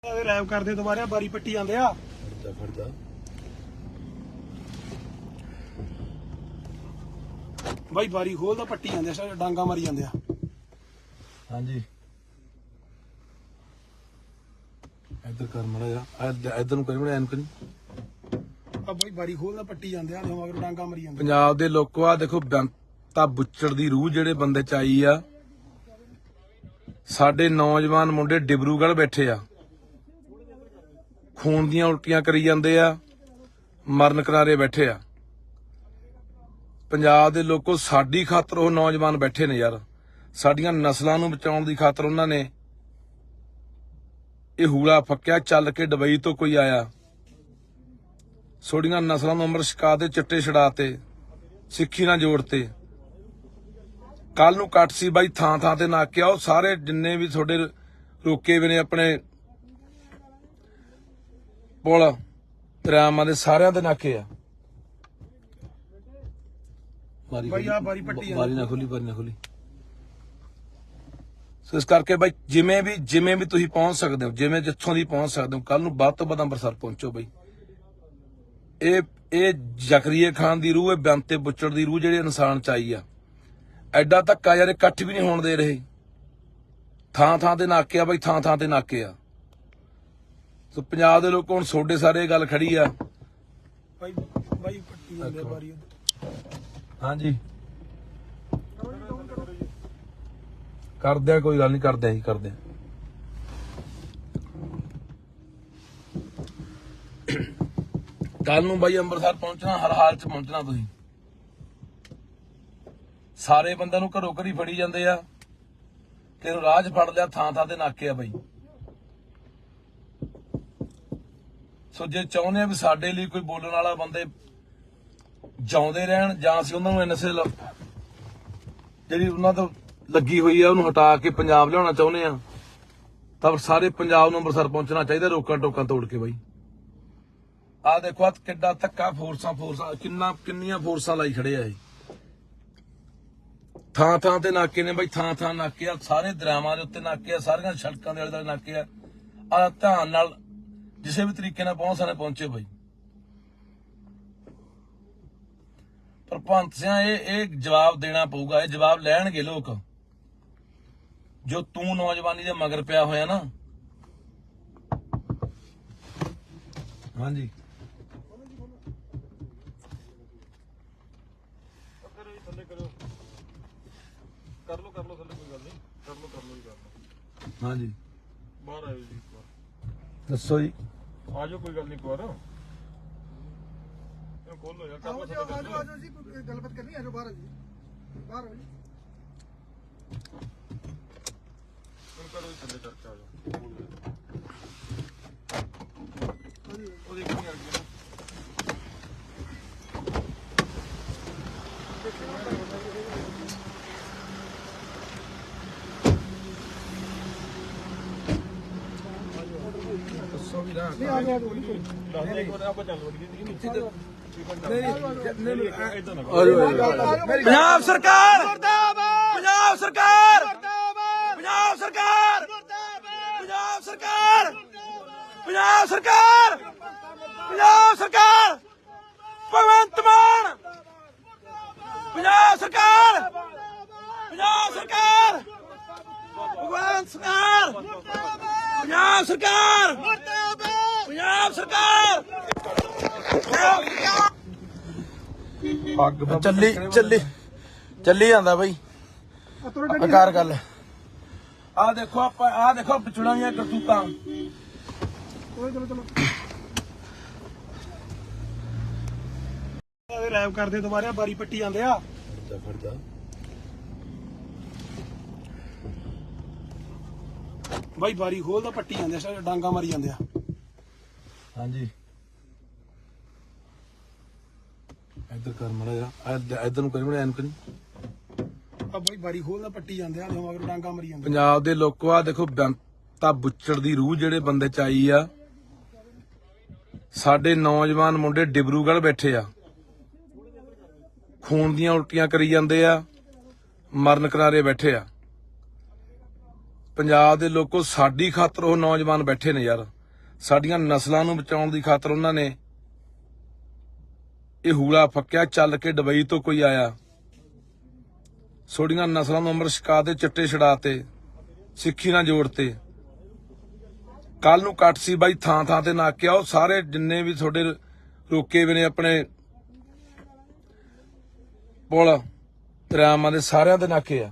Rap करते दोबारा बारी पट्टी आंदे आ भाई बारी खोलदा पट्टी आंदे डांगा मारी जांदे आ। हाँ जी इधर कर मड़ा जा इधर ਨੂੰ ਕਰੀ ਮੜਾ ਐਨ ਕਰੀ ਆ ਭਾਈ ਬਾਰੀ ਖੋਲਦਾ ਪੱਟੀ ਜਾਂਦੇ ਆ ਮਗਰ ਡਾਂਗਾ ਮਰੀ ਜਾਂਦੇ। ਪੰਜਾਬ ਦੇ ਲੋਕੋ ਆ ਦੇਖੋ ਬੇਅੰਤਾ ਬੁੱਚੜ ਦੀ ਰੂਹ ਜਿਹੜੇ ਬੰਦੇ ਚ ਆਈ ਆ। ਸਾਡੇ ਨੌਜਵਾਨ ਮੁੰਡੇ ਡਿਬਰੂਗੜ੍ਹ ਬੈਠੇ ਆ, ਖੂਨ ਦੀਆਂ ਉਲਟੀਆਂ ਕਰੀ ਜਾਂਦੇ ਆ, ਮਰਨ ਕਿਨਾਰੇ ਬੈਠੇ ਆ। ਪੰਜਾਬ ਦੇ ਲੋਕੋ ਸਾਡੀ ਖਾਤਰ ਉਹ ਨੌਜਵਾਨ ਬੈਠੇ ਨੇ ਯਾਰ, ਸਾਡੀਆਂ ਨਸਲਾਂ ਨੂੰ ਬਚਾਉਣ ਦੀ ਖਾਤਰ ਉਹਨਾਂ ਨੇ ਇਹ ਹੂਲਾ ਫੱਕਿਆ। ਚੱਲ ਕੇ ਦੁਬਈ ਤੋਂ ਕੋਈ ਆਇਆ, ਸੋਡੀਆਂ ਨਸਲਾਂ ਨੂੰ ਅੰਮ੍ਰਿਤ ਛਕਾ ਦੇ, ਚਿੱਟੇ ਛਡਾਤੇ, ਸਿੱਖੀ ਨਾਲ ਜੋੜਤੇ। ਕੱਲ ਨੂੰ ਕੱਟ ਸੀ ਬਾਈ, ਥਾਂ ਥਾਂ ਤੇ ਨਾਕੇ ਆਓ, ਸਾਰੇ ਜਿੰਨੇ ਵੀ ਤੁਹਾਡੇ ਰੋਕੇ ਵੀ ਨੇ ਆਪਣੇ ਪੁਲ ਦਰਿਆਵਾਂ ਦੇ ਸਾਰਿਆਂ ਦੇ ਨਾਕੇ ਆ। ਬਾਰੀ ਆ ਬਾਰੀ ਪੱਟੀ ਬਾਰੀ ਨਾ ਖੋਲੀ, ਬਾਰੀ ਨਾ ਖੋਲੀ। ਸੋ ਇਸ ਕਰਕੇ ਬਾਈ ਜਿਵੇਂ ਵੀ ਤੁਸੀਂ ਪਹੁੰਚ ਸਕਦੇ ਹੋ, ਜਿਵੇਂ ਜਿੱਥੋਂ ਦੀ ਪਹੁੰਚ ਸਕਦੇ ਹੋ, ਕੱਲ ਨੂੰ ਵੱਧ ਤੋਂ ਵੱਧ ਅੰਮ੍ਰਿਤਸਰ ਪਹੁੰਚੋ ਬਾਈ। ਇਹ ਜ਼ਕਰੀਏ ਖਾਨ ਦੀ ਰੂਹ, ਇਹ ਬੇਅੰਤੇ ਬੁੱਚੜ ਦੀ ਰੂਹ ਜਿਹੜੇ ਇਨਸਾਨ ਚ ਆਈ ਆ। ਐਡਾ ਧੱਕਾ ਯਾਰ ਇਕੱਠ ਵੀ ਨਹੀਂ ਹੋਣ ਦੇ ਰਹੇ। ਥਾਂ ਥਾਂ ਤੇ ਨਾਕੇ ਆ ਬਾਈ, ਥਾਂ ਥਾਂ ਤੇ ਨਾਕੇ ਆ। ਸੋ ਪੰਜਾਬ ਦੇ ਲੋਕ ਹੁਣ ਤੁਹਾਡੇ ਸਾਰੇ ਗੱਲ ਖੜੀ ਆ ਬਾਈ ਪੱਟੀ ਜਾਂਦੇ ਬਾਰੀ। ਹਾਂਜੀ ਕਰਦੇ ਆ, ਕੋਈ ਗੱਲ ਨਹੀਂ, ਕਰਦੇ ਆ ਜੀ, ਕਰਦੇ ਆ। ਕੱਲ ਨੂੰ ਬਾਈ ਅੰਮ੍ਰਿਤਸਰ ਪਹੁੰਚਣਾ, ਹਰ ਹਾਲ ਚ ਪਹੁੰਚਣਾ। ਤੁਸੀਂ ਸਾਰੇ ਬੰਦਿਆਂ ਨੂੰ ਘਰੋਂ ਘਰੀ ਫੜੀ ਜਾਂਦੇ ਆ, ਤੈਨੂੰ ਰਾਹ 'ਚ ਫੜ ਲਿਆ, ਥਾਂ ਥਾਂ ਤੇ ਨਾਕੇ ਆ ਬਾਈ। ਸੋ ਜੇ ਚਾਹੁੰਦੇ ਆ ਵੀ ਸਾਡੇ ਲਈ ਕੋਈ ਬੋਲਣ ਵਾਲਾ ਬੰਦੇ ਜਿਉਂਦੇ ਰਹਿਣ, ਜਾਂ ਅਸੀਂ ਉਹਨਾਂ ਨੂੰ ਐਨਐਸਏ ਜਿਹੜੀ ਉਹਨਾਂ ਤੋਂ ਲੱਗੀ ਹੋਈ ਆ ਉਹਨੂੰ ਹਟਾ ਕੇ ਪੰਜਾਬ ਲਿਆਉਣਾ ਚਾਹੁੰਦੇ ਆ, ਤਾਂ ਸਾਰੇ ਪੰਜਾਬ ਨੂੰ ਅੰਮ੍ਰਿਤਸਰ ਪਹੁੰਚਣਾ ਚਾਹੀਦਾ, ਰੋਕਾਂ ਟੋਕਾਂ ਤੋੜ ਕੇ ਬਾਈ। ਆ ਦੇਖੋ ਆ ਕਿੱਡਾ ਧੱਕਾ, ਫੋਰਸਾਂ ਕਿੰਨੀਆਂ ਫੋਰਸਾਂ ਲਾਈ ਖੜੇ ਆ ਇਹ। ਥਾਂ ਥਾਂ ਤੇ ਨਾਕੇ ਨੇ ਬਾਈ, ਥਾਂ ਥਾਂ ਨਾਕੇ ਆ, ਸਾਰੇ ਦਰਿਆਵਾਂ ਦੇ ਉੱਤੇ ਨਾਕੇ ਆ, ਸਾਰੀਆਂ ਸੜਕਾਂ ਦੇ ਆਲੇ ਦੁਆਲੇ ਨਾਕੇ ਆ। ਆ ਧਿਆਨ ਨਾਲ ਕਿਸੇ ਵੀ ਤਰੀਕੇ ਨਾਲ ਪਹੁੰਚੇ ਬਾਈ। ਪਰ ਭਗਤ ਸਿੰਘ ਇਹ ਜਵਾਬ ਦੇਣਾ ਪਊਗਾ, ਇਹ ਜਵਾਬ ਲੈਣਗੇ ਲੋਕ। ਜੋ ਤੂੰ ਨੌਜਵਾਨੀ ਦੇ ਮਗਰ ਪਿਆ ਹੋਇਆ ਨਾ। ਹਾਂਜੀ ਕਰ ਲੋ ਥੱਲੇ, ਕੋਈ ਗੱਲ ਨਹੀਂ, ਕਰ ਲੋ ਜੀ, ਹਾਂਜੀ ਬਾਹਰ ਆਇਓ ਜੀ ਇੱਕ ਵਾਰ। ਦੱਸੋ ਜੀ। ਆ ਜਾਓ, ਕੋਈ ਗੱਲ ਨਹੀਂ, ਇੱਕ ਵਾਰ ਖੋਲੋ ਯਾਰ। ਆਜੋ ਜੀ, ਕੋਈ ਗੱਲਬਾਤ ਕਰਨੀ, ਆਜੋ ਬਾਹਰ ਆ ਜੀ, ਬਾਹਰ ਆਓ ਜੀ। ਕਰੋ ਥੱਲੇ ਚਰਚਾ, ਆ ਜਾਓ। ਉਹਦੇ ਕੀ ਆ ਗਿਆ ਪੰਜਾਬ ਸਰਕਾਰ ਮੁਰਦਾਬਾਦ, ਪੰਜਾਬ ਸਰਕਾਰ ਮੁਰਦਾਬਾਦ, ਪੰਜਾਬ ਸਰਕਾਰ ਮੁਰਦਾਬਾਦ, ਪੰਜਾਬ ਸਰਕਾਰ, ਪੰਜਾਬ ਸਰਕਾਰ, ਪੰਜਾਬ ਸਰਕਾਰ, ਭਗਵੰਤ ਮਾਨ, ਪੰਜਾਬ ਸਰਕਾਰ, ਪੰਜਾਬ ਸਰਕਾਰ, ਭਗਵੰਤ ਸਰਕਾਰ, ਪੰਜਾਬ ਸਰਕਾਰ, ਪੰਜਾਬ ਸਰਕਾਰ। ਚੱਲੀ ਜਾਂਦਾ ਬਾਈ, ਆਕਾਰ ਗੱਲ। ਆ ਦੇਖੋ ਆਪਾਂ, ਆ ਦੇਖੋ ਵਿਚੜਾਂ ਦੀਆਂ ਕਰਤੂਤਾਂ। ਚਲੋ ਰੈਪ ਕਰਦੇ ਦੁਬਾਰਾ ਬਾਰੀ ਪੱਟੀ ਜਾਂਦੇ ਆ। ਭਾਈ ਬਾਰੀ ਖੋਲਦਾ ਪੱਟੀ ਜਾਂਦੇ ਡਾਂਗਾ ਮਾਰੀ ਜਾਂਦੇ ਆ। ਹਾਂਜੀ ਇਧਰ ਕਰ ਮੜਾ ਜਾ ਇਧਰ ਨੂੰ ਕਰੀ ਮੜਾ ਐਨ ਕਰੀ। ਆ ਭਾਈ ਬਾਰੀ ਖੋਲਦਾ ਪੱਟੀ ਜਾਂਦੇ ਆ ਮਗਰ ਡਾਂਗਾ ਮਾਰੀ ਜਾਂਦੇ। ਪੰਜਾਬ ਦੇ ਲੋਕੋ ਆ ਦੇਖੋ ਬੇਅੰਤਾ ਬੁੱਚੜ ਦੀ ਰੂਹ ਜਿਹੜੇ ਬੰਦੇ ਚ ਆਈ ਆ। ਸਾਡੇ ਨੌਜਵਾਨ ਮੁੰਡੇ ਡਿਬਰੂਗੜ੍ਹ ਬੈਠੇ ਆ, ਖੂਨ ਦੀਆਂ ਉਲਟੀਆਂ ਕਰੀ ਜਾਂਦੇ ਆ, ਮਰਨ ਕਿਨਾਰੇ ਬੈਠੇ ਆ। ਪੰਜਾਬ ਦੇ ਲੋਕੋ ਸਾਡੀ ਖਾਤਰ ਉਹ ਨੌਜਵਾਨ ਬੈਠੇ ਨੇ ਯਾਰ, ਸਾਡੀਆਂ ਨਸਲਾਂ ਨੂੰ ਬਚਾਉਣ ਦੀ ਖਾਤਰ ਉਹਨਾਂ ਨੇ ਇਹ ਹੂਲਾ ਫੱਕਿਆ। ਚੱਲ ਕੇ ਦੁਬਈ ਤੋਂ ਕੋਈ ਆਇਆ, ਛੋੜੀਆਂ ਨਸਲਾਂ ਨੂੰ ਅੰਮ੍ਰਿਤ ਛਕਾ ਦੇ, ਚਿੱਟੇ ਛਡਾਤੇ, ਸਿੱਖੀ ਨਾਲ ਜੋੜਤੇ। ਕੱਲ ਨੂੰ ਕੱਟ ਸੀ ਬਾਈ, ਥਾਂ ਥਾਂ ਤੇ ਨਾਕੇ ਆਓ, ਸਾਰੇ ਜਿੰਨੇ ਵੀ ਤੁਹਾਡੇ ਰੋਕੇ ਵੀ ਨੇ ਆਪਣੇ ਪੁਲ ਦਰਿਆਵਾਂ ਦੇ, ਸਾਰਿਆਂ ਦੇ ਨਾਕੇ ਆ।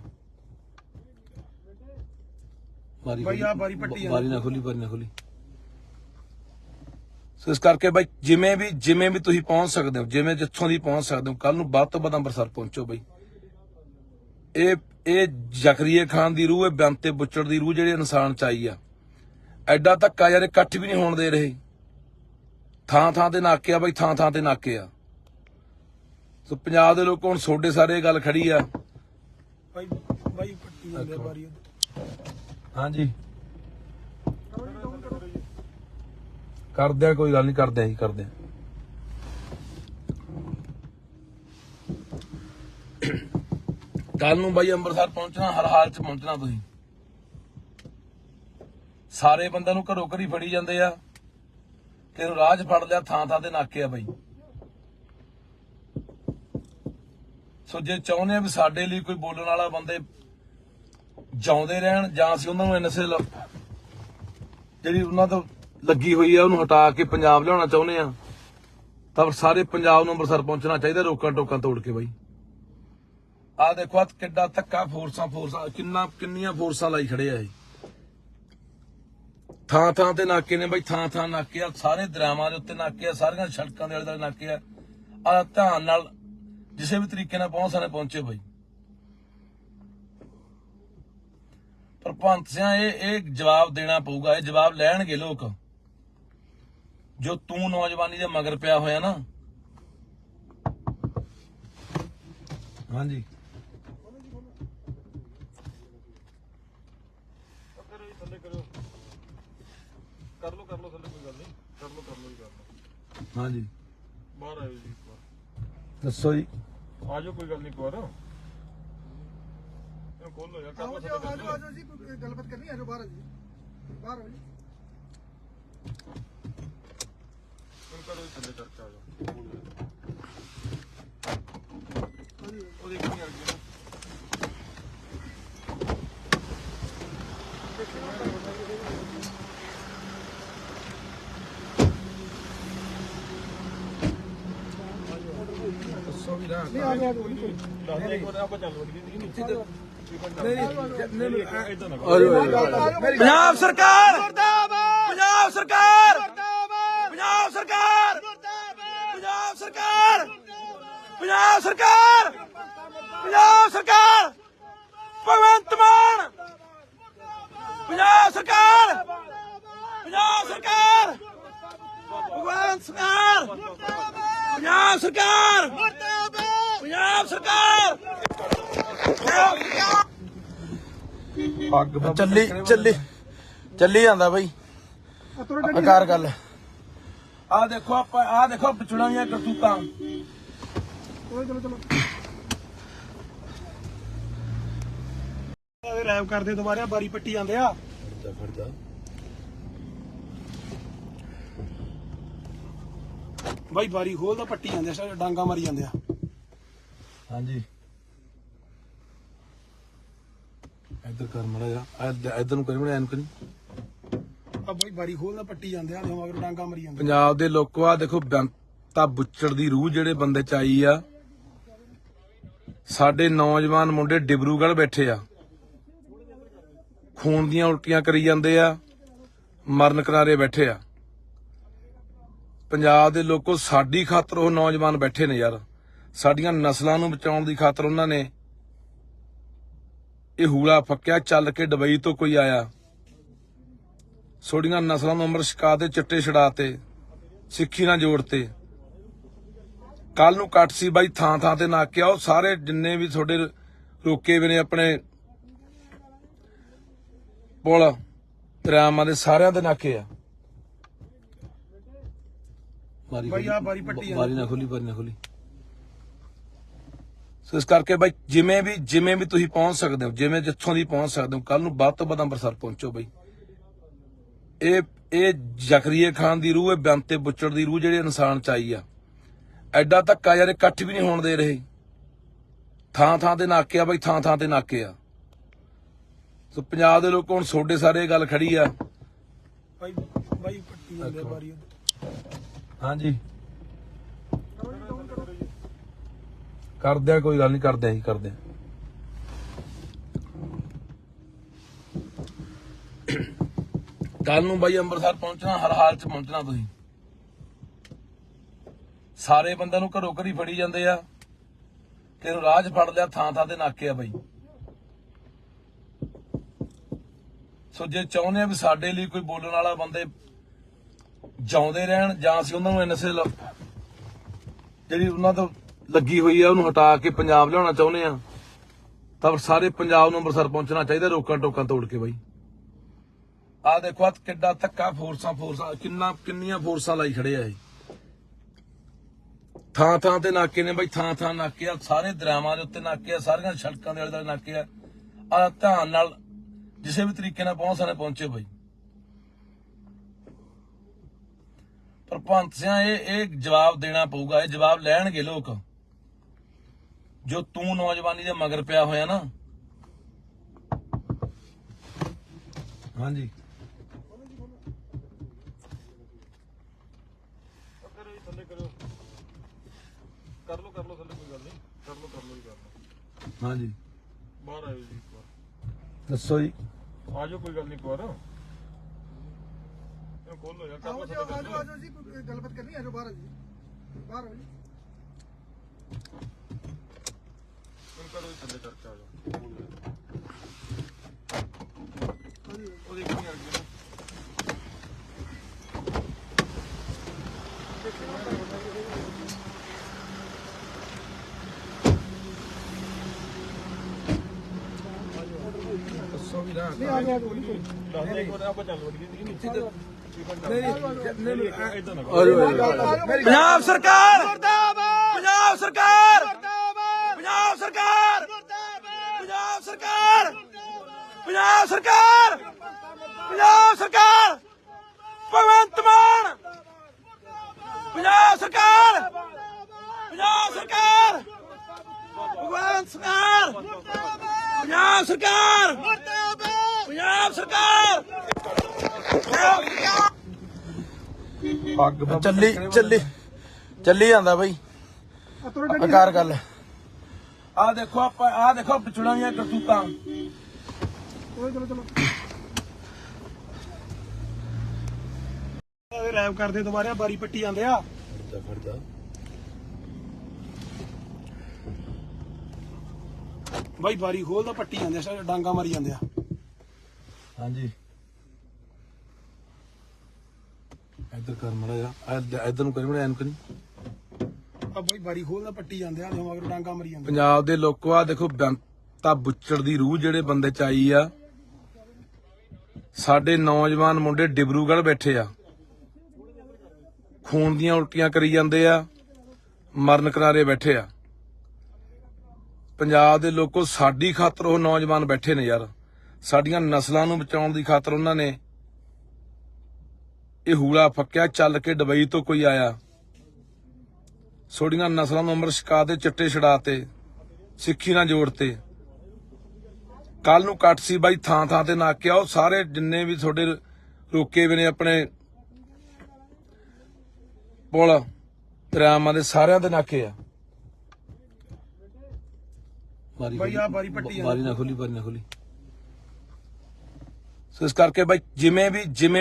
ਬਾਈ ਆ ਬਾਰੀ ਪੱਟੀ ਆ, ਬਾਰੀ ਨਾ ਖੋਲੀ। ਸੋ ਇਸ ਕਰਕੇ ਬਾਈ ਜਿਵੇਂ ਵੀ ਤੁਸੀਂ ਪਹੁੰਚ ਸਕਦੇ ਹੋ, ਜਿਵੇਂ ਜਿੱਥੋਂ ਦੀ ਪਹੁੰਚ ਸਕਦੇ ਹੋ, ਕੱਲ ਨੂੰ ਵੱਧ ਤੋਂ ਵੱਧ ਅੰਮ੍ਰਿਤਸਰ ਪਹੁੰਚੋ ਬਾਈ। ਇਹ ਜ਼ਕਰੀਏ ਖਾਨ ਦੀ ਰੂਹ, ਇਹ ਬੰਤੇ ਬੁੱਚੜ ਦੀ ਰੂਹ ਜਿਹੜੇ ਇਨਸਾਨ ਚ ਆਈ ਆ। ਐਡਾ ਧੱਕਾ ਯਾਰ, ਇਕੱਠ ਵੀ ਨਹੀਂ ਹੋਣ ਦੇ ਰਹੇ। ਥਾਂ ਥਾਂ ਤੇ ਨਾਕੇ ਆ ਬਾਈ, ਥਾਂ ਥਾਂ ਤੇ ਨਾਕੇ ਆ। ਸੋ ਪੰਜਾਬ ਦੇ ਲੋਕ ਹੁਣ ਤੁਹਾਡੇ ਸਾਰੇ ਗੱਲ ਖੜੀ ਆ ਬਾਈ ਪੱਟੀ ਜਾਂਦੇ ਆ ਬਾਰੀ। ਹਾਂਜੀ ਕਰਦੇ ਆ, ਕੋਈ ਗੱਲ ਨਹੀਂ, ਕਰਦੇ ਆ। ਕੱਲ ਨੂੰ ਬਾਈ ਅੰਮ੍ਰਿਤਸਰ ਪਹੁੰਚਣਾ, ਹਰ ਹਾਲ ਚ ਪਹੁੰਚਣਾ। ਤੁਸੀਂ ਸਾਰੇ ਬੰਦਿਆਂ ਨੂੰ ਘਰੋਂ ਘਰੀ ਫੜੀ ਜਾਂਦੇ ਆ, ਤੈਨੂੰ ਰਾਹ 'ਚ ਫੜ ਲਿਆ, ਥਾਂ ਥਾਂ ਤੇ ਨਾਕੇ ਆ ਬਾਈ। ਸੋ ਜੇ ਚਾਹੁੰਦੇ ਆ ਵੀ ਸਾਡੇ ਲਈ ਕੋਈ ਬੋਲਣ ਵਾਲਾ ਬੰਦੇ ਜਿਉਂਦੇ ਰਹਿਣ, ਜਾਂ ਅਸੀਂ ਉਹਨਾਂ ਨੂੰ ਐਨਐਸਏ ਜਿਹੜੀ ਉਹਨਾਂ ਤੋਂ ਲੱਗੀ ਹੋਈ ਆ ਉਹਨੂੰ ਹਟਾ ਕੇ ਪੰਜਾਬ ਲਿਆਉਣਾ ਚਾਹੁੰਦੇ ਆ, ਤਾਂ ਸਾਰੇ ਪੰਜਾਬ ਨੂੰ ਅੰਮ੍ਰਿਤਸਰ ਪਹੁੰਚਣਾ ਚਾਹੀਦਾ, ਰੋਕਾਂ ਟੋਕਾਂ ਤੋੜ ਕੇ ਬਾਈ। ਆਹ ਦੇਖੋ ਕਿੱਡਾ ਧੱਕਾ, ਫੋਰਸਾਂ ਕਿੰਨੀਆਂ ਫੋਰਸਾਂ ਲਾਈ ਖੜੇ ਆ ਇਹ। ਥਾਂ ਥਾਂ ਤੇ ਨਾਕੇ ਨੇ ਬਾਈ, ਥਾਂ ਥਾਂ ਨਾਕੇ ਆ, ਸਾਰੇ ਦਰਿਆਵਾਂ ਦੇ ਉੱਤੇ ਨਾਕੇ ਆ, ਸਾਰੀਆਂ ਸੜਕਾਂ ਦੇ ਆਲੇ ਦੁਆਲੇ ਨਾਕੇ ਆ। ਆ ਧਿਆਨ ਨਾਲ ਕਿਸੇ ਵੀ ਤਰੀਕੇ ਨਾਲ ਪਹੁੰਚੇ ਬਾਈ। ਪਰ ਭਗਤ ਸਿੰਘ ਇਹ ਜਵਾਬ ਦੇਣਾ ਪਊਗਾ, ਇਹ ਜਵਾਬ ਲੈਣਗੇ ਲੋਕ। ਜੋ ਤੂੰ ਨੌਜਵਾਨੀ ਦੇ ਮਗਰ ਪਿਆ ਹੋਇਆ ਨਾ। ਹਾਂਜੀ ਕਰ ਲੋ ਥੱਲੇ, ਕੋਈ ਗੱਲ ਨਹੀਂ, ਕਰ ਲੋ। ਹਾਂਜੀ ਬਾਹਰ ਆਇਓ ਜੀ, ਇੱਕ ਵਾਰ ਦੱਸੋ ਜੀ। ਆ ਜਾਓ, ਕੋਈ ਗੱਲ ਨਹੀਂ, ਇੱਕ ਵਾਰ ਇਹ ਖੋਲ ਲੋ ਯਾਰ, ਕਰ ਲੋ ਥੱਲੇ। ਆਜੋ ਜੀ, ਕੋਈ ਗੱਲਬਾਤ ਕਰਨੀ, ਆਜੋ ਬਾਹਰ ਆ ਜੀ, ਬਾਹਰ ਆਓ ਜੀ। ਕਰੋ ਜੀ, ਥੱਲੇ ਕਰਕੇ ਆ ਜਾਓ। ਉਹ ਦੇਖੀ ਯਾਰ ਜੀ ਨਹੀਂ ਆ ਗਿਆ ਦੱਸ ਇੱਕ ਵਾਰ ਆਪਾਂ ਚੱਲ ਵੜੀਏ ਨੀਚੇ ਤੇ ਪੰਜਾਬ ਸਰਕਾਰ ਮੁਰਦਾਬਾਦ, ਪੰਜਾਬ ਸਰਕਾਰ ਮੁਰਦਾਬਾਦ, ਪੰਜਾਬ ਸਰਕਾਰ ਮੁਰਦਾਬਾਦ, ਪੰਜਾਬ ਸਰਕਾਰ, ਪੰਜਾਬ ਸਰਕਾਰ, ਪੰਜਾਬ ਸਰਕਾਰ, ਭਗਵੰਤ ਮਾਨ, ਪੰਜਾਬ ਸਰਕਾਰ, ਪੰਜਾਬ ਸਰਕਾਰ, ਭਗਵੰਤ ਸਰਕਾਰ, ਪੰਜਾਬ ਸਰਕਾਰ, ਪੰਜਾਬ ਸਰਕਾਰ। ਚੱਲੀ ਜਾਂਦਾ ਬਾਈ, ਕਰ ਗੱਲ। ਆ ਦੇਖੋ ਪਿਛੜਾ ਦੀਆਂ ਕਰਤੂਤਾਂ। ਚਲੋ ਰੈਪ ਕਰਦੇ ਦੁਬਾਰਾ, ਬਾਰੀ ਪੱਟੀ ਜਾਂਦੇ ਆ। ਬਾਈ ਬਾਰੀ ਖੋਲਦਾ, ਪੱਟੀ ਜਾਂਦੇ ਆ, ਡਾਂਗਾ ਮਾਰੀ ਜਾਂਦੇ ਆ। ਹਾਂਜੀ ਇੱਧਰ ਕਰ ਮੜਾ ਜਾ, ਇੱਧਰ ਨੂੰ ਕਰੀ ਮੜਾ, ਐਨ ਕਰੀ। ਆ ਬਾਈ ਬਾਰੀ ਖੋਲਦਾ, ਪੱਟੀ ਜਾਂਦੇ ਆ, ਮਗਰ ਡਾਂਗਾ ਮਾਰੀ ਜਾਂਦੇ। ਪੰਜਾਬ ਦੇ ਲੋਕੋ ਆ ਦੇਖੋ, ਬੰਤਾ ਬੁੱਚੜ ਦੀ ਰੂਹ ਜਿਹੜੇ ਬੰਦੇ ਚ ਆਈ ਆ। ਸਾਡੇ ਨੌਜਵਾਨ ਮੁੰਡੇ ਡਿਬਰੂਗੜ੍ਹ ਬੈਠੇ ਆ, ਖੂਨ ਦੀਆਂ ਉਲਟੀਆਂ ਕਰੀ ਜਾਂਦੇ ਆ, ਮਰਨ ਕਿਨਾਰੇ ਬੈਠੇ ਆ। ਪੰਜਾਬ ਦੇ ਲੋਕੋ ਸਾਡੀ ਖਾਤਰ ਉਹ ਨੌਜਵਾਨ ਬੈਠੇ ਨੇ ਯਾਰ, ਸਾਡੀਆਂ ਨਸਲਾਂ ਨੂੰ ਬਚਾਉਣ ਦੀ ਖਾਤਰ ਉਹਨਾਂ ਨੇ ਇਹ ਹੂਲਾ ਫੱਕਿਆ। ਚੱਲ ਕੇ ਦੁਬਈ ਤੋਂ ਕੋਈ ਆਇਆ, ਛੋੜੀਆਂ ਨਸਲਾਂ ਨੂੰ ਅੰਮ੍ਰਿਤ ਛਕਾ ਦੇ, ਚਿੱਟੇ ਛਡਾਤੇ, ਸਿੱਖੀ ਨਾਲ ਜੋੜਤੇ। ਕੱਲ ਨੂੰ ਕੱਟ ਸੀ ਬਾਈ, ਥਾਂ ਥਾਂ ਤੇ ਨਾਕੇ ਆਓ, ਸਾਰੇ ਜਿੰਨੇ ਵੀ ਤੁਹਾਡੇ ਰੋਕੇ ਵੀ ਨੇ ਆਪਣੇ ਪੁਲ ਦਰਿਆਵਾਂ ਦੇ, ਸਾਰਿਆਂ ਦੇ ਨਾਕੇ ਆ। ਬਾਈ ਆ ਬਾਰੀ ਪੱਟੀ ਬਾਰੀ ਨਾ ਖੋਲੀ। ਸੋ ਇਸ ਕਰਕੇ ਬਾਈ ਜਿਵੇਂ ਵੀ ਤੁਸੀਂ ਪਹੁੰਚ ਸਕਦੇ ਹੋ, ਜਿਵੇਂ ਜਿੱਥੋਂ ਦੀ ਪਹੁੰਚ ਸਕਦੇ ਹੋ, ਕੱਲ ਨੂੰ ਵੱਧ ਤੋਂ ਵੱਧ ਅੰਮ੍ਰਿਤਸਰ ਪਹੁੰਚੋ ਬਾਈ। ਇਹ ਜ਼ਕਰੀਏ ਖਾਨ ਦੀ ਰੂਹ, ਇਹ ਬੰਤੇ ਬੁੱਚੜ ਦੀ ਰੂਹ ਜਿਹੜੇ ਇਨਸਾਨ ਚ ਆਈ ਆ। ਐਡਾ ਧੱਕਾ ਯਾਰ, ਇਕੱਠ ਵੀ ਨਹੀਂ ਹੋਣ ਦੇ ਰਹੇ। ਥਾਂ ਤੇ ਨਾਕੇ ਆ ਬਾਈ, ਥਾਂ ਤੇ ਨਾਕੇ ਆ। ਸੋ ਪੰਜਾਬ ਦੇ ਲੋਕ ਹੁਣ ਤੁਹਾਡੇ ਸਾਰੇ ਗੱਲ ਖੜੀ ਆ ਬਾਈ ਪੱਟੀ ਜਾਂਦੇ ਬਾਰੀ। ਹਾਂਜੀ ਕਰਦੇ ਆ, ਕੋਈ ਗੱਲ ਨਹੀਂ, ਕਰਦੇ ਆ ਜੀ, ਕਰਦੇ ਆ। ਕੱਲ ਨੂੰ ਬਾਈ ਅੰਮ੍ਰਿਤਸਰ ਪਹੁੰਚਣਾ, ਹਰ ਹਾਲ ਚ ਪਹੁੰਚਣਾ। ਤੁਸੀਂ ਸਾਰੇ ਬੰਦਿਆਂ ਨੂੰ ਘਰੋਂ ਘਰੀ ਫੜੀ ਜਾਂਦੇ ਆ, ਕਿਹਨੂੰ ਰਾਹ 'ਚ ਫੜ ਲਿਆ, ਥਾਂ ਤੇ ਨਾਕੇ ਆ ਬਾਈ। ਸੋ ਜੇ ਚਾਹੁੰਦੇ ਆ ਵੀ ਸਾਡੇ ਲਈ ਕੋਈ ਬੋਲਣ ਵਾਲਾ ਬੰਦੇ ਜਿਉਂਦੇ ਰਹਿਣ, ਜਾਂ ਅਸੀਂ ਉਹਨਾਂ ਨੂੰ ਐਨਐਸਏ ਜਿਹੜੀ ਉਹਨਾਂ ਤੋਂ ਲੱਗੀ ਹੋਈ ਆ ਉਹਨੂੰ ਹਟਾ ਕੇ ਪੰਜਾਬ ਲਿਆਉਣਾ ਚਾਹੁੰਦੇ ਆ, ਤਾਂ ਸਾਰੇ ਪੰਜਾਬ ਨੂੰ ਅੰਮ੍ਰਿਤਸਰ ਪਹੁੰਚਣਾ ਚਾਹੀਦਾ, ਰੋਕਾਂ ਟੋਕਾਂ ਤੋੜ ਕੇ ਬਾਈ। ਆਹ ਦੇਖੋ ਆ ਕਿੱਡਾ ਧੱਕਾ, ਫੋਰਸਾਂ ਕਿੰਨੀਆਂ ਫੋਰਸਾਂ ਲਾਈ ਖੜੇ ਆ ਇਹ। ਥਾਂ ਤੇ ਨਾਕੇ ਨੇ ਬਾਈ, ਥਾਂ ਨਾਕੇ ਆ, ਸਾਰੇ ਦਰਿਆਵਾਂ ਦੇ ਉੱਤੇ ਨਾਕੇ ਆ, ਸਾਰੀਆਂ ਸੜਕਾਂ ਦੇ ਆਲੇ ਦੁਆਲੇ ਨਾਕੇ ਆ। ਆ ਧਿਆਨ ਨਾਲ ਕਿਸੇ ਵੀ ਤਰੀਕੇ ਨਾਲ ਪਹੁੰਚੇ ਬਾਈ। ਪਰ ਭਗਵੰਤ ਸਿੰਘ ਇਹ ਜਵਾਬ ਦੇਣਾ ਪਊਗਾ, ਇਹ ਜਵਾਬ ਲੈਣਗੇ ਲੋਕ। ਜੋ ਤੂੰ ਨੌਜਵਾਨੀ ਦੇ ਮਗਰ ਪਿਆ ਹੋਇਆ ਨਾ। ਹਾਂਜੀ ਕਰ ਲੋ ਥੱਲੇ, ਕੋਈ ਗੱਲ ਨਹੀਂ, ਕਰ ਲੋ ਜੀ, ਕਰ ਲੋ। ਹਾਂਜੀ ਬਾਹਰ ਆਇਓ ਜੀ ਇੱਕ ਵਾਰ। ਦੱਸੋ ਜੀ। ਆ ਜਾਓ, ਕੋਈ ਗੱਲ ਨਹੀਂ, ਇੱਕ ਵਾਰ ਖੋਲੋ ਯਾਰ, ਕਰ ਲੋ ਥੱਲੇ। ਆਜੋ ਜੀ, ਕੋਈ ਗੱਲਬਾਤ ਕਰਨੀ ਹੈ। ਆਜੋ ਬਾਹਰ ਜੀ, ਬਾਹਰ ਆਓ ਜੀ। ਕਰੋ ਥੱਲੇ ਕਰਕੇ ਆ ਜਾਓ। ਉਹ ਦੇਖੀ ਯਾਰ ਜੀ ਦੱਸੋ ਵੀ ਨਾ। ਨਹੀਂ ਆ ਗਿਆ ਜੀ। ਦੱਸ ਦੇ ਇੱਕ ਵਾਰ ਆਪਾਂ ਚੱਲ ਵੜੀਏ ਨਹੀਂ ਨੀਚੇ ਤੇ ਪੰਜਾਬ ਸਰਕਾਰ ਮੁਰਦਾਬਾਦ, ਪੰਜਾਬ ਸਰਕਾਰ ਮੁਰਦਾਬਾਦ, ਪੰਜਾਬ ਸਰਕਾਰ ਮੁਰਦਾਬਾਦ, ਪੰਜਾਬ ਸਰਕਾਰ, ਪੰਜਾਬ ਸਰਕਾਰ, ਪੰਜਾਬ ਸਰਕਾਰ, ਭਗਵੰਤ ਮਾਨ, ਪੰਜਾਬ ਸਰਕਾਰ, ਪੰਜਾਬ ਸਰਕਾਰ, ਭਗਵੰਤ ਸਰਕਾਰ, ਪੰਜਾਬ ਸਰਕਾਰ, ਪੰਜਾਬ ਸਰਕਾਰ, ਚੱਲੀ ਜਾਂਦਾ ਬਾਈ। ਆਕਾਰ ਗੱਲ ਆ ਦੇਖੋ, ਆਪਾਂ ਆ ਦੇਖੋ ਪਿਛੜਾਂ ਕਰਤੂਤਾਂ। ਚਲੋ ਰੈਪ ਕਰਦੇ ਦੁਬਾਰਾ ਬਾਰੀ ਪੱਟੀ ਜਾਂਦੇ ਆ। ਬਾਈ ਬਾਰੀ ਖੋਲਦਾ ਪੱਟੀ ਜਾਂਦੇ ਆ, ਡਾਂਗਾ ਮਾਰੀ ਜਾਂਦੇ ਆ। ਹਾਂਜੀ ਇੱਧਰ ਕਰ ਮੜਾ ਜਾ, ਇੱਧਰ ਨੂੰ ਕਰੀ ਮੜਾ, ਐਨ ਕਰੀ। ਆ ਬਾਈ ਬਾਰੀ ਖੋਲਦਾ ਪੱਟੀ ਜਾਂਦੇ ਆ, ਮਗਰ ਡਾਂਗਾ ਮਾਰੀ ਜਾਂਦੇ। ਪੰਜਾਬ ਦੇ ਲੋਕੋ ਆ ਦੇਖੋ, ਬੰਤਾ ਬੁੱਚੜ ਦੀ ਰੂਹ ਜਿਹੜੇ ਬੰਦੇ ਚ ਆਈ ਆ। ਸਾਡੇ ਨੌਜਵਾਨ ਮੁੰਡੇ ਡਿਬਰੂਗੜ੍ਹ ਬੈਠੇ ਆ, ਖੂਨ ਦੀਆਂ ਉਲਟੀਆਂ ਕਰੀ ਜਾਂਦੇ ਆ, ਮਰਨ ਕਿਨਾਰੇ ਬੈਠੇ ਆ। ਪੰਜਾਬ ਦੇ ਲੋਕੋ ਸਾਡੀ ਖਾਤਰ ਉਹ ਨੌਜਵਾਨ ਬੈਠੇ ਨੇ ਯਾਰ, ਸਾਡੀਆਂ ਨਸਲਾਂ ਨੂੰ ਬਚਾਉਣ ਦੀ ਖਾਤਰ ਉਹਨਾਂ ਨੇ ਇਹ ਹੂਲਾ ਫੱਕਿਆ। ਚੱਲ ਕੇ ਦੁਬਈ ਤੋਂ ਕੋਈ ਆਇਆ, ਸੋਡੀਆਂ ਨਸਲਾਂ ਨੂੰ ਅੰਮ੍ਰਿਤ ਛਕਾ ਦੇ, ਚਿੱਟੇ ਛਡਾਤੇ, ਸਿੱਖੀ ਨਾਲ ਜੋੜਤੇ। ਕੱਲ ਨੂੰ ਕੱਟ ਸੀ ਬਾਈ, ਥਾਂ ਤੇ ਨਾਕੇ ਆਓ, ਸਾਰੇ ਜਿੰਨੇ ਵੀ ਤੁਹਾਡੇ ਰੋਕੇ ਵੀ ਨੇ ਆਪਣੇ ਪੁਲ ਦਰਿਆਵਾਂ ਦੇ, ਸਾਰਿਆਂ ਦੇ ਨਾਕੇ ਆ। ਬਾਈ ਆ ਬਾਰੀ ਪੱਟੀ ਬਾਰੀ ਨਾ ਖੋਲੀ। ਸੋ ਇਸ ਕਰਕੇ ਬਾਈ ਜਿਵੇਂ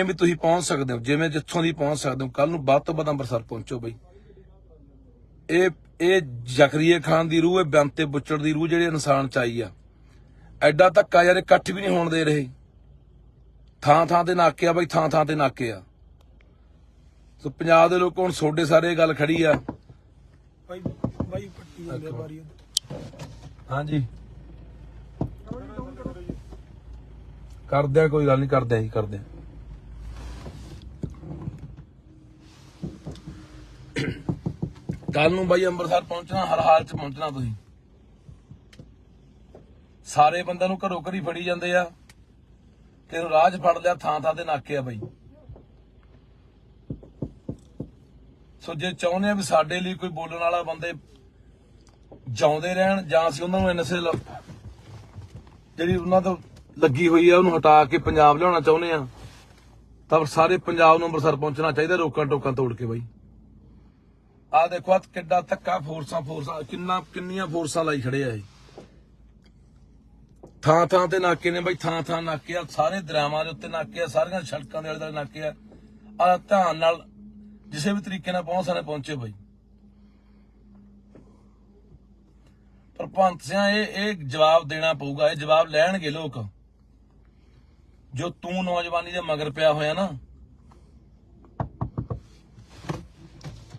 ਵੀ ਤੁਸੀਂ ਪਹੁੰਚ ਸਕਦੇ ਹੋ, ਜਿਵੇਂ ਜਿੱਥੋਂ ਦੀ ਪਹੁੰਚ ਸਕਦੇ ਹੋ, ਕੱਲ ਨੂੰ ਵੱਧ ਤੋਂ ਵੱਧ ਅੰਮ੍ਰਿਤਸਰ ਪਹੁੰਚੋ ਬਾਈ। ਇਹ ਜ਼ਕਰੀਏ ਖਾਨ ਦੀ ਰੂਹ, ਇਹ ਬੰਤੇ ਬੁੱਚੜ ਦੀ ਰੂਹ ਜਿਹੜੇ ਇਨਸਾਨ ਚ ਆਈ ਆ। ਐਡਾ ਧੱਕਾ ਯਾਰ, ਇਕੱਠ ਵੀ ਨਹੀਂ ਹੋਣ ਦੇ ਰਹੇ। ਥਾਂ ਤੇ ਨਾਕੇ ਆ ਬਾਈ, ਥਾਂ ਤੇ ਨਾਕੇ ਆ। ਸੋ ਪੰਜਾਬ ਦੇ ਲੋਕ ਹੁਣ ਤੁਹਾਡੇ ਸਾਰੇ ਗੱਲ ਖੜੀ ਆ ਬਾਈ ਪੱਟੀ ਜਾਂਦੇ ਬਾਰੀ। ਹਾਂਜੀ ਕਰਦੇ ਆ, ਕੋਈ ਗੱਲ ਨਹੀਂ, ਕਰਦੇ ਆ ਜੀ, ਕਰਦੇ ਆ। ਕੱਲ ਨੂੰ ਬਾਈ ਅੰਮ੍ਰਿਤਸਰ ਪਹੁੰਚਣਾ, ਹਰ ਹਾਲ ਚ ਪਹੁੰਚਣਾ। ਤੁਸੀਂ ਸਾਰੇ ਬੰਦਿਆਂ ਨੂੰ ਘਰੋਂ ਘਰੀ ਫੜੀ ਜਾਂਦੇ ਆ ਤੇ ਰਾਹ 'ਚ ਫੜ ਲਿਆ, ਥਾਂ ਥਾਂ ਤੇ ਨਾਕੇ ਆ ਬਾਈ। ਸੋ ਜੇ ਚਾਹੁੰਦੇ ਆ ਵੀ ਸਾਡੇ ਲਈ ਕੋਈ ਬੋਲਣ ਵਾਲਾ ਬੰਦੇ ਜਿਉਂਦੇ ਰਹਿਣ, ਜਾਂ ਅਸੀਂ ਉਹਨਾਂ ਨੂੰ ਐਨਐਸਏ ਜਿਹੜੀ ਉਹਨਾਂ ਤੋਂ ਲੱਗੀ ਹੋਈ ਆ ਉਹਨੂੰ ਹਟਾ ਕੇ ਪੰਜਾਬ ਲਿਆਉਣਾ ਚਾਹੁੰਦੇ ਆ, ਤਾਂ ਸਾਰੇ ਪੰਜਾਬ ਨੂੰ ਅੰਮ੍ਰਿਤਸਰ ਪਹੁੰਚਣਾ ਚਾਹੀਦਾ ਰੋਕਾਂ ਟੋਕਾਂ ਤੋੜ ਕੇ ਬਾਈ। ਆਹ ਦੇਖੋ ਆ ਕਿੱਡਾ ਧੱਕਾ, ਫੋਰਸਾਂ ਕਿੰਨੀਆਂ ਫੋਰਸਾਂ ਲਾਈ ਖੜੇ ਆ ਇਹ। ਥਾਂ ਥਾਂ ਤੇ ਨਾਕੇ ਨੇ ਬਾਈ, ਥਾਂ ਥਾਂ ਨਾਕੇ ਆ, ਸਾਰੇ ਦਰਿਆਵਾਂ ਦੇ ਉੱਤੇ ਨਾਕੇ ਆ, ਸਾਰੀਆਂ ਸੜਕਾਂ ਦੇ ਆਲੇ ਦੁਆਲੇ ਨਾਕੇ ਆ। ਆ ਧਿਆਨ ਨਾਲ ਕਿਸੇ ਵੀ ਤਰੀਕੇ ਨਾਲ ਪਹੁੰਚੇ ਬਾਈ। ਪਰ ਭਗਤ ਸਿੰਘ ਇਹ ਜਵਾਬ ਦੇਣਾ ਪਊਗਾ, ਇਹ ਜਵਾਬ ਲੈਣਗੇ ਲੋਕ। ਜੋ ਤੂੰ ਨੌਜਵਾਨੀ ਦੇ ਮਗਰ ਪਿਆ ਹੋਇਆ ਨਾ।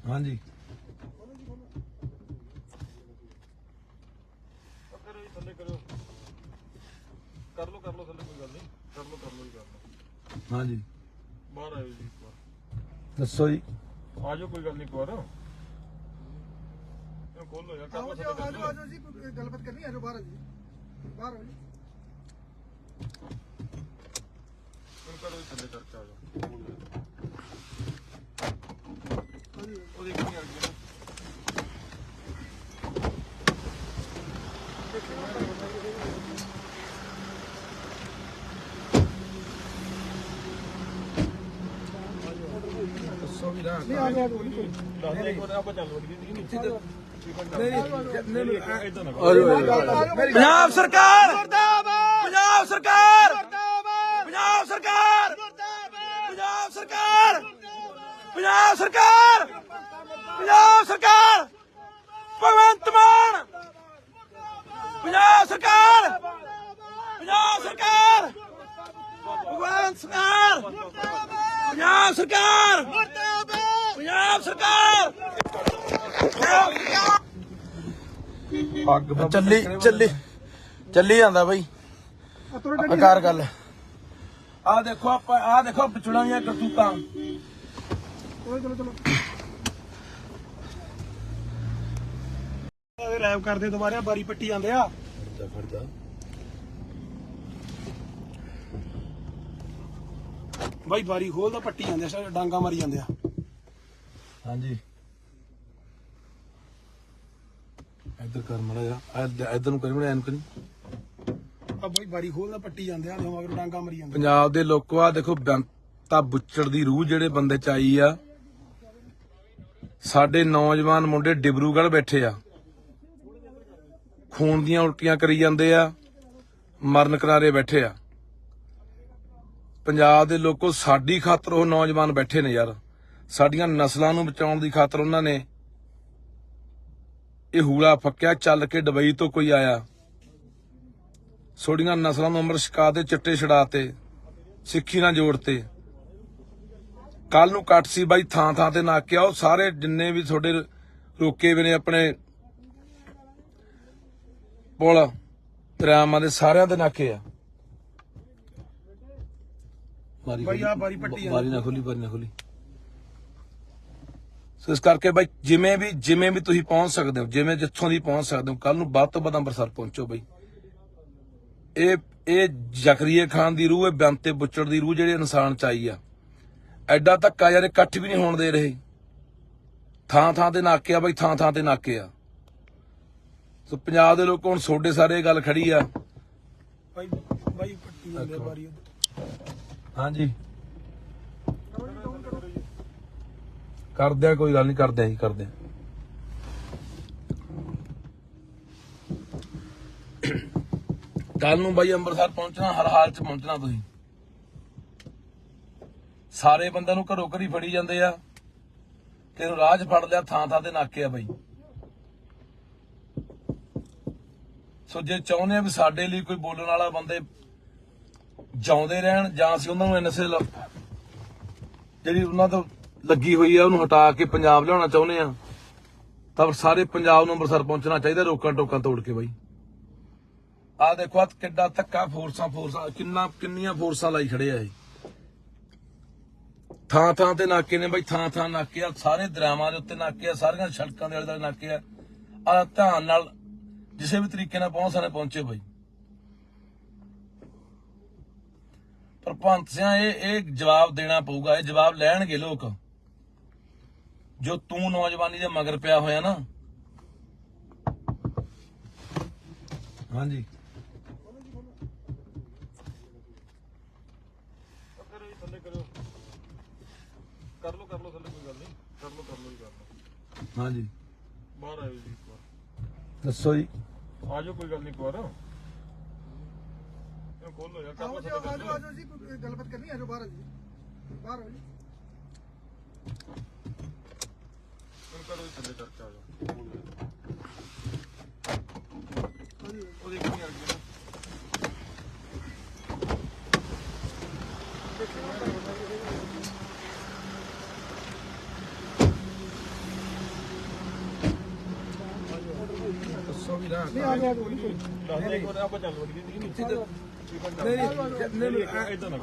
ਹਾਂਜੀ ਕਰੋ ਜੀ, ਥੱਲੇ ਕਰੋ, ਕਰ ਲਓ ਥੱਲੇ, ਕੋਈ ਗੱਲ ਨਹੀਂ, ਕਰ ਲਓ ਜੀ, ਕਰ ਲਓ। ਹਾਂਜੀ ਬਾਹਰ ਆਇਓ ਜੀ ਇੱਕ ਵਾਰ, ਦੱਸੋ ਜੀ। ਆ ਜਾਓ, ਕੋਈ ਗੱਲ ਨਹੀਂ, ਇੱਕ ਵਾਰ ਖੋਲੋ ਯਾਰ, ਕਰ ਲਓ ਥੱਲੇ, ਆਜੋ ਜੀ, ਕੋਈ ਗੱਲਬਾਤ ਕਰਨੀ, ਆਜੋ ਬਾਹਰ ਜੀ, ਬਾਹਰ ਆਓ ਜੀ। ਕਰੋ ਜੀ, ਥੱਲੇ ਕਰਕੇ ਆ ਜਾਓ। ਉਹਦੀ ਕੀ ਆ ਗਈ ਨਹੀਂ ਆ ਗਿਆ ਕੋਈ ਦੱਸ ਦੇ ਇੱਕ ਵਾਰ, ਆਪਾਂ ਚੱਲ ਵੜੀਏ ਪੰਜਾਬ ਸਰਕਾਰ ਮੁਰਦਾਬਾਦ, ਪੰਜਾਬ ਸਰਕਾਰ ਮੁਰਦਾਬਾਦ, ਪੰਜਾਬ ਸਰਕਾਰ ਮੁਰਦਾਬਾਦ, ਪੰਜਾਬ ਸਰਕਾਰ, ਪੰਜਾਬ ਸਰਕਾਰ, ਪੰਜਾਬ ਸਰਕਾਰ, ਭਗਵੰਤ ਮਾਨ, ਪੰਜਾਬ ਸਰਕਾਰ, ਪੰਜਾਬ ਸਰਕਾਰ, ਭਗਵੰਤ ਸਰਕਾਰ, ਪੰਜਾਬ ਸਰਕਾਰ, ਪੰਜਾਬ ਸਰਕਾਰ। ਚੱਲੀ ਜਾਂਦਾ ਬਾਈ। ਆਕਾਰ ਗੱਲ ਆ ਦੇਖੋ, ਆਪਾਂ ਆ ਦੇਖੋ ਵਿਚੜਾਂ ਦੀਆਂ ਕਰਤੂਤਾਂ। ਚਲੋ ਰੈਪ ਕਰਦੇ ਦੁਬਾਰਾ ਬਾਰੀ ਪੱਟੀ ਜਾਂਦੇ ਆ। ਖੜਦਾ ਬਾਈ ਬਾਰੀ ਖੋਲਦਾ ਪੱਟੀ ਜਾਂਦੇ ਆ, ਸਾਰੇ ਡਾਂਗਾ ਮਾਰੀ ਜਾਂਦੇ ਆ। ਹਾਂਜੀ ਇੱਧਰ ਕਰ ਮੜਾ ਜਾ, ਇੱਧਰ ਨੂੰ ਕਰੀ ਮੜਾ, ਐਨ ਕਰੀ। ਆ ਬਾਈ ਬਾਰੀ ਖੋਲਦਾ ਪੱਟੀ ਜਾਂਦੇ ਆ, ਮਗਰ ਡਾਂਗਾ ਮਾਰੀ ਜਾਂਦੇ। ਪੰਜਾਬ ਦੇ ਲੋਕੋ ਆ ਦੇਖੋ, ਬੇਅੰਤਾ ਬੁੱਚੜ ਦੀ ਰੂਹ ਜਿਹੜੇ ਬੰਦੇ ਚ ਆਈ ਆ। ਸਾਡੇ ਨੌਜਵਾਨ ਮੁੰਡੇ ਡਿਬਰੂਗੜ੍ਹ ਬੈਠੇ ਆ, ਖੂਨ ਦੀਆਂ ਉਲਟੀਆਂ ਕਰੀ ਜਾਂਦੇ ਆ, ਮਰਨ ਕਿਨਾਰੇ ਬੈਠੇ ਆ। ਪੰਜਾਬ ਦੇ ਲੋਕੋ ਸਾਡੀ ਖਾਤਰ ਉਹ ਨੌਜਵਾਨ ਬੈਠੇ ਨੇ ਯਾਰ, ਸਾਡੀਆਂ ਨਸਲਾਂ ਨੂੰ ਬਚਾਉਣ ਦੀ ਖਾਤਰ ਉਹਨਾਂ ਨੇ ਇਹ ਹੂਲਾ ਫੱਕਿਆ। ਚੱਲ ਕੇ ਦੁਬਈ ਤੋਂ ਕੋਈ ਆਇਆ, ਸੋਡੀਆਂ ਨਸਲਾਂ ਨੂੰ ਅੰਮ੍ਰਿਤ ਛਕਾ ਤੇ ਚਿੱਟੇ ਛੜਾਤੇ, ਸਿੱਖੀ ਨਾਲ ਜੋੜਤੇ। ਕੱਲ ਨੂੰ ਕੱਟ ਸੀ ਬਾਈ, ਥਾਂ ਥਾਂ ਤੇ ਨਾਕੇ ਆ, ਉਹ ਸਾਰੇ ਜਿੰਨੇ ਵੀ ਤੁਹਾਡੇ ਰੋਕੇ ਵੀ ਨੇ ਆਪਣੇ ਪੁਲ ਦਰਿਆਵਾਂ ਦੇ, ਸਾਰਿਆਂ ਦੇ ਨਾਕੇ ਆ। ਬਾਈ ਆ ਬਾਰੀ ਪੱਟੀ ਜਾਂਦੇ। ਬਾਰੀ ਨਾ ਖੋਲੀ। ਸੋ ਇਸ ਕਰਕੇ ਬਾਈ ਜਿਵੇਂ ਵੀ ਤੁਸੀਂ ਪਹੁੰਚ ਸਕਦੇ ਹੋ, ਜਿਵੇਂ ਜਿੱਥੋਂ ਦੀ ਪਹੁੰਚ ਸਕਦੇ ਹੋ, ਕੱਲ ਨੂੰ ਵੱਧ ਤੋਂ ਵੱਧ ਅੰਮ੍ਰਿਤਸਰ ਪਹੁੰਚੋ ਬਾਈ। ਇਹ ਜ਼ਕਰੀਆ ਖਾਨ ਦੀ ਰੂਹ, ਇਹ ਬੇਅੰਤੇ ਬੁੱਚੜ ਦੀ ਰੂਹ ਜਿਹੜੇ ਇਨਸਾਨ ਚ ਆਈ ਆ। ਐਡਾ ਧੱਕਾ ਯਾਰ, ਇਕੱਠ ਵੀ ਨਹੀਂ ਹੋਣ ਦੇ ਰਹੇ। ਥਾਂ ਥਾਂ ਤੇ ਨਾਕੇ ਆ ਬਾਈ, ਥਾਂ ਥਾਂ ਤੇ ਨਾਕੇ ਆ। ਸੋ ਪੰਜਾਬ ਦੇ ਲੋਕ ਹੁਣ ਤੁਹਾਡੇ ਸਾਰੇ ਗੱਲ ਖੜੀ ਆ। ਬਾਈ ਪੱਟੀ ਜਾਂਦੇ ਆ ਬਾਰੀ। ਹਾਂਜੀ ਕਰਦੇ ਆ, ਕੋਈ ਗੱਲ ਨਹੀਂ, ਕਰਦੇ ਆ। ਕੱਲ ਨੂੰ ਬਾਈ ਅੰਮ੍ਰਿਤਸਰ ਪਹੁੰਚਣਾ, ਹਰ ਹਾਲ ਚ ਪਹੁੰਚਣਾ ਤੁਸੀਂ। ਸਾਰੇ ਬੰਦਿਆਂ ਨੂੰ ਘਰੋਂ ਘਰੀ ਫੜੀ ਜਾਂਦੇ ਆ ਤੇ ਰਾਹ 'ਚ ਫੜ ਲਿਆ, ਥਾਂ ਥਾਂ ਤੇ ਨਾਕੇ ਆ ਬਾਈ। ਸੋ ਜੇ ਚਾਹੁੰਦੇ ਆ ਵੀ ਸਾਡੇ ਲਈ ਕੋਈ ਬੋਲਣ ਵਾਲਾ ਬੰਦੇ ਜਿਉਂਦੇ ਰਹਿਣ, ਜਾਂ ਅਸੀਂ ਉਹਨਾਂ ਨੂੰ ਐਨਐਸਏ ਜਿਹੜੀ ਉਹਨਾਂ ਤੋਂ ਲੱਗੀ ਹੋਈ ਆ ਉਹਨੂੰ ਹਟਾ ਕੇ ਪੰਜਾਬ ਲਿਆਉਣਾ ਚਾਹੁੰਦੇ ਆ, ਤਾਂ ਸਾਰੇ ਪੰਜਾਬ ਨੂੰ ਅੰਮ੍ਰਿਤਸਰ ਪਹੁੰਚਣਾ ਚਾਹੀਦਾ ਰੋਕਾਂ ਟੋਕਾਂ ਤੋੜ ਕੇ ਬਾਈ। ਆਹ ਦੇਖੋ ਆ ਕਿੱਡਾ ਧੱਕਾ, ਫੋਰਸਾਂ ਕਿੰਨੀਆਂ ਫੋਰਸਾਂ ਲਾਈ ਖੜੇ ਆ ਇਹ। ਥਾਂ ਥਾਂ ਤੇ ਨਾਕੇ ਨੇ ਬਾਈ, ਥਾਂ ਥਾਂ ਨਾਕੇ ਆ, ਸਾਰੇ ਦਰਿਆਵਾਂ ਦੇ ਉੱਤੇ ਨਾਕੇ ਆ, ਸਾਰੀਆਂ ਸੜਕਾਂ ਦੇ ਆਲੇ ਦੁਆਲੇ ਨਾਕੇ ਆ। ਆ ਧਿਆਨ ਨਾਲ ਕਿਸੇ ਵੀ ਤਰੀਕੇ ਨਾਲ ਪਹੁੰਚੇ ਬਾਈ। ਭਗਵੰਤ ਸਿੰਘ ਇਹ ਜਵਾਬ ਦੇਣਾ ਪਊਗਾ, ਇਹ ਜਵਾਬ ਲੈਣਗੇ ਲੋਕ। ਜੋ ਤੂੰ ਨੌਜਵਾਨੀ ਦੇ ਮਗਰ ਪਿਆ ਹੋਇਆ ਨਾ। ਹਾਂਜੀ ਕਰੋ ਜੀ ਥੱਲੇ ਕਰੋ, ਕਰ ਲਓ ਥੱਲੇ, ਕੋਈ ਗੱਲ ਨਹੀਂ, ਕਰ ਲਓ ਜੀ ਕਰ ਲਓ। ਹਾਂਜੀ ਬਾਹਰ ਆਇਓ ਜੀ ਇੱਕ ਵਾਰ, ਦੱਸੋ ਜੀ। ਆ ਜਾਓ, ਕੋਈ ਗੱਲ ਨਹੀਂ, ਇੱਕ ਵਾਰ ਇਹ ਖੋਲ ਲਓ ਯਾਰ, ਕਰ ਲਓ ਥੱਲੇ। ਆਜੋ ਜੀ ਕੋਈ ਗੱਲਬਾਤ ਕਰਨੀ ਆਜੋ ਬਾਹਰ ਜੀ ਬਾਹਰ ਆਓ ਜੀ ਕਰੋ ਜੀ ਥੱਲੇ ਕਰਕੇ ਆ ਜਾਓ। ਹਾਂਜੀ ਉਹ ਦੇਖੀ ਨਹੀਂ ਆ ਗਈ ਦੱਸੋ ਵੀ ਨਾ। ਨਹੀਂ ਆ ਗਿਆ ਦੱਸ ਦੇ ਇੱਕ ਵਾਰ, ਆਪਾਂ ਚੱਲ ਵੜੀਏ ਜੀ ਨੀਚੇ ਤੇ ਇਦਾਂ ਨਾ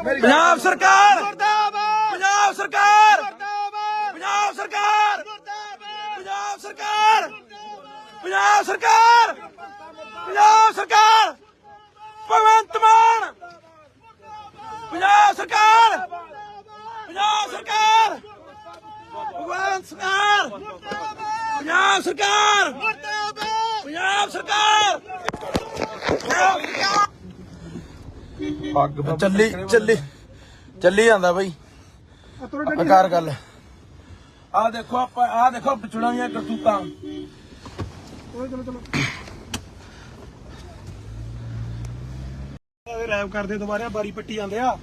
ਪੰਜਾਬ ਸਰਕਾਰ ਮੁਰਦਾਬਾਦ, ਪੰਜਾਬ ਸਰਕਾਰ ਮੁਰਦਾਬਾਦ, ਪੰਜਾਬ ਸਰਕਾਰ ਮੁਰਦਾਬਾਦ, ਪੰਜਾਬ ਸਰਕਾਰ, ਪੰਜਾਬ ਸਰਕਾਰ, ਪੰਜਾਬ ਸਰਕਾਰ, ਭਗਵੰਤ ਮਾਨ, ਪੰਜਾਬ ਸਰਕਾਰ, ਪੰਜਾਬ ਸਰਕਾਰ, ਭਗਵੰਤ ਸਰਕਾਰ, ਪੰਜਾਬ ਸਰਕਾਰ, ਪੰਜਾਬ ਸਰਕਾਰ, ਚੱਲੀ ਜਾਂਦਾ ਬਈ। ਕਰ ਗੱਲ ਆ ਦੇਖੋ, ਆਪਾਂ ਆ ਦੇਖੋ ਪਿਛੜਾਂ ਦੀਆਂ ਕਰਤੂਤਾਂ। ਚਲੋ ਰੈਪ ਕਰਦੇ ਦੁਬਾਰਾ ਬਾਰੀ ਪੱਟੀ ਜਾਂਦੇ ਆ।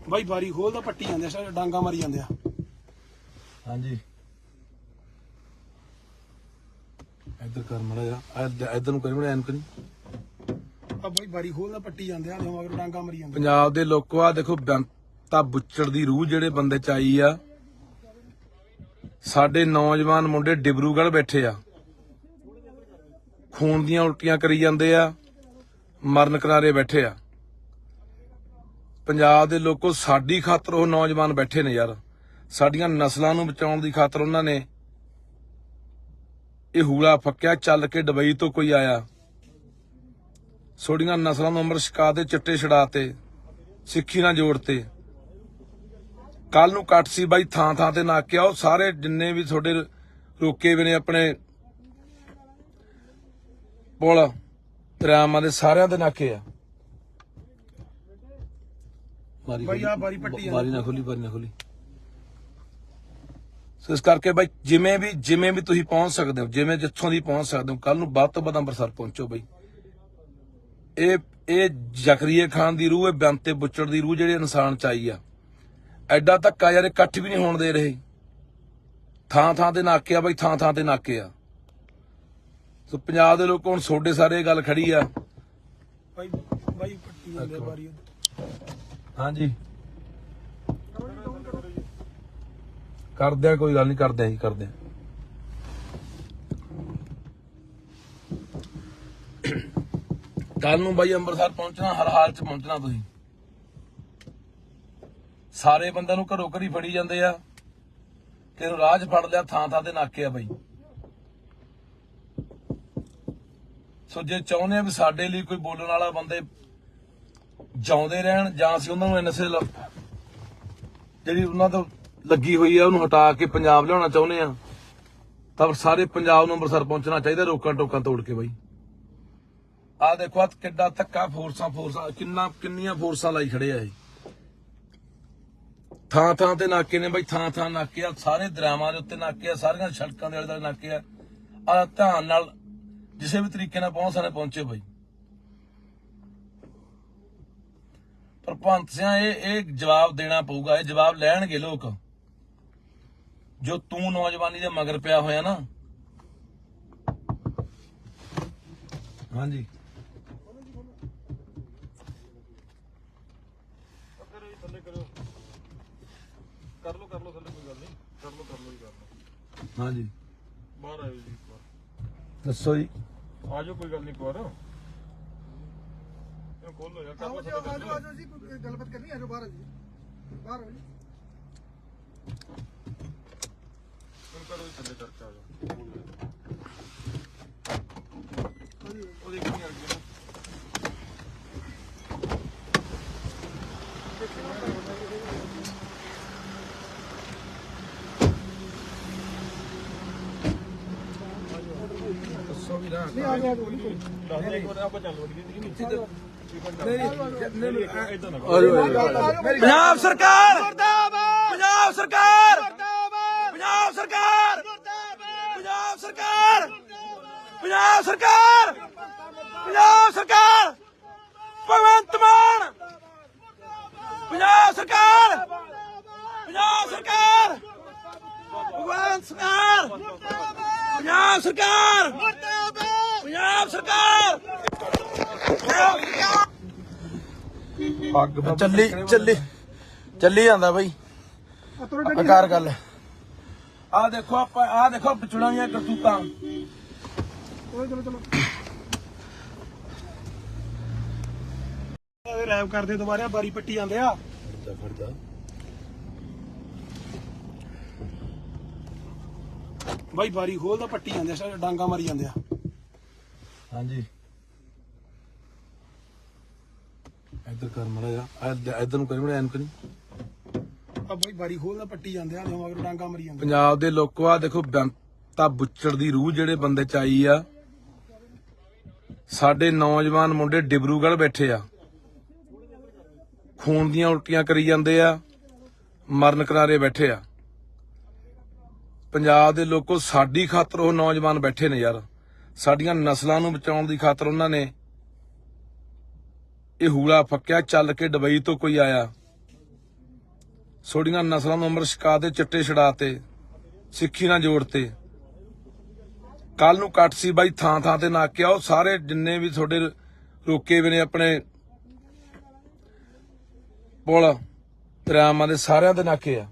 ਬਾਈ ਬਾਰੀ ਖੋਲਦਾ ਪੱਟੀ ਜਾਂਦੇ ਆ, ਡਾਂਗਾ ਮਾਰੀ ਜਾਂਦੇ ਆ। ਹਾਂਜੀ ਇੱਧਰ ਕਰ ਮੜਾ ਜਾ, ਇੱਧਰ ਨੂੰ ਕਰੀ ਮੜਾ, ਐਨ ਕਰੀ। ਆ ਬਾਈ ਬਾਰੀ ਖੋਲਦਾ ਪੱਟੀ ਜਾਂਦੇ ਆ, ਮਗਰ ਡਾਂਗਾ ਮਾਰੀ ਜਾਂਦੇ। ਪੰਜਾਬ ਦੇ ਲੋਕੋ ਆ ਦੇਖੋ, ਬੇਅੰਤਾ ਬੁੱਚੜ ਦੀ ਰੂਹ ਜਿਹੜੇ ਬੰਦੇ ਚ ਆਈ ਆ। ਸਾਡੇ ਨੌਜਵਾਨ ਮੁੰਡੇ ਡਿਬਰੂਗੜ੍ਹ ਬੈਠੇ ਆ, ਖੂਨ ਦੀਆਂ ਉਲਟੀਆਂ ਕਰੀ ਜਾਂਦੇ ਆ, ਮਰਨ ਕਿਨਾਰੇ ਬੈਠੇ ਆ। ਪੰਜਾਬ ਦੇ ਲੋਕੋ ਸਾਡੀ ਖਾਤਰ ਉਹ ਨੌਜਵਾਨ ਬੈਠੇ ਨੇ ਯਾਰ, ਸਾਡੀਆਂ ਨਸਲਾਂ ਨੂੰ ਬਚਾਉਣ ਦੀ ਖਾਤਰ ਉਹਨਾਂ ਨੇ ਇਹ ਹੂਲਾ ਫੱਕਿਆ। ਚੱਲ ਕੇ ਦੁਬਈ ਤੋਂ ਕੋਈ ਆਇਆ, ਛੋੜੀਆਂ ਨਸਲਾਂ ਨੂੰ ਅੰਮ੍ਰਿਤ ਛਕਾ ਦੇ, ਚਿੱਟੇ ਛੜਾਤੇ, ਸਿੱਖੀ ਨਾਲ ਜੋੜਤੇ। ਕੱਲ ਨੂੰ ਕੱਟ ਸੀ ਬਾਈ, ਥਾਂ ਥਾਂ ਤੇ ਨਾਕਿਆ। ਉਹ ਸਾਰੇ ਜਿੰਨੇ ਵੀ ਤੁਹਾਡੇ ਰੋਕੇ ਵੀ ਨੇ ਆਪਣੇ ਪੁਲ ਦਰਿਆਵਾਂ ਦੇ, ਸਾਰਿਆਂ ਦੇ ਨਾਕੇ ਆ। ਬਾਈ ਆ ਬਾਰੀ ਪੱਟੀ ਬਾਰੀ ਨਾ ਖੋਲੀ, ਬਾਰੀ ਨਾ ਖੋਲੀ। ਸੋ ਇਸ ਕਰਕੇ ਬਾਈ ਜਿਵੇਂ ਵੀ ਤੁਸੀਂ ਪਹੁੰਚ ਸਕਦੇ ਹੋ, ਜਿਵੇਂ ਜਿੱਥੋਂ ਦੀ ਪਹੁੰਚ ਸਕਦੇ ਹੋ, ਕੱਲ ਨੂੰ ਵੱਧ ਤੋਂ ਵੱਧ ਅੰਮ੍ਰਿਤਸਰ ਪਹੁੰਚੋ ਬਾਈ। ਇਹ ਜ਼ਕਰੀਏ ਖਾਨ ਦੀ ਰੂਹ, ਇਹ ਬੇਅੰਤੇ ਬੁੱਚੜ ਦੀ ਰੂਹ ਜਿਹੜੇ ਇਨਸਾਨ ਚ ਆਈ ਆ। ਐਡਾ ਧੱਕਾ ਯਾਰ ਇਕੱਠ ਵੀ ਨਹੀਂ ਹੋਣ ਦੇ ਰਹੇ। ਥਾਂ ਥਾਂ ਤੇ ਨਾਕੇ ਆ ਬਾਈ, ਥਾਂ ਥਾਂ ਤੇ ਨਾਕੇ ਆ। ਸੋ ਪੰਜਾਬ ਦੇ ਲੋਕ ਹੁਣ ਤੁਹਾਡੇ ਸਾਰੇ ਗੱਲ ਖੜੀ ਆ। ਬਾਈ ਪੱਟੀ ਜਾਂਦੇ ਆ ਬਾਰੀ। ਹਾਂਜੀ ਕਰਦੇ ਆ, ਕੋਈ ਗੱਲ ਨਹੀਂ, ਕਰਦੇ ਆ ਜੀ, ਕਰਦੇ ਆ। ਕੱਲ ਨੂੰ ਬਾਈ ਅੰਮ੍ਰਿਤਸਰ ਪਹੁੰਚਣਾ, ਹਰ ਹਾਲ ਚ ਪਹੁੰਚਣਾ ਤੁਸੀਂ। ਸਾਰੇ ਬੰਦਿਆਂ ਨੂੰ ਘਰੋਂ ਘਰੀ ਫੜੀ ਜਾਂਦੇ ਆ, ਕਿਹਨੂੰ ਰਾਹ 'ਚ ਫੜ ਲਿਆ, ਥਾਂ ਥਾਂ ਤੇ ਨਾਕੇ ਆ ਬਾਈ। ਸੋ ਜੇ ਚਾਹੁੰਦੇ ਆ ਵੀ ਸਾਡੇ ਲਈ ਕੋਈ ਬੋਲਣ ਵਾਲਾ ਬੰਦੇ ਜਿਉਂਦੇ ਰਹਿਣ, ਜਾਂ ਅਸੀਂ ਉਹਨਾਂ ਨੂੰ ਐਨਐਸਏ ਜਿਹੜੀ ਉਹਨਾਂ ਤੋਂ ਲੱਗੀ ਹੋਈ ਆ ਉਹਨੂੰ ਹਟਾ ਕੇ ਪੰਜਾਬ ਲਿਆਉਣਾ ਚਾਹੁੰਦੇ ਆ, ਤਾਂ ਸਾਰੇ ਪੰਜਾਬ ਨੂੰ ਅੰਮ੍ਰਿਤਸਰ ਪਹੁੰਚਣਾ ਚਾਹੀਦਾ, ਰੋਕਾਂ ਟੋਕਾਂ ਤੋੜ ਕੇ ਬਾਈ। ਆਹ ਦੇਖੋ ਆ ਕਿੱਡਾ ਧੱਕਾ, ਫੋਰਸਾਂ ਕਿੰਨੀਆਂ ਫੋਰਸਾਂ ਲਾਈ ਖੜੇ ਆ ਇਹ। ਥਾਂ ਥਾਂ ਤੇ ਨਾਕੇ ਨੇ ਬਾਈ, ਥਾਂ ਥਾਂ ਨਾਕੇ ਆ, ਸਾਰੇ ਦਰਿਆਵਾਂ ਦੇ ਉੱਤੇ ਨਾਕੇ ਆ, ਸਾਰੀਆਂ ਸੜਕਾਂ ਦੇ ਆਲੇ ਦੁਆਲੇ ਨਾਕੇ ਆ। ਆ ਧਿਆਨ ਨਾਲ ਕਿਸੇ ਵੀ ਤਰੀਕੇ ਨਾਲ ਪਹੁੰਚੇ ਬਾਈ। ਪਰ ਭਗਵੰਤ ਸਿੰਘ ਇਹ ਜਵਾਬ ਦੇਣਾ ਪਊਗਾ, ਇਹ ਜਵਾਬ ਲੈਣਗੇ ਲੋਕ। ਜੋ ਤੂੰ ਨੌਜਵਾਨੀ ਦੇ ਮਗਰ ਪਿਆ ਹੋਇਆ ਨਾ। ਹਾਂਜੀ ਕਰੋ ਜੀ ਥੱਲੇ ਕਰੋ, ਕਰ ਲਓ ਥੱਲੇ, ਕੋਈ ਗੱਲ ਨਹੀਂ, ਕਰ ਲਓ ਜੀ ਕਰ ਲਓ। ਹਾਂਜੀ ਬਾਹਰ ਆਇਓ ਜੀ ਇੱਕ ਵਾਰ, ਦੱਸੋ ਜੀ। ਆ ਜਾਓ, ਕੋਈ ਗੱਲ ਨਹੀਂ, ਇੱਕ ਵਾਰ ਇਹ ਖੋਲ ਲਓ ਯਾਰ, ਕਰ ਲਓ ਥੱਲੇ। ਆਜੋ ਜੀ ਕੋਈ ਗੱਲਬਾਤ ਕਰਨੀ ਆਜੋ ਬਾਹਰ ਜੀ ਬਾਹਰ ਆਓ ਜੀ ਕਰੋ ਜੀ ਥੱਲੇ ਕਰਕੇ ਆ ਜਾਓ। ਦੱਸੋ ਵੀ ਨਾ ਨਹੀਂ ਆ ਜਾਓ ਜੀ ਦੱਸ ਦੇ ਇੱਕ ਵਾਰ ਆਪਾਂ ਚੱਲ ਵੜੀਏ ਨਹੀਂ ਇਦਾਂ ਨਾ ਪੰਜਾਬ ਸਰਕਾਰ ਮੁਰਦਾਬਾਦ ਪੰਜਾਬ ਸਰਕਾਰ ਮੁਰਦਾਬਾਦ ਪੰਜਾਬ ਸਰਕਾਰ ਮੁਰਦਾਬਾਦ ਪੰਜਾਬ ਸਰਕਾਰ ਪੰਜਾਬ ਸਰਕਾਰ ਪੰਜਾਬ ਸਰਕਾਰ ਭਗਵੰਤ ਮਾਨ ਪੰਜਾਬ ਸਰਕਾਰ ਪੰਜਾਬ ਸਰਕਾਰ ਭਗਵੰਤ ਸਰਕਾਰ ਪੰਜਾਬ ਸਰਕਾਰ ਪੰਜਾਬ ਸਰਕਾਰ ਚੱਲੀ ਜਾਂਦਾ ਬਾਈ ਆਕਾਰ ਗੱਲ ਆ ਦੇਖੋ ਆਪਾਂ ਆ ਦੇਖੋ ਪਿਛੜਾਂ ਦੀਆਂ ਕਰਤੂਤਾਂ ਚਲੋ ਰੈਪ ਕਰਦੇ ਦੁਬਾਰਾ ਬਾਰੀ ਪੱਟੀ ਜਾਂਦੇ ਆ ਬਾਈ ਬਾਰੀ ਖੋਲਦਾ ਪੱਟੀ ਜਾਂਦੇ ਆ ਸਾਰੇ ਡਾਂਗਾ ਮਾਰੀ ਜਾਂਦੇ ਆ ਹਾਂਜੀ ਇੱਧਰ ਕਰ ਮੜਾ ਜਾ ਇੱਧਰ ਨੂੰ ਕਰੀ ਮੜਾ ਐਨ ਕਰੀ ਆ ਬਾਈ ਬਾਰੀ ਖੋਲਦਾ ਪੱਟੀ ਜਾਂਦੇ ਆ ਮਗਰ ਡਾਂਗਾ ਮਾਰੀ ਜਾਂਦੇ ਪੰਜਾਬ ਦੇ ਲੋਕੋ ਆ ਦੇਖੋ ਬੈਂਤਾ ਬੁੱਚੜ ਦੀ ਰੂਹ ਜਿਹੜੇ ਬੰਦੇ ਚ ਆਈ ਆ ਸਾਡੇ ਨੌਜਵਾਨ ਮੁੰਡੇ ਡਿਬਰੂਗੜ੍ਹ ਬੈਠੇ ਆ ਖੂਨ ਦੀਆਂ ਉਲਟੀਆਂ ਕਰੀ ਜਾਂਦੇ ਆ ਮਰਨ ਕਿਨਾਰੇ ਬੈਠੇ ਆ ਪੰਜਾਬ ਦੇ ਲੋਕੋ ਸਾਡੀ ਖਾਤਰ ਉਹ ਨੌਜਵਾਨ ਬੈਠੇ ਨੇ ਯਾਰ ਸਾਡੀਆਂ ਨਸਲਾਂ ਨੂੰ ਬਚਾਉਣ ਦੀ ਖਾਤਰ ਉਹਨਾਂ ਨੇ ਇਹ ਹੂਲਾ ਫੱਕਿਆ ਚੱਲ ਕੇ ਦੁਬਈ ਤੋਂ ਕੋਈ ਆਇਆ ਸੋਡੀਆਂ ਨਸਲਾਂ ਨੂੰ ਅੰਮ੍ਰਿਤ ਛਕਾ ਦੇ ਚਿੱਟੇ ਛੜਾਤੇ ਸਿੱਖੀ ਨਾਲ ਜੋੜਤੇ ਕੱਲ ਨੂੰ ਕੱਟ ਸੀ ਬਾਈ ਥਾਂ ਥਾਂ ਤੇ ਨਾਕਿਆ ਉਹ ਸਾਰੇ ਜਿੰਨੇ ਵੀ ਤੁਹਾਡੇ ਰੋਕੇ ਵੀ ਨੇ ਆਪਣੇ ਪੁਲ ਦਰਿਆਵਾਂ ਦੇ ਸਾਰਿਆਂ ਦੇ ਨਾਕੇ ਆ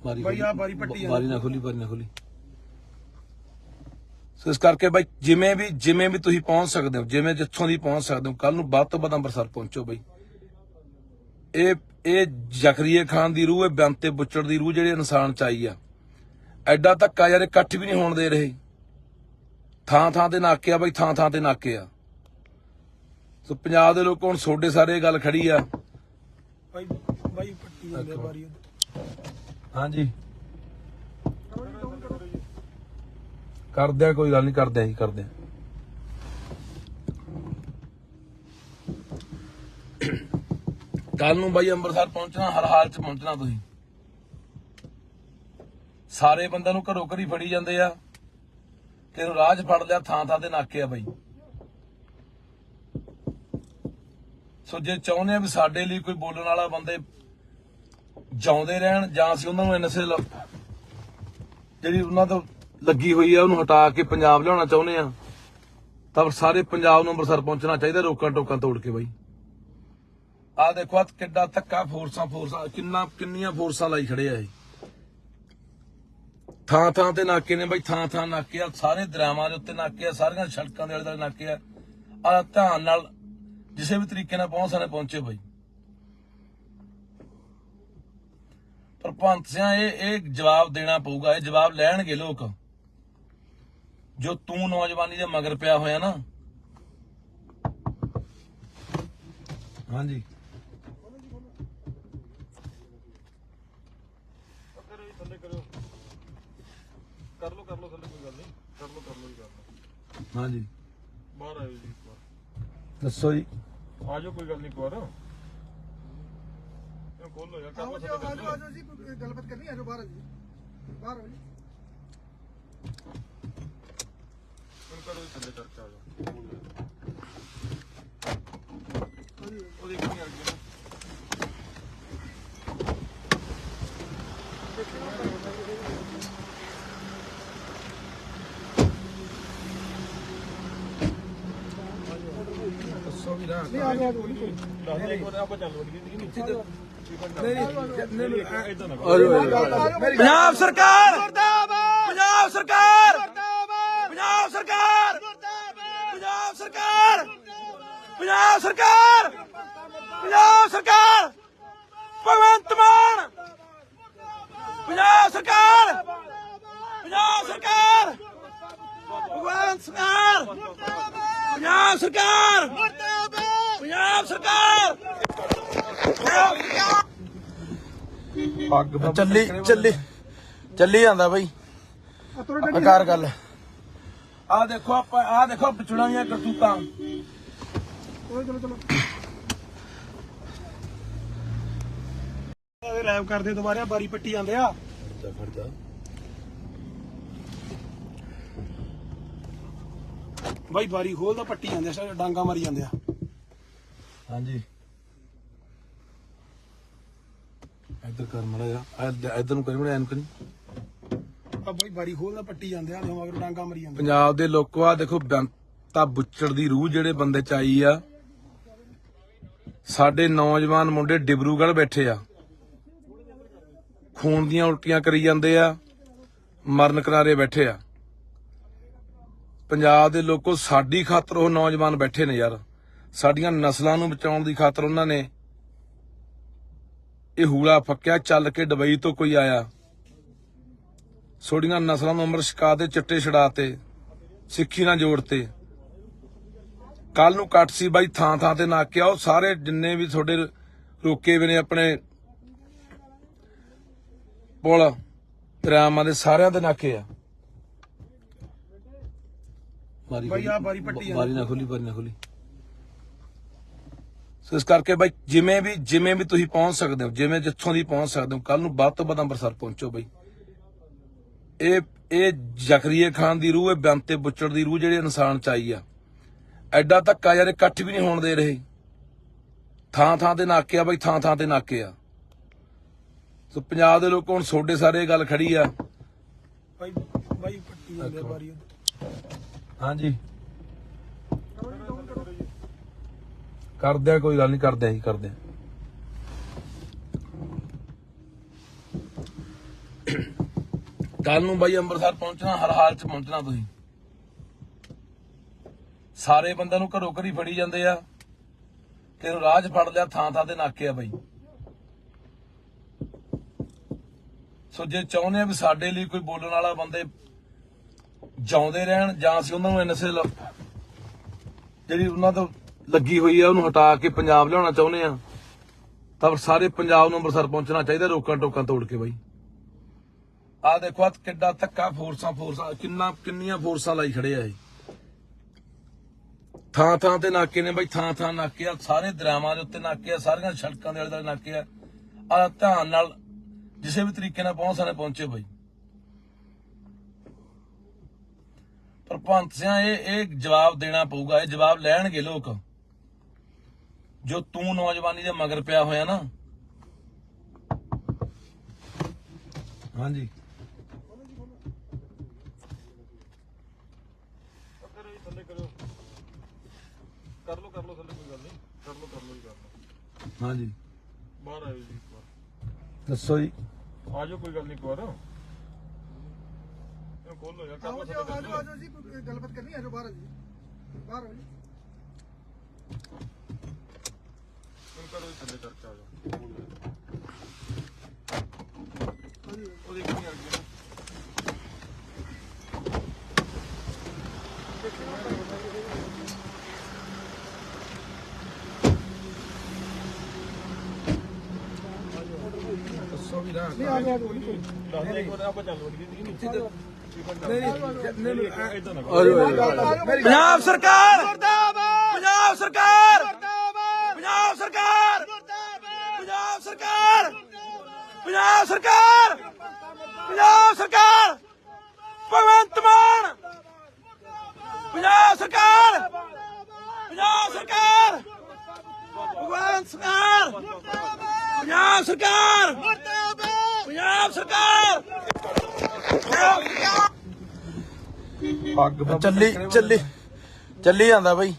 ਬਾਈ ਆ ਬਾਰੀ ਪੱਟੀ ਬਾਰੀ ਨਾ ਖੋਲੀ ਸੋ ਇਸ ਕਰਕੇ ਬਾਈ ਜਿਵੇਂ ਵੀ ਤੁਸੀਂ ਪਹੁੰਚ ਸਕਦੇ ਹੋ ਜਿਵੇਂ ਜਿੱਥੋਂ ਦੀ ਪਹੁੰਚ ਸਕਦੇ ਹੋ ਕੱਲ ਨੂੰ ਵੱਧ ਤੋਂ ਵੱਧ ਅੰਮ੍ਰਿਤਸਰ ਪਹੁੰਚੋ ਬਾਈ ਇਹ ਜ਼ਕਰੀਏ ਖਾਨ ਦੀ ਰੂਹ ਇਹ ਬੈਂਤੇ ਬੁੱਚੜ ਦੀ ਰੂਹ ਜਿਹੜੇ ਇਨਸਾਨ ਚ ਆਈ ਆ ਐਡਾ ਧੱਕਾ ਯਾਰ ਇਕੱਠ ਵੀ ਨਹੀਂ ਹੋਣ ਦੇ ਰਹੇ ਥਾਂ ਥਾਂ ਤੇ ਨਾਕੇ ਆ ਬਾਈ ਥਾਂ ਥਾਂ ਤੇ ਨਾਕੇ ਆ ਸੋ ਪੰਜਾਬ ਦੇ ਲੋਕ ਹੁਣ ਛੋਡੇ ਸਾਰੇ ਗੱਲ ਖੜੀ ਆ ਬਾਈ ਪੱਟੀ ਜਾਂਦੇ ਆ ਬਾਰੀ ਹਾਂਜੀ ਕਰਦੇ ਆ ਕੋਈ ਗੱਲ ਨਹੀਂ ਕਰਦੇ ਆ ਕੱਲ ਨੂੰ ਬਾਈ ਅੰਮ੍ਰਿਤਸਰ ਪਹੁੰਚਣਾ ਹਰ ਹਾਲ ਚ ਪਹੁੰਚਣਾ ਤੁਸੀਂ ਸਾਰੇ ਬੰਦਿਆਂ ਨੂੰ ਘਰੋਂ ਘਰੀ ਫੜੀ ਜਾਂਦੇ ਆ ਤੇ ਰਾਹ 'ਚ ਫੜ ਲਿਆ ਥਾਂ ਥਾਂ ਤੇ ਨਾਕੇ ਆ ਬਾਈ ਸੋ ਜੇ ਚਾਹੁੰਦੇ ਆ ਵੀ ਸਾਡੇ ਲਈ ਕੋਈ ਬੋਲਣ ਵਾਲਾ ਬੰਦੇ ਜਿਉਂਦੇ ਰਹਿਣ ਜਾਂ ਅਸੀਂ ਉਹਨਾਂ ਨੂੰ ਐਨਐਸਏ ਜਿਹੜੀ ਉਹਨਾਂ ਤੋਂ ਲੱਗੀ ਹੋਈ ਆ ਉਹਨੂੰ ਹਟਾ ਕੇ ਪੰਜਾਬ ਲਿਆਉਣਾ ਚਾਹੁੰਦੇ ਆ ਤਾਂ ਸਾਰੇ ਪੰਜਾਬ ਨੂੰ ਅੰਮ੍ਰਿਤਸਰ ਪਹੁੰਚਣਾ ਚਾਹੀਦਾ ਰੋਕਾਂ ਟੋਕਾਂ ਤੋੜ ਕੇ ਬਾਈ ਆ ਦੇਖੋ ਕਿੱਡਾ ਧੱਕਾ ਫੋਰਸਾਂ ਕਿੰਨੀਆਂ ਫੋਰਸਾਂ ਲਾਈ ਖੜੇ ਆ ਇਹ ਥਾਂ ਥਾਂ ਤੇ ਨਾਕੇ ਨੇ ਬਾਈ ਥਾਂ ਥਾਂ ਨਾਕੇ ਆ ਸਾਰੇ ਦਰਿਆਵਾਂ ਦੇ ਉੱਤੇ ਨਾਕੇ ਆ ਸਾਰੀਆਂ ਸੜਕਾਂ ਦੇ ਆਲੇ ਦੁਆਲੇ ਨਾਕੇ ਆ ਧਿਆਨ ਨਾਲ ਕਿਸੇ ਵੀ ਤਰੀਕੇ ਨਾਲ ਪਹੁੰਚੇ ਬਾਈ ਪਰ ਭੰਤ ਸਿਆਂ ਇਹ ਜਵਾਬ ਦੇਣਾ ਪਊਗਾ ਇਹ ਜਵਾਬ ਲੈਣਗੇ ਲੋਕ ਜੋ ਤੂੰ ਨੌਜਵਾਨੀ ਦੇ ਮਗਰ ਪਿਆ ਹੋਇਆ ਨਾ ਹਾਂਜੀ ਥੱਲੇ ਕਰੋ ਕਰ ਲੋ ਥੱਲੇ ਕੋਈ ਗੱਲ ਨਹੀਂ ਕਰ ਲੋ ਹੀ ਕਰਨਾ ਹਾਂਜੀ ਬਾਹਰ ਆਇਓ ਜੀ ਇੱਕ ਵਾਰ ਦੱਸੋ ਜੀ ਆ ਜਾਓ ਕੋਈ ਗੱਲ ਨਹੀਂ ਇੱਕ ਵਾਰ ਇਹ ਖੋਲ ਲੋ ਯਾਰ ਕਰ ਲੋ ਆਜੋ ਜੀ ਕੋਈ ਗੱਲਬਾਤ ਕਰਨੀ ਆਜੋ ਬਾਹਰ ਜੀ ਬਾਹਰ ਆਓ ਜੀ ਕਰੋ ਥੱਲੇ ਚਰਚਾ ਆ ਜਾਓ ਉਹਦੀ ਕਿੰਨੀ ਆ ਗਈ ਦੱਸੋ ਵੀ ਨਾ ਨਹੀਂ ਆ ਜਾਓ ਜੀ ਦੱਸ ਦੇ ਇੱਕ ਵਾਰ ਆਪਾਂ ਚੱਲ ਵੜੀਏ ਨਹੀਂ ਇਦਾਂ ਨਾ ਪੰਜਾਬ ਸਰਕਾਰ ਮੁਰਦਾਬਾਦ ਪੰਜਾਬ ਸਰਕਾਰ ਮੁਰਦਾਬਾਦ ਪੰਜਾਬ ਸਰਕਾਰ ਮੁਰਦਾਬਾਦ ਪੰਜਾਬ ਸਰਕਾਰ ਪੰਜਾਬ ਸਰਕਾਰ ਪੰਜਾਬ ਸਰਕਾਰ ਭਗਵੰਤ ਮਾਨ ਪੰਜਾਬ ਸਰਕਾਰ ਪੰਜਾਬ ਸਰਕਾਰ ਭਗਵੰਤ ਸਰਕਾਰ ਪੰਜਾਬ ਸਰਕਾਰ ਪੰਜਾਬ ਸਰਕਾਰ ਚੱਲੀ ਜਾਂਦਾ ਬਾਈ ਆ ਤੁਰ ਗੱਡੀ ਕਰ ਗੱਲ ਆ ਦੇਖੋ ਆਪਾਂ ਆ ਦੇਖੋ ਪਿਛੜਾਂ ਦੀਆਂ ਕਰਤੂਤਾਂ ਚਲੋ ਚਲੋ ਰੈਪ ਕਰਦੇ ਦੁਬਾਰਾ ਬਾਰੀ ਪੱਟੀ ਜਾਂਦੇ ਆ ਖੜਦਾ ਬਾਈ ਬਾਰੀ ਖੋਲਦਾ ਪੱਟੀ ਜਾਂਦੇ ਆ ਡਾਂਗਾ ਮਾਰੀ ਜਾਂਦੇ ਆ ਹਾਂਜੀ ਇੱਧਰ ਕਰ ਮੜਾ ਜਾ ਇੱਧਰ ਨੂੰ ਕਰੀ ਮੜਾ ਐਨ ਕਰੀ ਆ ਬਾਈ ਬਾਰੀ ਖੋਲਦਾ ਪੱਟੀ ਜਾਂਦੇ ਆ ਮਗਰ ਡਾਂਗਾ ਮਾਰੀ ਜਾਂਦੇ ਪੰਜਾਬ ਦੇ ਲੋਕੋ ਆ ਦੇਖੋ ਬੇਅੰਤਾ ਬੁੱਚੜ ਦੀ ਰੂਹ ਜਿਹੜੇ ਬੰਦੇ ਚ ਆਈ ਆ ਸਾਡੇ ਨੌਜਵਾਨ ਮੁੰਡੇ ਡਿਬਰੂਗੜ੍ਹ ਬੈਠੇ ਆ ਖੂਨ ਦੀਆਂ ਉਲਟੀਆਂ ਕਰੀ ਜਾਂਦੇ ਆ ਮਰਨ ਕਿਨਾਰੇ ਬੈਠੇ ਆ ਪੰਜਾਬ ਦੇ ਲੋਕੋ ਸਾਡੀ ਖਾਤਰ ਉਹ ਨੌਜਵਾਨ ਬੈਠੇ ਨੇ ਯਾਰ ਸਾਡੀਆਂ ਨਸਲਾਂ ਨੂੰ ਬਚਾਉਣ ਦੀ ਖਾਤਰ ਉਹਨਾਂ ਨੇ ਇਹ ਹੂਲਾ ਫੱਕਿਆ ਚੱਲ ਕੇ ਦੁਬਈ ਤੋਂ ਕੋਈ ਆਇਆ ਛੋਡੀਆਂ ਨਸਲਾਂ ਨੂੰ ਅੰਮ੍ਰਿਤ ਛਕਾ ਦੇ ਚਿੱਟੇ ਛੜਾਤੇ ਸਿੱਖੀ ਨਾਲ ਜੋੜਤੇ ਕੱਲ ਨੂੰ ਕੱਟ ਸੀ ਬਾਈ ਥਾਂ ਥਾਂ ਤੇ ਨਾਕੇ ਆਓ ਸਾਰੇ ਜਿੰਨੇ ਵੀ ਤੁਹਾਡੇ ਰੋਕੇ ਵੀ ਨੇ ਆਪਣੇ ਪੁਲ ਦਰਿਆਵਾਂ ਦੇ ਸਾਰਿਆਂ ਦੇ ਨਾਕੇ ਆ ਬਾਈ ਆ ਬਾਰੀ ਪੱਟੀ ਬਾਰੀ ਨਾ ਖੋਲੀ ਸੋ ਇਸ ਕਰਕੇ ਬਾਈ ਜਿਵੇਂ ਵੀ ਤੁਸੀਂ ਪਹੁੰਚ ਸਕਦੇ ਹੋ ਜਿਵੇਂ ਜਿੱਥੋਂ ਦੀ ਪਹੁੰਚ ਸਕਦੇ ਹੋ ਕੱਲ ਨੂੰ ਵੱਧ ਤੋਂ ਵੱਧ ਅੰਮ੍ਰਿਤਸਰ ਪਹੁੰਚੋ ਬਾਈ ਇਹ ਜ਼ਕਰੀਆ ਖਾਨ ਦੀ ਰੂਹ ਹੈ ਬੇਅੰਤੇ ਬੁੱਚੜ ਦੀ ਰੂਹ ਜਿਹੜੇ ਇਨਸਾਨ ਚ ਆਈ ਆ ਐਡਾ ਧੱਕਾ ਯਾਰ ਇਕੱਠ ਵੀ ਨਹੀਂ ਹੋਣ ਦੇ ਰਹੇ ਥਾਂ ਥਾਂ ਤੇ ਨਾਕੇ ਆ ਬਾਈ ਥਾਂ ਥਾਂ ਤੇ ਨਾਕੇ ਆ ਸੋ ਪੰਜਾਬ ਦੇ ਲੋਕ ਹੁਣ ਤੁਹਾਡੇ ਸਾਰੇ ਇਹ ਗੱਲ ਖੜੀ ਆ ਬਾਈ ਪੱਟੀ ਜਾਂਦੇ ਆ ਬਾਰੀ ਹਾਂਜੀ ਕਰਦੇ ਆ ਕੋਈ ਗੱਲ ਨਹੀਂ ਕਰਦੇ ਆ ਕੱਲ ਨੂੰ ਬਾਈ ਅੰਮ੍ਰਿਤਸਰ ਪਹੁੰਚਣਾ ਹਰ ਹਾਲ ਚ ਪਹੁੰਚਣਾ ਤੁਸੀਂ ਸਾਰੇ ਬੰਦਿਆਂ ਨੂੰ ਘਰੋਂ ਘਰੀ ਫੜੀ ਜਾਂਦੇ ਆ ਕਿਹਨੂੰ ਰਾਹ 'ਚ ਫੜ ਲਿਆ ਥਾਂ ਥਾਂ ਤੇ ਨਾਕੇ ਆ ਬਾਈ ਸੋ ਜੇ ਚਾਹੁੰਦੇ ਆ ਵੀ ਸਾਡੇ ਲਈ ਕੋਈ ਬੋਲਣ ਵਾਲਾ ਬੰਦੇ ਜਿਉਂਦੇ ਰਹਿਣ ਜਾਂ ਅਸੀਂ ਉਹਨਾਂ ਨੂੰ ਐਨਐਸਏ ਜਿਹੜੀ ਉਹਨਾਂ ਤੋਂ ਲੱਗੀ ਹੋਈ ਆ ਉਹਨੂੰ ਹਟਾ ਕੇ ਪੰਜਾਬ ਲਿਆਉਣਾ ਚਾਹੁੰਦੇ ਆ ਤਾਂ ਸਾਰੇ ਪੰਜਾਬ ਨੂੰ ਅੰਮ੍ਰਿਤਸਰ ਪਹੁੰਚਣਾ ਚਾਹੀਦਾ ਰੋਕਾਂ ਟੋਕਾਂ ਤੋੜ ਕੇ ਬਾਈ ਆ ਦੇਖੋ ਆ ਕਿੱਡਾ ਧੱਕਾ ਫੋਰਸਾਂ ਕਿੰਨੀਆਂ ਫੋਰਸਾਂ ਲਾਈ ਖੜੇ ਆ ਇਹ ਥਾਂ ਥਾਂ ਤੇ ਨਾਕੇ ਨੇ ਬਾਈ ਥਾਂ ਥਾਂ ਨਾਕੇ ਆ ਸਾਰੇ ਦਰਿਆਵਾਂ ਦੇ ਉੱਤੇ ਨਾਕੇ ਆ ਸਾਰੀਆਂ ਸੜਕਾਂ ਦੇ ਆਲੇ ਨਾਕੇ ਆ ਧਿਆਨ ਨਾਲ ਕਿਸੇ ਵੀ ਤਰੀਕੇ ਨਾਲ ਪਹੁੰਚੇ ਬਾਈ ਪਰ ਭੰਤ ਸਿਆਂ ਇਹ ਜਵਾਬ ਦੇਣਾ ਪਊਗਾ ਇਹ ਜਵਾਬ ਲੈਣਗੇ ਲੋਕ ਜੋ ਤੂੰ ਨੌਜਵਾਨੀ ਦੇ ਮਗਰ ਪਿਆ ਹੋਇਆ ਨਾ ਹਾਂਜੀ ਥੱਲੇ ਕਰੋ ਕਰ ਲੋ ਥੱਲੇ ਕੋਈ ਗੱਲ ਨਹੀਂ ਕਰ ਲੋ ਜੀ ਹਾਂਜੀ ਬਾਹਰ ਆਇਓ ਜੀ ਇੱਕ ਵਾਰ ਦੱਸੋ ਜੀ ਆ ਜਾਓ ਕੋਈ ਗੱਲ ਨਹੀਂ ਇੱਕ ਵਾਰ ਇਹ ਖੋਲੋ ਯਾਰ ਕਰ ਲੋ ਆਜੋ ਜੀ ਕੋਈ ਗੱਲਬਾਤ ਕਰਨੀ ਆਜੋ ਬਾਹਰ ਜੀ ਬਾਹਰ ਆਓ ਜੀ ਕਰੋ ਥੱਲੇ ਕਰਕੇ ਆ ਜਾਓ ਉਹ ਦੇਖ ਨਹੀਂ ਆ ਗਿਆ ਨਹੀਂ ਆ ਗਿਆ ਦੱਸ ਇੱਕ ਵਾਰ ਆਪਾਂ ਚੱਲ ਵੜੀਏ ਪੰਜਾਬ ਸਰਕਾਰ ਮੁਰਦਾਬਾਦ ਪੰਜਾਬ ਸਰਕਾਰ ਮੁਰਦਾਬਾਦ ਪੰਜਾਬ ਸਰਕਾਰ ਮੁਰਦਾਬਾਦ ਪੰਜਾਬ ਸਰਕਾਰ ਪੰਜਾਬ ਸਰਕਾਰ ਪੰਜਾਬ ਸਰਕਾਰ ਭਗਵੰਤ ਮਾਨ ਪੰਜਾਬ ਸਰਕਾਰ ਪੰਜਾਬ ਸਰਕਾਰ ਭਗਵੰਤ ਸਰਕਾਰ ਪੰਜਾਬ ਸਰਕਾਰ ਪੰਜਾਬ ਸਰਕਾਰ ਚੱਲੀ ਜਾਂਦਾ ਬਾਈ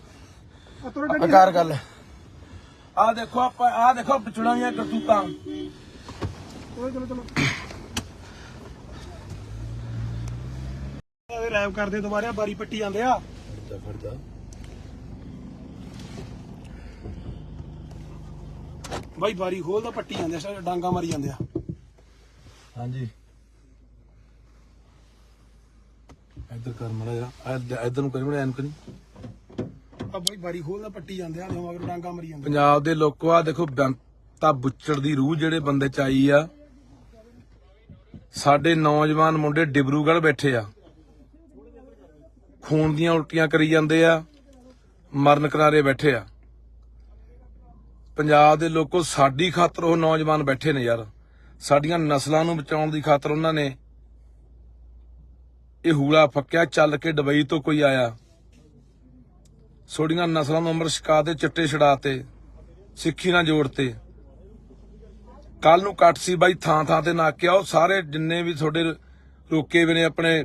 ਆ ਤੁਰ ਗੱਡੀ ਕਰ ਗੱਲ ਆ ਦੇਖੋ ਪਿਛੜਾਂ ਦੀਆਂ ਕਰਤੂਤਾਂ ਚਲੋ ਰੈਪ ਕਰਦੇ ਦੁਬਾਰਾ ਬਾਰੀ ਪੱਟੀ ਜਾਂਦੇ ਆ ਬਾਈ ਬਾਰੀ ਖੋਲਦਾ ਪੱਟੀ ਜਾਂਦੇ ਆ ਡਾਂਗਾ ਮਾਰੀ ਜਾਂਦੇ ਆ ਹਾਂਜੀ ਇੱਧਰ ਕਰ ਮੜਾ ਜਾ ਇੱਧਰ ਨੂੰ ਕਰੀ ਮੜਾ ਐਨ ਕਰੀ ਆ ਬਾਈ ਬਾਰੀ ਖੋਲਦਾ ਪੱਟੀ ਜਾਂਦੇ ਆ ਮਗਰ ਡਾਂਗਾ ਮਾਰੀ ਜਾਂਦੇ ਪੰਜਾਬ ਦੇ ਲੋਕੋ ਆ ਦੇਖੋ ਬੇਅੰਤਾ ਬੁੱਚੜ ਦੀ ਰੂਹ ਜਿਹੜੇ ਬੰਦੇ ਚ ਆਈ ਆ ਸਾਡੇ ਨੌਜਵਾਨ ਮੁੰਡੇ ਡਿਬਰੂਗੜ੍ਹ ਬੈਠੇ ਆ, ਖੂਨ ਦੀਆਂ ਉਲਟੀਆਂ ਕਰੀ ਜਾਂਦੇ ਆ, ਮਰਨ ਕਿਨਾਰੇ ਬੈਠੇ ਆ। ਪੰਜਾਬ ਦੇ ਲੋਕੋ, ਸਾਡੀ ਖਾਤਰ ਉਹ ਨੌਜਵਾਨ ਬੈਠੇ ਨੇ ਯਾਰ। ਸਾਡੀਆਂ ਨਸਲਾਂ ਨੂੰ ਬਚਾਉਣ ਦੀ ਖਾਤਰ ਉਹਨਾਂ ਨੇ ਇਹ ਹੂਲਾ ਫੱਕਿਆ। ਚੱਲ ਕੇ ਦੁਬਈ ਤੋਂ ਕੋਈ ਆਇਆ, ਸੋਡੀਆਂ ਨਸਲਾਂ ਨੂੰ ਅੰਮ੍ਰਿਤ ਛਕਾ ਦੇ, ਚਿੱਟੇ ਛਡਾਤੇ, ਸਿੱਖੀ ਨਾਲ ਜੋੜਤੇ। ਕੱਲ ਨੂੰ ਕੱਟ ਸੀ ਬਾਈ, ਥਾਂ ਥਾਂ ਤੇ ਨਾਕੇ ਆਓ। ਸਾਰੇ ਜਿੰਨੇ ਵੀ ਤੁਹਾਡੇ ਰੋਕੇ ਵੇ ਨੇ ਆਪਣੇ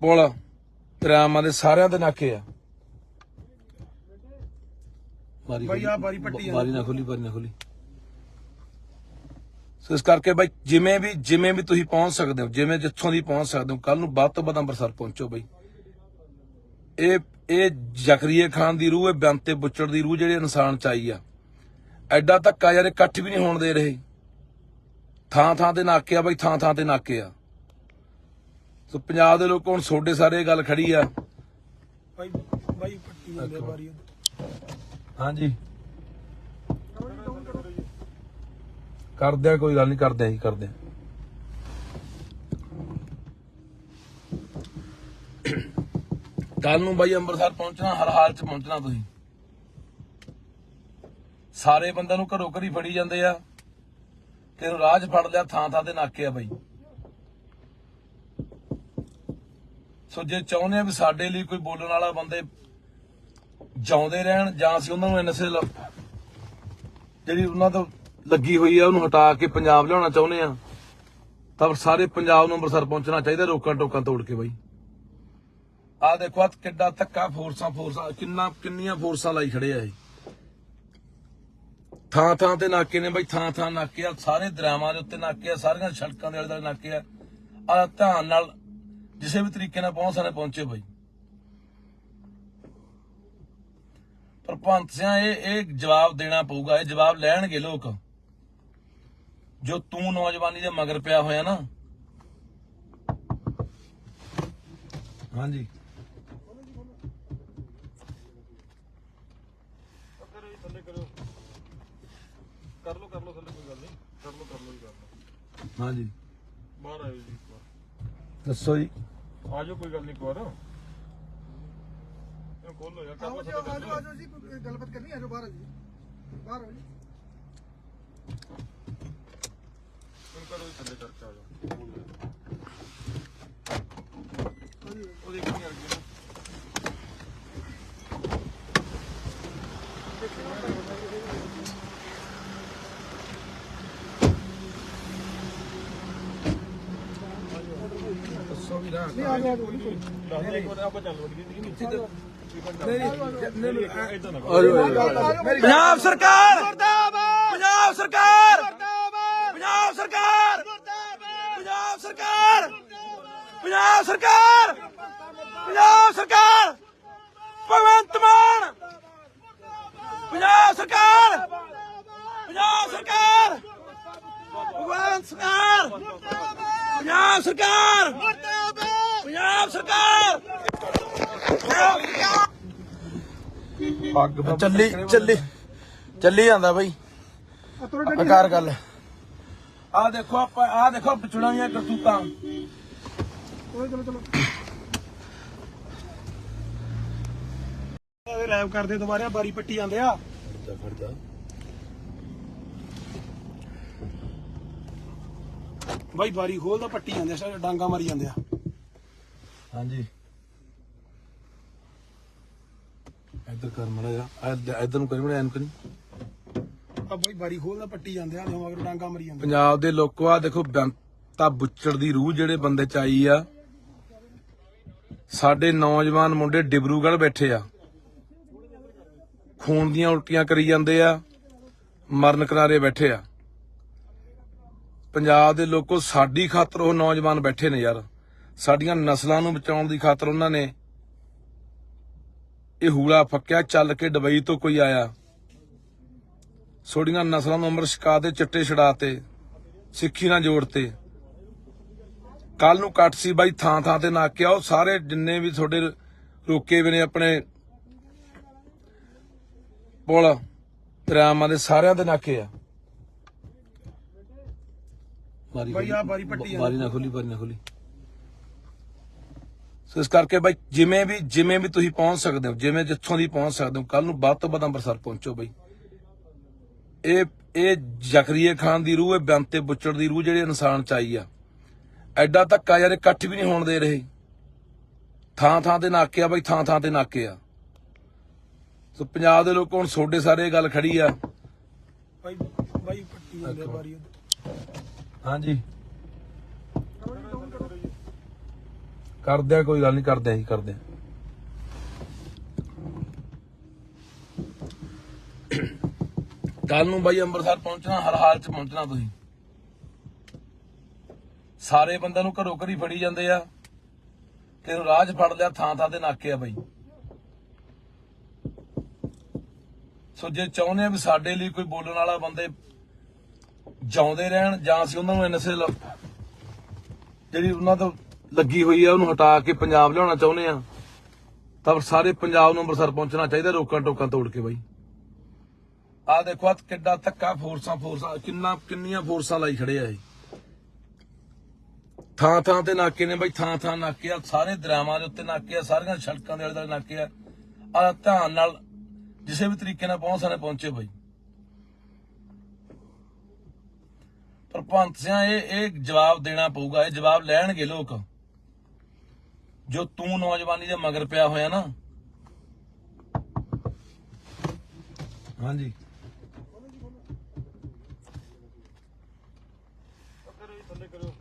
ਪੁਲ ਦਰਿਆਵਾਂ ਦੇ, ਸਾਰਿਆਂ ਦੇ ਨਾਕੇ ਆ। ਬਾਈ ਆ ਬਾਰੀ ਪੱਟੀ ਬਾਰੀ ਨਾ ਖੋਲੀ, ਬਾਰੀ ਨਾ ਖੋਲੀ। ਸੋ ਇਸ ਕਰਕੇ ਬਾਈ ਜਿਵੇਂ ਵੀ ਤੁਸੀਂ ਪਹੁੰਚ ਸਕਦੇ ਹੋ, ਜਿਵੇਂ ਜਿੱਥੋਂ ਦੀ ਪਹੁੰਚ ਸਕਦੇ ਹੋ, ਕੱਲ ਨੂੰ ਵੱਧ ਤੋਂ ਵੱਧ ਅੰਮ੍ਰਿਤਸਰ ਪਹੁੰਚੋ ਬਾਈ। ਇਹ ਜ਼ਕਰੀਏ ਖਾਨ ਦੀ ਰੂਹ, ਇਹ ਬੰਤੇ ਬੁੱਚੜ ਦੀ ਰੂਹ ਜਿਹੜੇ ਇਨਸਾਨ ਚ ਆਈ ਆ। ਐਡਾ ਧੱਕਾ ਯਾਰ, ਇਕੱਠ ਵੀ ਨਹੀਂ ਹੋਣ ਦੇ ਰਹੇ। ਥਾਂ ਥਾਂ ਤੇ ਨਾਕੇ ਆ ਬਾਈ, ਥਾਂ ਥਾਂ ਤੇ ਨਾਕੇ ਆ। ਸੋ ਪੰਜਾਬ ਦੇ ਲੋਕ ਹੁਣ ਤੁਹਾਡੇ ਸਾਰੇ ਗੱਲ ਖੜੀ ਆ। ਬਾਈ ਪੱਟੀ ਜਾਂਦੇ ਬਾਰੀ। ਹਾਂਜੀ ਕਰਦੇ ਆ, ਕੋਈ ਗੱਲ ਨਹੀਂ, ਕਰਦੇ ਆ ਜੀ, ਕਰਦੇ ਆ। ਕੱਲ ਨੂੰ ਬਾਈ ਅੰਮ੍ਰਿਤਸਰ ਪਹੁੰਚਣਾ, ਹਰ ਹਾਲ ਚ ਪਹੁੰਚਣਾ ਤੁਸੀਂ। ਸਾਰੇ ਬੰਦਿਆਂ ਨੂੰ ਘਰੋਂ ਘਰੀ ਫੜੀ ਜਾਂਦੇ ਆ, ਤੈਨੂੰ ਰਾਹ 'ਚ ਫੜ ਲਿਆ, ਥਾਂ ਥਾਂ ਤੇ ਨਾਕੇ ਆ ਬਾਈ। ਸੋ ਜੇ ਚਾਹੁੰਦੇ ਆ ਵੀ ਸਾਡੇ ਲਈ ਕੋਈ ਬੋਲਣ ਵਾਲਾ ਬੰਦੇ ਜਿਉਂਦੇ ਰਹਿਣ, ਜਾਂ ਅਸੀਂ ਉਹਨਾਂ ਨੂੰ ਨਸ਼ੇ ਜਿਹੜੀ ਉਹਨਾਂ ਤੋਂ ਲੱਗੀ ਹੋਈ ਆ ਉਹਨੂੰ ਹਟਾ ਕੇ ਪੰਜਾਬ ਲਿਆਉਣਾ ਚਾਹੁੰਦੇ ਆ, ਤਾਂ ਸਾਰੇ ਪੰਜਾਬ ਨੂੰ ਅੰਮ੍ਰਿਤਸਰ ਪਹੁੰਚਣਾ ਚਾਹੀਦਾ, ਰੋਕਾਂ ਟੋਕਾਂ ਤੋੜ ਕੇ ਬਾਈ। ਆਹ ਦੇਖੋ ਆ ਕਿੱਡਾ ਧੱਕਾ, ਫੋਰਸਾਂ ਕਿੰਨੀਆਂ ਫੋਰਸਾਂ ਲਾਈ ਖੜੇ ਆ ਇਹ। ਥਾਂ ਥਾਂ ਤੇ ਨਾਕੇ ਨੇ ਬਾਈ, ਥਾਂ ਥਾਂ ਨਾਕੇ ਆ। ਸਾਰੇ ਦਰਿਆਵਾਂ ਦੇ ਉੱਤੇ ਨਾਕੇ ਆ, ਸਾਰੀਆਂ ਸੜਕਾਂ ਦੇ ਆਲੇ ਦੁਆਲੇ ਨਾਕੇ ਆ। ਆ ਧਿਆਨ ਨਾਲ ਕਿਸੇ ਵੀ ਤਰੀਕੇ ਨਾਲ ਪਹੁੰਚੇ ਬਾਈ। ਪਰ ਭਗਵੰਤ ਸਿੰਘ ਇਹ ਜਵਾਬ ਦੇਣਾ ਪਊਗਾ, ਇਹ ਜਵਾਬ ਲੈਣਗੇ ਲੋਕ। ਜੋ ਤੂੰ ਨੌਜਵਾਨੀ ਦੇ ਮਗਰ ਪਿਆ ਹੋਇਆ ਨਾ। ਹਾਂਜੀ ਥੱਲੇ ਕਰੋ, ਕਰ ਲੋ ਥੱਲੇ, ਕੋਈ ਗੱਲ ਨਹੀਂ, ਕਰ ਲੋ ਜੀ, ਕਰ ਲੋ। ਹਾਂਜੀ ਬਾਹਰ ਆਇਓ ਜੀ ਇੱਕ ਵਾਰ, ਦੱਸੋ ਜੀ। ਆ ਜਾਓ, ਕੋਈ ਗੱਲ ਨਹੀਂ, ਇੱਕ ਵਾਰ ਇਹ ਖੋਲੋ ਯਾਰ, ਕਰ ਲੋ ਥੱਲੇ। ਆਜੋ ਜੀ, ਕੋਈ ਗੱਲਬਾਤ ਕਰਨੀ, ਆਜੋ ਬਾਹਰ ਆ ਜੀ, ਬਾਹਰ ਆਓ ਜੀ। ਕਰੋ ਜੀ, ਥੱਲੇ ਕਰਕੇ ਆ ਜਾਓ। ਉਹ ਦੇਖੀ ਆ ਗਈ ਨਾ। ਦੱਸੋ ਵੀ ਨਾ। ਨਹੀਂ ਆ ਗਿਆ ਦੱਸ ਦੇ ਇੱਕ ਵਾਰ, ਆਪਾਂ ਚੱਲ ਵੜੀਏ, ਠੀਕ ਨਹੀਂ? ਪੰਜਾਬ ਸਰਕਾਰ ਮੁਰਦਾਬਾਦ, ਪੰਜਾਬ ਸਰਕਾਰ ਮੁਰਦਾਬਾਦ, ਪੰਜਾਬ ਸਰਕਾਰ ਮੁਰਦਾਬਾਦ, ਪੰਜਾਬ ਸਰਕਾਰ, ਪੰਜਾਬ ਸਰਕਾਰ, ਪੰਜਾਬ ਸਰਕਾਰ, ਭਗਵੰਤ ਮਾਨ, ਪੰਜਾਬ ਸਰਕਾਰ, ਪੰਜਾਬ ਸਰਕਾਰ, ਭਗਵੰਤ ਸਰਕਾਰ, ਪੰਜਾਬ ਸਰਕਾਰ, ਪੰਜਾਬ ਸਰਕਾਰ। ਚੱਲੀ ਜਾਂਦਾ ਬਾਈ। ਆਕਾਰ ਗੱਲ ਆ ਦੇਖੋ, ਆਪਾਂ ਆ ਦੇਖੋ ਪਿਛੜਾਂ ਦੀਆਂ ਕਰਤੂਤਾਂ। ਚਲੋ ਰੈਪ ਕਰਦੇ ਦੁਬਾਰਾ, ਬਾਰੀ ਪੱਟੀ ਜਾਂਦੇ ਆ। ਬਾਈ ਬਾਰੀ ਖੋਲਦਾ, ਪੱਟੀ ਜਾਂਦੇ ਆ, ਸਾਰੇ ਡਾਂਗਾ ਮਾਰੀ ਜਾਂਦੇ ਆ। ਹਾਂਜੀ ਇੱਧਰ ਕਰ ਮੜਾ ਜਾ, ਇੱਧਰ ਨੂੰ ਕਰੀ ਮੜਾ, ਐਨ ਕਰੀ। ਆ ਬਾਈ ਬਾਰੀ ਖੋਲਦਾ, ਪੱਟੀ ਜਾਂਦੇ ਆ, ਮਗਰ ਡਾਂਗਾ ਮਾਰੀ ਜਾਂਦੇ। ਪੰਜਾਬ ਦੇ ਲੋਕੋ, ਆ ਦੇਖੋ ਬੰਤਾ ਬੁੱਚੜ ਦੀ ਰੂਹ ਜਿਹੜੇ ਬੰਦੇ ਚ ਆਈ ਆ। ਸਾਡੇ ਨੌਜਵਾਨ ਮੁੰਡੇ ਡਿਬਰੂਗੜ੍ਹ ਬੈਠੇ ਆ, ਖੂਨ ਦੀਆਂ ਉਲਟੀਆਂ ਕਰੀ ਜਾਂਦੇ ਆ, ਮਰਨ ਕਿਨਾਰੇ ਬੈਠੇ ਆ। ਪੰਜਾਬ ਦੇ ਲੋਕੋ, ਸਾਡੀ ਖਾਤਰ ਉਹ ਨੌਜਵਾਨ ਬੈਠੇ ਨੇ ਯਾਰ। ਸਾਡੀਆਂ ਨਸਲਾਂ ਨੂੰ ਬਚਾਉਣ ਦੀ ਖਾਤਰ ਉਹਨਾਂ ਨੇ ਇਹ ਹੂਲਾ ਫੱਕਿਆ। ਚੱਲ ਕੇ ਦੁਬਈ ਤੋਂ ਕੋਈ ਆਇਆ, ਸੋਡੀਆਂ ਨਸਲਾਂ ਨੂੰ ਅੰਮ੍ਰਿਤ ਛਕਾ ਦੇ, ਚਿੱਟੇ ਛਡਾਤੇ, ਸਿੱਖੀ ਨਾਲ ਜੋੜਤੇ। ਕੱਲ ਨੂੰ ਕੱਟ ਸੀ ਬਾਈ, ਥਾਂ ਥਾਂ ਤੇ ਨਾਕੇ ਆਓ। ਸਾਰੇ ਜਿੰਨੇ ਵੀ ਤੁਹਾਡੇ ਰੋਕੇ ਵੇ ਨੇ ਆਪਣੇ ਪੁਲ ਦਰਿਆਵਾਂ ਦੇ, ਸਾਰਿਆਂ ਦੇ ਨਾਕੇ ਆ। ਬਾਈ ਆ ਬਾਰੀ ਪੱਟੀ ਜਾਂਦੀ ਬਾਰੀ ਨਾ ਖੋਲੀ ਸੋ ਇਸ ਕਰਕੇ ਬਾਈ ਜਿਵੇਂ ਵੀ ਤੁਸੀਂ ਪਹੁੰਚ ਸਕਦੇ ਹੋ, ਜਿਵੇਂ ਜਿੱਥੋਂ ਦੀ ਪਹੁੰਚ ਸਕਦੇ ਹੋ, ਕੱਲ ਨੂੰ ਵੱਧ ਤੋਂ ਵੱਧ ਅੰਮ੍ਰਿਤਸਰ ਪਹੁੰਚੋ ਬਾਈ। ਇਹ ਜ਼ਕਰੀਆ ਖਾਨ ਦੀ ਰੂਹ, ਇਹ ਬੰਤੇ ਬੁੱਚੜ ਦੀ ਰੂਹ ਜਿਹੜੇ ਇਨਸਾਨ ਚ ਆਈ ਆ। ਐਡਾ ਧੱਕਾ ਯਾਰ, ਇਕੱਠ ਵੀ ਨਹੀਂ ਹੋਣ ਦੇ ਰਹੇ। ਥਾਂ ਤੇ ਨਾਕੇ ਆ ਬਾਈ, ਥਾਂ ਤੇ ਨਾਕੇ ਆ। ਸੋ ਪੰਜਾਬ ਦੇ ਲੋਕ ਹੁਣ ਤੁਹਾਡੇ ਸਾਰੇ ਗੱਲ ਖੜੀ ਆ। ਬਾਈ ਪੱਟੀ ਜਾਂਦੇ ਆ ਬਾਰੀ ਹਾਂਜੀ ਕਰਦੇ ਆ, ਕੋਈ ਗੱਲ ਨਹੀਂ, ਕਰਦੇ ਆ। ਕੱਲ ਨੂੰ ਬਾਈ ਅੰਮ੍ਰਿਤਸਰ ਪਹੁੰਚਣਾ, ਹਰ ਹਾਲ ਚ ਪਹੁੰਚਣਾ। ਤੁਸੀਂ ਸਾਰੇ ਬੰਦਿਆਂ ਨੂੰ ਘਰੋਂ ਘਰੀ ਫੜੀ ਜਾਂਦੇ ਆ, ਕਿਹਨੂੰ ਰਾਹ 'ਚ ਫੜ ਲਿਆ, ਥਾਂ ਤੇ ਨਾਕੇ ਆ ਬਾਈ। ਸੋ ਜੇ ਚਾਹੁੰਦੇ ਆ ਵੀ ਸਾਡੇ ਲਈ ਕੋਈ ਬੋਲਣ ਵਾਲਾ ਬੰਦੇ ਜਿਉਂਦੇ ਰਹਿਣ, ਜਾਂ ਅਸੀਂ ਉਹਨਾਂ ਨੂੰ ਐਨਐਸਏ ਜਿਹੜੀ ਉਹਨਾਂ ਤੋਂ ਲੱਗੀ ਹੋਈ ਆ ਉਹਨੂੰ ਹਟਾ ਕੇ ਪੰਜਾਬ ਲਿਆਉਣਾ ਚਾਹੁੰਦੇ ਆ, ਤਾਂ ਸਾਰੇ ਪੰਜਾਬ ਨੂੰ ਅੰਮ੍ਰਿਤਸਰ ਪਹੁੰਚਣਾ ਚਾਹੀਦਾ, ਰੋਕਾਂ ਟੋਕਾਂ ਤੋੜ ਕੇ ਬਾਈ। ਆਹ ਦੇਖੋ ਕਿੱਡਾ ਧੱਕਾ, ਫੋਰਸਾਂ ਕਿੰਨੀਆਂ ਫੋਰਸਾਂ ਲਾਈ ਖੜੇ ਆ ਇਹ। ਥਾਂ ਤੇ ਨਾਕੇ ਨੇ ਬਾਈ, ਥਾਂ ਨਾਕੇ ਆ, ਸਾਰੇ ਦਰਿਆਵਾਂ ਦੇ ਉੱਤੇ ਨਾਕੇ ਆ, ਸਾਰੀਆਂ ਸੜਕਾਂ ਦੇ ਆਲੇ ਦੁਆਲੇ ਨਾਕੇ ਆ। ਆ ਧਿਆਨ ਨਾਲ ਕਿਸੇ ਵੀ ਤਰੀਕੇ ਨਾਲ ਪਹੁੰਚੇ ਬਾਈ। ਪਰ ਭਗਤ ਸਿੰਘ ਇਹ ਜਵਾਬ ਦੇਣਾ ਪਊਗਾ, ਇਹ ਜਵਾਬ ਲੈਣਗੇ ਲੋਕ। ਜੋ ਤੂੰ ਨੌਜਵਾਨੀ ਦੇ ਮਗਰ ਪਿਆ ਹੋਇਆ ਨਾ। ਹਾਂਜੀ ਥੱਲੇ ਕਰੋ,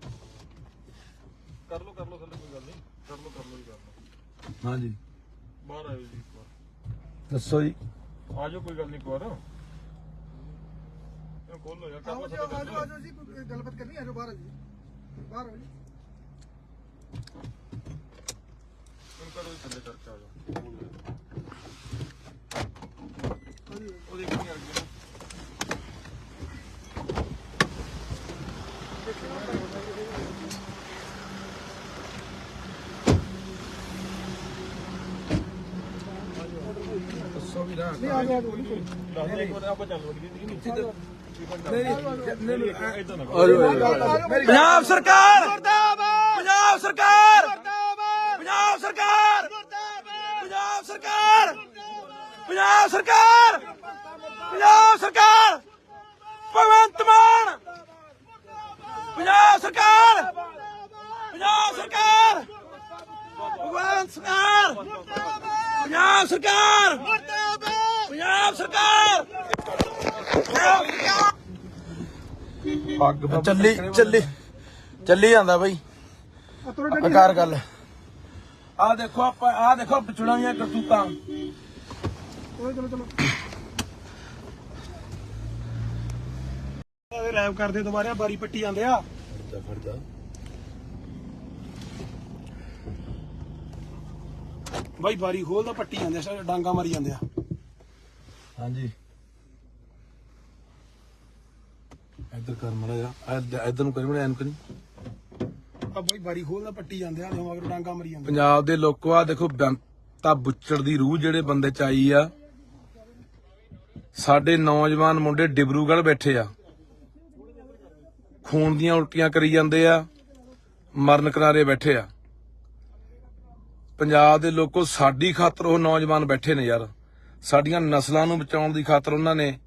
ਕਰ ਲੋ ਥੱਲੇ, ਕੋਈ ਗੱਲ ਨਹੀਂ, ਕਰ ਲੋ ਜੀ ਕਰਨਾ। ਹਾਂਜੀ ਬਾਹਰ ਆਇਓ ਜੀ ਇੱਕ ਵਾਰ, ਦੱਸੋ ਜੀ। ਆ ਜਾਓ, ਕੋਈ ਗੱਲ ਨਹੀਂ, ਇੱਕ ਵਾਰ ਇਹ ਖੋਲ ਲੋ ਯਾਰ, ਕਰ ਲੋ ਥੱਲੇ। ਆਜੋ ਜੀ, ਕੋਈ ਗੱਲਬਾਤ ਕਰਨੀ, ਆਜੋ ਬਾਹਰ ਜੀ, ਬਾਹਰ ਆਓ ਜੀ। ਕਰੋ ਜੀ ਥੱਲੇ ਕਰਕੇ ਆ ਜਾਓ। ਉਹ ਦੇਖੀ ਆ ਗਈ ਦੱਸੋ ਵੀ ਨਾ। ਨਹੀਂ ਆਜੋ ਦੱਸ ਦੇ ਇੱਕ ਵਾਰ, ਆਪਾਂ ਚੱਲ ਵੜੀ ਦੀ ਨੀਚੇ ਤੇ ਪੰਜਾਬ ਸਰਕਾਰ ਮੁਰਦਾਬਾਦ, ਪੰਜਾਬ ਸਰਕਾਰ ਮੁਰਦਾਬਾਦ, ਪੰਜਾਬ ਸਰਕਾਰ ਮੁਰਦਾਬਾਦ, ਪੰਜਾਬ ਸਰਕਾਰ, ਪੰਜਾਬ ਸਰਕਾਰ, ਪੰਜਾਬ ਸਰਕਾਰ, ਭਗਵੰਤ ਮਾਨ, ਪੰਜਾਬ ਸਰਕਾਰ, ਪੰਜਾਬ ਸਰਕਾਰ, ਭਗਵੰਤ ਸਰਕਾਰ, ਪੰਜਾਬ ਸਰਕਾਰ, ਪੰਜਾਬ ਸਰਕਾਰ, ਚੱਲੀ ਜਾਂਦਾ ਬਾਈ। ਕਰ ਗੱਲ ਆ ਦੇਖੋ ਪਿਛੜਾਂ ਦੀਆਂ ਕਰਤੂਤਾਂ। ਚਲੋ ਰੈਪ ਕਰਦੇ ਦੁਬਾਰਾ ਬਾਰੀ ਪੱਟੀ ਜਾਂਦੇ ਆ। ਬਾਈ ਬਾਰੀ ਖੋਲਦਾ ਪੱਟੀ ਜਾਂਦੇ ਆ, ਡਾਂਗਾ ਮਾਰੀ ਜਾਂਦੇ ਆ। ਹਾਂਜੀ ਇੱਧਰ ਕਰ ਮੜਾ ਜਾ, ਇੱਧਰ ਨੂੰ ਕਰੀ ਮੜਾ, ਐਨ ਕਰੀ। ਆ ਬਾਈ ਬਾਰੀ ਖੋਲਦਾ ਪੱਟੀ ਜਾਂਦੇ ਆ, ਮਗਰ ਡਾਂਗਾ ਮਾਰੀ ਜਾਂਦੇ। ਪੰਜਾਬ ਦੇ ਲੋਕੋ ਆ ਦੇਖੋ, ਬੰਤਾ ਬੁੱਚੜ ਦੀ ਰੂਹ ਜਿਹੜੇ ਬੰਦੇ ਚ ਆਈ ਆ। ਸਾਡੇ ਨੌਜਵਾਨ ਮੁੰਡੇ ਡਿਬਰੂਗੜ੍ਹ ਬੈਠੇ ਆ, ਖੂਨ ਦੀਆਂ ਉਲਟੀਆਂ ਕਰੀ ਜਾਂਦੇ ਆ, ਮਰਨ ਕਿਨਾਰੇ ਬੈਠੇ ਆ। ਪੰਜਾਬ ਦੇ ਲੋਕੋ ਸਾਡੀ ਖਾਤਰ ਉਹ ਨੌਜਵਾਨ ਬੈਠੇ ਨੇ ਯਾਰ, ਸਾਡੀਆਂ ਨਸਲਾਂ ਨੂੰ ਬਚਾਉਣ ਦੀ ਖਾਤਰ ਉਹਨਾਂ ਨੇ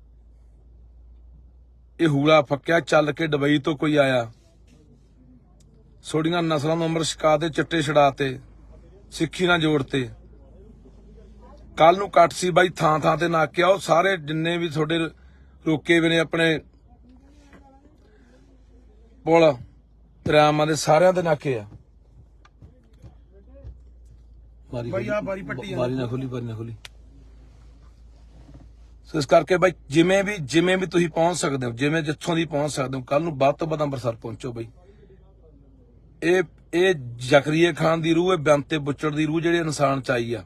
ਇਹ ਹੂਲਾ ਫੱਕਿਆ। ਚੱਲ ਕੇ ਦੁਬਈ ਤੋਂ ਕੋਈ ਆਇਆ, ਸੋਡੀਆਂ ਨਸਲਾਂ ਨੂੰ ਅੰਮ੍ਰਿਤ ਛਕਾ ਦੇ, ਚਿੱਟੇ ਛੜਾਤੇ, ਸਿੱਖੀ ਨਾਲ ਜੋੜਤੇ। ਕੱਲ ਨੂੰ ਕੱਟ ਸੀ ਬਾਈ, ਥਾਂ ਤੇ ਨਾਕੇ ਆ। ਉਹ ਸਾਰੇ ਜਿੰਨੇ ਵੀ ਤੁਹਾਡੇ ਰੋਕੇ ਵੀ ਨੇ ਆਪਣੇ ਪੁਲ ਦਰਿਆਵਾਂ ਦੇ, ਸਾਰਿਆਂ ਦੇ ਨਾਕੇ ਆ। ਬਾਈ ਆ ਬਾਰੀ ਪੱਟੀ ਬਾਰੀ ਨਾ ਖੋਲੀ। ਸੋ ਇਸ ਕਰਕੇ ਬਾਈ ਜਿਵੇਂ ਵੀ ਤੁਸੀਂ ਪਹੁੰਚ ਸਕਦੇ ਹੋ, ਜਿਵੇਂ ਜਿੱਥੋਂ ਦੀ ਪਹੁੰਚ ਸਕਦੇ ਹੋ, ਕੱਲ ਨੂੰ ਵੱਧ ਤੋਂ ਵੱਧ ਅੰਮ੍ਰਿਤਸਰ ਪਹੁੰਚੋ ਬਾਈ। ਇਹ ਜ਼ਕਰੀਆ ਖਾਨ ਦੀ ਰੂਹ, ਇਹ ਬੰਤੇ ਬੁੱਚੜ ਦੀ ਰੂਹ ਜਿਹੜੇ ਇਨਸਾਨ ਚ ਆਈ ਆ।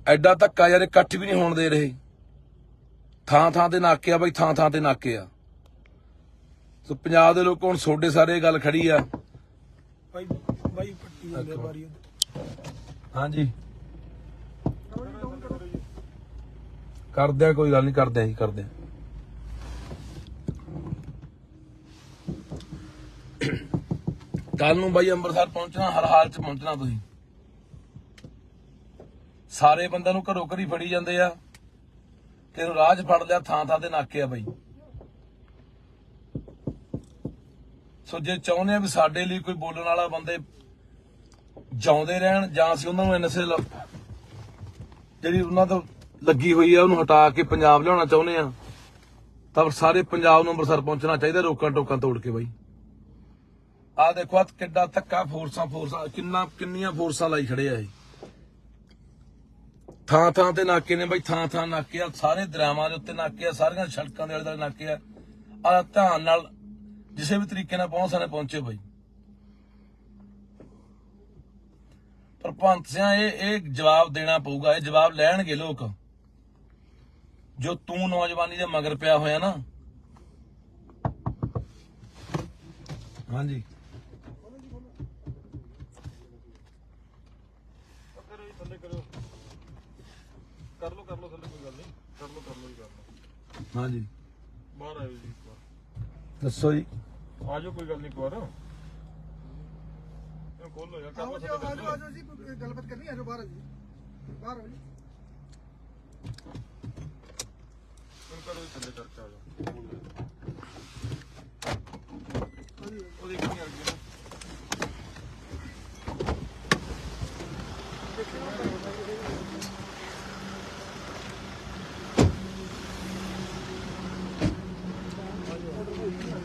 ਐਡਾ ਧੱਕਾ ਯਾਰ, ਇਕੱਠ ਵੀ ਨਹੀਂ ਹੋਣ ਦੇ ਰਹੇ। ਥਾਂ ਤੇ ਨਾਕੇ ਆ ਬਾਈ, ਥਾਂ ਤੇ ਨਾਕੇ ਆ। ਸੋ ਪੰਜਾਬ ਦੇ ਲੋਕ ਹੁਣ ਤੁਹਾਡੇ ਸਾਰੇ ਗੱਲ ਖੜੀ ਆ। ਬਾਈ ਪੱਟੀ ਜਾਂਦੇ ਆ ਬਾਰੀ। ਹਾਂਜੀ ਕਰਦੇ ਆ, ਕੋਈ ਗੱਲ ਨਹੀਂ, ਕਰਦੇ ਆ। ਕੱਲ ਨੂੰ ਬਾਈ ਅੰਮ੍ਰਿਤਸਰ ਪਹੁੰਚਣਾ, ਹਰ ਹਾਲ ਚ ਪਹੁੰਚਣਾ ਤੁਸੀਂ। ਸਾਰੇ ਬੰਦਿਆਂ ਨੂੰ ਘਰੋਂ ਘਰੀ ਫੜੀ ਜਾਂਦੇ ਆ, ਕਿਹਨੂੰ ਰਾਹ 'ਚ ਫੜ ਲਿਆ, ਥਾਂ ਥਾਂ ਤੇ ਨਾਕੇ ਆ ਬਾਈ। ਸੋ ਜੇ ਚਾਹੁੰਦੇ ਆ ਵੀ ਸਾਡੇ ਲਈ ਕੋਈ ਬੋਲਣ ਵਾਲਾ ਬੰਦੇ ਜਿਉਂਦੇ ਰਹਿਣ, ਜਾਂ ਅਸੀਂ ਉਹਨਾਂ ਨੂੰ ਐਨਐਸਏ ਜਿਹੜੀ ਉਹਨਾਂ ਤੋਂ ਲੱਗੀ ਹੋਈ ਆ ਉਹਨੂੰ ਹਟਾ ਕੇ ਪੰਜਾਬ ਲਿਆਉਣਾ ਚਾਹੁੰਦੇ ਆ, ਤਾਂ ਸਾਰੇ ਪੰਜਾਬ ਨੂੰ ਅੰਮ੍ਰਿਤਸਰ ਪਹੁੰਚਣਾ ਚਾਹੀਦਾ, ਰੋਕਾਂ ਟੋਕਾਂ ਤੋੜ ਕੇ ਬਾਈ। ਆਹ ਦੇਖੋ ਆ ਕਿੱਡਾ ਧੱਕਾ, ਫੋਰਸਾਂ ਕਿੰਨੀਆਂ ਫੋਰਸਾਂ ਲਾਈ ਖੜੇ ਆ ਇਹ। ਥਾਂ ਥਾਂ ਤੇ ਨਾਕੇ ਨੇ ਬਾਈ, ਥਾਂ ਥਾਂ ਨਾਕੇ ਆ, ਸਾਰੇ ਦਰਿਆਵਾਂ ਦੇ ਉੱਤੇ ਨਾਕੇ ਆ, ਸਾਰੀਆਂ ਸੜਕਾਂ ਦੇ ਆਲੇ ਦੁਆਲੇ ਨਾਕੇ ਆ। ਆ ਧਿਆਨ ਨਾਲ ਕਿਸੇ ਵੀ ਤਰੀਕੇ ਨਾਲ ਪਹੁੰਚੇ ਬਾਈ। ਪਰ ਭਗਵੰਤ ਸਿੰਘ ਇਹ ਜਵਾਬ ਦੇਣਾ ਪਊਗਾ, ਇਹ ਜਵਾਬ ਲੈਣਗੇ ਲੋਕ। ਜੋ ਤੂੰ ਨੌਜਵਾਨੀ ਦੇ ਮਗਰ ਪਿਆ ਹੋਇਆ ਨਾ। ਹਾਂਜੀ ਕਰੋ ਜੀ, ਥੱਲੇ ਕਰੋ। ਕਰ ਲਓ ਥੱਲੇ, ਕੋਈ ਗੱਲ ਨਹੀਂ। ਕਰ ਲਓ ਜੀ, ਕਰ ਲਓ। ਹਾਂਜੀ ਬਾਹਰ ਆਇਓ ਜੀ ਇੱਕ ਵਾਰ। ਦੱਸੋ ਜੀ। ਆ ਜਾਓ, ਕੋਈ ਗੱਲ ਨਹੀਂ। ਇੱਕ ਵਾਰ ਖੋਲੋ ਯਾਰ, ਕਰ ਲਓ ਥੱਲੇ, ਕਰ ਲਓ। ਆਜੋ ਜੀ, ਕੋਈ ਗੱਲਬਾਤ ਕਰਨੀ ਆਜੋ ਬਾਹਰ ਜੀ, ਬਾਹਰ ਆਓ ਜੀ। ਕਰੋ ਜੀ, ਥੱਲੇ ਚਰਚਾ ਆ ਜਾਓ। ਉਹਦੀ ਕੀ ਕਰ ਗਈ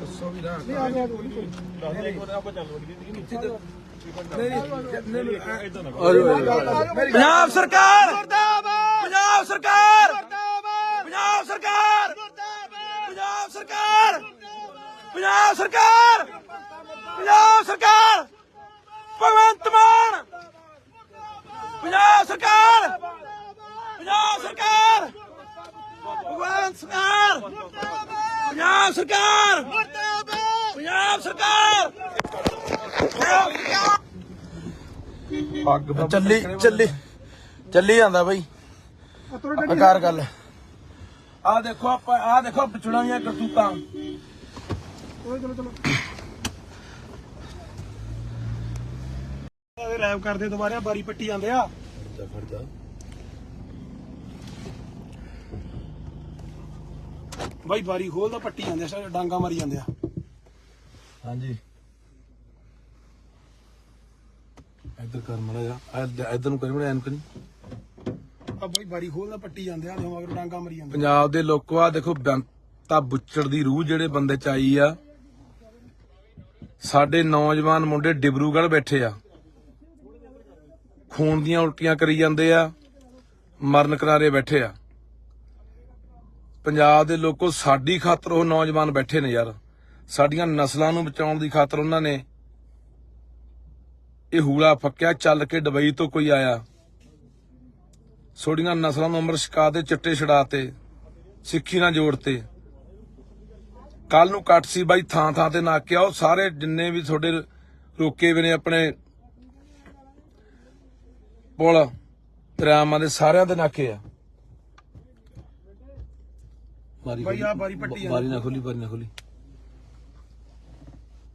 ਦੱਸੋ ਵੀ ਨਾ। ਨਹੀਂ ਆਜੋ ਦੱਸ ਦੇ ਇੱਕ ਵਾਰ ਆਪਾਂ ਚੱਲ ਵੜੀ ਦੀ ਨੀਚੇ ਤੇ ਪੰਜਾਬ ਸਰਕਾਰ ਮੁਰਦਾਬਾਦ, ਪੰਜਾਬ ਸਰਕਾਰ ਮੁਰਦਾਬਾਦ, ਪੰਜਾਬ ਸਰਕਾਰ ਮੁਰਦਾਬਾਦ, ਪੰਜਾਬ ਸਰਕਾਰ, ਪੰਜਾਬ ਸਰਕਾਰ, ਪੰਜਾਬ ਸਰਕਾਰ, ਭਗਵੰਤ ਮਾਨ, ਪੰਜਾਬ ਸਰਕਾਰ, ਪੰਜਾਬ ਸਰਕਾਰ, ਭਗਵੰਤ ਸਰਕਾਰ, ਪੰਜਾਬ ਸਰਕਾਰ, ਪੰਜਾਬ ਸਰਕਾਰ, ਚੱਲੀ ਜਾਂਦਾ ਬਾਈ। ਆਕਾਰ ਗੱਲ ਆ ਦੇਖੋ, ਆਪਾਂ ਆ ਦੇਖੋ ਪਿਛੜਾਂ ਕਰਤੂਤਾਂ। ਚਲੋ ਰੈਪ ਕਰਦੇ ਦੁਬਾਰਾ ਬਾਰੀ ਪੱਟੀ ਜਾਂਦੇ ਆ। ਬਾਈ ਬਾਰੀ ਖੋਲਦਾ ਪੱਟੀ ਜਾਂਦੇ ਆ, ਡਾਂਗਾ ਮਾਰੀ ਜਾਂਦੇ ਆ। ਹਾਂਜੀ ਇੱਧਰ ਕਰ ਮੜਾ ਜਾ, ਇੱਧਰ ਨੂੰ ਕਰੀ ਮੜਾ ਐਨਕ ਨਹੀਂ। ਆ ਬਾਈ ਬਾਰੀ ਖੋਲਦਾ ਪੱਟੀ ਜਾਂਦੇ ਆ, ਮਗਰ ਡਾਂਗਾ ਮਾਰੀ ਜਾਂਦੇ। ਪੰਜਾਬ ਦੇ ਲੋਕੋ ਆ ਦੇਖੋ, ਬੇਅੰਤਾ ਬੁੱਚੜ ਦੀ ਰੂਹ ਜਿਹੜੇ ਬੰਦੇ ਚ ਆਈ ਆ। ਸਾਡੇ ਨੌਜਵਾਨ ਮੁੰਡੇ ਡਿਬਰੂਗੜ੍ਹ ਬੈਠੇ ਆ, ਖੂਨ ਦੀਆਂ ਉਲਟੀਆਂ ਕਰੀ ਜਾਂਦੇ ਆ, ਮਰਨ ਕਰਾਰੇ ਬੈਠੇ ਆ। ਪੰਜਾਬ ਦੇ ਲੋਕੋ ਸਾਡੀ ਖਾਤਰ ਉਹ ਨੌਜਵਾਨ ਬੈਠੇ ਨੇ ਯਾਰ, ਸਾਡੀਆਂ ਨਸਲਾਂ ਨੂੰ ਬਚਾਉਣ ਦੀ ਖਾਤਰ ਉਹਨਾਂ ਨੇ ਇਹ ਹੂਲਾ ਫੱਕਿਆ। ਚੱਲ ਕੇ ਦੁਬਈ ਤੋਂ ਕੋਈ ਆਇਆ, ਸੋਡੀਆਂ ਨਸਲਾਂ ਨੂੰ ਅੰਮ੍ਰਿਤ ਛਕਾ ਦੇ, ਚਿੱਟੇ ਛੜਾਤੇ, ਸਿੱਖੀ ਨਾਲ ਜੋੜਤੇ। ਕੱਲ ਨੂੰ ਕੱਟ ਸੀ ਬਾਈ, ਥਾਂ ਥਾਂ ਤੇ ਨਾਕੇ ਆ। ਉਹ ਸਾਰੇ ਜਿੰਨੇ ਵੀ ਤੁਹਾਡੇ ਰੋਕੇ ਵੇ ਨੇ ਆਪਣੇ ਪੁਲ ਦਰਿਆਵਾਂ ਦੇ, ਸਾਰਿਆਂ ਦੇ ਨਾਕੇ ਆ। ਬਾਈ ਆ ਬਾਰੀ ਪੱਟੀ ਬਾਰੀ ਨਾ ਖੋਲੀ।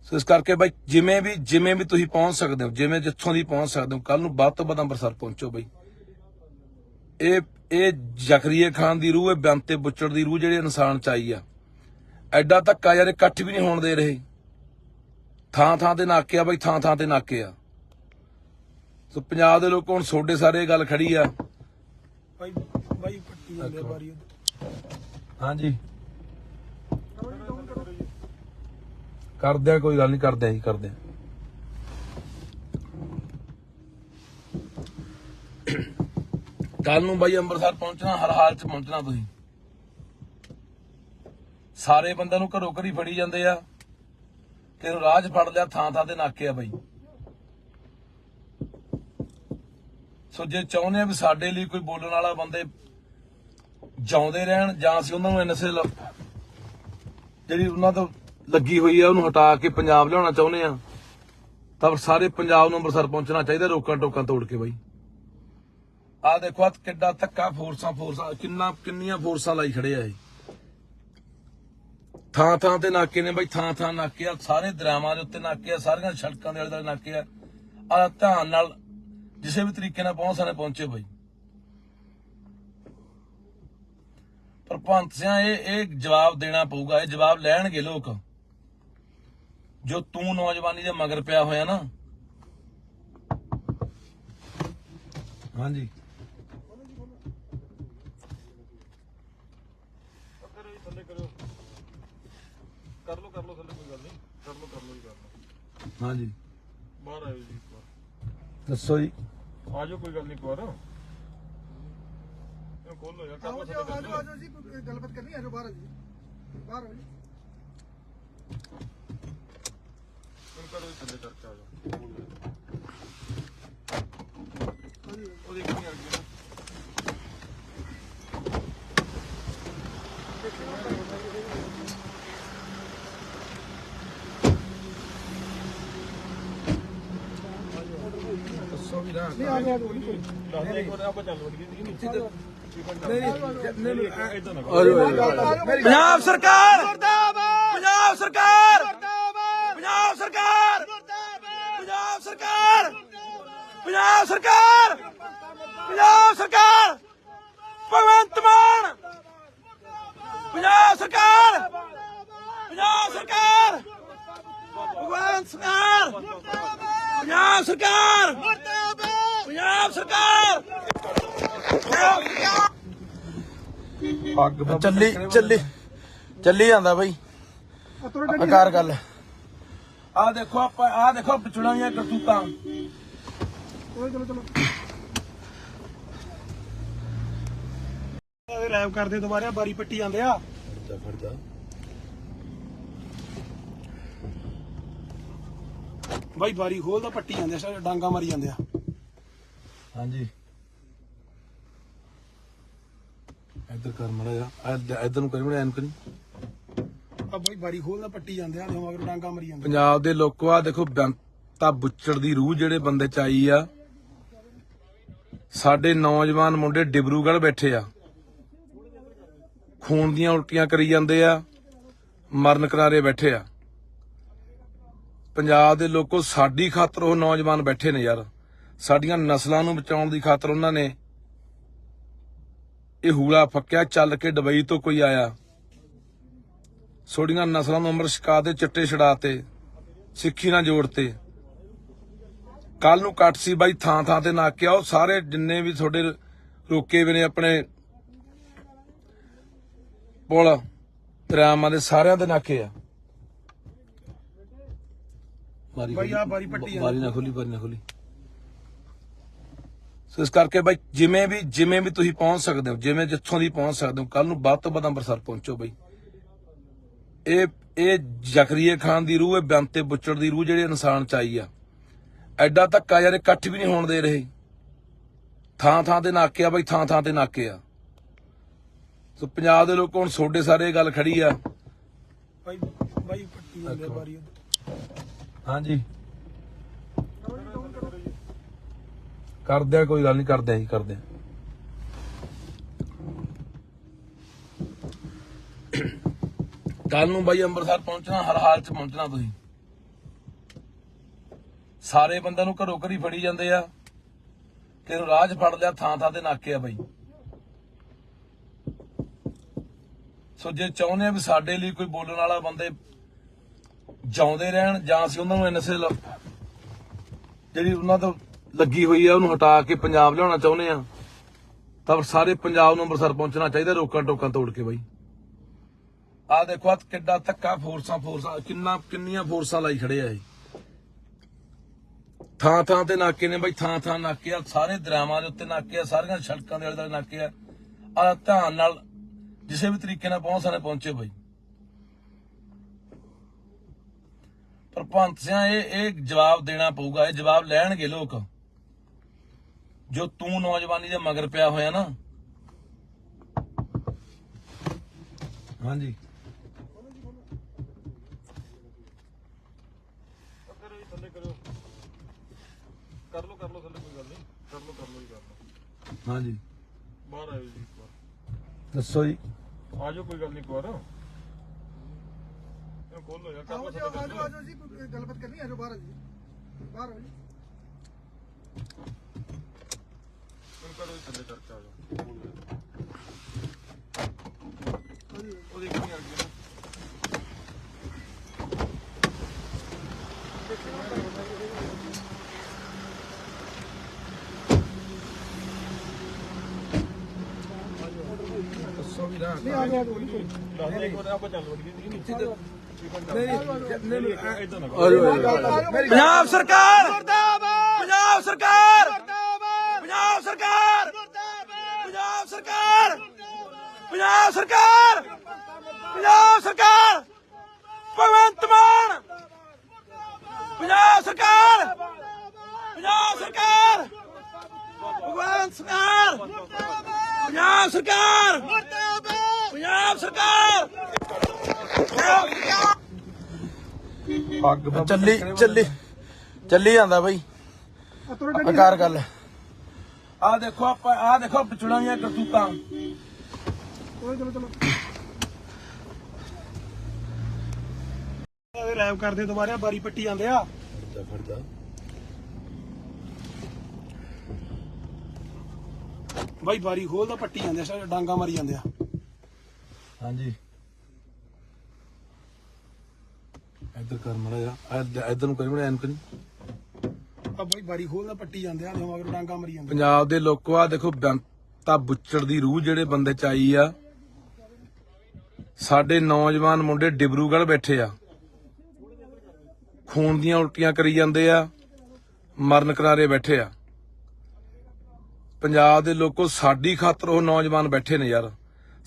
ਸੋ ਇਸ ਕਰਕੇ ਬਾਈ ਜਿਵੇਂ ਵੀ ਤੁਸੀਂ ਪਹੁੰਚ ਸਕਦੇ ਹੋ, ਜਿੱਥੋਂ ਦੀ ਪਹੁੰਚ ਸਕਦੇ ਹੋ, ਕੱਲ ਨੂੰ ਵੱਧ ਤੋਂ ਵੱਧ ਅੰਮ੍ਰਿਤਸਰ ਪਹੁੰਚੋ ਬਾਈ। ਇਹ ਜ਼ਕਰੀਏ ਖਾਨ ਦੀ ਰੂਹ, ਇਹ ਬੇਅੰਤੇ ਬੁੱਚੜ ਦੀ ਰੂਹ ਜਿਹੜੇ ਇਨਸਾਨ ਚ ਆਈ ਆ। ਐਡਾ ਧੱਕਾ ਯਾਰ, ਇਕੱਠ ਵੀ ਨਹੀਂ ਹੋਣ ਦੇ ਰਹੇ। ਥਾਂ ਥਾਂ ਤੇ ਨਾਕੇ ਆ ਬਾਈ, ਥਾਂ ਥਾਂ ਤੇ ਨਾਕੇ ਆ। ਸੋ ਪੰਜਾਬ ਦੇ ਲੋਕ ਹੁਣ ਤੁਹਾਡੇ ਸਾਰੇ ਗੱਲ ਖੜੀ ਆ। ਬਾਈ ਪੱਟੀ ਜਾਂਦੇ ਆ ਬਾਰੀ। ਹਾਂਜੀ ਕਰਦੇ ਆ, ਕੋਈ ਗੱਲ ਨਹੀਂ, ਕਰਦੇ ਆ ਜੀ, ਕਰਦੇ ਆ। ਕੱਲ ਨੂੰ ਬਾਈ ਅੰਮ੍ਰਿਤਸਰ ਪਹੁੰਚਣਾ, ਹਰ ਹਾਲ ਚ ਪਹੁੰਚਣਾ ਤੁਸੀਂ। ਸਾਰੇ ਬੰਦਿਆਂ ਨੂੰ ਘਰੋਂ ਘਰੀ ਫੜੀ ਜਾਂਦੇ ਆ, ਕਿਹਨੂੰ ਰਾਹ 'ਚ ਫੜ ਲਿਆ, ਥਾਂ ਥਾਂ ਤੇ ਨਾਕੇ ਆ ਬਾਈ। ਸੋ ਜੇ ਚਾਹੁੰਦੇ ਆ ਵੀ ਸਾਡੇ ਲਈ ਕੋਈ ਬੋਲਣ ਵਾਲਾ ਬੰਦੇ ਜਿਉਂਦੇ ਰਹਿਣ, ਜਾਂ ਅਸੀਂ ਉਹਨਾਂ ਨੂੰ ਐਨਐਸਏ ਜਿਹੜੀ ਉਹਨਾਂ ਤੋਂ ਲੱਗੀ ਹੋਈ ਆ ਉਹਨੂੰ ਹਟਾ ਕੇ ਪੰਜਾਬ ਲਿਆਉਣਾ ਚਾਹੁੰਦੇ ਆ, ਤਾਂ ਸਾਰੇ ਪੰਜਾਬ ਨੂੰ ਅੰਮ੍ਰਿਤਸਰ ਪਹੁੰਚਣਾ ਚਾਹੀਦਾ, ਰੋਕਾਂ ਟੋਕਾਂ ਤੋੜ ਕੇ ਬਾਈ। ਆਹ ਦੇਖੋ ਆ ਕਿੱਡਾ ਧੱਕਾ, ਫੋਰਸਾਂ ਕਿੰਨੀਆਂ ਫੋਰਸਾਂ ਲਾਈ ਖੜੇ ਆ ਇਹ। ਥਾਂ ਥਾਂ ਤੇ ਨਾਕੇ ਨੇ ਬਾਈ, ਥਾਂ ਥਾਂ ਨਾਕੇ ਆ, ਸਾਰੇ ਦਰਿਆਵਾਂ ਦੇ ਉੱਤੇ ਨਾਕੇ ਆ, ਸਾਰੀਆਂ ਸੜਕਾਂ ਦੇ ਆਲੇ ਦੁਆਲੇ ਨਾਕੇ ਆ। ਆ ਧਿਆਨ ਨਾਲ ਕਿਸੇ ਵੀ ਤਰੀਕੇ ਨਾਲ ਪਹੁੰਚ ਸਕਦੇ ਪਹੁੰਚੇ ਬਾਈ। ਪਰ ਭਗਤ ਸਿੰਘ ਇਹ ਜਵਾਬ ਦੇਣਾ ਪਊਗਾ, ਇਹ ਜਵਾਬ ਲੈਣਗੇ ਲੋਕ। ਜੋ ਤੂੰ ਨੌਜਵਾਨੀ ਦੇ ਮਗਰ ਪਿਆ ਹੋਇਆ ਨਾ। ਹਾਂਜੀ ਕਰੋ ਜੀ, ਥੱਲੇ ਕਰੋ। ਕਰ ਲਓ ਥੱਲੇ, ਕੋਈ ਗੱਲ ਨਹੀਂ। ਕਰ ਲਓ ਜੀ ਕਰਨਾ। ਹਾਂਜੀ ਬਾਹਰ ਆਇਓ ਜੀ ਇੱਕ ਵਾਰ। ਦੱਸੋ ਜੀ। ਆ ਜਾਓ, ਕੋਈ ਗੱਲ ਨਹੀਂ ਇੱਕ ਵਾਰ। ਇਹ ਖੋਲੋ ਯਾਰ, ਕਰ ਆਓ ਲਓ ਜੀ, ਥੱਲੇ। ਆਜੋ ਜੀ, ਕੋਈ ਗੱਲਬਾਤ ਕਰਨੀ ਆਜੋ ਬਾਹਰ ਆ ਜੀ, ਬਾਹਰ ਆਓ ਜੀ। ਕਰੋ ਜੀ, ਥੱਲੇ ਕਰਕੇ ਆ ਜਾਓ। ਹਾਂਜੀ ਉਹਦੀ ਕਿੰਨੀ ਆ ਗਈ ਨਾ। ਦੱਸੋ ਵੀ ਨਾ। ਨਹੀਂ ਆ ਗਿਆ ਦੱਸ ਦੇ ਇੱਕ ਵਾਰ, ਆਪਾਂ ਚੱਲ ਵੜੀਏ ਜੀ ਨੀਚੇ ਤੇ। ਇਦਾਂ ਨਾ ਪੰਜਾਬ ਸਰਕਾਰ ਮੁਰਦਾਬਾਦ, ਪੰਜਾਬ ਸਰਕਾਰ ਮੁਰਦਾਬਾਦ, ਪੰਜਾਬ ਸਰਕਾਰ ਮੁਰਦਾਬਾਦ, ਪੰਜਾਬ ਸਰਕਾਰ, ਪੰਜਾਬ ਸਰਕਾਰ, ਪੰਜਾਬ ਸਰਕਾਰ, ਭਗਵੰਤ ਮਾਨ, ਪੰਜਾਬ ਸਰਕਾਰ, ਪੰਜਾਬ ਸਰਕਾਰ, ਭਗਵੰਤ ਸਰਕਾਰ, ਪੰਜਾਬ ਸਰਕਾਰ, ਪੰਜਾਬ ਸਰਕਾਰ, ਚੱਲੀ ਜਾਂਦਾ ਬਾਈ। ਕਰ ਗੱਲ। ਆ ਦੇਖੋ ਆਪਾਂ, ਆ ਦੇਖੋ ਪਿਛੜਾਂ ਦੀਆਂ ਕਰਤੂਤਾਂ। ਚਲੋ ਚਲੋ ਰੈਪ ਕਰਦੇ ਦੁਬਾਰਾ ਬਾਰੀ ਪੱਟੀ ਜਾਂਦੇ ਆ। ਬਾਈ ਬਾਰੀ ਖੋਲਦਾ ਪੱਟੀ ਜਾਂਦੇ ਆ, ਡਾਂਗਾ ਮਾਰੀ ਜਾਂਦੇ ਆ। ਹਾਂਜੀ ਇੱਧਰ ਕਰ ਮੜਾ ਜਾ, ਇੱਧਰ ਨੂੰ ਕਰੀ ਮੜਾ, ਐਨ ਕਰੀ। ਆ ਬਾਈ ਬਾਰੀ ਖੋਲਦਾ ਪੱਟੀ ਜਾਂਦੇ ਆ, ਮਗਰ ਡਾਂਗਾ ਮਾਰੀ ਜਾਂਦੇ। ਪੰਜਾਬ ਦੇ ਲੋਕੋ ਆ ਦੇਖੋ, ਬੇਅੰਤਾ ਬੁੱਚੜ ਦੀ ਰੂਹ ਜਿਹੜੇ ਬੰਦੇ ਚ ਆਈ ਆ। ਸਾਡੇ ਨੌਜਵਾਨ ਮੁੰਡੇ ਡਿਬਰੂਗੜ੍ਹ ਬੈਠੇ ਆ, ਖੂਨ ਦੀਆਂ ਉਲਟੀਆਂ ਕਰੀ ਜਾਂਦੇ ਆ, ਮਰਨ ਕਿਨਾਰੇ ਬੈਠੇ ਆ। ਪੰਜਾਬ ਦੇ ਲੋਕੋ ਸਾਡੀ ਖਾਤਰ ਉਹ ਨੌਜਵਾਨ ਬੈਠੇ ਨੇ ਯਾਰ। ਸਾਡੀਆਂ ਨਸਲਾਂ ਨੂੰ ਬਚਾਉਣ ਦੀ ਖਾਤਰ ਉਹਨਾਂ ਨੇ ਇਹ ਹੂਲਾ ਫੱਕਿਆ। ਚੱਲ ਕੇ ਦੁਬਈ ਤੋਂ ਕੋਈ ਆਇਆ, ਛੋੜੀਆਂ ਨਸਲਾਂ ਨੂੰ ਅੰਮ੍ਰਿਤ ਛਕਾ ਦੇ, ਚਿੱਟੇ ਛਡਾਤੇ, ਸਿੱਖੀ ਨਾਲ ਜੋੜਤੇ। ਕੱਲ ਨੂੰ ਕੱਟ ਸੀ ਬਾਈ, ਥਾਂ ਥਾਂ ਤੇ ਨਾਕੇ ਆ। ਉਹ ਸਾਰੇ ਜਿੰਨੇ ਵੀ ਤੁਹਾਡੇ ਰੋਕੇ ਵੀ ਨੇ ਆਪਣੇ ਪੁਲ ਦਰਿਆਵਾਂ ਦੇ, ਸਾਰਿਆਂ ਦੇ ਨਾਕੇ ਆ। ਬਾਈ ਆ ਬਾਰੀ ਪੱਟੀ ਬਾਰੀ ਨਾ ਖੋਲੀ, ਬਾਰੀ ਨਾ ਖੋਲੀ। ਸੋ ਇਸ ਕਰਕੇ ਬਾਈ ਜਿਵੇਂ ਵੀ ਤੁਸੀਂ ਪਹੁੰਚ ਸਕਦੇ ਹੋ, ਜਿਵੇਂ ਜਿੱਥੋਂ ਦੀ ਪਹੁੰਚ ਸਕਦੇ ਹੋ, ਕੱਲ ਨੂੰ ਵੱਧ ਤੋਂ ਵੱਧ ਅੰਮ੍ਰਿਤਸਰ ਪਹੁੰਚੋ ਬਾਈ। ਇਹ ਜ਼ਕਰੀਆ ਖਾਨ ਦੀ ਰੂਹ ਹੈ, ਬੇਅੰਤੇ ਬੁੱਚੜ ਦੀ ਰੂਹ ਜਿਹੜੀ ਇਨਸਾਨ ਚ ਆਈ ਆ। ਐਡਾ ਧੱਕਾ ਯਾਰ ਇਕੱਠ ਵੀ ਨਹੀਂ ਹੋਣ ਦੇ ਰਹੇ। ਥਾਂ ਥਾਂ ਤੇ ਨਾਕੇ ਆ ਬਾਈ, ਥਾਂ ਥਾਂ ਤੇ ਨਾਕੇ ਆ। ਸੋ ਪੰਜਾਬ ਦੇ ਲੋਕ ਹੁਣ ਤੁਹਾਡੇ ਸਾਰੇ ਇਹ ਗੱਲ ਖੜੀ ਆ। ਬਾਈ ਪੱਟੀ ਜਾਂਦੇ ਆ ਬਾਰੀ। ਹਾਂਜੀ ਕਰਦੇ ਆ, ਕੋਈ ਗੱਲ ਨਹੀਂ, ਕਰਦੇ ਆ ਜੀ, ਕਰਦੇ ਆ। ਕੱਲ ਨੂੰ ਬਾਈ ਅੰਮ੍ਰਿਤਸਰ ਪਹੁੰਚਣਾ, ਹਰ ਹਾਲ ਚ ਪਹੁੰਚਣਾ ਤੁਸੀਂ। ਸਾਰੇ ਬੰਦਿਆਂ ਨੂੰ ਘਰੋਂ ਘਰੀ ਫੜੀ ਜਾਂਦੇ ਆ, ਕਿਸੇ ਨੂੰ ਰਾਹ 'ਚ ਫੜ ਲਿਆ, ਥਾਂ ਥਾਂ ਤੇ ਨਾਕੇ ਆ ਬਾਈ। ਸੋ ਜੇ ਚਾਹੁੰਦੇ ਆ ਵੀ ਸਾਡੇ ਲਈ ਕੋਈ ਬੋਲਣ ਵਾਲਾ ਬੰਦੇ ਜਿਉਂਦੇ ਰਹਿਣ, ਜਾਂ ਅਸੀਂ ਉਹਨਾਂ ਨੂੰ ਐਨਐਸਏ ਜਿਹੜੀ ਉਹਨਾਂ ਤੋਂ ਲੱਗੀ ਹੋਈ ਆ ਉਹਨੂੰ ਹਟਾ ਕੇ ਪੰਜਾਬ ਲਿਆਉਣਾ ਚਾਹੁੰਦੇ ਆ, ਤਾਂ ਸਾਰੇ ਪੰਜਾਬ ਨੂੰ ਅੰਮ੍ਰਿਤਸਰ ਪਹੁੰਚਣਾ ਚਾਹੀਦਾ, ਰੋਕਾਂ ਟੋਕਾਂ ਤੋੜ ਕੇ ਬਾਈ। ਆਹ ਦੇਖੋ ਆ ਕਿੱਡਾ ਧੱਕਾ, ਫੋਰਸਾਂ ਕਿੰਨੀਆਂ ਫੋਰਸਾਂ ਲਾਈ ਖੜੇ ਆ ਇਹ। ਥਾਂ ਥਾਂ ਤੇ ਨਾਕੇ ਨੇ ਬਾਈ, ਥਾਂ ਥਾਂ ਨਾਕੇ ਆ, ਸਾਰੇ ਦਰਿਆਵਾਂ ਦੇ ਉੱਤੇ ਨਾਕੇ ਆ, ਸਾਰੀਆਂ ਸੜਕਾਂ ਦੇ ਆਲੇ ਦੁਆਲੇ ਨਾਕੇ ਆ। ਆ ਧਿਆਨ ਨਾਲ ਕਿਸੇ ਵੀ ਤਰੀਕੇ ਨਾਲ ਪਹੁੰਚ ਸਕਦੇ ਪਹੁੰਚੇ ਬਾਈ। ਪਰ ਭਗਤ ਸਿੰਘ ਇਹ ਜਵਾਬ ਦੇਣਾ ਪਊਗਾ, ਇਹ ਜਵਾਬ ਲੈਣਗੇ ਲੋਕ। ਜੋ ਤੂੰ ਨੌਜਵਾਨੀ ਦੇ ਮਗਰ ਪਿਆ ਹੋਇਆ ਨਾ। ਹਾਂਜੀ ਕਰੋ ਜੀ, ਥੱਲੇ ਕਰੋ। ਕਰ ਲਓ ਥੱਲੇ, ਕੋਈ ਗੱਲ ਨਹੀਂ। ਕਰ ਲਓ ਜੀ ਕਰਨਾ। ਹਾਂਜੀ ਬਾਹਰ ਆਇਓ ਜੀ ਇੱਕ ਵਾਰ। ਦੱਸੋ ਜੀ। ਆ ਜਾਓ, ਕੋਈ ਗੱਲ ਨਹੀਂ ਇੱਕ ਵਾਰ। ਇਹਨੂੰ ਖੋਲ ਲੋ ਯਾਰ ਕਰ ਆਓ ਲੋ ਜੀ ਆਜੋ ਜੀ ਕੋਈ ਗੱਲਬਾਤ ਕਰਨੀ ਹੈ, ਆਜੋ ਬਾਹਰ ਆ ਜੀ, ਬਾਹਰ ਆਓ ਜੀ। ਇਹਨੂੰ ਕਰੋ ਜੀ ਥੱਲੇ ਕਰਕੇ ਆ ਜਾਓ ਹਾਂਜੀ ਉਹਦੀ ਕੀ ਕਰ ਗਿਆ ਦੱਸੋ ਵੀ ਨਾ ਨਹੀਂ ਆ ਗਿਆ ਜੀ। ਦੱਸ ਦੇ ਇੱਕ ਵਾਰ ਆਪਾਂ ਚੱਲ ਵੜੀਏ ਨਹੀਂ ਨੀਚੇ ਤੇ ਇਦਾਂ ਨਾ ਪੰਜਾਬ ਸਰਕਾਰ ਮੁਰਦਾਬਾਦ, ਪੰਜਾਬ ਸਰਕਾਰ ਮੁਰਦਾਬਾਦ, ਪੰਜਾਬ ਸਰਕਾਰ ਮੁਰਦਾਬਾਦ, ਪੰਜਾਬ ਸਰਕਾਰ, ਪੰਜਾਬ ਸਰਕਾਰ, ਪੰਜਾਬ ਸਰਕਾਰ, ਭਗਵੰਤ ਮਾਨ, ਪੰਜਾਬ ਸਰਕਾਰ, ਪੰਜਾਬ ਸਰਕਾਰ, ਭਗਵੰਤ ਸਰਕਾਰ, ਪੰਜਾਬ ਸਰਕਾਰ, ਪੰਜਾਬ ਸਰਕਾਰ, ਚੱਲੀ ਚੱਲੀ ਚੱਲੀ ਜਾਂਦਾ ਬਈ ਆਕਾਰ ਗੱਲ। ਆ ਦੇਖੋ ਆਪਾਂ ਆ ਦੇਖੋ ਪਿਛੜਾਂ ਕਰਤੂਤਾਂ। ਚਲੋ ਰੈਪ ਕਰਦੇ ਦੁਬਾਰਾ ਬਾਰੀ ਪੱਟੀ ਜਾਂਦੇ ਆ। ਬਾਈ ਬਾਰੀ ਖੋਲਦਾ ਪੱਟੀ ਜਾਂਦੇ ਆ, ਡਾਂਗਾ ਮਾਰੀ ਜਾਂਦੇ ਆ। ਹਾਂਜੀ ਇੱਧਰ ਕਰ ਮੜਾ ਜਾ ਇੱਧਰ ਨੂੰ ਕਰੀ ਮੜਾ ਐਨ ਕਰੀ। ਆ ਬਾਈ ਬਾਰੀ ਖੋਲਦਾ ਪੱਟੀ ਜਾਂਦੇ ਆ, ਮਗਰ ਡਾਂਗਾ ਮਾਰੀ ਜਾਂਦੇ। ਪੰਜਾਬ ਦੇ ਲੋਕੋ ਆ ਦੇਖੋ ਬੇਅੰਤਾ ਬੁੱਚੜ ਦੀ ਰੂਹ ਜਿਹੜੇ ਬੰਦੇ ਚ ਆਈ ਆ। ਸਾਡੇ ਨੌਜਵਾਨ ਮੁੰਡੇ ਡਿਬਰੂਗੜ੍ਹ ਬੈਠੇ ਆ, ਖੂਨ ਦੀਆਂ ਉਲਟੀਆਂ ਕਰੀ ਜਾਂਦੇ ਆ, ਮਰਨ ਕਿਨਾਰੇ ਬੈਠੇ ਆ। ਪੰਜਾਬ ਦੇ ਲੋਕੋ ਸਾਡੀ ਖਾਤਰ ਉਹ ਨੌਜਵਾਨ ਬੈਠੇ ਨੇ ਯਾਰ,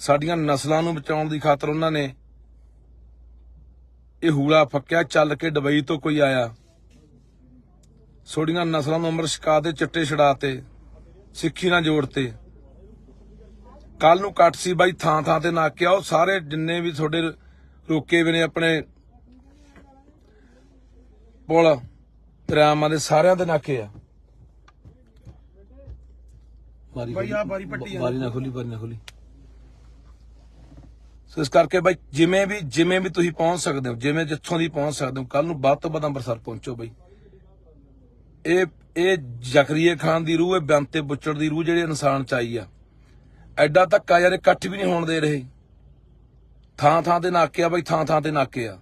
ਸਾਡੀਆਂ ਨਸਲਾਂ ਨੂੰ ਬਚਾਉਣ ਦੀ ਖਾਤਰ ਉਹਨਾਂ ਨੇ ਇਹ ਹੂਲਾ ਫੱਕਿਆ। ਚੱਲ ਕੇ ਦੁਬਈ ਤੋਂ ਕੋਈ ਆਇਆ, ਸੋਡੀਆਂ ਨਸਲਾਂ ਨੂੰ ਅੰਮ੍ਰਿਤ ਛਕਾ ਦੇ, ਚਿੱਟੇ ਛਡਾਤੇ, ਸਿੱਖੀ ਨਾਲ ਜੋੜਤੇ। ਕੱਲ ਨੂੰ ਕੱਟ ਸੀ ਬਾਈ, ਥਾਂ ਥਾਂ ਤੇ ਨਾਕੇ ਆਓ, ਸਾਰੇ ਜਿੰਨੇ ਵੀ ਤੁਹਾਡੇ ਰੋਕੇ ਵੀ ਨੇ ਆਪਣੇ ਪੁਲ ਦਰਿਆਵਾਂ ਦੇ, ਸਾਰਿਆਂ ਦੇ ਨਾਕੇ ਆ। ਬਾਈ ਆ ਬਾਰੀ ਪੱਟੀ ਬਾਰੀ ਨਾ ਖੋਲੀ, ਬਾਰੀ ਨਾ ਖੋਲੀ। ਸੋ ਇਸ ਕਰਕੇ ਬਾਈ ਜਿਵੇਂ ਵੀ ਤੁਸੀਂ ਪਹੁੰਚ ਸਕਦੇ ਹੋ, ਜਿਵੇਂ ਜਿੱਥੋਂ ਦੀ ਪਹੁੰਚ ਸਕਦੇ ਹੋ, ਕੱਲ ਨੂੰ ਵੱਧ ਤੋਂ ਵੱਧ ਅੰਮ੍ਰਿਤਸਰ ਪਹੁੰਚੋ ਬਾਈ। ਇਹ ਜ਼ਕਰੀਏ ਖਾਨ ਦੀ ਰੂਹ, ਇਹ ਬੇਅੰਤੇ ਬੁੱਚੜ ਦੀ ਰੂਹ ਜਿਹੜੇ ਇਨਸਾਨ ਚ ਆਈ ਆ। ਐਡਾ ਧੱਕਾ ਯਾਰ ਇਕੱਠ ਵੀ ਨਹੀਂ ਹੋਣ ਦੇ ਰਹੇ। ਥਾਂ ਥਾਂ ਤੇ ਨਾਕੇ ਆ ਬਾਈ, ਥਾਂ ਥਾਂ ਤੇ ਨਾਕੇ ਆ।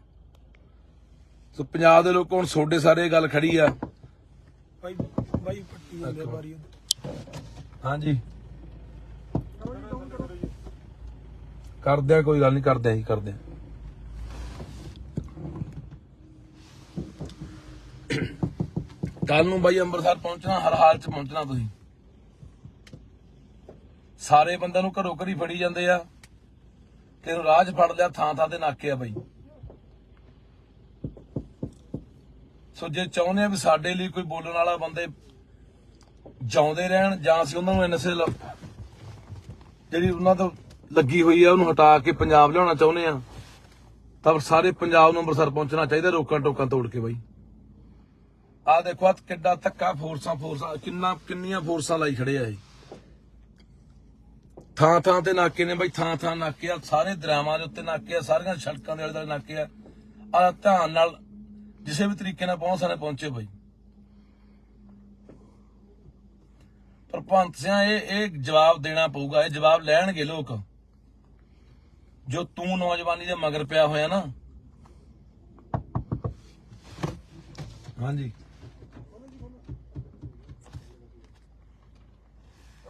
ਸੋ ਪੰਜਾਬ ਦੇ ਲੋਕ ਹੁਣ ਤੁਹਾਡੇ ਸਾਰੇ ਗੱਲ ਖੜੀ ਆ। ਬਾਈ ਬਾਈ ਪੱਟੀ ਜਾਂਦੇ ਆ ਬਾਰੀ। ਹਾਂਜੀ ਕਰਦੇ ਆ, ਕੋਈ ਗੱਲ ਨਹੀਂ, ਕਰਦੇ ਆ ਜੀ, ਕਰਦੇ ਆ। ਕੱਲ ਨੂੰ ਬਾਈ ਅੰਮ੍ਰਿਤਸਰ ਪਹੁੰਚਣਾ, ਹਰ ਹਾਲ ਚ ਪਹੁੰਚਣਾ ਤੁਸੀਂ। ਸਾਰੇ ਬੰਦਿਆਂ ਨੂੰ ਘਰੋਂ ਘਰੀ ਫੜੀ ਜਾਂਦੇ ਆ, ਕਿਹਨੂੰ ਰਾਹ 'ਚ ਫੜ ਲਿਆ, ਥਾਂ ਥਾਂ ਤੇ ਨਾਕੇ ਆ ਬਾਈ। ਸੋ ਜੇ ਚਾਹੁੰਦੇ ਆ ਵੀ ਸਾਡੇ ਲਈ ਕੋਈ ਬੋਲਣ ਵਾਲਾ ਬੰਦੇ ਜਿਉਂਦੇ ਰਹਿਣ, ਜਾਂ ਅਸੀਂ ਉਹਨਾਂ ਨੂੰ ਐਨਐਸਏ ਜਿਹੜੀ ਉਹਨਾਂ ਤੋਂ ਲੱਗੀ ਹੋਈ ਆ ਉਹਨੂੰ ਹਟਾ ਕੇ ਪੰਜਾਬ ਲਿਆਉਣਾ ਚਾਹੁੰਦੇ ਆ, ਤਾਂ ਸਾਰੇ ਪੰਜਾਬ ਨੂੰ ਅੰਮ੍ਰਿਤਸਰ ਪਹੁੰਚਣਾ ਚਾਹੀਦਾ, ਰੋਕਾਂ ਟੋਕਾਂ ਤੋੜ ਕੇ ਬਾਈ। ਆ ਦੇਖੋ ਆ ਕਿੱਡਾ ਧੱਕਾ, ਫੋਰਸਾਂ ਕਿੰਨੀਆਂ ਫੋਰਸਾਂ ਲਾਈ ਖੜੇ ਆ ਇਹ। ਥਾਂ ਥਾਂ ਤੇ ਨਾਕੇ ਨੇ ਬਾਈ, ਥਾਂ ਥਾਂ ਨਾਕੇ ਆ, ਸਾਰੇ ਦਰਿਆਵਾਂ ਦੇ ਉੱਤੇ ਨਾਕੇ ਆ, ਸਾਰੀਆਂ ਸੜਕਾਂ ਦੇ ਆਲੇ ਦੁਆਲੇ ਨਾਕੇ ਆ। ਆ ਧਿਆਨ ਨਾਲ ਕਿਸੇ ਵੀ ਤਰੀਕੇ ਨਾਲ ਪਹੁੰਚੇ ਬਾਈ। ਪਰ ਭਗਵੰਤ ਸਿੰਘ ਇਹ ਜਵਾਬ ਦੇਣਾ ਪਊਗਾ, ਇਹ ਜਵਾਬ ਲੈਣਗੇ ਲੋਕ। ਜੋ ਤੂੰ ਨੌਜਵਾਨੀ ਦੇ ਮਗਰ ਪਿਆ ਹੋਇਆ ਨਾ। ਹਾਂਜੀ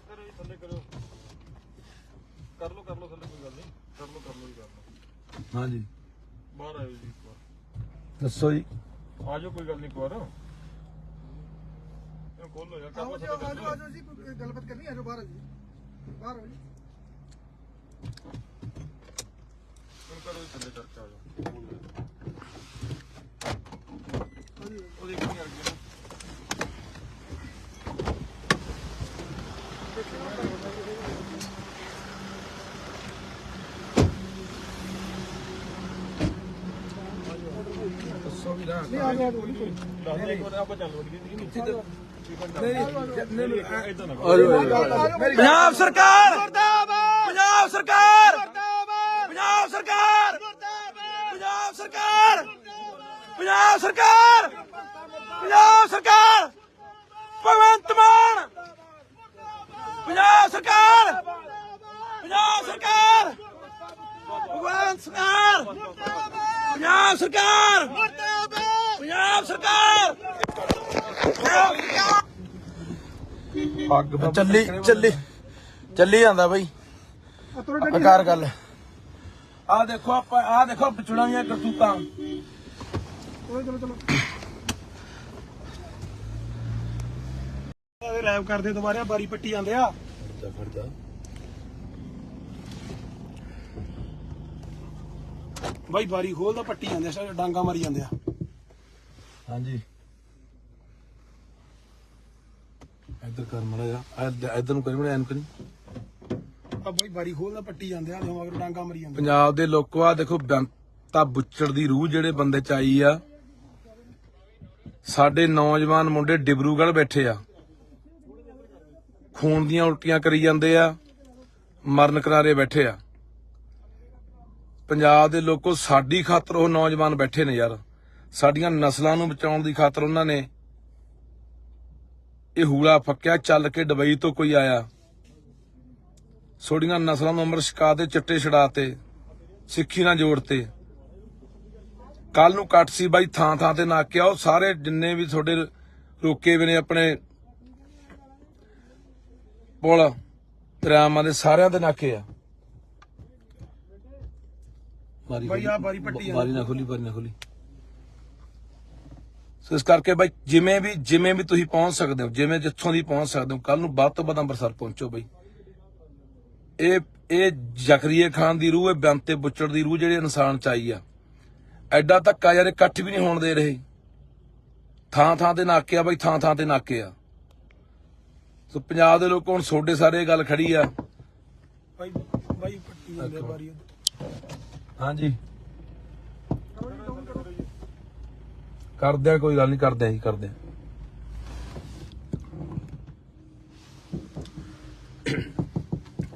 ਕਰੋ ਜੀ ਥੱਲੇ ਕਰੋ ਕਰ ਲੋ ਥੱਲੇ ਕੋਈ ਗੱਲ ਨਹੀਂ ਕਰ ਲੋ ਜੀ ਕਰ ਲੋ ਹਾਂਜੀ ਬਾਹਰ ਆਇਓ ਜੀ ਇੱਕ ਵਾਰ ਦੱਸੋ ਜੀ। ਆ ਜਾਓ ਕੋਈ ਗੱਲ ਨਹੀਂ ਇੱਕ ਵਾਰ ਇਹਨੂੰ ਖੋਲ ਲੋ ਯਾਰ ਕਰ ਲੋ ਆਜੋ ਜੀ ਕੋਈ ਗੱਲਬਾਤ ਕਰਨੀ ਹੈ, ਆਜੋ ਬਾਹਰ ਆ ਜੀ, ਬਾਹਰ ਆਓ ਜੀ। ਇਹਨੂੰ ਕਰੋ ਜੀ ਥੱਲੇ ਕਰਕੇ ਆ ਜਾਓ ਹਾਂਜੀ ਉਹਦੀ ਕੀ ਕਰ ਗਿਆ ਦੱਸੋ ਵੀ ਨਾ ਨਹੀਂ ਆ ਗਿਆ ਜੀ। ਦੱਸ ਦੇ ਇੱਕ ਵਾਰ ਆਪਾਂ ਚੱਲ ਵੜੀਏ ਨਹੀਂ ਨੀਚੇ ਤੇ ਇਦਾਂ ਨਾ ਪੰਜਾਬ ਸਰਕਾਰ ਮੁਰਦਾਬਾਦ, ਪੰਜਾਬ ਸਰਕਾਰ ਮੁਰਦਾਬਾਦ, ਪੰਜਾਬ ਸਰਕਾਰ ਮੁਰਦਾਬਾਦ, ਪੰਜਾਬ ਪੰਜਾਬ ਸਰਕਾਰ ਪੰਜਾਬ ਸਰਕਾਰ ਪੰਜਾਬ ਸਰਕਾਰ ਭਗਵੰਤ ਮਾਨ ਪੰਜਾਬ ਸਰਕਾਰ ਪੰਜਾਬ ਸਰਕਾਰ ਭਗਵੰਤ ਸਰਕਾਰ ਪੰਜਾਬ ਸਰਕਾਰ ਪੰਜਾਬ ਸਰਕਾਰ ਚੱਲੀ ਜਾਂਦਾ ਬਾਈ ਆਕਾਰ ਗੱਲ ਆ ਦੇਖੋ ਵਿਚੜਾਂ ਦੀਆਂ ਕਰਤੂਤਾਂ ਚਲੋ ਰੈਪ ਕਰਦੇ ਦੁਬਾਰਾ ਬਾਰੀ ਪੱਟੀ ਜਾਂਦੇ ਆ ਬਾਈ ਬਾਰੀ ਖੋਲਦਾ ਪੱਟੀ ਜਾਂਦੇ ਆ ਸਾਰੇ ਡਾਂਗਾ ਮਾਰੀ ਜਾਂਦੇ ਆ ਹਾਂਜੀ ਇੱਧਰ ਕਰ ਮੜਾ ਜਾ ਇੱਧਰ ਨੂੰ ਕਰੀ ਮੜਾ ਐਨ ਕਰੀ ਆ ਬਾਈ ਬਾਰੀ ਖੋਲਦਾ ਪੱਟੀ ਜਾਂਦੇ ਆ ਮਗਰ ਡਾਂਗਾ ਮਾਰੀ ਜਾਂਦੇ ਪੰਜਾਬ ਦੇ ਲੋਕੋ ਆ ਦੇਖੋ ਬੇਅੰਤਾ ਬੁੱਚੜ ਦੀ ਰੂਹ ਜਿਹੜੇ ਬੰਦੇ ਚ ਆਈ ਆ ਸਾਡੇ ਨੌਜਵਾਨ ਮੁੰਡੇ ਡਿਬਰੂਗੜ੍ਹ ਬੈਠੇ ਆ ਖੂਨ ਦੀਆਂ ਉਲਟੀਆਂ ਕਰੀ ਜਾਂਦੇ ਆ ਮਰਨ ਕਿਨਾਰੇ ਬੈਠੇ ਆ ਪੰਜਾਬ ਦੇ ਲੋਕੋ ਸਾਡੀ ਖਾਤਰ ਉਹ ਨੌਜਵਾਨ ਬੈਠੇ ਨੇ ਯਾਰ ਸਾਡੀਆਂ ਨਸਲਾਂ ਨੂੰ ਬਚਾਉਣ ਦੀ ਖਾਤਰ ਉਹਨਾਂ ਨੇ ਇਹ ਹੂਲਾ ਫੱਕਿਆ ਚੱਲ ਕੇ ਦੁਬਈ ਤੋਂ ਕੋਈ ਆਇਆ ਸੋਡੀਆਂ ਨਸਲਾਂ ਨੂੰ ਅੰਮ੍ਰਿਤ ਛਕਾ ਤੇ ਚਿੱਟੇ ਛੜਾਤੇ ਸਿੱਖੀ ਨਾਲ ਜੋੜਤੇ ਕੱਲ ਨੂੰ ਕੱਟ ਸੀ ਬਾਈ ਥਾਂ ਥਾਂ ਤੇ ਨਾਕੇ ਆਓ ਸਾਰੇ ਜਿੰਨੇ ਵੀ ਤੁਹਾਡੇ ਰੋਕੇ ਵੀ ਨੇ ਆਪਣੇ ਪੁਲ ਦਰਿਆਵਾਂ ਦੇ ਸਾਰਿਆਂ ਦੇ ਨਾਕੇ ਆ ਬਾਈ ਆ ਬਾਰੀ ਪੱਟੀ ਜਾਂਦੇ ਬਾਰੀ ਨਾ ਖੋਲੀ ਸੋ ਇਸ ਕਰਕੇ ਬਾਈ ਜਿਵੇਂ ਵੀ ਤੁਸੀਂ ਪਹੁੰਚ ਸਕਦੇ ਹੋ ਜਿਵੇਂ ਜਿੱਥੋਂ ਦੀ ਪਹੁੰਚ ਸਕਦੇ ਹੋ ਕੱਲ ਨੂੰ ਵੱਧ ਤੋਂ ਵੱਧ ਅੰਮ੍ਰਿਤਸਰ ਪਹੁੰਚੋ ਬਾਈ ਇਹ ਜ਼ਕਰੀਏ ਖਾਨ ਦੀ ਰੂਹ ਹੈ ਬੇਅੰਤੇ ਬੁੱਚੜ ਦੀ ਰੂਹ ਜਿਹੜੇ ਇਨਸਾਨ ਚ ਆਈ ਆ ਐਡਾ ਧੱਕਾ ਯਾਰ ਇਕੱਠ ਵੀ ਨਹੀਂ ਹੋਣ ਦੇ ਰਹੇ ਥਾਂ ਥਾਂ ਤੇ ਨਾਕੇ ਆ ਬਾਈ ਥਾਂ ਥਾਂ ਤੇ ਨਾਕੇ ਆ ਸੋ ਪੰਜਾਬ ਦੇ ਲੋਕ ਹੁਣ ਤੁਹਾਡੇ ਸਾਰੇ ਗੱਲ ਖੜੀ ਆ ਬਾਈ ਪੱਟੀ ਜਾਂਦੇ ਆ ਬਾਰੀ ਹਾਂਜੀ ਕਰਦੇ ਆ ਕੋਈ ਗੱਲ ਨਹੀਂ ਕਰਦੇ ਆ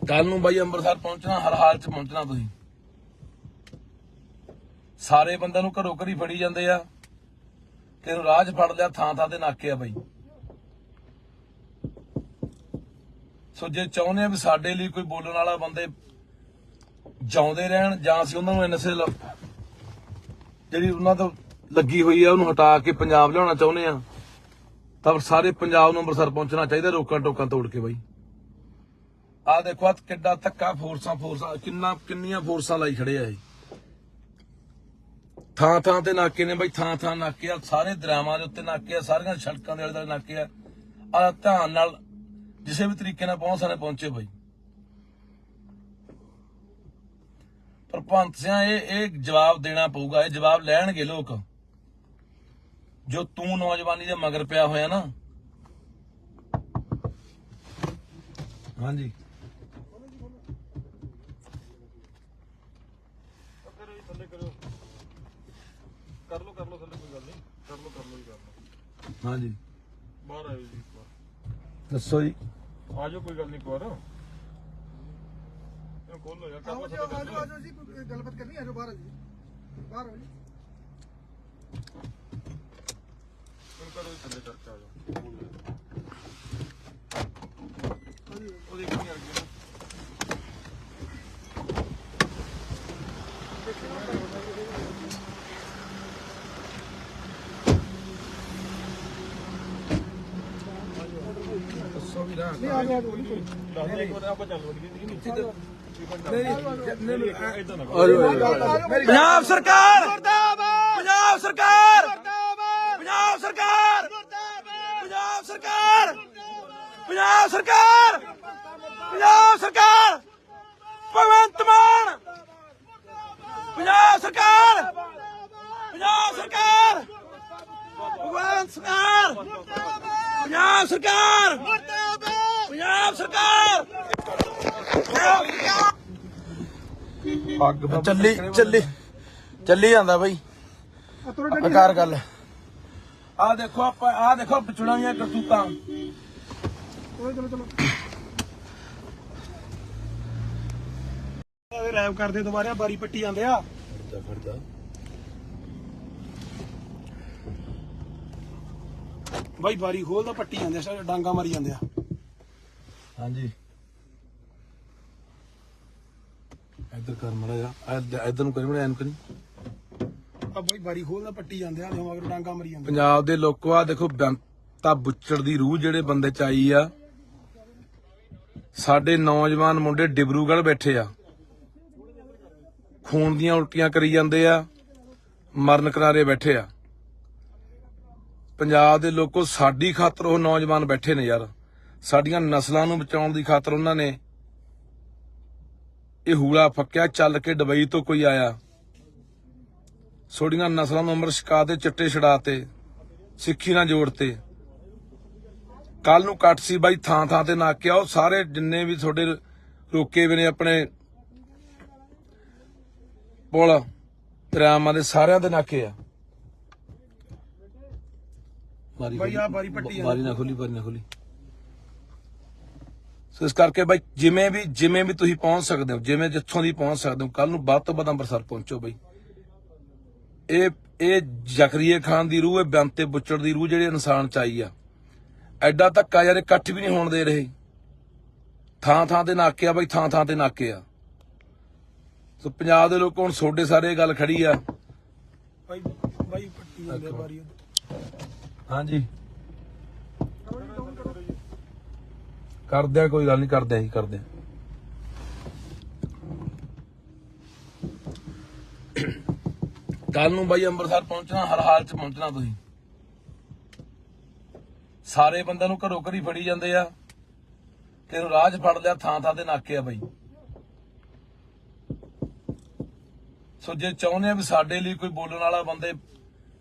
ਕੱਲ ਨੂੰ ਬਾਈ ਅੰਮ੍ਰਿਤਸਰ ਪਹੁੰਚਣਾ ਹਰ ਹਾਲ ਚ ਪਹੁੰਚਣਾ ਤੁਸੀਂ ਸਾਰੇ ਬੰਦਿਆਂ ਨੂੰ ਘਰੋਂ ਘਰੀ ਫੜੀ ਜਾਂਦੇ ਆ ਤੈਨੂੰ ਰਾਹ 'ਚ ਫੜ ਲਿਆ ਥਾਂ ਥਾਂ ਤੇ ਨਾਕੇ ਆ ਬਾਈ ਸੋ ਜੇ ਚਾਹੁੰਦੇ ਆ ਵੀ ਸਾਡੇ ਲਈ ਕੋਈ ਬੋਲਣ ਵਾਲਾ ਬੰਦੇ ਜਿਉਂਦੇ ਰਹਿਣ ਜਾਂ ਅਸੀਂ ਉਹਨਾਂ ਨੂੰ ਐਨਐਸਏ ਜਿਹੜੀ ਉਹਨਾਂ ਤੋਂ ਲੱਗੀ ਹੋਈ ਆ ਉਹਨੂੰ ਹਟਾ ਕੇ ਪੰਜਾਬ ਲਿਆਉਣਾ ਚਾਹੁੰਦੇ ਆ ਤਾਂ ਸਾਰੇ ਪੰਜਾਬ ਨੂੰ ਅੰਮ੍ਰਿਤਸਰ ਪਹੁੰਚਣਾ ਚਾਹੀਦਾ ਰੋਕਾਂ ਟੋਕਾਂ ਤੋੜ ਕੇ ਬਾਈ ਆ ਦੇਖੋ ਕਿੱਡਾ ਧੱਕਾ ਫੋਰਸਾਂ ਕਿੰਨੀਆਂ ਫੋਰਸਾਂ ਲਾਈ ਖੜੇ ਆ ਇਹ ਥਾਂ ਥਾਂ ਤੇ ਨਾਕੇ ਨੇ ਬਾਈ ਥਾਂ ਥਾਂ ਨਾਕੇ ਆ ਸਾਰੇ ਦਰਿਆਵਾਂ ਦੇ ਉੱਤੇ ਨਾਕੇ ਆ ਸਾਰੀਆਂ ਸੜਕਾਂ ਦੇ ਆਲੇ ਦੁਆਲੇ ਨਾਕੇ ਆ ਧਿਆਨ ਨਾਲ ਕਿਸੇ ਵੀ ਤਰੀਕੇ ਨਾਲ ਪਹੁੰਚੇ ਬਾਈ ਪਰ ਭਗਵੰਤ ਸਿੰਘ ਇਹ ਜਵਾਬ ਦੇਣਾ ਪਊਗਾ ਇਹ ਜਵਾਬ ਲੈਣਗੇ ਲੋਕ ਜੋ ਤੂੰ ਨੌਜਵਾਨੀ ਦੇ ਮਗਰ ਪਿਆ ਹੋਇਆ ਨਾ ਹਾਂਜੀ ਕਰ ਲੋ ਥੱਲੇ ਕੋਈ ਗੱਲ ਨਹੀਂ ਕਰ ਲੋ ਹਾਂਜੀ ਬਾਹਰ ਆਇਓ ਜੀ ਇੱਕ ਵਾਰ ਦੱਸੋ ਜੀ ਆ ਜਾਓ ਕੋਈ ਗੱਲ ਨਹੀਂ ਇੱਕ ਵਾਰ ਇਹ ਖੋਲ ਲੋ ਯਾਰ ਕਰ ਲੋ ਆਜੋ ਜੀ ਕੋਈ ਗੱਲਬਾਤ ਕਰਨੀ ਆਜੋ ਬਾਹਰ ਜੀ ਬਾਹਰ ਆਓ ਜੀ ਕਰੋ ਥੱਲੇ ਕਰਕੇ ਆ ਜਾਓ ਉਹ ਦੇਖ ਨਹੀਂ ਆ ਗਿਆ ਨਹੀਂ ਆ ਗਿਆ ਪੰਜਾਬ ਸਰਕਾਰ ਪੰਜਾਬ ਸਰਕਾਰ ਪੰਜਾਬ ਸਰਕਾਰ ਪੰਜਾਬ ਸਰਕਾਰ ਪੰਜਾਬ ਸਰਕਾਰ ਪੰਜਾਬ ਸਰਕਾਰ ਭਗਵੰਤ ਮਾਨ ਪੰਜਾਬ ਸਰਕਾਰ ਪੰਜਾਬ ਸਰਕਾਰ ਭਗਵੰਤ ਸਰਕਾਰ ਪੰਜਾਬ ਸਰਕਾਰ ਪੰਜਾਬ ਸਰਕਾਰ ਚੱਲੀ ਜਾਂਦਾ ਬਾਈ ਆਕਾਰ ਗੱਲ ਆ ਦੇਖੋ ਵਿਚੜਾਂ ਦੀਆਂ ਕਰਤੂਤਾਂ ਚਲੋ ਰੈਪ ਕਰਦੇ ਦੁਬਾਰਾ ਬਾਰੀ ਪੱਟੀ ਜਾਂਦੇ ਆ ਬਾਈ ਬਾਰੀ ਖੋਲਦਾ ਪੱਟੀ ਜਾਂਦੇ ਆ, ਡਾਂਗਾ ਮਾਰੀ ਜਾਂਦੇ ਆ। ਹਾਂਜੀ ਇੱਧਰ ਕਰ ਮੜਾ ਜਾ, ਇੱਧਰ ਨੂੰ ਕਰੀ ਮੜਾ, ਐਨ ਕਰੀ। ਆ ਬਾਈ ਬਾਰੀ ਖੋਲਦਾ ਪੱਟੀ ਜਾਂਦੇ ਆ, ਮਗਰ ਡਾਂਗਾ ਮਾਰੀ ਜਾਂਦੇ। ਪੰਜਾਬ ਦੇ ਲੋਕੋ ਆ ਦੇਖੋ ਬੇਅੰਤਾ ਬੁੱਚੜ ਦੀ ਰੂਹ ਜਿਹੜੇ ਬੰਦੇ ਚ ਆਈ ਆ। ਸਾਡੇ ਨੌਜਵਾਨ ਮੁੰਡੇ ਡਿਬਰੂਗੜ੍ਹ ਬੈਠੇ ਆ, ਖੂਨ ਦੀਆਂ ਉਲਟੀਆਂ ਕਰੀ ਜਾਂਦੇ ਆ, ਮਰਨ ਕਿਨਾਰੇ ਬੈਠੇ ਆ। ਪੰਜਾਬ ਦੇ ਲੋਕੋ ਸਾਡੀ ਖਾਤਰ ਉਹ ਨੌਜਵਾਨ ਬੈਠੇ ਨੇ ਯਾਰ, ਸਾਡੀਆਂ ਨਸਲਾਂ ਨੂੰ ਬਚਾਉਣ ਦੀ ਖਾਤਰ ਉਹਨਾਂ ਨੇ ਇਹ ਹੂਲਾ ਫੱਕਿਆ। ਚੱਲ ਕੇ ਦੁਬਈ ਤੋਂ ਕੋਈ ਆਇਆ, ਛੋਡੀਆਂ ਨਸਲਾਂ ਨੂੰ ਅੰਮ੍ਰਿਤ ਛਕਾ ਦੇ, ਚਿੱਟੇ ਛੜਾਤੇ, ਸਿੱਖੀ ਨਾਲ ਜੋੜਤੇ। ਕੱਲ ਨੂੰ ਕੱਟ ਸੀ ਬਾਈ, ਥਾਂ ਥਾਂ ਤੇ ਨਾਕਿਆ। ਉਹ ਸਾਰੇ ਜਿੰਨੇ ਵੀ ਤੁਹਾਡੇ ਰੋਕੇ ਵੀ ਨੇ ਆਪਣੇ ਪੁਲ ਦਰਿਆਵਾਂ ਦੇ, ਸਾਰਿਆਂ ਦੇ ਨਾਕੇ ਆ। ਬਾਈ ਆ ਬਾਰੀ ਪੱਟੀ ਬਾਰੀ ਨਾ ਖੋਲੀ, ਬਾਰੀ ਨਾ ਖੋਲੀ। ਸੋ ਇਸ ਕਰਕੇ ਬਾਈ ਜਿਵੇਂ ਵੀ ਤੁਸੀਂ ਪਹੁੰਚ ਸਕਦੇ ਹੋ, ਜਿਵੇਂ ਜਿੱਥੋਂ ਦੀ ਪਹੁੰਚ ਸਕਦੇ ਹੋ, ਕੱਲ ਨੂੰ ਵੱਧ ਤੋਂ ਵੱਧ ਅੰਮ੍ਰਿਤਸਰ ਪਹੁੰਚੋ ਬਾਈ। ਇਹ ਜ਼ਕਰੀਏ ਖਾਨ ਦੀ ਰੂਹ ਹੈ, ਬੇਅੰਤੇ ਬੁੱਚੜ ਦੀ ਰੂਹ ਜਿਹੜੇ ਇਨਸਾਨ ਚ ਆਈ ਆ। ਐਡਾ ਧੱਕਾ ਯਾਰ ਇਕੱਠ ਵੀ ਨਹੀਂ ਹੋਣ ਦੇ ਰਹੇ, ਥਾਂ ਥਾਂ ਤੇ ਨਾਕੇ ਆ ਬਾਈ, ਥਾਂ ਥਾਂ ਤੇ ਨਾਕੇ ਆ। ਸੋ ਪੰਜਾਬ ਦੇ ਲੋਕ ਹੁਣ ਤੁਹਾਡੇ ਸਾਰੇ ਗੱਲ ਖੜੀ ਆ। ਬਾਈ ਪੱਟੀ ਜਾਂਦੇ ਆ ਬਾਰੀ। ਹਾਂਜੀ ਕਰਦੇ ਆ, ਕੋਈ ਗੱਲ ਨਹੀਂ, ਕਰਦੇ ਆ ਜੀ, ਕਰਦੇ ਆ। ਕੱਲ ਨੂੰ ਬਾਈ ਅੰਮ੍ਰਿਤਸਰ ਪਹੁੰਚਣਾ, ਹਰ ਹਾਲ ਚ ਪਹੁੰਚਣਾ ਤੁਸੀਂ। ਸਾਰੇ ਬੰਦਿਆਂ ਨੂੰ ਘਰੋਂ ਘਰੀ ਫੜੀ ਜਾਂਦੇ ਆ, ਕਿਹਨੂੰ ਰਾਹ 'ਚ ਫੜ ਲਿਆ, ਥਾਂ ਥਾਂ ਤੇ ਨਾਕੇ ਆ ਬਾਈ। ਸੋ ਜੇ ਚਾਹੁੰਦੇ ਆ ਵੀ ਸਾਡੇ ਲਈ ਕੋਈ ਬੋਲਣ ਵਾਲਾ ਬੰਦੇ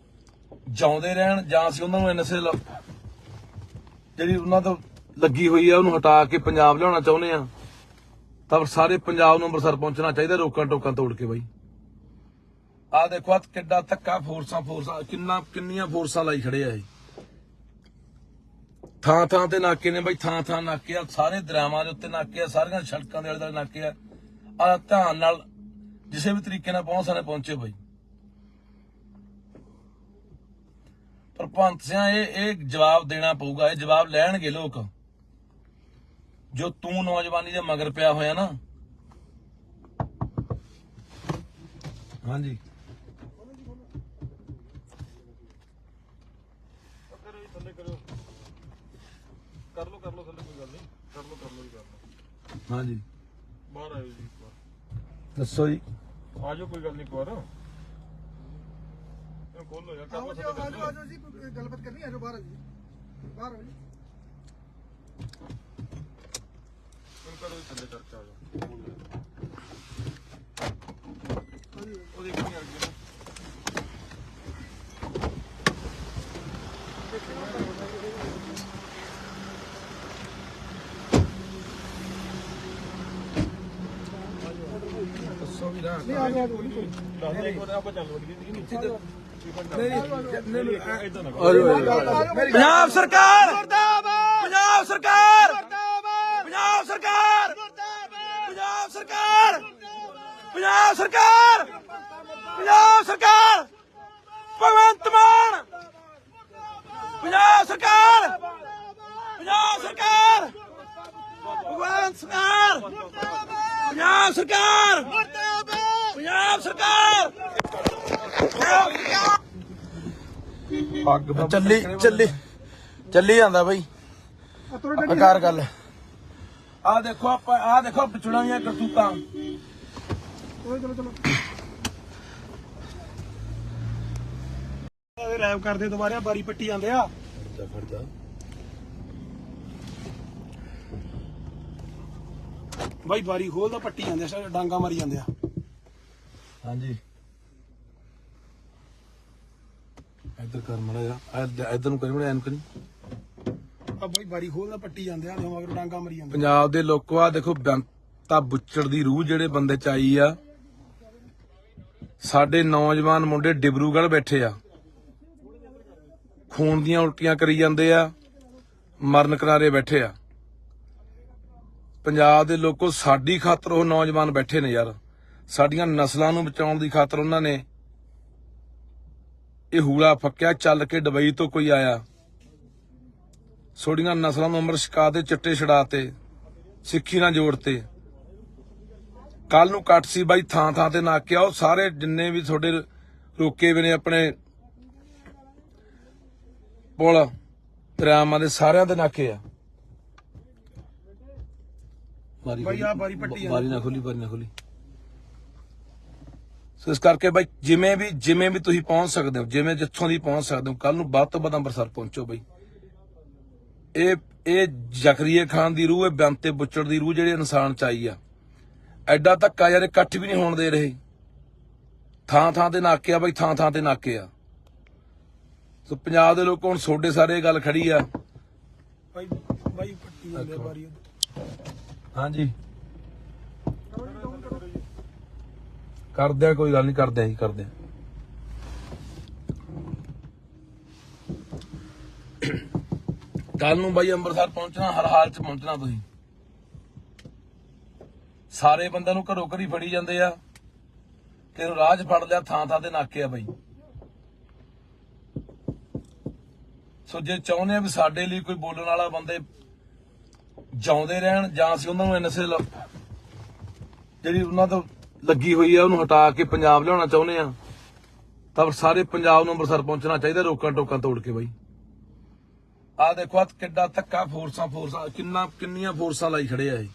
ਜਿਉਂਦੇ ਰਹਿਣ, ਜਾਂ ਅਸੀਂ ਉਹਨਾਂ ਨੂੰ ਐਨਐਸਏ ਜਿਹੜੀ ਉਹਨਾਂ ਤੋਂ ਲੱਗੀ ਹੋਈ ਆ ਉਹਨੂੰ ਹਟਾ ਕੇ ਪੰਜਾਬ ਲਿਆਉਣਾ ਚਾਹੁੰਦੇ ਆ, ਤਾਂ ਸਾਰੇ ਪੰਜਾਬ ਨੂੰ ਅੰਮ੍ਰਿਤਸਰ ਪਹੁੰਚਣਾ ਚਾਹੀਦਾ, ਰੋਕਾਂ ਟੋਕਾਂ ਤੋੜ ਕੇ ਬਾਈ। ਆਹ ਦੇਖੋ ਆ ਕਿੱਡਾ ਧੱਕਾ, ਫੋਰਸਾਂ ਕਿੰਨੀਆਂ ਫੋਰਸਾਂ ਲਾਈ ਖੜੇ ਆ ਇਹ। ਥਾਂ ਥਾਂ ਤੇ ਨਾਕੇ ਨੇ ਬਾਈ, ਥਾਂ ਥਾਂ ਨਾਕੇ ਆ, ਸਾਰੇ ਦਰਿਆਵਾਂ ਦੇ ਉੱਤੇ ਨਾਕੇ ਆ, ਸਾਰੀਆਂ ਸੜਕਾਂ ਦੇ ਆਲੇ ਦੁਆਲੇ ਨਾਕੇ ਆ। ਆ ਧਿਆਨ ਨਾਲ ਕਿਸੇ ਵੀ ਤਰੀਕੇ ਨਾਲ ਪਹੁੰਚੇ ਬਾਈ। ਪਰ ਭਗਤ ਸਿੰਘ ਇਹ ਜਵਾਬ ਦੇਣਾ ਪਊਗਾ, ਇਹ ਜਵਾਬ ਲੈਣਗੇ ਲੋਕ। ਜੋ ਤੂੰ ਨੌਜਵਾਨੀ ਦੇ ਮਗਰ ਪਿਆ ਹੋਇਆ ਨਾ। ਹਾਂਜੀ ਕਰ ਲੋ ਥੱਲੇ, ਕੋਈ ਗੱਲ ਨਹੀਂ, ਕਰ ਲੋ ਜੀ, ਕਰ ਲੋ। ਹਾਂਜੀ ਬਾਹਰ ਆਇਓ ਜੀ ਇੱਕ ਵਾਰ, ਦੱਸੋ ਜੀ। ਆਜੋ, ਕੋਈ ਗੱਲ ਨਹੀਂ, ਇੱਕ ਵਾਰ ਖੋਲੋ ਯਾਰ, ਕਰ ਲੋ ਥੱਲੇ। ਆਜੋ ਜੀ, ਕੋਈ ਗੱਲਬਾਤ ਕਰਨੀ ਹੈ। ਆਜੋ ਬਾਹਰ ਜੀ, ਬਾਹਰ ਆਓ ਜੀ। ਕਰੋ ਥੱਲੇ ਚਰਚਾ, ਆਜੋ। ਉਹ ਦੇਖੀ ਯਾਰ ਅੱਗੇ ਨਹੀਂ ਆ ਗਿਆ ਕੋਈ ਦੱਸ ਦੇ ਇੱਕ ਵਾਰ, ਆਪਾਂ ਚੱਲ ਵੜੀਏ ਨੀਚੇ ਤੇ। ਪੰਜਾਬ ਸਰਕਾਰ ਮੁਰਦਾਬਾਦ, ਪੰਜਾਬ ਸਰਕਾਰ ਮੁਰਦਾਬਾਦ, ਪੰਜਾਬ ਸਰਕਾਰ ਮੁਰਦਾਬਾਦ, ਪੰਜਾਬ ਸਰਕਾਰ, ਪੰਜਾਬ ਸਰਕਾਰ, ਪੰਜਾਬ ਸਰਕਾਰ, ਭਗਵੰਤ ਮਾਨ, ਪੰਜਾਬ ਸਰਕਾਰ, ਪੰਜਾਬ ਸਰਕਾਰ, ਭਗਵੰਤ ਸਰਕਾਰ, ਪੰਜਾਬ ਸਰਕਾਰ, ਪੰਜਾਬ ਸਰਕਾਰ। ਚੱਲੀ ਜਾਂਦਾ ਬਾਈ, ਆਕਾਰ ਗੱਲ। ਆ ਦੇਖੋ ਆਪਾਂ, ਆ ਦੇਖੋ ਵਿਚੜਾਂ ਦੀਆਂ ਕਰਤੂਤਾਂ। ਚਲੋ ਰੈਪ ਕਰਦੇ ਦੁਬਾਰਾ, ਬਾਰੀ ਪੱਟੀ ਜਾਂਦੇ ਆ। ਬਾਈ ਬਾਰੀ ਖੋਲਦਾ ਪੱਟੀ ਜਾਂਦੇ ਆ, ਡਾਂਗਾ ਮਾਰੀ ਜਾਂਦੇ ਆ। ਹਾਂਜੀ ਇੱਧਰ ਕਰ ਮੜਾ ਜਾ, ਇੱਧਰ ਨੂੰ ਕਰੀ ਮੜਾ, ਐਨ ਕਰੀ। ਆ ਬਾਈ ਬਾਰੀ ਖੋਲਦਾ ਪੱਟੀ ਜਾਂਦੇ ਆ, ਮਗਰ ਡਾਂਗਾ ਮਾਰੀ ਜਾਂਦੇ। ਪੰਜਾਬ ਦੇ ਲੋਕੋ ਆ ਦੇਖੋ ਬੇਅੰਤਾ ਬੁੱਚੜ ਦੀ ਰੂਹ ਜਿਹੜੇ ਬੰਦੇ ਚ ਆਈ ਆ। ਸਾਡੇ ਨੌਜਵਾਨ ਮੁੰਡੇ ਡਿਬਰੂਗੜ੍ਹ ਬੈਠੇ ਆ, ਖੂਨ ਦੀਆਂ ਉਲਟੀਆਂ ਕਰੀ ਜਾਂਦੇ ਆ, ਮਰਨ ਕਿਨਾਰੇ ਬੈਠੇ ਆ। ਪੰਜਾਬ ਦੇ ਲੋਕੋ ਸਾਡੀ ਖਾਤਰ ਉਹ ਨੌਜਵਾਨ ਬੈਠੇ ਨੇ ਯਾਰ, ਸਾਡੀਆਂ ਨਸਲਾਂ ਨੂੰ ਬਚਾਉਣ ਦੀ ਖਾਤਰ ਉਹਨਾਂ ਨੇ ਇਹ ਹੂਲਾ ਫੱਕਿਆ। ਚੱਲ ਕੇ ਦੁਬਈ ਤੋਂ ਕੋਈ ਆਇਆ, ਥੋੜੀਆਂ ਨਸਲਾਂ ਨੂੰ ਅੰਮ੍ਰਿਤ ਛਕਾ ਦੇ ਚਿੱਟੇ ਛਡਾਤੇ ਸਿੱਖੀ ਨਾਲ ਜੋੜਤੇ। ਕੱਲ ਨੂੰ ਕੱਟ ਸੀ ਬਾਈ ਥਾਂ ਥਾਂ ਤੇ ਨਾਕੇ ਆਓ ਸਾਰੇ ਜਿੰਨੇ ਵੀ ਤੁਹਾਡੇ ਰੋਕੇ ਵੇ ਨੇ ਆਪਣੇ ਪੁਲ ਦਰਿਆਵਾਂ ਦੇ ਸਾਰਿਆਂ ਦੇ ਨਾਕੇ ਆ। ਬਾਈ ਆ ਬਾਰੀ ਪੱਟੀ ਬਾਰੀ ਨਾ ਖੋਲੀ ਸੋ ਇਸ ਕਰਕੇ ਬਾਈ ਜਿਵੇਂ ਵੀ ਤੁਸੀਂ ਪਹੁੰਚ ਸਕਦੇ ਹੋ, ਜਿਵੇਂ ਜਿੱਥੋਂ ਦੀ ਪਹੁੰਚ ਸਕਦੇ ਹੋ, ਕੱਲ ਨੂੰ ਵੱਧ ਤੋਂ ਵੱਧ ਅੰਮ੍ਰਿਤਸਰ ਪਹੁੰਚੋ ਬਾਈ। ਇਹ ਜ਼ਕਰੀਏ ਖਾਨ ਦੀ ਰੂਹ, ਇਹ ਬੰਤੇ ਬੁੱਚੜ ਦੀ ਰੂਹ ਜਿਹੜੇ ਇਨਸਾਨ ਚ ਆਈ ਆ। ਐਡਾ ਧੱਕਾ ਯਾਰ ਇਕੱਠ ਵੀ ਨਹੀਂ ਹੋਣ ਦੇ ਰਹੇ। ਥਾਂ ਥਾਂ ਤੇ ਨਾਕੇ ਆ ਬਾਈ, ਥਾਂ ਥਾਂ ਤੇ ਨਾਕੇ ਆ। ਸੋ ਪੰਜਾਬ ਦੇ ਲੋਕ ਹੁਣ ਤੁਹਾਡੇ ਸਾਰੇ ਗੱਲ ਖੜੀ ਆ। ਬਾਈ ਪੱਟੀ ਜਾਂਦੇ ਆ ਬਾਰੀ। ਹਾਂਜੀ ਕਰਦੇ ਆ, ਕੋਈ ਗੱਲ ਨਹੀਂ, ਕਰਦੇ ਆ ਜੀ, ਕਰਦੇ ਆ। ਕੱਲ ਨੂੰ ਬਾਈ ਅੰਮ੍ਰਿਤਸਰ ਪਹੁੰਚਣਾ, ਹਰ ਹਾਲ ਚ ਪਹੁੰਚਣਾ। ਤੁਸੀਂ ਸਾਰੇ ਬੰਦਿਆਂ ਨੂੰ ਘਰੋਂ ਘਰੀ ਫੜੀ ਜਾਂਦੇ ਆ, ਤੇ ਰਾਹ 'ਚ ਫੜ ਲਿਆ, ਥਾਂ ਥਾਂ ਤੇ ਨਾਕੇ ਆ ਬਾਈ। ਸੋ ਜੇ ਚਾਹੁੰਦੇ ਆ ਵੀ ਸਾਡੇ ਲਈ ਕੋਈ ਬੋਲਣ ਵਾਲਾ ਬੰਦੇ ਜਿਉਂਦੇ ਰਹਿਣ, ਜਾਂ ਅਸੀਂ ਉਹਨਾਂ ਨੂੰ ਐਨਐਸਏ ਜਿਹੜੀ ਉਹਨਾਂ ਤੋਂ ਲੱਗੀ ਹੋਈ ਆ ਉਹਨੂੰ ਹਟਾ ਕੇ ਪੰਜਾਬ ਲਿਆਉਣਾ ਚਾਹੁੰਦੇ ਆ, ਤਾਂ ਸਾਰੇ ਪੰਜਾਬ ਨੂੰ ਅੰਮ੍ਰਿਤਸਰ ਪਹੁੰਚਣਾ ਚਾਹੀਦਾ, ਰੋਕਾਂ ਟੋਕਾਂ ਤੋੜ ਕੇ ਬਾਈ। ਆਹ ਦੇਖੋ ਆ ਕਿੱਡਾ ਧੱਕਾ, ਫੋਰਸਾਂ ਕਿੰਨੀਆਂ ਫੋਰਸਾਂ ਲਾਈ ਖੜੇ ਆ ਇਹ।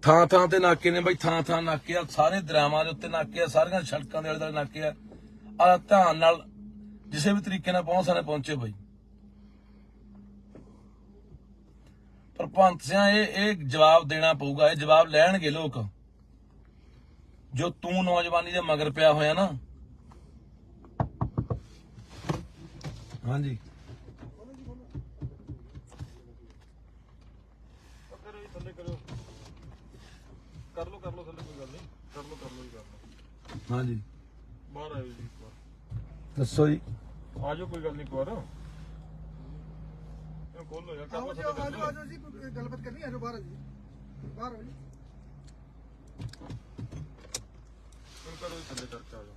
ਥਾਂ ਥਾਂ ਤੇ ਨਾਕੇ ਨੇ ਬਾਈ, ਥਾਂ ਥਾਂ ਨਾਕੇ ਆ, ਸਾਰੇ ਦਰਿਆਵਾਂ ਦੇ ਉੱਤੇ ਨਾਕੇ ਆ, ਸਾਰੀਆਂ ਸੜਕਾਂ ਦੇ ਆਲੇ ਦੁਆਲੇ ਨਾਕੇ ਆ। ਆ ਧਿਆਨ ਨਾਲ ਕਿਸੇ ਵੀ ਤਰੀਕੇ ਨਾਲ ਪਹੁੰਚੇ ਬਾਈ। ਪਰ ਭਗਤ ਸਿੰਘ ਇਹ ਜਵਾਬ ਦੇਣਾ ਪਊਗਾ, ਇਹ ਜਵਾਬ ਲੈਣਗੇ ਲੋਕ। ਜੋ ਤੂੰ ਨੌਜਵਾਨੀ ਦੇ ਮਗਰ ਪਿਆ ਹੋਇਆ ਨਾ। ਹਾਂਜੀ ਥੱਲੇ ਕਰੋ, ਕਰ ਲੋ ਥੱਲੇ, ਕੋਈ ਗੱਲ ਨਹੀਂ, ਕਰ ਲੋ ਜੀ ਕਰਨਾ। ਹਾਂਜੀ ਬਾਹਰ ਆਇਓ ਜੀ ਇੱਕ ਵਾਰ, ਦੱਸੋ ਜੀ। ਆ ਜਾਓ, ਕੋਈ ਗੱਲ ਨਹੀਂ, ਇੱਕ ਵਾਰ ਇਹਨੂੰ ਖੋਲ ਲੋ ਯਾਰ, ਕਰ ਲੋ ਥੱਲੇ। ਆਜੋ ਜੀ, ਕੋਈ ਗੱਲਬਾਤ ਕਰਨੀ, ਆਜੋ ਬਾਹਰ ਆ ਜੀ, ਬਾਹਰ ਆ ਜੀ। ਕਰੋ ਥੱਲੇ ਕਰਕੇ ਆ ਜਾਓ।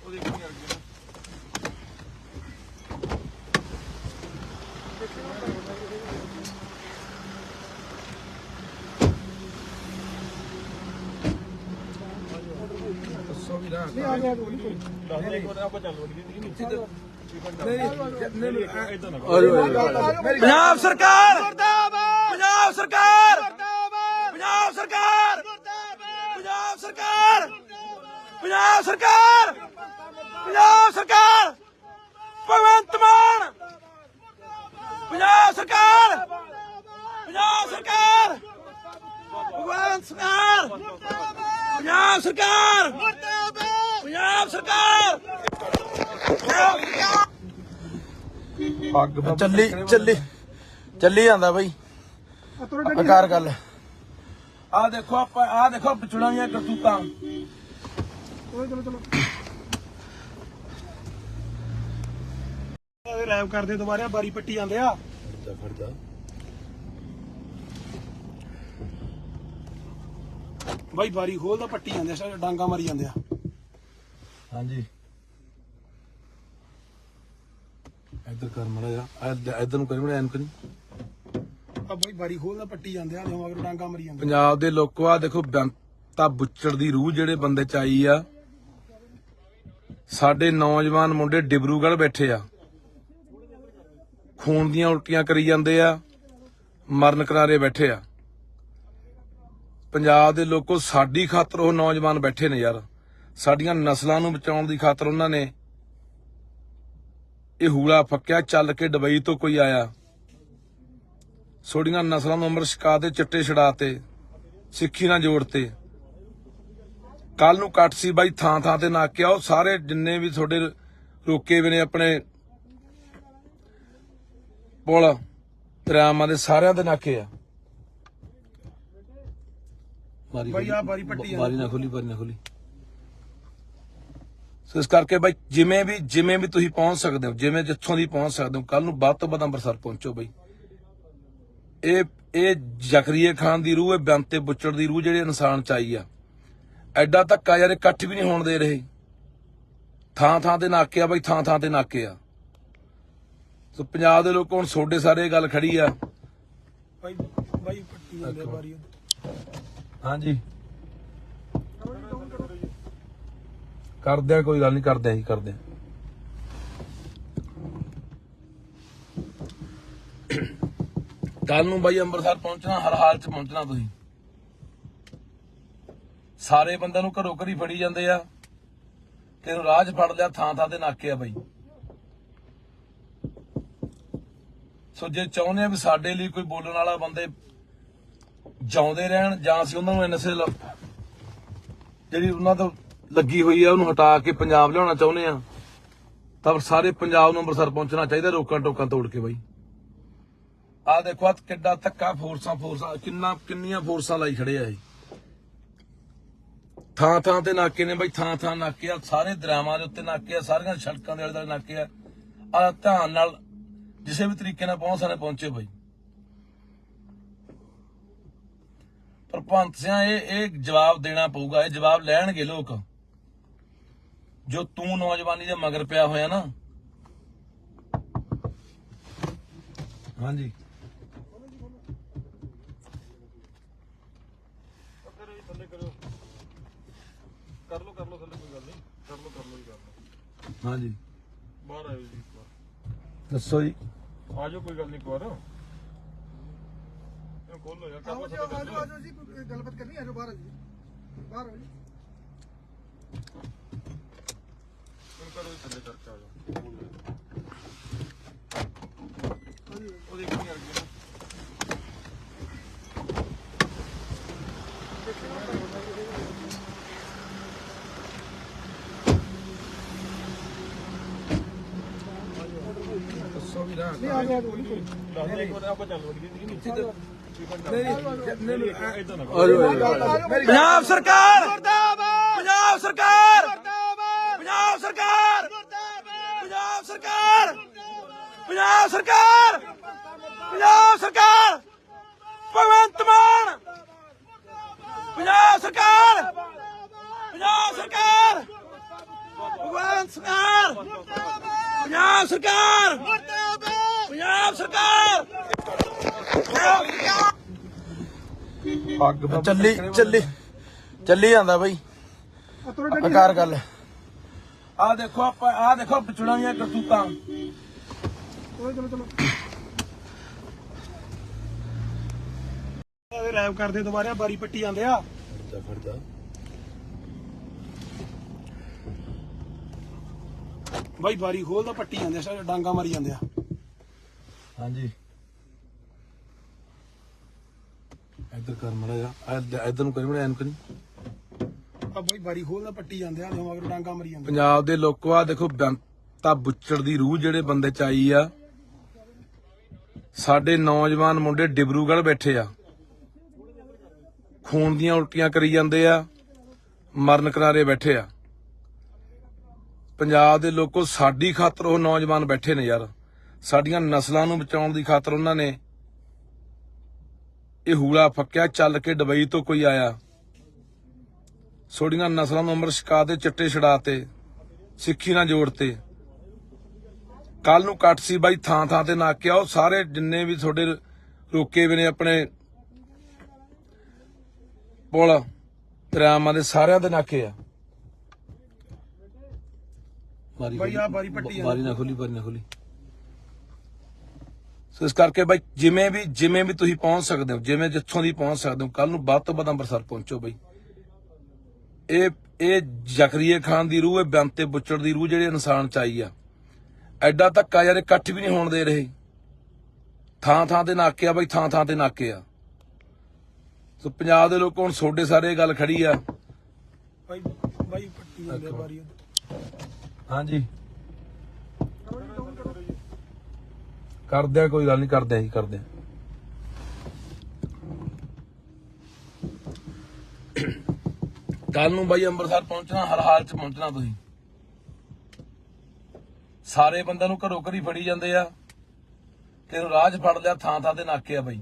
ਉਹ ਦੇਖੀ ਆ ਗਈ ਨਾ। ਦੱਸੋ ਵੀ ਨਾ। ਨਹੀਂ ਆ ਗਿਆ ਦੱਸ ਦੇ ਇੱਕ ਵਾਰ, ਆਪਾਂ ਚੱਲ ਵੜੀਏ ਨੀਚੇ ਤੇ। ਪੰਜਾਬ ਸਰਕਾਰ ਮੁਰਦਾਬਾਦ, ਪੰਜਾਬ ਸਰਕਾਰ ਮੁਰਦਾਬਾਦ, ਪੰਜਾਬ ਸਰਕਾਰ ਮੁਰਦਾਬਾਦ, ਪੰਜਾਬ ਸਰਕਾਰ, ਪੰਜਾਬ ਸਰਕਾਰ, ਪੰਜਾਬ ਸਰਕਾਰ, ਭਗਵੰਤ ਮਾਨ, ਪੰਜਾਬ ਸਰਕਾਰ, ਪੰਜਾਬ ਸਰਕਾਰ, ਭਗਵੰਤ ਸਰਕਾਰ, ਪੰਜਾਬ ਸਰਕਾਰ, ਪੰਜਾਬ ਸਰਕਾਰ। ਚੱਲੀ ਜਾਂਦਾ ਬਾਈ। ਕਰ ਗੱਲ। ਆ ਦੇਖੋ ਪਿਛੜਾਂ ਦੀਆਂ ਕਰਤੂਤਾਂ। ਚਲੋ ਰੈਪ ਕਰਦੇ ਦੁਬਾਰਾ ਬਾਰੀ ਪੱਟੀ ਜਾਂਦੇ ਆ। ਬਾਈ ਬਾਰੀ ਖੋਲਦਾ ਪੱਟੀ ਜਾਂਦੇ ਆ, ਡਾਂਗਾ ਮਾਰੀ ਜਾਂਦੇ ਆ। ਹਾਂਜੀ ਇੱਧਰ ਕਰ ਮੜਾ ਜਾ, ਇੱਧਰ ਨੂੰ ਕਰੀ ਮੜਾ, ਐਨ ਕਰੀ। ਆ ਬਾਈ ਬਾਰੀ ਖੋਲਦਾ ਪੱਟੀ ਜਾਂਦੇ ਆ, ਮਗਰ ਡਾਂਗਾ ਮਾਰੀ ਜਾਂਦੇ। ਪੰਜਾਬ ਦੇ ਲੋਕੋ ਆ ਦੇਖੋ ਬੰਤਾ ਬੁੱਚੜ ਦੀ ਰੂਹ ਜਿਹੜੇ ਬੰਦੇ ਚ ਆਈ ਆ। ਸਾਡੇ ਨੌਜਵਾਨ ਮੁੰਡੇ ਡਿਬਰੂਗੜ੍ਹ ਬੈਠੇ ਆ, ਖੂਨ ਦੀਆਂ ਉਲਟੀਆਂ ਕਰੀ ਜਾਂਦੇ ਆ, ਮਰਨ ਕਿਨਾਰੇ ਬੈਠੇ ਆ। ਪੰਜਾਬ ਦੇ ਲੋਕੋ ਸਾਡੀ ਖਾਤਰ ਉਹ ਨੌਜਵਾਨ ਬੈਠੇ ਨੇ ਯਾਰ, ਸਾਡੀਆਂ ਨਸਲਾਂ ਨੂੰ ਬਚਾਉਣ ਦੀ ਖਾਤਰ ਉਹਨਾਂ ਨੇ ਇਹ ਹੂਲਾ ਫੱਕਿਆ। ਚੱਲ ਕੇ ਦੁਬਈ ਤੋਂ ਕੋਈ ਆਇਆ, ਥੋੜੀਆਂ ਨਸਲਾਂ ਨੂੰ ਅੰਮ੍ਰਿਤ ਛਕਾ ਦੇ ਚਿੱਟੇ ਛਡਾਤੇ, ਸਿੱਖੀ ਨਾਲ ਜੋੜਤੇ। ਕੱਲ ਨੂੰ ਕੱਟ ਸੀ ਬਾਈ ਥਾਂ ਥਾਂ ਤੇ ਨਾਕੇ ਆਓ ਸਾਰੇ ਜਿੰਨੇ ਵੀ ਤੁਹਾਡੇ ਰੋਕੇ ਵੇ ਨੇ ਆਪਣੇ ਪੁਲ ਦਰਿਆਵਾਂ ਦੇ ਸਾਰਿਆਂ ਦੇ ਨਾਕੇ ਆ। ਬਾਈ ਆ ਬਾਰੀ ਪੱਟੀ ਬਾਰੀ ਨਾ ਖੋਲੀ ਸੋ ਇਸ ਕਰਕੇ ਬਾਈ ਜਿਵੇਂ ਵੀ ਤੁਸੀਂ ਪਹੁੰਚ ਸਕਦੇ ਹੋ, ਜਿਵੇਂ ਜਿੱਥੋਂ ਦੀ ਪਹੁੰਚ ਸਕਦੇ ਹੋ, ਕੱਲ ਨੂੰ ਵੱਧ ਤੋਂ ਵੱਧ ਅੰਮ੍ਰਿਤਸਰ ਪਹੁੰਚੋ ਬਾਈ। ਇਹ ਜ਼ਕਰੀਏ ਖਾਨ ਦੀ ਰੂਹ, ਇਹ ਬੰਤੇ ਬੁੱਚੜ ਦੀ ਰੂਹ ਜਿਹੜੇ ਇਨਸਾਨ ਚ ਆਈ ਆ। ਐਡਾ ਧੱਕਾ ਯਾਰ ਇਕੱਠ ਵੀ ਨਹੀਂ ਹੋਣ ਦੇ ਰਹੇ। ਥਾਂ ਥਾਂ ਤੇ ਨਾਕੇ ਆ ਬਾਈ, ਥਾਂ ਥਾਂ ਤੇ ਨਾਕੇ ਆ। ਸੋ ਪੰਜਾਬ ਦੇ ਲੋਕ ਹੁਣ ਤੁਹਾਡੇ ਸਾਰੇ ਇਹ ਗੱਲ ਖੜੀ ਆ। ਬਾਈ ਪੱਟੀ ਜਾਂਦੇ ਆ ਬਾਰੀ। ਹਾਂਜੀ ਕਰਦੇ ਆ, ਕੋਈ ਗੱਲ ਨਹੀਂ, ਕਰਦੇ ਆ ਜੀ, ਕਰਦੇ ਆ। ਕੱਲ ਨੂੰ ਬਾਈ ਅੰਮ੍ਰਿਤਸਰ ਪਹੁੰਚਣਾ, ਹਰ ਹਾਲ ਚ ਪਹੁੰਚਣਾ ਤੁਸੀਂ। ਸਾਰੇ ਬੰਦਿਆਂ ਨੂੰ ਘਰੋਂ ਘਰੀ ਫੜੀ ਜਾਂਦੇ ਆ, ਕਿਹਨੂੰ ਰਾਹ 'ਚ ਫੜ ਲਿਆ, ਥਾਂ ਥਾਂ ਤੇ ਨਾਕੇ ਆ ਬਾਈ। ਸੋ ਜੇ ਚਾਹੁੰਦੇ ਆ ਵੀ ਸਾਡੇ ਲਈ ਕੋਈ ਬੋਲਣ ਵਾਲਾ ਬੰਦੇ ਜਿਉਂਦੇ ਰਹਿਣ, ਜਾਂ ਅਸੀਂ ਉਹਨਾਂ ਨੂੰ ਐਨਐਸਏ ਜਿਹੜੀ ਉਹਨਾਂ ਤੋਂ ਲੱਗੀ ਹੋਈ ਆ ਉਹਨੂੰ ਹਟਾ ਕੇ ਪੰਜਾਬ ਲਿਆਉਣਾ ਚਾਹੁੰਦੇ ਆ, ਤਾਂ ਸਾਰੇ ਪੰਜਾਬ ਨੂੰ ਅੰਮ੍ਰਿਤਸਰ ਪਹੁੰਚਣਾ ਚਾਹੀਦਾ, ਰੋਕਾਂ ਟੋਕਾਂ ਤੋੜ ਕੇ ਬਾਈ। ਆਹ ਦੇਖੋ ਆ ਕਿੱਡਾ ਧੱਕਾ, ਫੋਰਸਾਂ ਕਿੰਨੀਆਂ ਫੋਰਸਾਂ ਲਾਈ ਖੜੇ ਆ ਇਹ। ਥਾਂ ਥਾਂ ਤੇ ਨਾਕੇ ਨੇ ਬਾਈ, ਥਾਂ ਥਾਂ ਨਾਕੇ ਆ, ਸਾਰੇ ਦਰਿਆਵਾਂ ਦੇ ਉੱਤੇ ਨਾਕੇ ਆ, ਸਾਰੀਆਂ ਸੜਕਾਂ ਦੇ ਆਲੇ ਦੁਆਲੇ ਨਾਕੇ ਆ। ਆ ਧਿਆਨ ਨਾਲ ਕਿਸੇ ਵੀ ਤਰੀਕੇ ਨਾਲ ਪਹੁੰਚੇ ਬਾਈ। ਪਰ ਭਗਵੰਤ ਸਿੰਘ ਇਹ ਜਵਾਬ ਦੇਣਾ ਪਊਗਾ, ਇਹ ਜਵਾਬ ਲੈਣਗੇ ਲੋਕ। ਜੋ ਤੂੰ ਨੌਜਵਾਨੀ ਦੇ ਮਗਰ ਪਿਆ ਹੋਇਆ ਨਾ। ਹਾਂਜੀ ਥੱਲੇ ਕਰੋ, ਕਰ ਲੋ ਥੱਲੇ, ਕੋਈ ਗੱਲ ਨਹੀਂ, ਕਰ ਲੋ ਜੀ, ਕਰ ਲੋ। ਹਾਂਜੀ ਬਾਹਰ ਆਇਓ ਜੀ ਇੱਕ ਵਾਰ, ਦੱਸੋ ਜੀ। ਆ ਜਾਓ, ਕੋਈ ਗੱਲ ਨਹੀਂ, ਇੱਕ ਵਾਰ ਇਹ ਖੋਲੋ ਯਾਰ, ਕਰ ਲੋ ਥੱਲੇ। ਆਜੋ ਜੀ, ਕੋਈ ਗੱਲਬਾਤ ਕਰਨੀ ਹੈ, ਆਜੋ ਬਾਹਰ ਜੀ, ਬਾਹਰ ਆਓ ਜੀ। ਕਰੋ ਥੱਲੇ ਕਰਕੇ ਆ ਜਾਓ। ਉਹ ਦੇਖੀ ਯਾਰ ਕੀ ਨਹੀਂ ਆ ਗਿਆ ਦੱਸ ਇੱਕ ਵਾਰ ਆਪਾਂ ਚੱਲ ਵੜੀਏ ਪੰਜਾਬ ਸਰਕਾਰ ਮੁਰਦਾਬਾਦ, ਪੰਜਾਬ ਸਰਕਾਰ ਮੁਰਦਾਬਾਦ, ਪੰਜਾਬ ਸਰਕਾਰ ਪੰਜਾਬ ਸਰਕਾਰ ਪੰਜਾਬ ਸਰਕਾਰ ਪੰਜਾਬ ਸਰਕਾਰ ਭਗਵੰਤ ਮਾਨ, ਪੰਜਾਬ ਸਰਕਾਰ ਪੰਜਾਬ ਸਰਕਾਰ ਭਗਵੰਤ ਸਰਕਾਰ ਪੰਜਾਬ ਸਰਕਾਰ ਪੰਜਾਬ ਸਰਕਾਰ ਚੱਲੀ ਜਾਂਦਾ ਬਈ। ਆਕਾਰ ਗੱਲ ਆ ਦੇਖੋ, ਆਪਾਂ ਆ ਦੇਖੋ ਪਿਛੜਾਂ ਦੀਆਂ ਕਰਤੂਤਾਂ। ਚਲੋ ਰੈਪ ਕਰਦੇ ਦੁਬਾਰਾ ਬਾਰੀ ਪੱਟੀ ਜਾਂਦੇ ਆ। ਬਾਈ ਬਾਰੀ ਖੋਲਦਾ ਪੱਟੀ ਜਾਂਦੇ ਆ, ਡਾਂਗਾ ਮਾਰੀ ਜਾਂਦੇ ਆ। ਹਾਂਜੀ ਇੱਧਰ ਕਰ ਮੜਾ ਜਾ, ਇੱਧਰ ਨੂੰ ਕਰੀ ਮੜਾ, ਐਨ ਕਰੀ। ਆ ਬਾਈ ਬਾਰੀ ਖੋਲਦਾ ਪੱਟੀ ਜਾਂਦੇ ਆ, ਮਗਰ ਡਾਂਗਾ ਮਾਰੀ ਜਾਂਦੇ। ਪੰਜਾਬ ਦੇ ਲੋਕੋ ਆ ਦੇਖੋ, ਬੇਅੰਤਾ ਬੁੱਚੜ ਦੀ ਰੂਹ ਜਿਹੜੇ ਬੰਦੇ ਚ ਆਈ ਆ। ਸਾਡੇ ਨੌਜਵਾਨ ਮੁੰਡੇ ਡਿਬਰੂਗੜ੍ਹ ਬੈਠੇ ਆ, ਖੂਨ ਦੀਆਂ ਉਲਟੀਆਂ ਕਰੀ ਜਾਂਦੇ ਆ, ਮਰਨ ਕਿਨਾਰੇ ਬੈਠੇ ਆ। ਪੰਜਾਬ ਦੇ ਲੋਕੋ ਸਾਡੀ ਖਾਤਰ ਉਹ ਨੌਜਵਾਨ ਬੈਠੇ ਨੇ ਯਾਰ, ਸਾਡੀਆਂ ਨਸਲਾਂ ਨੂੰ ਬਚਾਉਣ ਦੀ ਖਾਤਰ ਉਹਨਾਂ ਨੇ ਇਹ ਹੂਲਾ ਫੱਕਿਆ। ਚੱਲ ਕੇ ਦੁਬਈ ਤੋਂ ਕੋਈ ਆਇਆ, ਸੋਡੀਆਂ ਨਸਲਾਂ ਨੂੰ ਅੰਮ੍ਰਿਤ ਛਕਾ ਦੇ, ਚਿੱਟੇ ਛਡਾਤੇ, ਸਿੱਖੀ ਨਾਲ ਜੋੜਤੇ। ਕੱਲ ਨੂੰ ਕੱਟ ਸੀ ਬਾਈ, ਥਾਂ ਥਾਂ ਤੇ ਨਾਕੇ ਆ। ਉਹ ਸਾਰੇ ਜਿੰਨੇ ਵੀ ਤੁਹਾਡੇ ਰੋਕੇ ਵੀ ਨੇ ਆਪਣੇ ਪੁਲ ਦਰਿਆਵਾਂ ਦੇ, ਸਾਰਿਆਂ ਦੇ ਨਾਕੇ ਆ। ਬਾਈ ਆ ਬਾਰੀ ਪੱਟੀ ਬਾਰੀ ਨਾ ਖੋਲੀ। ਸੋ ਇਸ ਕਰਕੇ ਬਾਈ ਜਿਵੇਂ ਵੀ ਤੁਸੀਂ ਪਹੁੰਚ ਸਕਦੇ ਹੋ, ਜਿਵੇਂ ਜਿੱਥੋਂ ਦੀ ਪਹੁੰਚ ਸਕਦੇ ਹੋ, ਕੱਲ ਨੂੰ ਵੱਧ ਤੋਂ ਵੱਧ ਅੰਮ੍ਰਿਤਸਰ ਪਹੁੰਚੋ ਬਾਈ। ਇਹ ਜ਼ਕਰੀਆ ਖਾਨ ਦੀ ਰੂਹ, ਇਹ ਬੇਅੰਤੇ ਬੁੱਚੜ ਦੀ ਰੂਹ ਜਿਹੜੇ ਇਨਸਾਨ ਚ ਆਈ ਆ। ਐਡਾ ਧੱਕਾ ਯਾਰ, ਇਕੱਠ ਵੀ ਨਹੀਂ ਹੋਣ ਦੇ ਰਹੇ। ਥਾਂ ਥਾਂ ਤੇ ਨਾਕੇ ਆ ਬਾਈ, ਥਾਂ ਥਾਂ ਤੇ ਨਾਕੇ ਆ। ਸੋ ਪੰਜਾਬ ਦੇ ਲੋਕ ਹੁਣ ਤੁਹਾਡੇ ਸਾਰੇ ਇਹ ਗੱਲ ਖੜੀ ਆ। ਬਾਈ ਪੱਟੀ ਜਾਂਦੇ ਆ ਬਾਰੀ। ਹਾਂਜੀ ਕਰਦੇ ਆ, ਕੋਈ ਗੱਲ ਨਹੀਂ, ਕਰਦੇ ਆ ਜੀ, ਕਰਦੇ ਆ। ਕੱਲ ਨੂੰ ਬਾਈ ਅੰਮ੍ਰਿਤਸਰ ਪਹੁੰਚਣਾ, ਹਰ ਹਾਲ ਚ ਪਹੁੰਚਣਾ ਤੁਸੀਂ। ਸਾਰੇ ਬੰਦਿਆਂ ਨੂੰ ਘਰੋਂ ਘਰੀ ਫੜੀ ਜਾਂਦੇ ਆ, ਕਿਹਨੂੰ ਰਾਹ 'ਚ ਫੜ ਲਿਆ, ਥਾਂ ਥਾਂ ਤੇ ਨਾਕੇ ਆ ਬਾਈ।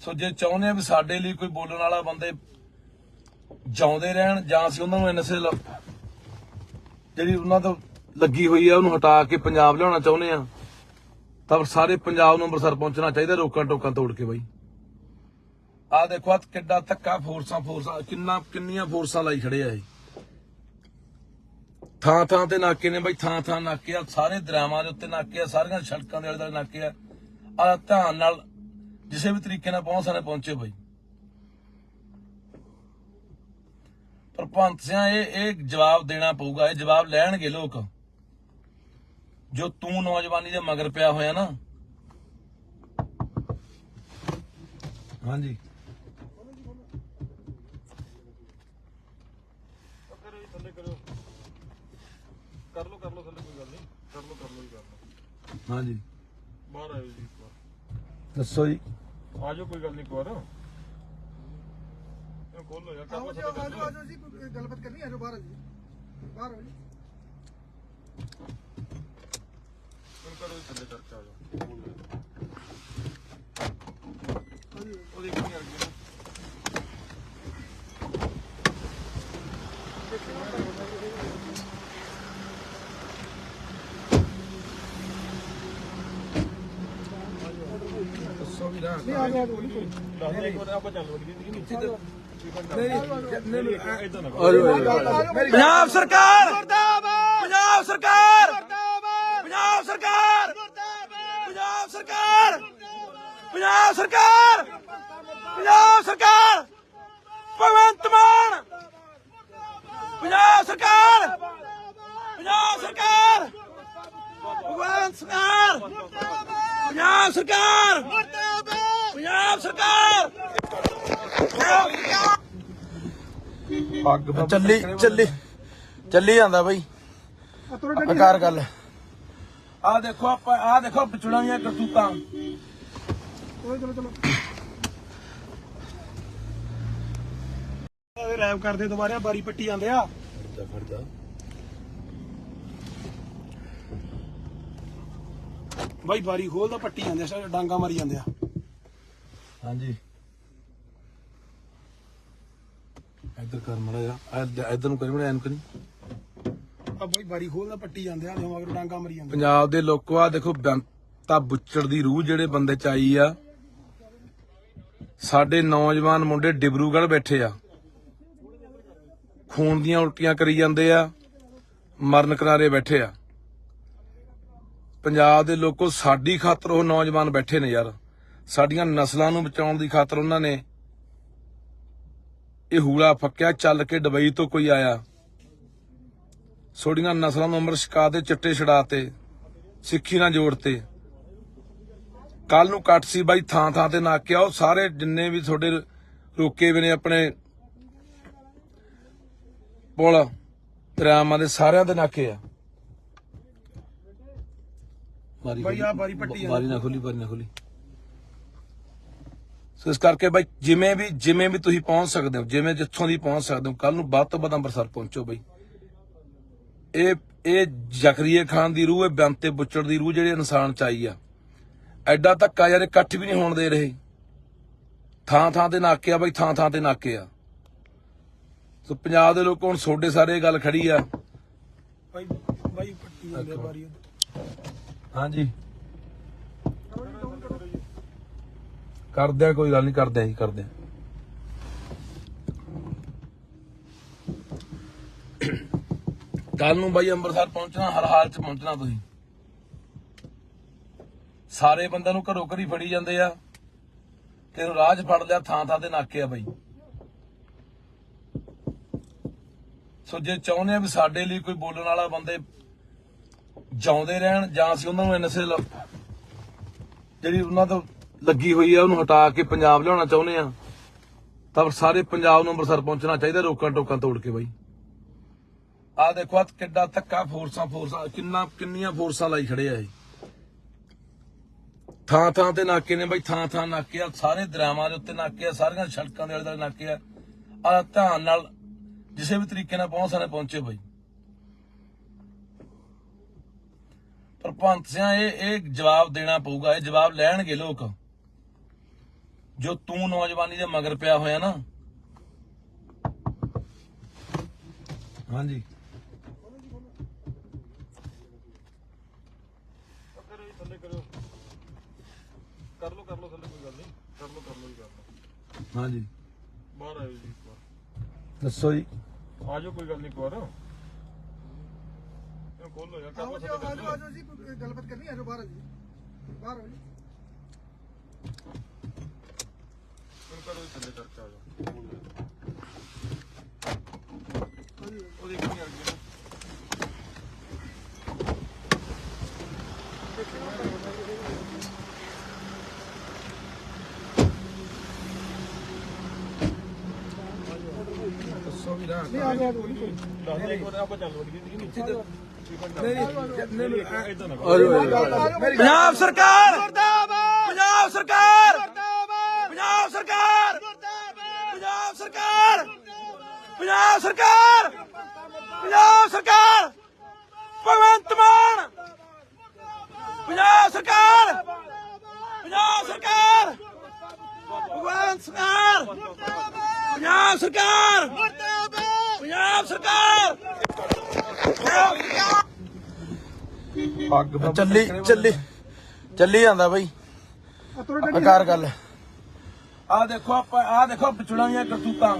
ਸੋ ਜੇ ਚਾਹੁੰਦੇ ਆ ਵੀ ਸਾਡੇ ਲਈ ਕੋਈ ਬੋਲਣ ਵਾਲਾ ਬੰਦੇ ਜਿਉਂਦੇ ਰਹਿਣ ਜਾਂ ਅਸੀਂ ਉਹਨਾਂ ਨੂੰ ਐਨਐਸਏ ਜਿਹੜੀ ਉਹਨਾਂ ਤੋਂ ਲੱਗੀ ਹੋਈ ਆ ਉਹਨੂੰ ਹਟਾ ਕੇ ਪੰਜਾਬ ਲਿਆਉਣਾ ਚਾਹੁੰਦੇ ਆ ਤਾਂ ਸਾਰੇ ਪੰਜਾਬ ਨੂੰ ਅੰਮ੍ਰਿਤਸਰ ਪਹੁੰਚਣਾ ਚਾਹੀਦਾ ਰੋਕਾਂ ਟੋਕਾਂ ਤੋੜ ਕੇ ਬਾਈ। ਆ ਦੇਖੋ ਆ ਕਿੱਡਾ ਧੱਕਾ ਫੋਰਸਾਂ ਕਿੰਨੀਆਂ ਫੋਰਸਾਂ ਲਾਈ ਖੜੇ ਆ ਇਹ। ਥਾਂ ਥਾਂ ਤੇ ਨਾਕੇ ਨੇ ਬਾਈ, ਥਾਂ ਥਾਂ ਨਾਕੇ ਆ, ਸਾਰੇ ਦਰਿਆਵਾਂ ਦੇ ਉੱਤੇ ਨਾਕੇ ਆ, ਸਾਰੀਆਂ ਸੜਕਾਂ ਦੇ ਆਲੇ ਦੁਆਲੇ ਨਾਕੇ ਆ। ਆ ਧਿਆਨ ਨਾਲ ਕਿਸੇ ਵੀ ਤਰੀਕੇ ਨਾਲ ਪਹੁੰਚੇ ਬਾਈ। ਪਰ ਭਗਵੰਤ ਸਿੰਘ ਇਹ ਜਵਾਬ ਦੇਣਾ ਪਊਗਾ, ਇਹ ਜਵਾਬ ਲੈਣਗੇ ਲੋਕ। ਜੋ ਤੂੰ ਨੌਜਵਾਨੀ ਦੇ ਮਗਰ ਪਿਆ ਹੋਇਆ ਨਾ। ਹਾਂਜੀ ਕਰੋ ਜੀ, ਥੱਲੇ ਕਰੋ। ਕਰ ਲਓ ਥੱਲੇ, ਕੋਈ ਗੱਲ ਨਹੀਂ। ਕਰ ਲਓ ਜੀ ਕਰ ਲਓ। ਹਾਂਜੀ ਬਾਹਰ ਆਇਓ ਜੀ ਇੱਕ ਵਾਰ। ਦੱਸੋ ਜੀ। ਆ ਜਾਓ, ਕੋਈ ਗੱਲ ਨਹੀਂ। ਇੱਕ ਵਾਰ ਇਹ ਖੋਲੋ ਯਾਰ। ਕਰ ਲਓ ਥੱਲੇ, ਕਰ ਲਓ। ਆਜੋ ਜੀ ਕੋਈ ਗੱਲਬਾਤ ਕਰਨੀ ਆਜੋ ਬਾਹਰ ਜੀ ਬਾਹਰ ਆਓ ਜੀ ਕਰੋ ਜੀ, ਥੱਲੇ ਕਰਕੇ ਆ ਜਾਓ। ਉਹਦੀ ਕੀ ਆ ਗਈ ਨਹੀਂ ਆ ਗਿਆ ਕੋਈ ਦੱਸ ਦੇ ਇੱਕ ਵਾਰ ਆਪਾਂ ਚੱਲ ਵੜੀਏ। ਪੰਜਾਬ ਸਰਕਾਰ ਮੁਰਦਾਬਾਦ, ਪੰਜਾਬ ਸਰਕਾਰ ਮੁਰਦਾਬਾਦ, ਪੰਜਾਬ ਸਰਕਾਰ ਪੰਜਾਬ ਸਰਕਾਰ ਪੰਜਾਬ ਸਰਕਾਰ ਪੰਜਾਬ ਸਰਕਾਰ ਭਗਵੰਤ ਮਾਨ ਪੰਜਾਬ ਸਰਕਾਰ ਪੰਜਾਬ ਸਰਕਾਰ ਭਗਵੰਤ ਸਰਕਾਰ ਪੰਜਾਬ ਸਰਕਾਰ ਪੰਜਾਬ ਸਰਕਾਰ ਚੱਲੀ ਜਾਂਦਾ ਬਾਈ। ਆਕਾਰ ਗੱਲ ਆ ਦੇਖੋ ਆਪਾਂ ਆ ਦੇਖੋ ਵਿਚੜਾਂ ਦੀਆਂ ਕਰਤੂਤਾਂ। ਚਲੋ ਰੈਪ ਕਰਦੇ ਦੁਬਾਰਾ ਬਾਰੀ ਪੱਟੀ ਜਾਂਦੇ ਆ। ਬਾਈ ਬਾਰੀ ਖੋਲਦਾ ਪੱਟੀ ਜਾਂਦੇ ਆ, ਸਾਰੇ ਡਾਂਗਾ ਮਾਰੀ ਜਾਂਦੇ ਆ। ਹਾਂਜੀ ਇੱਧਰ ਕਰ ਮੜਾ ਜਾ, ਇੱਧਰ ਨੂੰ ਕਰੀ ਮੜਾ ਐਨ ਕਰੀ। ਆ ਬਾਈ ਬਾਰੀ ਖੋਲਦਾ ਪੱਟੀ ਜਾਂਦੇ ਆ, ਮਗਰ ਡਾਂਗਾ ਮਾਰੀ ਜਾਂਦੇ। ਪੰਜਾਬ ਦੇ ਲੋਕੋ ਆ ਦੇਖੋ ਬੇਅੰਤਾ ਬੁੱਚੜ ਦੀ ਰੂਹ ਜਿਹੜੇ ਬੰਦੇ ਚ ਆਈ ਆ। ਸਾਡੇ ਨੌਜਵਾਨ ਮੁੰਡੇ ਡਿਬਰੂਗੜ੍ਹ ਬੈਠੇ ਆ, ਖੂਨ ਦੀਆਂ ਉਲਟੀਆਂ ਕਰੀ ਜਾਂਦੇ ਆ, ਮਰਨ ਕਿਨਾਰੇ ਬੈਠੇ ਆ। ਪੰਜਾਬ ਦੇ ਲੋਕੋ ਸਾਡੀ ਖਾਤਰ ਉਹ ਨੌਜਵਾਨ ਬੈਠੇ ਨੇ ਯਾਰ, ਸਾਡੀਆਂ ਨਸਲਾਂ ਨੂੰ ਬਚਾਉਣ ਦੀ ਖਾਤਰ ਉਹਨਾਂ ਨੇ ਇਹ ਹੂਲਾ ਫੱਕਿਆ। ਚੱਲ ਕੇ ਦੁਬਈ ਤੋਂ ਕੋਈ ਆਇਆ, ਛੋੜੀਆਂ ਨਸਲਾਂ ਨੂੰ ਅੰਮ੍ਰਿਤ ਛਕਾ ਦੇ, ਚਿੱਟੇ ਛੜਾਤੇ, ਸਿੱਖੀ ਨਾਲ ਜੋੜਤੇ। ਕੱਲ ਨੂੰ ਕੱਟ ਸੀ ਬਾਈ, ਥਾਂ ਥਾਂ ਤੇ ਨਾਕੇ ਆ। ਉਹ ਸਾਰੇ ਜਿੰਨੇ ਵੀ ਤੁਹਾਡੇ ਰੋਕੇ ਵੀ ਨੇ ਆਪਣੇ ਪੁਲ ਦਰਿਆਵਾਂ ਦੇ, ਸਾਰਿਆਂ ਦੇ ਨਾਕੇ ਆ। ਬਾਈ ਆ ਬਾਰੀ ਪੱਟੀ ਜਾਂਦੇ। ਬਾਰੀ ਨਾ ਖੋਲੀ। ਸੋ ਇਸ ਕਰਕੇ ਬਾਈ ਜਿਵੇਂ ਵੀ ਤੁਸੀਂ ਪਹੁੰਚ ਸਕਦੇ ਹੋ, ਜਿਵੇਂ ਜਿੱਥੋਂ ਦੀ ਪਹੁੰਚ ਸਕਦੇ ਹੋ, ਕੱਲ ਨੂੰ ਵੱਧ ਤੋਂ ਵੱਧ ਅੰਮ੍ਰਿਤਸਰ ਪਹੁੰਚੋ ਬਾਈ। ਇਹ ਜ਼ਕਰੀਆ ਖਾਨ ਦੀ ਰੂਹ, ਇਹ ਬੇਅੰਤੇ ਬੁੱਚੜ ਦੀ ਰੂਹ ਜਿਹੜੇ ਇਨਸਾਨ ਚ ਆਈ ਆ। ਐਡਾ ਧੱਕਾ ਯਾਰ ਇਕੱਠ ਵੀ ਨਹੀਂ ਹੋਣ ਦੇ ਰਹੇ। ਥਾਂ ਥਾਂ ਤੇ ਨਾਕੇ ਆ ਬਾਈ, ਥਾਂ ਥਾਂ ਤੇ ਨਾਕੇ ਆ। ਸੋ ਪੰਜਾਬ ਦੇ ਲੋਕ ਹੁਣ ਤੁਹਾਡੇ ਸਾਰੇ ਗੱਲ ਖੜੀ ਆ। ਬਾਈ ਪੱਟੀ ਜਾਂਦੇ ਆ ਬਾਰੀ। ਹਾਂਜੀ ਕਰਦੇ ਆ, ਕੋਈ ਗੱਲ ਨਹੀਂ, ਕਰਦੇ ਆ। ਕੱਲ ਨੂੰ ਬਾਈ ਅੰਮ੍ਰਿਤਸਰ ਪਹੁੰਚਣਾ, ਹਰ ਹਾਲ ਚ ਪਹੁੰਚਣਾ। ਤੁਸੀਂ ਸਾਰੇ ਬੰਦਿਆਂ ਨੂੰ ਘਰੋਂ ਘਰੀ ਫੜੀ ਜਾਂਦੇ ਆ, ਤੈਨੂੰ ਰਾਹ 'ਚ ਫੜ ਲਿਆ, ਥਾਂ ਥਾਂ ਤੇ ਨਾਕੇ ਆ ਬਾਈ। ਸੋ ਜੇ ਚਾਹੁੰਦੇ ਆ ਵੀ ਸਾਡੇ ਲਈ ਕੋਈ ਬੋਲਣ ਵਾਲਾ ਬੰਦੇ ਜਿਉਂਦੇ ਰਹਿਣ ਜਾਂ ਅਸੀਂ ਉਹਨਾਂ ਨੂੰ ਐਨਐਸਏ ਜਿਹੜੀ ਉਹਨਾਂ ਤੋਂ ਲੱਗੀ ਹੋਈ ਆ ਉਹਨੂੰ ਹਟਾ ਕੇ ਪੰਜਾਬ ਲਿਆਉਣਾ ਚਾਹੁੰਦੇ ਆ ਤਾਂ ਸਾਰੇ ਪੰਜਾਬ ਨੂੰ ਅੰਮ੍ਰਿਤਸਰ ਪਹੁੰਚਣਾ ਚਾਹੀਦਾ ਰੋਕਾਂ ਟੋਕਾਂ ਤੋੜ ਕੇ ਬਾਈ। ਆ ਦੇਖੋ ਆ ਕਿੱਡਾ ਧੱਕਾ ਫੋਰਸਾਂ ਕਿੰਨੀਆਂ ਫੋਰਸਾਂ ਲਾਈ ਖੜੇ ਆ ਇਹ। ਥਾਂ ਥਾਂ ਤੇ ਨਾਕੇ ਨੇ ਬਾਈ, ਥਾਂ ਥਾਂ ਨਾਕੇ ਆ, ਸਾਰੇ ਦਰਿਆਵਾਂ ਦੇ ਉੱਤੇ ਨਾਕੇ ਆ, ਸਾਰੀਆਂ ਸੜਕਾਂ ਦੇ ਆਲੇ ਦੁਆਲੇ ਨਾਕੇ ਆ। ਆ ਧਿਆਨ ਨਾਲ ਕਿਸੇ ਵੀ ਤਰੀਕੇ ਨਾਲ ਪਹੁੰਚੇ ਬਾਈ। ਪਰ ਭਗਵੰਤ ਸਿੰਘ ਇਹ ਜਵਾਬ ਦੇਣਾ ਪਊਗਾ, ਇਹ ਜਵਾਬ ਲੈਣਗੇ ਲੋਕ। ਜੋ ਤੂੰ ਨੌਜਵਾਨੀ ਦੇ ਮਗਰ ਪਿਆ ਹੋਇਆ ਨਾ। ਹਾਂਜੀ ਕਰੋ ਜੀ ਥੱਲੇ ਕਰੋ ਕਰ ਲਓ ਥੱਲੇ ਕੋਈ ਗੱਲ ਨਹੀਂ ਕਰ ਲਓ ਜੀ ਕਰ ਲਓ ਹਾਂਜੀ ਬਾਹਰ ਆਇਓ ਜੀ ਇੱਕ ਵਾਰ ਦੱਸੋ ਜੀ ਆ ਜਾਓ ਕੋਈ ਗੱਲ ਨਹੀਂ ਇੱਕ ਵਾਰ ਇਹ ਖੋਲ ਲਓ ਯਾਰ ਕਰ ਲਓ ਆਜੋ ਆਜੋ ਜੀ ਕੋਈ ਗੱਲਬਾਤ ਕਰਨੀ ਆਜੋ ਬਾਹਰ ਜੀ ਬਾਹਰ ਆਓ ਜੀ ਕਰੋ ਜੀ ਥੱਲੇ ਕਰਕੇ ਆ ਜਾਓ ਹਾਂਜੀ ਉਹ ਦੇਖੀ ਨਹੀਂ ਅੱਗੇ ਦੱਸੋ ਵੀ ਨਾ ਨਹੀਂ ਆ ਗਿਆ ਜੀ ਦੱਸ ਦੇ ਇੱਕ ਵਾਰ ਆਪਾਂ ਚੱਲ ਵੜੀਏ ਜੀ ਨੀਚੇ ਤੇ ਇਦਾਂ ਨਾ ਪੰਜਾਬ ਸਰਕਾਰ ਮੁਰਦਾਬਾਦ ਪੰਜਾਬ ਸਰਕਾਰ ਮੁਰਦਾਬਾਦ ਪੰਜਾਬ ਸਰਕਾਰ ਮੁਰਦਾਬਾਦ ਪੰਜਾਬ ਸਰਕਾਰ ਪੰਜਾਬ ਸਰਕਾਰ ਪੰਜਾਬ ਸਰਕਾਰ ਭਗਵੰਤ ਮਾਨ ਪੰਜਾਬ ਸਰਕਾਰ ਪੰਜਾਬ ਸਰਕਾਰ ਭਗਵੰਤ ਸਰਕਾਰ ਪੰਜਾਬ ਸਰਕਾਰ ਪੰਜਾਬ ਸਰਕਾਰ ਚੱਲੀ ਜਾਂਦਾ ਬਈ ਕਰ ਗੱਲ ਆ ਦੇਖੋ ਪਿਛੜਾਂ ਦੀਆਂ ਕਰਤੂਤਾਂ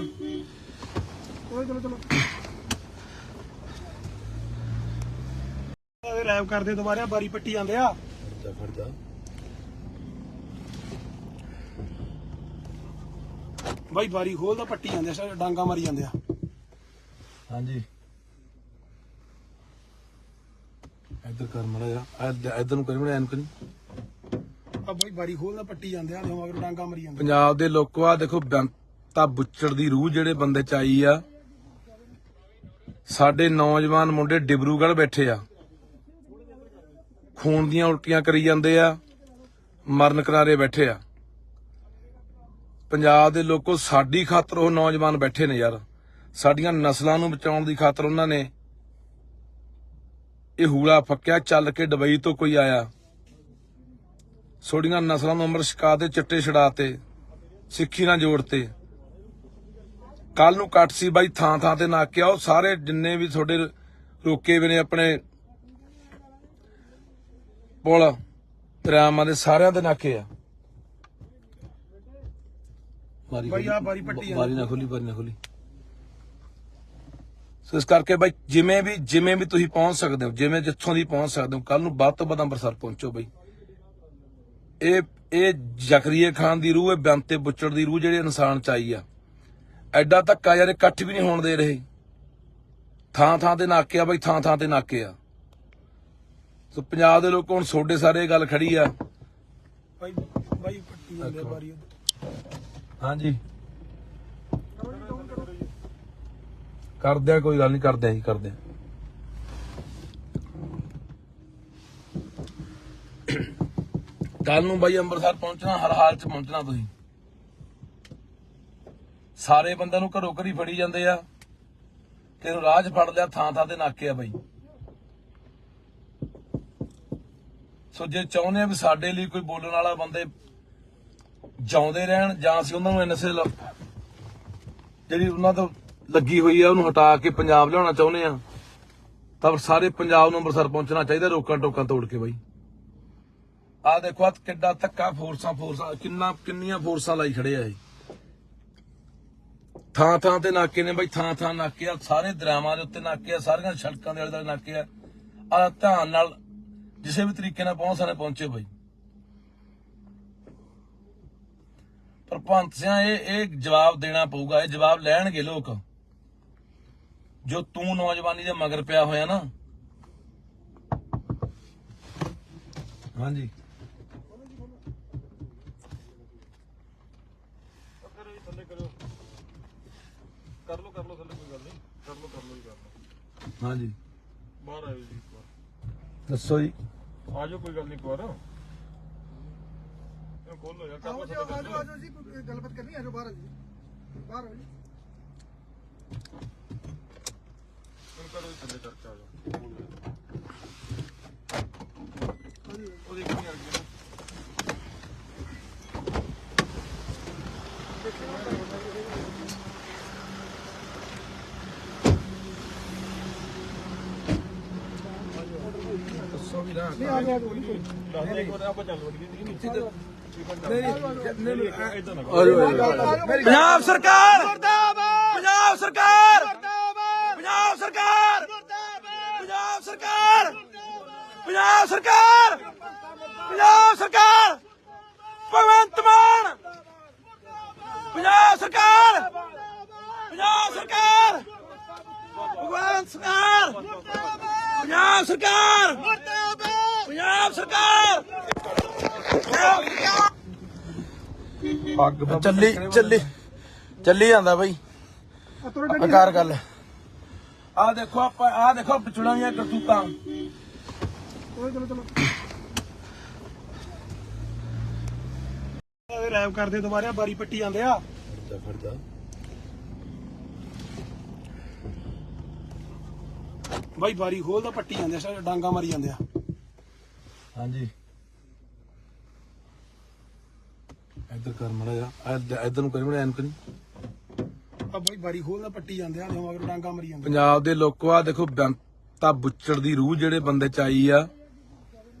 ਚਲੋ ਰੈਪ ਕਰਦੇ ਦੁਬਾਰਾ ਬਾਰੀ ਪੱਟੀ ਜਾਂਦੇ ਆ ਬਾਈ ਬਾਰੀ ਖੋਲਦਾ ਪੱਟੀ ਜਾਂਦੇ ਆ ਡਾਂਗਾ ਮਾਰੀ ਜਾਂਦੇ ਆ ਹਾਂਜੀ ਇੱਧਰ ਕਰ ਮੜਾ ਜਾ ਇੱਧਰ ਨੂੰ ਕਰੀ ਮੜਾ ਐਨ ਕਰੀ ਆ ਬਾਈ ਬਾਰੀ ਖੋਲਦਾ ਪੱਟੀ ਜਾਂਦੇ ਆ ਮਗਰ ਡਾਂਗਾ ਮਾਰੀ ਜਾਂਦੇ ਪੰਜਾਬ ਦੇ ਲੋਕੋ ਆ ਦੇਖੋ ਬੇਅੰਤਾ ਬੁੱਚੜ ਦੀ ਰੂਹ ਜਿਹੜੇ ਬੰਦੇ ਚ ਆਈ ਆ ਸਾਡੇ ਨੌਜਵਾਨ ਮੁੰਡੇ ਡਿਬਰੂਗੜ੍ਹ ਬੈਠੇ ਆ ਖੂਨ ਦੀਆਂ ਉਲਟੀਆਂ ਕਰੀ ਜਾਂਦੇ ਆ ਮਰਨ ਕਿਨਾਰੇ ਬੈਠੇ ਆ ਪੰਜਾਬ ਦੇ ਲੋਕੋ ਸਾਡੀ ਖਾਤਰ ਉਹ ਨੌਜਵਾਨ ਬੈਠੇ ਨੇ ਯਾਰ ਸਾਡੀਆਂ ਨਸਲਾਂ ਨੂੰ ਬਚਾਉਣ ਦੀ ਖਾਤਰ ਉਹਨਾਂ ਨੇ ਇਹ ਹੂਲਾ ਫੱਕਿਆ ਚੱਲ ਕੇ ਦੁਬਈ ਤੋਂ ਕੋਈ ਆਇਆ ਛੋੜੀਆਂ ਨਸਲਾਂ ਨੂੰ ਅੰਮ੍ਰਿਤ ਛਕਾ ਦੇ ਚਿੱਟੇ ਛੜਾਤੇ ਸਿੱਖੀ ਨਾਲ ਜੋੜਤੇ ਕੱਲ ਨੂੰ ਕੱਟ ਸੀ ਬਾਈ ਥਾਂ ਤੇ ਨਾਕਿਆ ਉਹ ਸਾਰੇ ਜਿੰਨੇ ਵੀ ਤੁਹਾਡੇ ਰੋਕੇ ਵੀ ਨੇ ਆਪਣੇ ਪੁਲ ਦਰਿਆਵਾਂ ਦੇ ਸਾਰਿਆਂ ਦੇ ਨਾਕੇ ਆ ਬਾਈ ਆ ਬਾਰੀ ਪੱਟੀ ਬਾਰੀ ਨਾ ਖੋਲੀ ਸੋ ਇਸ ਕਰਕੇ ਬਾਈ ਜਿਵੇਂ ਵੀ ਤੁਸੀਂ ਪਹੁੰਚ ਸਕਦੇ ਹੋ ਜਿਵੇਂ ਜਿੱਥੋਂ ਦੀ ਪਹੁੰਚ ਸਕਦੇ ਹੋ ਕੱਲ ਨੂੰ ਵੱਧ ਤੋਂ ਵੱਧ ਅੰਮ੍ਰਿਤਸਰ ਪਹੁੰਚੋ ਬਾਈ ਇਹ ਜ਼ਕਰੀਏ ਖਾਨ ਦੀ ਰੂਹ ਹੈ ਬੇਅੰਤੇ ਬੁੱਚੜ ਦੀ ਰੂਹ ਜਿਹੜੇ ਇਨਸਾਨ ਚ ਆਈ ਆ ਐਡਾ ਧੱਕਾ ਯਾਰ ਇਕੱਠ ਵੀ ਨਹੀਂ ਹੋਣ ਦੇ ਰਹੇ ਥਾਂ ਤੇ ਨਾਕੇ ਆ ਬਾਈ ਥਾਂ ਤੇ ਨਾਕੇ ਆ ਸੋ ਪੰਜਾਬ ਦੇ ਲੋਕ ਹੁਣ ਤੁਹਾਡੇ ਸਾਰੇ ਗੱਲ ਖੜੀ ਆ ਬਾਈ ਪੱਟੀ ਜਾਂਦੇ ਆ ਬਾਰੀ ਹਾਂਜੀ ਕਰਦੇ ਆ ਕੋਈ ਗੱਲ ਨਹੀਂ ਕਰਦੇ ਆ ਕੱਲ ਨੂੰ ਬਾਈ ਅੰਮ੍ਰਿਤਸਰ ਪਹੁੰਚਣਾ ਹਰ ਹਾਲ ਚ ਪਹੁੰਚਣਾ ਤੁਸੀਂ ਸਾਰੇ ਬੰਦਿਆਂ ਨੂੰ ਘਰੋਂ ਘਰੀ ਫੜੀ ਜਾਂਦੇ ਆ ਕਿਹਨੂੰ ਰਾਹ 'ਚ ਫੜ ਲਿਆ ਥਾਂ ਤੇ ਨਾਕੇ ਆ ਬਾਈ ਸੋ ਜੇ ਚਾਹੁੰਦੇ ਆ ਵੀ ਸਾਡੇ ਲਈ ਕੋਈ ਬੋਲਣ ਵਾਲਾ ਬੰਦੇ ਜਿਉਂਦੇ ਰਹਿਣ ਜਾਂ ਅਸੀਂ ਉਹਨਾਂ ਨੂੰ ਐਨਐਸਏ ਜਿਹੜੀ ਉਹਨਾਂ ਤੋਂ ਲੱਗੀ ਹੋਈ ਆ ਉਹਨੂੰ ਹਟਾ ਕੇ ਪੰਜਾਬ ਲਿਆਉਣਾ ਚਾਹੁੰਦੇ ਆ ਤਾਂ ਸਾਰੇ ਪੰਜਾਬ ਨੂੰ ਅੰਮ੍ਰਿਤਸਰ ਪਹੁੰਚਣਾ ਚਾਹੀਦਾ ਰੋਕਾਂ ਟੋਕਾਂ ਤੋੜ ਕੇ ਬਾਈ ਆ ਦੇਖੋ ਆ ਕਿੱਡਾ ਧੱਕਾ ਫੋਰਸਾਂ ਕਿੰਨੀਆਂ ਫੋਰਸਾਂ ਲਾਈ ਖੜੇ ਆ ਇਹ ਥਾਂ ਤੇ ਨਾਕੇ ਨੇ ਬਾਈ ਥਾਂ ਨਾਕੇ ਆ ਸਾਰੇ ਦਰਿਆਵਾਂ ਦੇ ਉੱਤੇ ਨਾਕੇ ਆ ਸਾਰੀਆਂ ਸੜਕਾਂ ਦੇ ਆਲੇ ਨਾਕੇ ਆ ਧਿਆਨ ਨਾਲ ਕਿਸੇ ਵੀ ਤਰੀਕੇ ਨਾਲ ਪਹੁੰਚੇ ਬਾਈ ਪਰ ਭਗਵੰਤ ਸਿੰਘ ਇਹ ਜਵਾਬ ਦੇਣਾ ਪਊਗਾ ਇਹ ਜਵਾਬ ਲੈਣਗੇ ਲੋਕ ਜੋ ਤੂੰ ਨੌਜਵਾਨੀ ਦੇ ਮਗਰ ਪਿਆ ਹੋਇਆ ਨਾ ਹਾਂਜੀ ਕਰੋ ਜੀ ਥੱਲੇ ਕਰੋ ਕਰ ਲਓ ਥੱਲੇ ਕੋਈ ਗੱਲ ਨਹੀਂ ਕਰ ਲਓ ਜੀ ਕਰ ਲਓ ਹਾਂਜੀ ਬਾਹਰ ਆਇਓ ਜੀ ਇੱਕ ਵਾਰ ਦੱਸੋ ਜੀ ਆ ਜਾਓ ਕੋਈ ਗੱਲ ਨਹੀਂ ਇੱਕ ਵਾਰ ਇਹ ਖੋਲ ਲਓ ਯਾਰ ਕਰ ਲਓ ਆਜੋ ਜੀ ਕੋਈ ਗੱਲਬਾਤ ਕਰਨੀ ਆਜੋ ਬਾਹਰ ਜੀ ਬਾਹਰ ਆਓ ਜੀ ਕਰੋ ਜੀ ਥੱਲੇ ਕਰਕੇ ਆ ਜਾਓ ਹਾਂਜੀ ਉਹ ਦੇਖੀ ਨਹੀਂ ਅੱਗੇ ਦੱਸੋ ਵੀ ਨਾ ਨਹੀਂ ਆ ਗਿਆ ਕੋਈ ਦੱਸ ਦੇ ਇੱਕ ਵਾਰ ਆਪਾਂ ਚੱਲ ਵੜੀਏ ਨਹੀਂ ਇਦਾਂ ਨਾ ਪੰਜਾਬ ਸਰਕਾਰ ਮੁਰਦਾਬਾਦ ਪੰਜਾਬ ਸਰਕਾਰ ਮੁਰਦਾਬਾਦ ਪੰਜਾਬ ਸਰਕਾਰ ਮੁਰਦਾਬਾਦ ਪੰਜਾਬ ਸਰਕਾਰ ਪੰਜਾਬ ਸਰਕਾਰ ਪੰਜਾਬ ਸਰਕਾਰ ਭਗਵੰਤ ਮਾਨ ਪੰਜਾਬ ਸਰਕਾਰ ਪੰਜਾਬ ਸਰਕਾਰ ਭਗਵੰਤ ਸਰਕਾਰ ਪੰਜਾਬ ਸਰਕਾਰ ਪੰਜਾਬ ਸਰਕਾਰ ਚੱਲੀ ਜਾਂਦਾ ਬਈ ਆਕਾਰ ਗੱਲ ਆ ਦੇਖੋ ਆਪਾਂ ਆ ਦੇਖੋ ਪਿਛੜਾਂ ਦੀਆਂ ਕਰਤੂਤਾਂ ਚਲੋ ਰੈਪ ਕਰਦੇ ਦੁਬਾਰਾ ਬਾਰੀ ਪੱਟੀ ਜਾਂਦੇ ਆ ਬਾਈ ਬਾਰੀ ਖੋਲਦਾ ਪੱਟੀ ਜਾਂਦੇ ਆ ਸਾਰੇ ਡਾਂਗਾ ਮਾਰੀ ਜਾਂਦੇ ਆ ਹਾਂਜੀ ਇੱਧਰ ਕਰ ਮੜਾ ਜਾ ਇੱਧਰ ਨੂੰ ਕਰੀ ਮੜਾ ਐਨ ਕਰੀ ਆ ਬਾਈ ਬਾਰੀ ਖੋਲਦਾ ਪੱਟੀ ਜਾਂਦੇ ਆ ਮਗਰ ਡਾਂਗਾ ਮਾਰੀ ਜਾਂਦੇ ਪੰਜਾਬ ਦੇ ਲੋਕੋ ਆ ਦੇਖੋ ਬੇਅੰਤਾ ਬੁੱਚੜ ਦੀ ਰੂਹ ਜਿਹੜੇ ਬੰਦੇ ਚ ਆਈ ਆ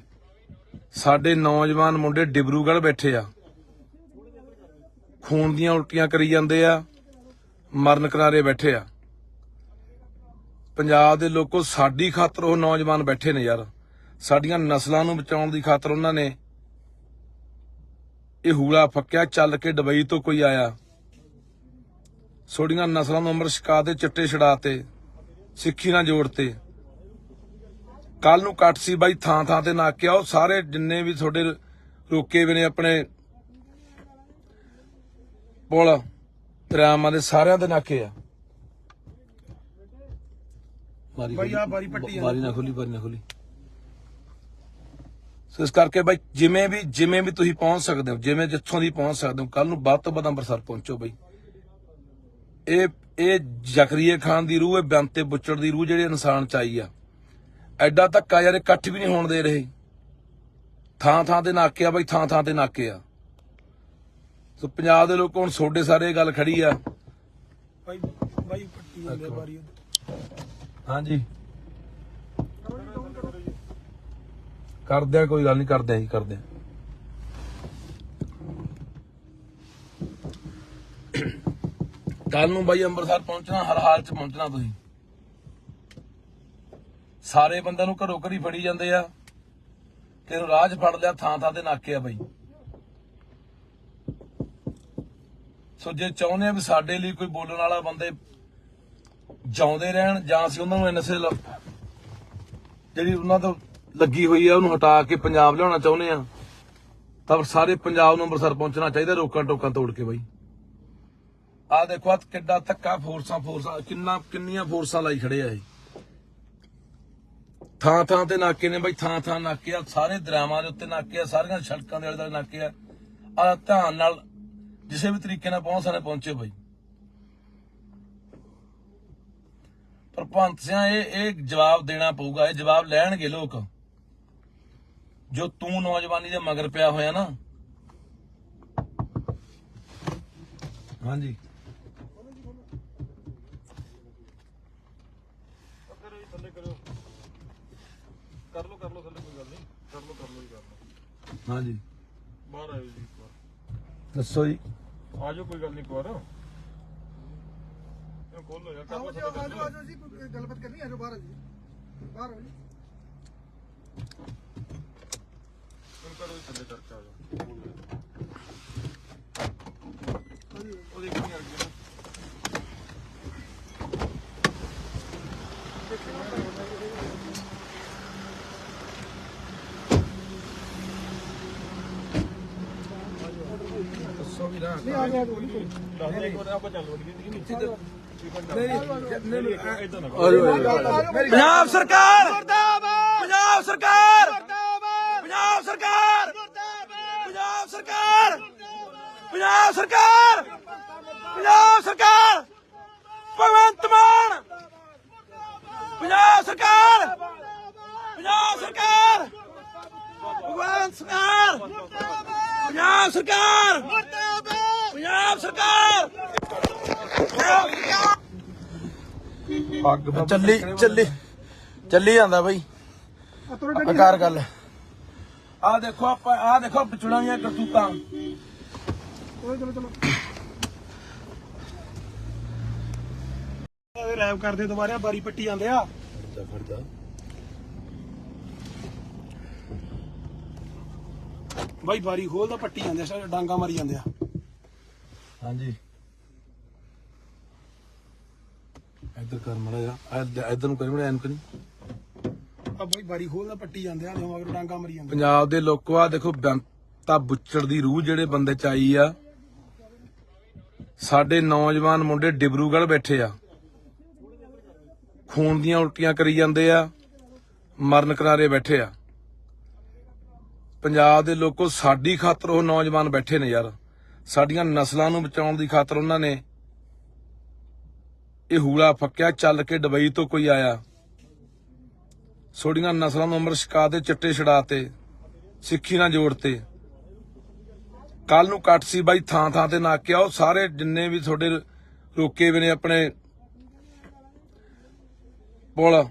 ਸਾਡੇ ਨੌਜਵਾਨ ਮੁੰਡੇ ਡਿਬਰੂਗੜ੍ਹ ਬੈਠੇ ਆ ਖੂਨ ਦੀਆਂ ਉਲਟੀਆਂ ਕਰੀ ਜਾਂਦੇ ਆ ਮਰਨ ਕਿਨਾਰੇ ਬੈਠੇ ਆ ਪੰਜਾਬ ਦੇ ਲੋਕੋ ਸਾਡੀ ਖਾਤਰ ਉਹ ਨੌਜਵਾਨ ਬੈਠੇ ਨੇ ਯਾਰ ਸਾਡੀਆਂ ਨਸਲਾਂ ਨੂੰ ਬਚਾਉਣ ਦੀ ਖਾਤਰ ਉਹਨਾਂ ਨੇ ਇਹ ਹੂਲਾ ਫੱਕਿਆ ਚੱਲ ਕੇ ਦੁਬਈ ਤੋਂ ਕੋਈ ਆਇਆ ਸੋਡੀਆਂ ਨਸਲਾਂ ਨੂੰ ਅੰਮ੍ਰਿਤ ਛਕਾ ਦੇ ਚਿੱਟੇ ਛੜਾਤੇ ਸਿੱਖੀ ਨਾਲ ਜੋੜਤੇ ਕੱਲ ਨੂੰ ਕੱਟ ਸੀ ਬਾਈ ਥਾਂ ਥਾਂ ਤੇ ਨਾਕਿਆ ਉਹ ਸਾਰੇ ਜਿੰਨੇ ਵੀ ਤੁਹਾਡੇ ਰੋਕੇ ਵੀ ਨੇ ਆਪਣੇ ਪੁਲ ਦਰਿਆਵਾਂ ਦੇ ਸਾਰਿਆਂ ਦੇ ਨਾਕੇ ਆ ਬਾਈ ਆ ਬਾਰੀ ਪੱਟੀ ਬਾਰੀ ਨਾ ਖੋਲੀ ਸੋ ਇਸ ਕਰਕੇ ਬਾਈ ਜਿਵੇਂ ਵੀ ਤੁਸੀਂ ਪਹੁੰਚ ਸਕਦੇ ਹੋ ਜਿਵੇਂ ਜਿੱਥੋਂ ਦੀ ਪਹੁੰਚ ਸਕਦੇ ਹੋ ਕੱਲ ਨੂੰ ਵੱਧ ਤੋਂ ਵੱਧ ਅੰਮ੍ਰਿਤਸਰ ਪਹੁੰਚੋ ਬਾਈ ਇਹ ਜ਼ਕਰੀਏ ਖਾਨ ਦੀ ਰੂਹ ਹੈ ਬੇਅੰਤੇ ਬੁੱਚੜ ਦੀ ਰੂਹ ਜਿਹੜੇ ਇਨਸਾਨ ਚ ਆਈ ਆ ਐਡਾ ਧੱਕਾ ਯਾਰ ਇਕੱਠ ਵੀ ਨਹੀਂ ਹੋਣ ਦੇ ਰਹੇ ਥਾਂ ਥਾਂ ਤੇ ਨਾਕੇ ਆ ਬਾਈ ਥਾਂ ਥਾਂ ਤੇ ਨਾਕੇ ਆ ਸੋ ਪੰਜਾਬ ਦੇ ਲੋਕ ਹੁਣ ਤੁਹਾਡੇ ਸਾਰੇ ਗੱਲ ਖੜੀ ਆ ਬਾਈ ਪੱਟੀ ਜਾਂਦੇ ਆ ਬਾਰੀ ਹਾਂਜੀ ਕਰਦੇ ਆ ਕੋਈ ਗੱਲ ਨਹੀਂ ਕਰਦੇ ਆ ਕੱਲ ਨੂੰ ਬਾਈ ਅੰਮ੍ਰਿਤਸਰ ਪਹੁੰਚਣਾ ਹਰ ਹਾਲ ਚ ਪਹੁੰਚਣਾ ਤੁਸੀਂ ਸਾਰੇ ਬੰਦਿਆਂ ਨੂੰ ਘਰੋਂ ਘਰੀ ਫੜੀ ਜਾਂਦੇ ਆ ਤੇ ਰਾਹ 'ਚ ਫੜ ਲਿਆ ਥਾਂ ਥਾਂ ਤੇ ਨਾਕੇ ਆ ਬਾਈ ਸੋ ਜੇ ਚਾਹੁੰਦੇ ਆ ਵੀ ਸਾਡੇ ਲਈ ਕੋਈ ਬੋਲਣ ਵਾਲਾ ਬੰਦੇ ਜਿਉਂਦੇ ਰਹਿਣ ਜਾਂ ਅਸੀਂ ਉਹਨਾਂ ਨੂੰ ਐਨਐਸਏ ਜਿਹੜੀ ਉਹਨਾਂ ਤੋਂ ਲੱਗੀ ਹੋਈ ਆ ਉਹਨੂੰ ਹਟਾ ਕੇ ਪੰਜਾਬ ਲਿਆਉਣਾ ਚਾਹੁੰਦੇ ਆ ਤਾਂ ਸਾਰੇ ਪੰਜਾਬ ਨੂੰ ਅੰਮ੍ਰਿਤਸਰ ਪਹੁੰਚਣਾ ਚਾਹੀਦਾ ਰੋਕਾਂ ਟੋਕਾਂ ਤੋੜ ਕੇ ਬਾਈ ਆ ਦੇਖੋ ਕਿੱਡਾ ਧੱਕਾ ਫੋਰਸਾਂ ਕਿੰਨੀਆਂ ਫੋਰਸਾਂ ਲਾਈ ਖੜੇ ਆ ਇਹ ਥਾਂ ਥਾਂ ਤੇ ਨਾਕੇ ਨੇ ਬਾਈ ਥਾਂ ਥਾਂ ਨਾਕੇ ਆ ਸਾਰੇ ਦਰਿਆਵਾਂ ਦੇ ਉੱਤੇ ਨਾਕੇ ਆ ਸਾਰੀਆਂ ਸੜਕਾਂ ਦੇ ਆਲੇ ਦੁਆਲੇ ਨਾਕੇ ਆ ਧਿਆਨ ਨਾਲ ਕਿਸੇ ਵੀ ਤਰੀਕੇ ਨਾਲ ਪਹੁੰਚੇ ਬਾਈ ਪਰ ਭਗਵੰਤ ਸਿੰਘ ਇਹ ਜਵਾਬ ਦੇਣਾ ਪਊਗਾ ਇਹ ਜਵਾਬ ਲੈਣਗੇ ਲੋਕ ਜੋ ਤੂੰ ਨੌਜਵਾਨੀ ਦੇ ਮਗਰ ਪਿਆ ਹੋਇਆ ਨਾ ਹਾਂਜੀ ਥੱਲੇ ਕਰੋ ਕਰ ਲੋ ਥੱਲੇ ਕੋਈ ਗੱਲ ਨਹੀਂ ਕਰ ਲੋ ਹੀ ਕਰਨਾ ਹਾਂਜੀ ਬਾਹਰ ਆਇਓ ਜੀ ਇੱਕ ਵਾਰ ਦੱਸੋ ਜੀ ਆ ਜਾਓ ਕੋਈ ਗੱਲ ਨਹੀਂ ਇੱਕ ਵਾਰ ਇਹ ਖੋਲ ਲੋ ਯਾਰ ਕਰ ਲੋ ਆਜੋ ਜੀ ਕੋਈ ਗੱਲਬਾਤ ਕਰਨੀ ਆਜੋ ਬਾਹਰ ਜੀ ਬਾਹਰ ਆਓ ਜੀ ਕਰੋ ਥੱਲੇ ਕਰਕੇ ਆ ਜਾਓ ਉਹ ਦੇਖ ਨਹੀਂ ਆ ਗਿਆ ਦੱਸੋ ਵੀ ਨਾ ਨਹੀਂ ਆ ਗਿਆ ਕੋਈ ਦੱਸ ਦੇ ਇੱਕ ਵਾਰ ਆਪਾਂ ਚੱਲ ਵੜੀਏ ਇਦਾਂ ਨਾ ਪੰਜਾਬ ਸਰਕਾਰ ਮੁਰਦਾਬਾਦ ਪੰਜਾਬ ਸਰਕਾਰ ਮੁਰਦਾਬਾਦ ਪੰਜਾਬ ਸਰਕਾਰ ਮੁਰਦਾਬਾਦ ਪੰਜਾਬ ਸਰਕਾਰ ਪੰਜਾਬ ਸਰਕਾਰ ਪੰਜਾਬ ਸਰਕਾਰ ਭਗਵੰਤ ਮਾਨ ਪੰਜਾਬ ਸਰਕਾਰ ਪੰਜਾਬ ਸਰਕਾਰ ਭਗਵੰਤ ਸਰਕਾਰ ਪੰਜਾਬ ਸਰਕਾਰ ਪੰਜਾਬ ਸਰਕਾਰ ਚੱਲੀ ਜਾਂਦਾ ਬਈ ਤੁਰੋ ਗੱਡੀ ਕਰ ਗੱਲ ਆ ਦੇਖੋ ਆਪਾਂ ਆ ਦੇਖੋ ਪਿਛੜਾਂ ਦੀਆਂ ਕਰਤੂਤਾਂ ਚਲੋ ਚਲੋ ਰੈਪ ਕਰਦੇ ਦੁਬਾਰਾ ਬਾਰੀ ਪੱਟੀ ਜਾਂਦੇ ਆ ਫੜਦਾ ਬਾਈ ਬਾਰੀ ਖੋਲਦਾ ਪੱਟੀ ਜਾਂਦੇ ਆ ਡਾਂਗਾ ਮਾਰੀ ਜਾਂਦੇ ਆ ਹਾਂਜੀ ਇੱਧਰ ਕਰ ਮੜਾ ਜਾ ਇੱਧਰ ਨੂੰ ਕਰੀ ਮੜਾ ਐਨ ਕਰੀ ਆ ਬਾਈ ਬਾਰੀ ਖੋਲਦਾ ਪੱਟੀ ਜਾਂਦੇ ਆ ਮਗਰ ਡਾਂਗਾ ਮਾਰੀ ਜਾਂਦੇ ਪੰਜਾਬ ਦੇ ਲੋਕੋ ਆ ਦੇਖੋ ਬੇਅੰਤਾ ਬੁੱਚੜ ਦੀ ਰੂਹ ਜਿਹੜੇ ਬੰਦੇ ਚ ਆਈ ਆ ਸਾਡੇ ਨੌਜਵਾਨ ਮੁੰਡੇ ਡਿਬਰੂਗੜ੍ਹ ਬੈਠੇ ਆ ਖੂਨ ਦੀਆਂ ਉਲਟੀਆਂ ਕਰੀ ਜਾਂਦੇ ਆ ਮਰਨ ਕਿਨਾਰੇ ਬੈਠੇ ਆ ਪੰਜਾਬ ਦੇ ਲੋਕੋ ਸਾਡੀ ਖਾਤਰ ਉਹ ਨੌਜਵਾਨ ਬੈਠੇ ਨੇ ਯਾਰ ਸਾਡੀਆਂ ਨਸਲਾਂ ਨੂੰ ਬਚਾਉਣ ਦੀ ਖਾਤਰ ਉਹਨਾਂ ਨੇ ਇਹ ਹੂਲਾ ਫੱਕਿਆ ਚੱਲ ਕੇ ਦੁਬਈ ਤੋਂ ਕੋਈ ਆਇਆ ਛੋੜੀਆਂ ਨਸਲਾਂ ਨੂੰ ਅੰਮ੍ਰਿਤ ਛਕਾ ਦੇ ਚਿੱਟੇ ਛੜਾਤੇ ਸਿੱਖੀ ਨਾਲ ਜੋੜਤੇ ਕੱਲ ਨੂੰ ਕੱਟ ਸੀ ਬਾਈ ਥਾਂ ਥਾਂ ਤੇ ਨਾਕੇ ਆਓ ਸਾਰੇ ਜਿੰਨੇ ਵੀ ਤੁਹਾਡੇ ਰੋਕੇ ਵੀ ਨੇ ਆਪਣੇ ਪੁਲ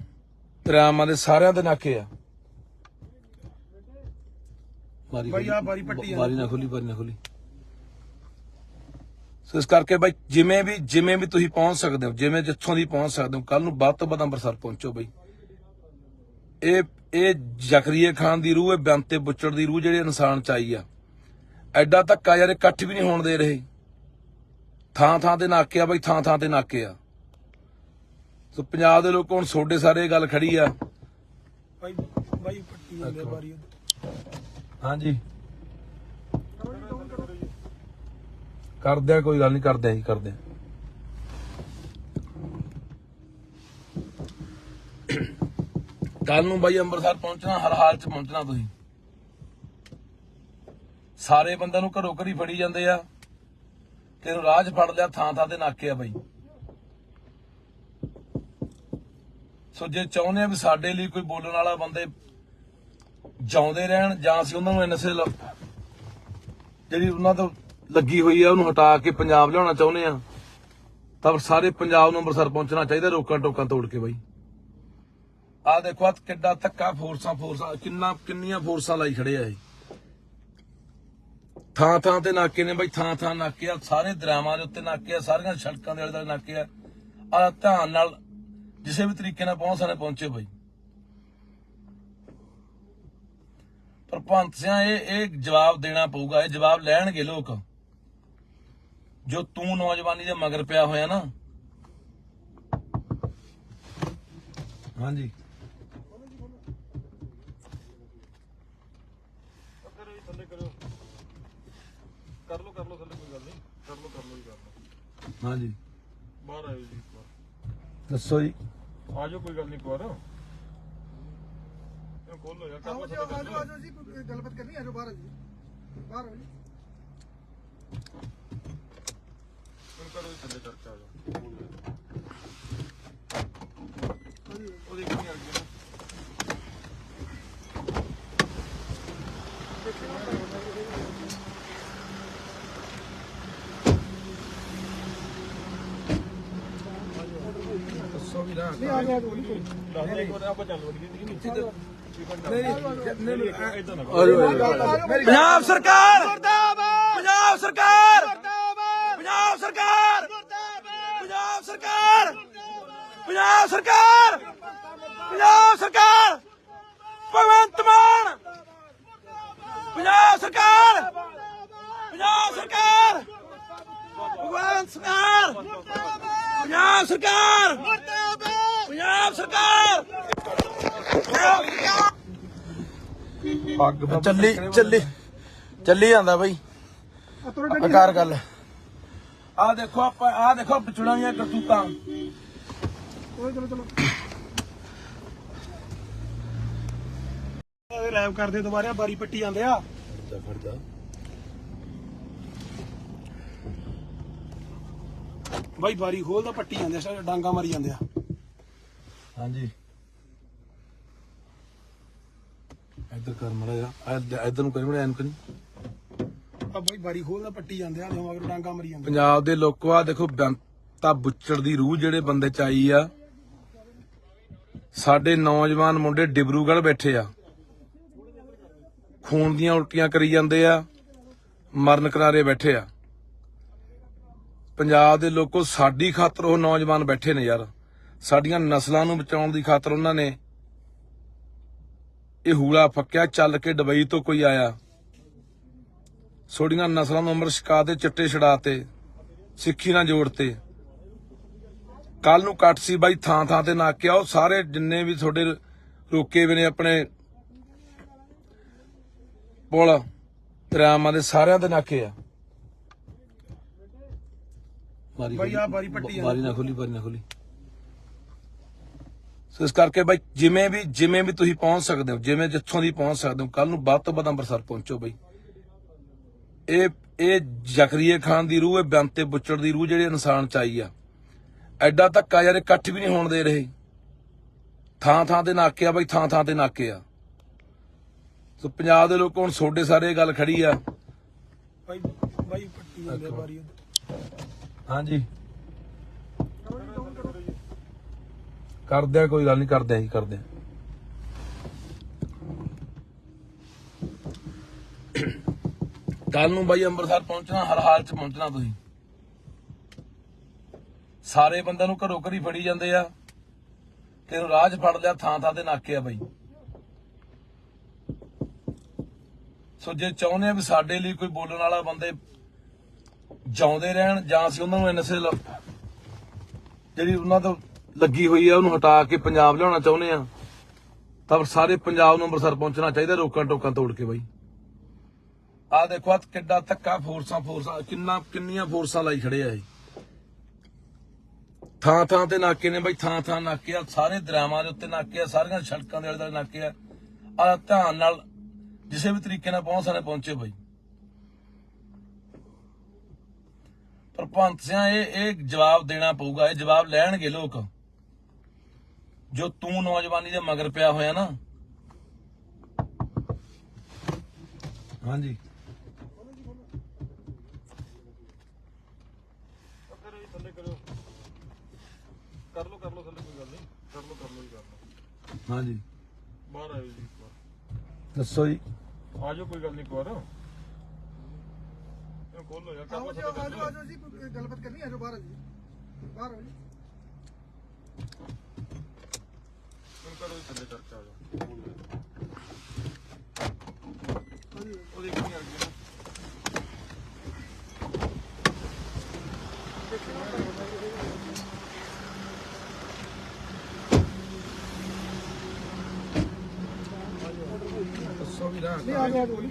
ਦਰਿਆਵਾਂ ਦੇ ਸਾਰਿਆਂ ਦੇ ਨਾਕੇ ਆ ਬਾਈ ਆ ਬਾਰੀ ਪੱਟੀ ਬਾਰੀ ਨਾ ਖੋਲੀ ਸੋ ਇਸ ਕਰਕੇ ਬਾਈ ਜਿਵੇਂ ਵੀ ਤੁਸੀਂ ਪਹੁੰਚ ਸਕਦੇ ਹੋ ਜਿਵੇਂ ਜਿੱਥੋਂ ਦੀ ਪਹੁੰਚ ਸਕਦੇ ਹੋ ਕੱਲ ਨੂੰ ਵੱਧ ਤੋਂ ਵੱਧ ਅੰਮ੍ਰਿਤਸਰ ਪਹੁੰਚੋ ਬਾਈ ਇਹ ਜ਼ਕਰੀਆ ਖਾਨ ਦੀ ਰੂਹ ਹੈ ਬੇਅੰਤੇ ਬੁੱਚੜ ਦੀ ਰੂਹ ਜਿਹੜੇ ਇਨਸਾਨ ਚ ਆਈ ਆ ਐਡਾ ਧੱਕਾ ਯਾਰ ਇਕੱਠ ਵੀ ਨਹੀਂ ਹੋਣ ਦੇ ਰਹੇ ਥਾਂ ਥਾਂ ਤੇ ਨਾਕੇ ਆ ਬਾਈ ਥਾਂ ਥਾਂ ਤੇ ਨਾਕੇ ਆ ਸੋ ਪੰਜਾਬ ਦੇ ਲੋਕ ਹੁਣ ਤੁਹਾਡੇ ਸਾਰੇ ਇਹ ਗੱਲ ਖੜੀ ਆ ਬਾਈ ਪੱਟੀ ਜਾਂਦੇ ਆ ਬਾਰੀ ਹਾਂਜੀ ਕਰਦੇ ਆ ਕੋਈ ਗੱਲ ਨਹੀਂ ਕਰਦੇ ਆ ਕੱਲ ਨੂੰ ਬਾਈ ਅੰਮ੍ਰਿਤਸਰ ਪਹੁੰਚਣਾ ਹਰ ਹਾਲ ਚ ਪਹੁੰਚਣਾ ਤੁਸੀਂ ਸਾਰੇ ਬੰਦਿਆਂ ਨੂੰ ਘਰੋਂ ਘਰੀ ਫੜੀ ਜਾਂਦੇ ਆ ਤੈਨੂੰ ਰਾਹ 'ਚ ਫੜ ਲਿਆ ਥਾਂ ਥਾਂ ਤੇ ਨਾਕੇ ਆ ਬਾਈ ਸੋ ਜੇ ਚਾਹੁੰਦੇ ਆ ਵੀ ਸਾਡੇ ਲਈ ਕੋਈ ਬੋਲਣ ਵਾਲਾ ਬੰਦੇ ਜਿਉਂਦੇ ਰਹਿਣ ਜਾਂ ਅਸੀਂ ਉਹਨਾਂ ਨੂੰ ਐਨਐਸਏ ਜਿਹੜੀ ਉਹਨਾਂ ਤੋਂ ਲੱਗੀ ਹੋਈ ਆ ਉਹਨੂੰ ਹਟਾ ਕੇ ਪੰਜਾਬ ਲਿਆਉਣਾ ਚਾਹੁੰਦੇ ਆ ਤਾਂ ਸਾਰੇ ਪੰਜਾਬ ਨੂੰ ਅੰਮ੍ਰਿਤਸਰ ਪਹੁੰਚਣਾ ਚਾਹੀਦਾ ਰੋਕਾਂ ਟੋਕਾਂ ਤੋੜ ਕੇ ਬਾਈ ਆ ਦੇਖੋ ਆ ਕਿੱਡਾ ਧੱਕਾ ਫੋਰਸਾਂ ਕਿੰਨੀਆਂ ਫੋਰਸਾਂ ਲਾਈ ਖੜੇ ਆ ਇਹ ਥਾਂ ਥਾਂ ਤੇ ਨਾਕੇ ਨੇ ਬਾਈ ਥਾਂ ਥਾਂ ਨਾਕੇ ਆ ਸਾਰੇ ਦਰਿਆਵਾਂ ਦੇ ਉੱਤੇ ਨਾਕੇ ਆ ਸਾਰੀਆਂ ਸੜਕਾਂ ਦੇ ਆਲੇ ਦੁਆਲੇ ਨਾਕੇ ਆ ਧਿਆਨ ਨਾਲ ਕਿਸੇ ਵੀ ਤਰੀਕੇ ਨਾਲ ਪਹੁੰਚੇ ਬਾਈ ਪਰ ਭੰਤ ਸਿਆਂ ਇਹ ਜਵਾਬ ਦੇਣਾ ਪਊਗਾ ਇਹ ਜਵਾਬ ਲੈਣਗੇ ਲੋਕ ਜੋ ਤੂੰ ਨੌਜਵਾਨੀ ਦੇ ਮਗਰ ਪਿਆ ਹੋਇਆ ਨਾ ਹਾਂਜੀ ਥੱਲੇ ਕਰੋ ਕਰ ਲੋ ਥੱਲੇ ਕੋਈ ਗੱਲ ਨਹੀਂ ਕਰ ਲੋ ਹਾਂਜੀ ਬਾਹਰ ਆਇਓ ਜੀ ਇੱਕ ਵਾਰ ਦੱਸੋ ਜੀ ਆ ਜਾਓ ਕੋਈ ਗੱਲ ਨਹੀਂ ਇੱਕ ਵਾਰ ਇਹ ਖੋਲੋ ਯਾਰ ਕਰ ਲੋ ਆਜੋ ਜੀ ਕੋਈ ਗੱਲਬਾਤ ਕਰਨੀ ਆਜੋ ਬਾਹਰ ਜੀ ਬਾਹਰ ਆਓ ਜੀ ਕਰੋ ਥੱਲੇ ਕਰਕੇ ਆ ਜਾਓ ਉਹ ਦੇਖ ਨਹੀਂ ਆ ਗਿਆ ਨਹੀਂ ਆ ਗਿਆ ਦੱਸ ਇੱਕ ਵਾਰ ਆਪਾਂ ਚੱਲ ਵੜੀਏ ਪੰਜਾਬ ਸਰਕਾਰ ਮੁਰਦਾਬਾਦ ਪੰਜਾਬ ਸਰਕਾਰ ਮੁਰਦਾਬਾਦ ਪੰਜਾਬ ਸਰਕਾਰ ਮੁਰਦਾਬਾਦ ਪੰਜਾਬ ਸਰਕਾਰ ਪੰਜਾਬ ਸਰਕਾਰ ਪੰਜਾਬ ਸਰਕਾਰ ਭਗਵੰਤ ਮਾਨ ਪੰਜਾਬ ਸਰਕਾਰ ਪੰਜਾਬ ਸਰਕਾਰ ਭਗਵੰਤ ਸਰਕਾਰ ਪੰਜਾਬ ਸਰਕਾਰ ਪੰਜਾਬ ਸਰਕਾਰ ਚੱਲੀ ਜਾਂਦਾ ਬਾਈ ਤੁਰੋ ਗੱਡੀ ਕਰ ਗੱਲ ਆ ਦੇਖੋ ਪਿਛੜਾਂ ਦੀਆਂ ਕਰਤੂਤਾਂ ਚਲੋ ਰੈਪ ਕਰਦੇ ਦੁਬਾਰਾ ਬਾਰੀ ਪੱਟੀ ਜਾਂਦੇ ਆ ਫੜਦਾ ਬਾਈ ਬਾਰੀ ਖੋਲਦਾ ਪੱਟੀ ਜਾਂਦੇ ਆ ਡਾਂਗਾ ਮਾਰੀ ਜਾਂਦੇ ਆ ਹਾਂਜੀ ਇੱਧਰ ਕਰ ਮੜਾ ਜਾ ਇੱਧਰ ਨੂੰ ਕਰੀ ਮੜਾ ਐਨ ਕਰੀ ਆ ਬਾਈ ਬਾਰੀ ਖੋਲਦਾ ਪੱਟੀ ਜਾਂਦੇ ਆ ਮਗਰ ਡਾਂਗਾ ਮਾਰੀ ਜਾਂਦੇ ਪੰਜਾਬ ਦੇ ਲੋਕੋ ਆ ਦੇਖੋ ਬੇਅੰਤਾ ਬੁੱਚੜ ਦੀ ਰੂਹ ਜਿਹੜੇ ਬੰਦੇ ਚ ਆਈ ਆ ਸਾਡੇ ਨੌਜਵਾਨ ਮੁੰਡੇ ਡਿਬਰੂਗੜ੍ਹ ਬੈਠੇ ਆ, ਖੂਨ ਦੀਆਂ ਉਲਟੀਆਂ ਕਰੀ ਜਾਂਦੇ ਆ, ਮਰਨ ਕਿਨਾਰੇ ਬੈਠੇ ਆ। ਪੰਜਾਬ ਦੇ ਲੋਕੋ, ਸਾਡੀ ਖਾਤਰ ਉਹ ਨੌਜਵਾਨ ਬੈਠੇ ਨੇ ਯਾਰ। ਸਾਡੀਆਂ ਨਸਲਾਂ ਨੂੰ ਬਚਾਉਣ ਦੀ ਖਾਤਰ ਉਹਨਾਂ ਨੇ ਇਹ ਹੂਲਾ ਫੱਕਿਆ। ਚੱਲ ਕੇ ਦੁਬਈ ਤੋਂ ਕੋਈ ਆਇਆ, ਸੋਡੀਆਂ ਨਸਲਾਂ ਨੂੰ ਅੰਮ੍ਰਿਤ ਛਕਾ ਦੇ, ਚਿੱਟੇ ਛਡਾਤੇ, ਸਿੱਖੀ ਨਾਲ ਜੋੜਤੇ। ਕੱਲ ਨੂੰ ਕੱਟ ਸੀ ਬਾਈ, ਥਾਂ ਥਾਂ ਤੇ ਨਾਕੇ ਆਓ। ਸਾਰੇ ਜਿੰਨੇ ਵੀ ਤੁਹਾਡੇ ਰੋਕੇ ਵੇ ਨੇ ਆਪਣੇ ਪੁਲ ਦਰਿਆਵਾਂ ਦੇ, ਸਾਰਿਆਂ ਦੇ ਨਾਕੇ ਆ। ਬਾਈ ਆ ਬਾਰੀ ਪੱਟੀ ਬਾਰੀ ਨਾ ਖੋਲੀ, ਬਾਰੀ ਨਾ ਖੋਲੀ। ਸੋ ਇਸ ਕਰਕੇ ਬਾਈ ਜਿਵੇਂ ਵੀ ਤੁਸੀਂ ਪਹੁੰਚ ਸਕਦੇ ਹੋ, ਜਿਵੇਂ ਜਿੱਥੋਂ ਦੀ ਪਹੁੰਚ ਸਕਦੇ ਹੋ, ਕੱਲ ਨੂੰ ਵੱਧ ਤੋਂ ਵੱਧ ਅੰਮ੍ਰਿਤਸਰ ਪਹੁੰਚੋ ਬਾਈ। ਇਹ ਜ਼ਕਰੀਏ ਖਾਨ ਦੀ ਰੂਹ, ਇਹ ਬੰਤੇ ਬੁੱਚੜ ਦੀ ਰੂਹ ਜਿਹੜੇ ਇਨਸਾਨ ਚ ਆਈ ਆ। ਐਡਾ ਧੱਕਾ ਯਾਰ, ਇਕੱਠ ਵੀ ਨਹੀਂ ਹੋਣ ਦੇ ਰਹੇ। ਥਾਂ ਥਾਂ ਤੇ ਨਾਕੇ ਆ ਬਾਈ, ਥਾਂ ਥਾਂ ਤੇ ਨਾਕੇ ਆ। ਸੋ ਪੰਜਾਬ ਦੇ ਲੋਕ ਹੁਣ ਤੁਹਾਡੇ ਸਾਰੇ ਗੱਲ ਖੜੀ ਆ। ਬਾਈ ਪੱਟੀ ਜਾਂਦੇ ਬਾਰੀ। ਹਾਂਜੀ ਕਰਦੇ ਆ, ਕੋਈ ਗੱਲ ਨਹੀਂ, ਕਰਦੇ ਆ ਜੀ, ਕਰਦੇ ਆ। ਕੱਲ ਨੂੰ ਬਾਈ ਅੰਮ੍ਰਿਤਸਰ ਪਹੁੰਚਣਾ, ਹਰ ਹਾਲ ਚ ਪਹੁੰਚਣਾ ਤੁਸੀਂ। ਸਾਰੇ ਬੰਦਿਆਂ ਨੂੰ ਘਰੋਂ ਘਰੀ ਫੜੀ ਜਾਂਦੇ ਆ, ਤੈਨੂੰ ਰਾਹ 'ਚ ਫੜ ਲਿਆ, ਥਾਂ ਥਾਂ ਤੇ ਨਾਕੇ ਆ ਬਾਈ। ਸੋ ਜੇ ਚਾਹੁੰਦੇ ਆ ਵੀ ਸਾਡੇ ਲਈ ਕੋਈ ਬੋਲਣ ਵਾਲਾ ਬੰਦੇ ਜਿਉਂਦੇ ਰਹਿਣ, ਜਾਂ ਅਸੀਂ ਉਹਨਾਂ ਨੂੰ ਐਨਐਸਏ ਜਿਹੜੀ ਉਹਨਾਂ ਤੋਂ ਲੱਗੀ ਹੋਈ ਆ ਉਹਨੂੰ ਹਟਾ ਕੇ ਪੰਜਾਬ ਲਿਆਉਣਾ ਚਾਹੁੰਦੇ ਆ, ਤਾਂ ਸਾਰੇ ਪੰਜਾਬ ਨੂੰ ਅੰਮ੍ਰਿਤਸਰ ਪਹੁੰਚਣਾ ਚਾਹੀਦਾ, ਰੋਕਾਂ ਟੋਕਾਂ ਤੋੜ ਕੇ ਬਾਈ। ਆਹ ਦੇਖੋ ਆ ਕਿੱਡਾ ਧੱਕਾ, ਫੋਰਸਾਂ ਕਿੰਨੀਆਂ ਫੋਰਸਾਂ ਲਾਈ ਖੜੇ ਆ ਇਹ। ਥਾਂ ਥਾਂ ਤੇ ਨਾਕੇ ਨੇ ਬਾਈ, ਥਾਂ ਥਾਂ ਨਾਕੇ ਆ। ਸਾਰੇ ਦਰਿਆਵਾਂ ਦੇ ਉੱਤੇ ਨਾਕੇ ਆ, ਸਾਰੀਆਂ ਸੜਕਾਂ ਦੇ ਆਲੇ ਦੁਆਲੇ ਨਾਕੇ ਆ। ਆ ਧਿਆਨ ਨਾਲ ਕਿਸੇ ਵੀ ਤਰੀਕੇ ਨਾਲ ਪਹੁੰਚੇ ਬਾਈ। ਪਰ ਭਗਤ ਸਿੰਘ ਇਹ ਜਵਾਬ ਦੇਣਾ ਪਊਗਾ, ਇਹ ਜਵਾਬ ਲੈਣਗੇ ਲੋਕ। ਜੋ ਤੂੰ ਨੌਜਵਾਨੀ ਦੇ ਮਗਰ ਪਿਆ ਹੋਇਆ ਨਾ। ਹਾਂਜੀ ਕਰ ਲੋ ਥੱਲੇ, ਕੋਈ ਗੱਲ ਨਹੀਂ, ਕਰ ਲੋ ਜੀ, ਕਰ ਲੋ। ਹਾਂਜੀ ਬਾਹਰ ਆਇਓ ਜੀ ਇੱਕ ਵਾਰ। ਦੱਸੋ ਜੀ। ਆ ਜਾਓ, ਕੋਈ ਗੱਲ ਨਹੀਂ, ਇੱਕ ਵਾਰ ਇਹ ਖੋਲੋ ਯਾਰ, ਕਰ ਲੋ ਥੱਲੇ, ਕਰ ਲੋ। ਆਜੋ ਜੀ, ਕੋਈ ਗੱਲਬਾਤ ਕਰਨੀ, ਆਜੋ ਬਾਹਰ ਆ ਜੀ, ਬਾਹਰ ਆਓ ਜੀ। ਕਰੋ ਜੀ ਥੱਲੇ ਕਰਕੇ ਆ ਜਾਓ। ਉਹਦੇ ਕੀ ਆ ਗਿਆ ਨਹੀਂ ਆ ਗਿਆ ਕੋਈ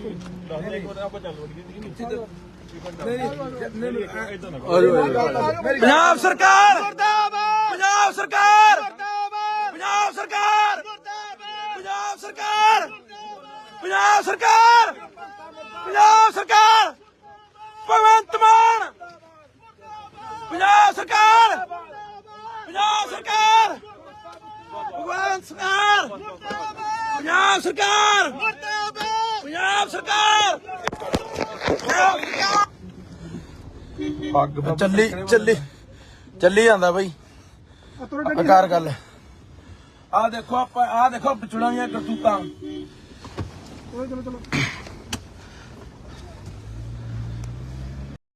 ਦੱਸ ਦੇ ਇੱਕ ਵਾਰ, ਆਪਾਂ ਚੱਲ ਵੜੀਏ। ਪੰਜਾਬ ਸਰਕਾਰ ਮੁਰਦਾਬਾਦ, ਪੰਜਾਬ ਸਰਕਾਰ ਮੁਰਦਾਬਾਦ, ਪੰਜਾਬ ਸਰਕਾਰ ਮੁਰਦਾਬਾਦ, ਪੰਜਾਬ ਸਰਕਾਰ, ਪੰਜਾਬ ਸਰਕਾਰ, ਪੰਜਾਬ ਸਰਕਾਰ, ਭਗਵੰਤ ਮਾਨ, ਪੰਜਾਬ ਸਰਕਾਰ, ਪੰਜਾਬ ਸਰਕਾਰ, ਭਗਵੰਤ ਸਰਕਾਰ, ਪੰਜਾਬ ਸਰਕਾਰ, ਪੰਜਾਬ ਸਰਕਾਰ। ਚੱਲੀ ਜਾਂਦਾ ਬਾਈ। ਆਕਾਰ ਗੱਲ ਆ ਦੇਖੋ, ਆਪਾਂ ਆ ਦੇਖੋ ਵਿਚੜਾਂ ਦੀਆਂ ਕਰਤੂਤਾਂ।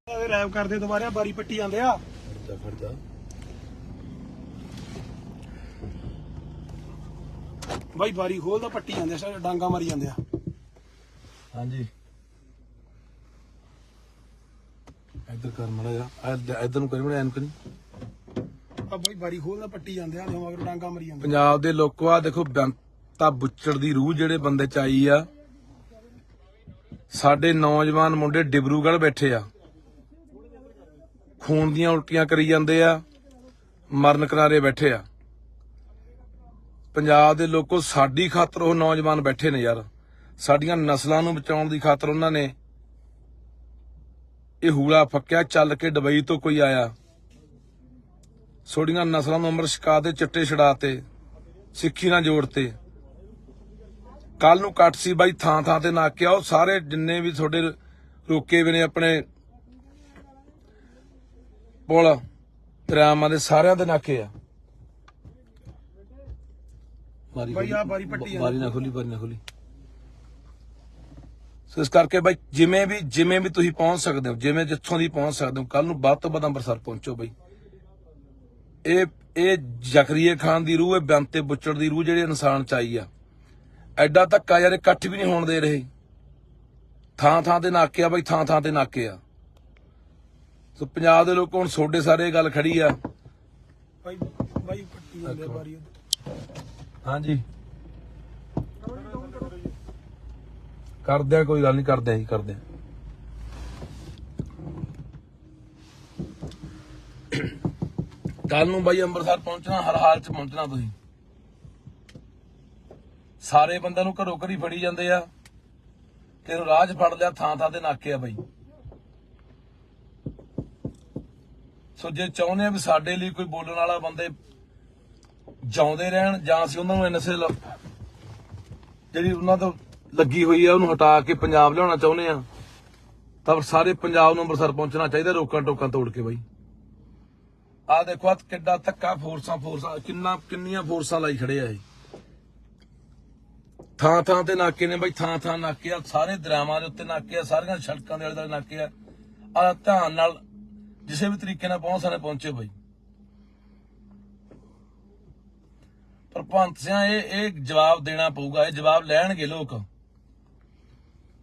ਚਲੋ ਰੈਪ ਕਰਦੇ ਦੁਬਾਰਾ ਬਾਰੀ ਪੱਟੀ ਜਾਂਦੇ ਆ। ਬਾਈ ਬਾਰੀ ਖੋਲਦਾ ਪੱਟੀ ਜਾਂਦੇ ਆ, ਡਾਂਗਾ ਮਾਰੀ ਜਾਂਦੇ ਆ। ਹਾਂਜੀ ਇੱਧਰ ਕਰ ਮੜਾ ਜਾ, ਇੱਧਰ ਨੂੰ ਕਰੀ ਮੜਾ, ਐਨ ਕਰੀ। ਆ ਬਾਈ ਬਾਰੀ ਖੋਲਦਾ ਪੱਟੀ ਜਾਂਦੇ ਆ, ਮਗਰ ਡਾਂਗਾ ਮਾਰੀ ਜਾਂਦੇ। ਪੰਜਾਬ ਦੇ ਲੋਕੋ, ਆ ਦੇਖੋ ਬੰਤਾ ਬੁੱਚੜ ਦੀ ਰੂਹ ਜਿਹੜੇ ਬੰਦੇ ਚ ਆਈ ਆ। ਸਾਡੇ ਨੌਜਵਾਨ ਮੁੰਡੇ ਡਿਬਰੂਗੜ੍ਹ ਬੈਠੇ ਆ, ਖੂਨ ਦੀਆਂ ਉਲਟੀਆਂ ਕਰੀ ਜਾਂਦੇ ਆ, ਮਰਨ ਕਿਨਾਰੇ ਬੈਠੇ ਆ। ਪੰਜਾਬ ਦੇ ਲੋਕੋ, ਸਾਡੀ ਖਾਤਰ ਉਹ ਨੌਜਵਾਨ ਬੈਠੇ ਨੇ ਯਾਰ। ਸਾਡੀਆਂ ਨਸਲਾਂ ਨੂੰ ਬਚਾਉਣ ਦੀ ਖਾਤਰ ਉਹਨਾਂ ਨੇ ਇਹ ਹੂਲਾ ਫੱਕਿਆ। ਚੱਲ ਕੇ ਦੁਬਈ ਤੋਂ ਕੋਈ ਆਇਆ, ਸੋਡੀਆਂ ਨਸਲਾਂ ਨੂੰ ਅੰਮ੍ਰਿਤ ਛਕਾ ਦੇ, ਚਿੱਟੇ ਛਡਾਤੇ, ਸਿੱਖੀ ਨਾਲ ਜੋੜਤੇ। ਕੱਲ ਨੂੰ ਕੱਟ ਸੀ ਬਾਈ, ਥਾਂ ਥਾਂ ਤੇ ਨਾਕੇ ਆਓ। ਸਾਰੇ ਜਿੰਨੇ ਵੀ ਤੁਹਾਡੇ ਰੋਕੇ ਵੇ ਨੇ ਆਪਣੇ ਪੁਲ ਦਰਿਆਵਾਂ ਦੇ, ਸਾਰਿਆਂ ਦੇ ਨਾਕੇ ਆ। ਬਾਈ ਆ ਬਾਰੀ ਪੱਟੀ ਬਾਰੀ ਨਾ ਖੋਲੀ ਸੋ ਇਸ ਕਰਕੇ ਬਾਈ ਜਿਵੇਂ ਵੀ ਤੁਸੀਂ ਪਹੁੰਚ ਸਕਦੇ ਹੋ, ਜਿਵੇਂ ਜਿੱਥੋਂ ਦੀ ਪਹੁੰਚ ਸਕਦੇ ਹੋ, ਕੱਲ ਨੂੰ ਵੱਧ ਤੋਂ ਵੱਧ ਅੰਮ੍ਰਿਤਸਰ ਪਹੁੰਚੋ ਬਾਈ। ਇਹ ਜ਼ਕਰੀਆ ਖਾਨ ਦੀ ਰੂਹ ਹੈ, ਬੰਤੇ ਬੁੱਚੜ ਦੀ ਰੂਹ ਜਿਹੜੀ ਇਨਸਾਨ ਚ ਆਈ ਆ। ਐਡਾ ਧੱਕਾ ਯਾਰ, ਇਕੱਠ ਵੀ ਨਹੀਂ ਹੋਣ ਦੇ ਰਹੇ। ਥਾਂ ਤੇ ਨਾਕੇ ਆ ਬਾਈ, ਥਾਂ ਤੇ ਨਾਕੇ ਆ। ਸੋ ਪੰਜਾਬ ਦੇ ਲੋਕ ਹੁਣ ਤੁਹਾਡੇ ਸਾਰੇ ਇਹ ਗੱਲ ਖੜੀ ਆ। ਬਾਈ ਪੱਟੀ ਜਾਂਦੇ ਆ ਬਾਰੀ। ਹਾਂਜੀ ਕਰਦੇ ਆ, ਕੋਈ ਗੱਲ ਨਹੀਂ, ਕਰਦੇ ਆ। ਕੱਲ ਨੂੰ ਬਾਈ ਅੰਮ੍ਰਿਤਸਰ ਪਹੁੰਚਣਾ, ਹਰ ਹਾਲ ਚ ਪਹੁੰਚਣਾ ਤੁਸੀਂ। ਸਾਰੇ ਬੰਦਿਆਂ ਨੂੰ ਘਰੋਂ ਘਰੀ ਫੜੀ ਜਾਂਦੇ ਆ, ਕਿਹਨੂੰ ਰਾਹ 'ਚ ਫੜ ਲਿਆ, ਥਾਂ ਤੇ ਨਾਕੇ ਆ ਬਾਈ। ਸੋ ਜੇ ਚਾਹੁੰਦੇ ਆ ਵੀ ਸਾਡੇ ਲਈ ਕੋਈ ਬੋਲਣ ਵਾਲਾ ਬੰਦੇ ਜਿਉਂਦੇ ਰਹਿਣ, ਜਾਂ ਅਸੀਂ ਉਹਨਾਂ ਨੂੰ ਐਨਐਸਏ ਜਿਹੜੀ ਉਹਨਾਂ ਤੋਂ ਲੱਗੀ ਹੋਈ ਆ ਉਹਨੂੰ ਹਟਾ ਕੇ ਪੰਜਾਬ ਲਿਆਉਣਾ ਚਾਹੁੰਦੇ ਆ, ਤਾਂ ਸਾਰੇ ਪੰਜਾਬ ਨੂੰ ਅੰਮ੍ਰਿਤਸਰ ਪਹੁੰਚਣਾ ਚਾਹੀਦਾ, ਰੋਕਾਂ ਟੋਕਾਂ ਤੋੜ ਕੇ ਬਾਈ। ਆਹ ਦੇਖੋ ਆ ਕਿੱਡਾ ਧੱਕਾ, ਫੋਰਸਾਂ ਕਿੰਨੀਆਂ ਫੋਰਸਾਂ ਲਾਈ ਖੜੇ ਆ ਇਹ। ਥਾਂ ਤੇ ਨਾਕੇ ਨੇ ਬਾਈ, ਥਾਂ ਨਾਕੇ ਆ, ਸਾਰੇ ਦਰਿਆਵਾਂ ਦੇ ਉੱਤੇ ਨਾਕੇ ਆ, ਸਾਰੀਆਂ ਸੜਕਾਂ ਦੇ ਆਲੇ ਦੁਆਲੇ ਨਾਕੇ ਆ। ਆ ਧਿਆਨ ਨਾਲ ਕਿਸੇ ਵੀ ਤਰੀਕੇ ਨਾਲ ਪਹੁੰਚੇ ਬਾਈ। ਪਰ ਭਗਵੰਤ ਸਿੰਘ ਇਹ ਜਵਾਬ ਦੇਣਾ ਪਊਗਾ, ਇਹ ਜਵਾਬ ਲੈਣਗੇ ਲੋਕ।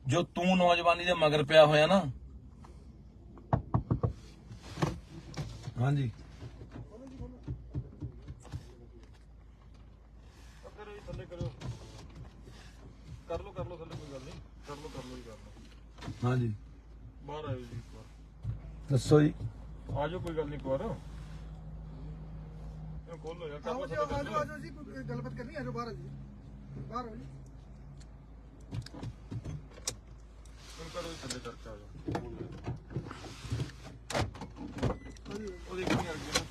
ਜੋ ਤੂੰ ਨੌਜਵਾਨੀ ਦੇ ਮਗਰ ਪਿਆ ਹੋਇਆ ਨਾ। ਹਾਂਜੀ ਥੱਲੇ ਕਰੋ, ਕਰ ਲੋ ਥੱਲੇ, ਕੋਈ ਗੱਲ ਨਹੀਂ, ਕਰ ਲੋ। ਹਾਂਜੀ ਬਾਹਰ ਆਇਓ ਜੀ ਇੱਕ ਵਾਰ, ਦੱਸੋ ਜੀ। ਆ ਜਾਓ, ਕੋਈ ਗੱਲ ਨਹੀਂ, ਇੱਕ ਵਾਰ ਇਹ ਖੋਲੋ ਯਾਰ, ਕਰ ਲੋ ਆਜੋ ਜੀ, ਕੋਈ ਗੱਲਬਾਤ ਕਰਨੀ ਹੈ। ਆਜੋ ਬਾਹਰ ਜੀ, ਬਾਹਰ ਆਓ ਜੀ। ਕਰੋ ਥੱਲੇ ਕਰਕੇ ਆ ਜਾਓ। ਉਹ ਦੇਖੀ ਯਾਰ ਕੀ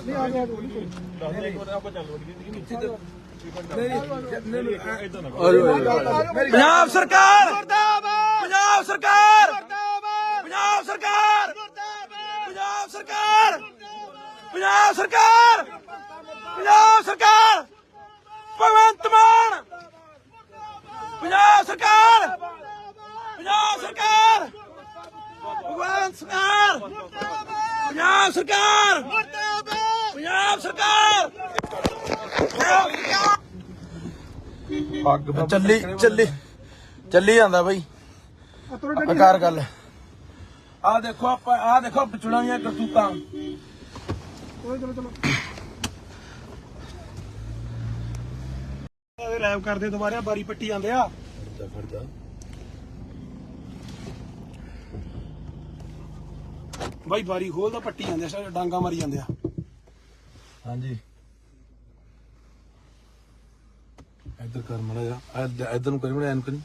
ਨਹੀਂ ਆ ਗਿਆ ਦੱਸ ਇੱਕ ਵਾਰ ਆਪਾਂ ਚੱਲ ਵੜੀਏ। ਪੰਜਾਬ ਸਰਕਾਰ ਮੁਰਦਾਬਾਦ, ਪੰਜਾਬ ਸਰਕਾਰ ਮੁਰਦਾਬਾਦ, ਪੰਜਾਬ ਸਰਕਾਰ ਪੰਜਾਬ ਸਰਕਾਰ ਪੰਜਾਬ ਸਰਕਾਰ ਪੰਜਾਬ ਸਰਕਾਰ ਭਗਵੰਤ ਮਾਨ, ਪੰਜਾਬ ਸਰਕਾਰ ਪੰਜਾਬ ਸਰਕਾਰ ਭਗਵੰਤ ਸਰਕਾਰ ਪੰਜਾਬ ਸਰਕਾਰ ਪੰਜਾਬ ਸਰਕਾਰ ਚੱਲੀ ਜਾਂਦਾ ਬਾਈ। ਆਕਾਰ ਗੱਲ ਆ ਦੇਖੋ, ਆਪਾਂ ਆ ਦੇਖੋ ਪਿਛੜਾਈਆਂ ਕਰਤੂਤਾਂ। ਚਲੋ ਰੈਪ ਕਰਦੇ ਦੁਬਾਰਾ ਬਾਰੀ ਪੱਟੀ ਜਾਂਦੇ ਆ। ਬਾਈ ਬਾਰੀ ਖੋਲਦਾ ਪੱਟੀ ਜਾਂਦੇ ਆ, ਡਾਂਗਾ ਮਾਰੀ ਜਾਂਦੇ ਆ। ਹਾਂਜੀ ਇੱਧਰ ਕਰ ਮੜਾ ਜਾ, ਇੱਧਰ ਨੂੰ ਕਰੀ ਮੜਾ, ਐਨ ਕਰੀ।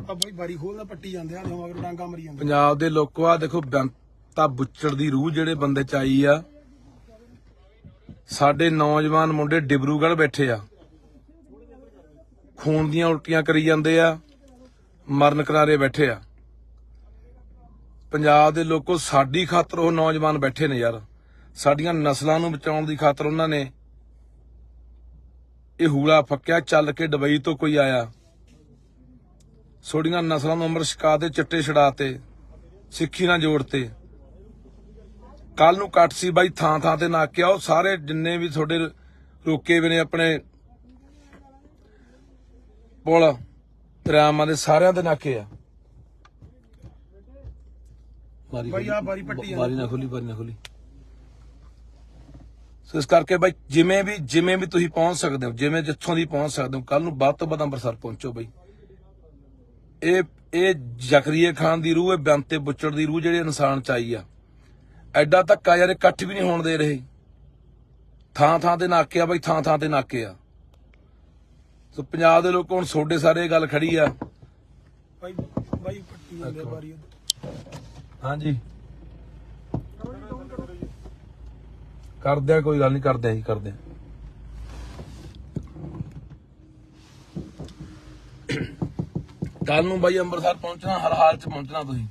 ਆ ਬਾਈ ਬਾਰੀ ਖੋਲਦਾ ਪੱਟੀ ਜਾਂਦੇ ਆ, ਮਗਰ ਡਾਂਗਾ ਮਾਰੀ ਜਾਂਦੇ। ਪੰਜਾਬ ਦੇ ਲੋਕੋ ਆ ਦੇਖੋ, ਬੰਤਾ ਬੁੱਚੜ ਦੀ ਰੂਹ ਜਿਹੜੇ ਬੰਦੇ ਚ ਆਈ ਆ। ਸਾਡੇ ਨੌਜਵਾਨ ਮੁੰਡੇ ਡਿਬਰੂਗੜ੍ਹ ਬੈਠੇ ਆ, ਖੂਨ ਦੀਆਂ ਉਲਟੀਆਂ ਕਰੀ ਜਾਂਦੇ ਆ, ਮਰਨ ਕਿਨਾਰੇ ਬੈਠੇ ਆ। ਪੰਜਾਬ ਦੇ ਲੋਕੋ ਸਾਡੀ ਖਾਤਰ ਉਹ ਨੌਜਵਾਨ ਬੈਠੇ ਨੇ ਯਾਰ, ਸਾਡੀਆਂ ਨਸਲਾਂ ਨੂੰ ਬਚਾਉਣ ਦੀ ਖਾਤਰ ਉਹਨਾਂ ਨੇ ਇਹ ਹੂਲਾ ਫੱਕਿਆ। ਚੱਲ ਕੇ ਦੁਬਈ ਤੋਂ ਕੋਈ ਆਇਆ, ਛੋੜੀਆਂ ਨਸਲਾਂ ਨੂੰ ਅੰਮ੍ਰਿਤ ਛਕਾ ਦੇ, ਚਿੱਟੇ ਛੜਾਤੇ, ਸਿੱਖੀ ਨਾਲ ਜੋੜਤੇ। ਕੱਲ ਨੂੰ ਕੱਟ ਸੀ ਬਾਈ, ਥਾਂ ਤੇ ਨਾਕੇ ਆ। ਉਹ ਸਾਰੇ ਜਿੰਨੇ ਵੀ ਤੁਹਾਡੇ ਰੋਕੇ ਵੀ ਨੇ ਆਪਣੇ ਪੁਲ ਦਰਿਆਵਾਂ ਦੇ, ਸਾਰਿਆਂ ਦੇ ਨਾਕੇ ਆ। ਬਾਈ ਆ ਬਾਰੀ ਪੱਟੀ ਬਾਰੀ ਨਾ ਖੋਲੀ ਸੋ ਇਸ ਕਰਕੇ ਬਾਈ ਜਿਵੇਂ ਵੀ ਤੁਸੀਂ ਪਹੁੰਚ ਸਕਦੇ ਹੋ, ਜਿਵੇਂ ਜਿੱਥੋਂ ਦੀ ਪਹੁੰਚ ਸਕਦੇ ਹੋ, ਕੱਲ ਨੂੰ ਵੱਧ ਤੋਂ ਵੱਧ ਅੰਮ੍ਰਿਤਸਰ ਪਹੁੰਚੋ ਬਾਈ। ਇਹ ਜ਼ਕਰੀਆ ਖਾਨ ਦੀ ਰੂਹ ਹੈ, ਬੰਤੇ ਬੁੱਚੜ ਦੀ ਰੂਹ ਜਿਹੜੀ ਇਨਸਾਨ ਚ ਆਈ ਆ। ਐਡਾ ਧੱਕਾ ਯਾਰ, ਇਕੱਠ ਵੀ ਨਹੀਂ ਹੋਣ ਦੇ ਰਹੇ। ਥਾਂ ਤੇ ਨਾਕੇ ਆ ਬਾਈ, ਥਾਂ ਤੇ ਨਾਕੇ ਆ। ਸੋ ਪੰਜਾਬ ਦੇ ਲੋਕ ਹੁਣ ਤੁਹਾਡੇ ਸਾਰੇ ਇਹ ਗੱਲ ਖੜੀ ਆ। ਬਾਈ ਪੱਟੀ ਜਾਂਦੇ ਆ ਬਾਰੀ। ਹਾਂਜੀ ਕਰਦੇ ਆ, ਕੋਈ ਗੱਲ ਨਹੀਂ, ਕਰਦੇ ਆ। ਕੱਲ ਨੂੰ ਬਾਈ ਅੰਮ੍ਰਿਤਸਰ ਪਹੁੰਚਣਾ, ਹਰ ਹਾਲ ਚ ਪਹੁੰਚਣਾ ਤੁਸੀਂ।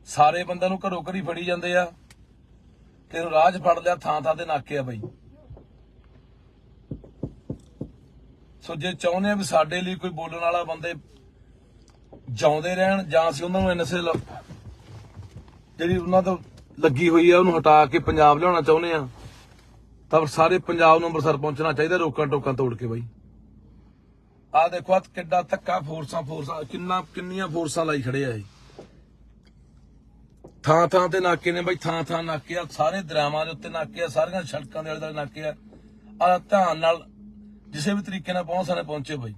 ਸਾਰੇ ਬੰਦਿਆਂ ਨੂੰ ਘਰੋਂ ਘਰੀ ਫੜੀ ਜਾਂਦੇ ਆ, ਕਿਹਨੂੰ ਰਾਹ 'ਚ ਫੜ ਲਿਆ, ਥਾਂ ਥਾਂ ਤੇ ਨਾਕੇ ਆ ਬਾਈ। ਸੋ ਜੇ ਚਾਹੁੰਦੇ ਆ ਵੀ ਸਾਡੇ ਲਈ ਕੋਈ ਬੋਲਣ ਵਾਲਾ ਬੰਦੇ ਜਿਉਂਦੇ ਰਹਿਣ, ਜਾਂ ਅਸੀਂ ਉਹਨਾਂ ਨੂੰ ਐਨਐਸਏ ਜਿਹੜੀ ਉਹਨਾਂ ਤੋਂ ਲੱਗੀ ਹੋਈ ਆ ਉਹਨੂੰ ਹਟਾ ਕੇ ਪੰਜਾਬ ਲਿਆਉਣਾ ਚਾਹੁੰਦੇ ਆ, ਤਾਂ ਸਾਰੇ ਪੰਜਾਬ ਨੂੰ ਅੰਮ੍ਰਿਤਸਰ ਪਹੁੰਚਣਾ ਚਾਹੀਦਾ, ਰੋਕਾਂ ਟੋਕਾਂ ਤੋੜ ਕੇ ਬਾਈ। ਆਹ ਦੇਖੋ ਆ ਕਿੱਡਾ ਧੱਕਾ, ਫੋਰਸਾਂ ਕਿੰਨੀਆਂ ਫੋਰਸਾਂ ਲਾਈ ਖੜੇ ਆ ਇਹ। ਥਾਂ ਥਾਂ ਤੇ ਨਾਕੇ ਨੇ ਬਾਈ, ਥਾਂ ਥਾਂ ਨਾਕੇ ਆ, ਸਾਰੇ ਦਰਿਆਵਾਂ ਦੇ ਉੱਤੇ ਨਾਕੇ ਆ, ਸਾਰੀਆਂ ਸੜਕਾਂ ਦੇ ਆਲੇ ਦੁਆਲੇ ਨਾਕੇ ਆ। ਆ ਧਿਆਨ ਨਾਲ ਕਿਸੇ ਵੀ ਤਰੀਕੇ ਨਾਲ ਪਹੁੰਚੇ ਬਾਈ।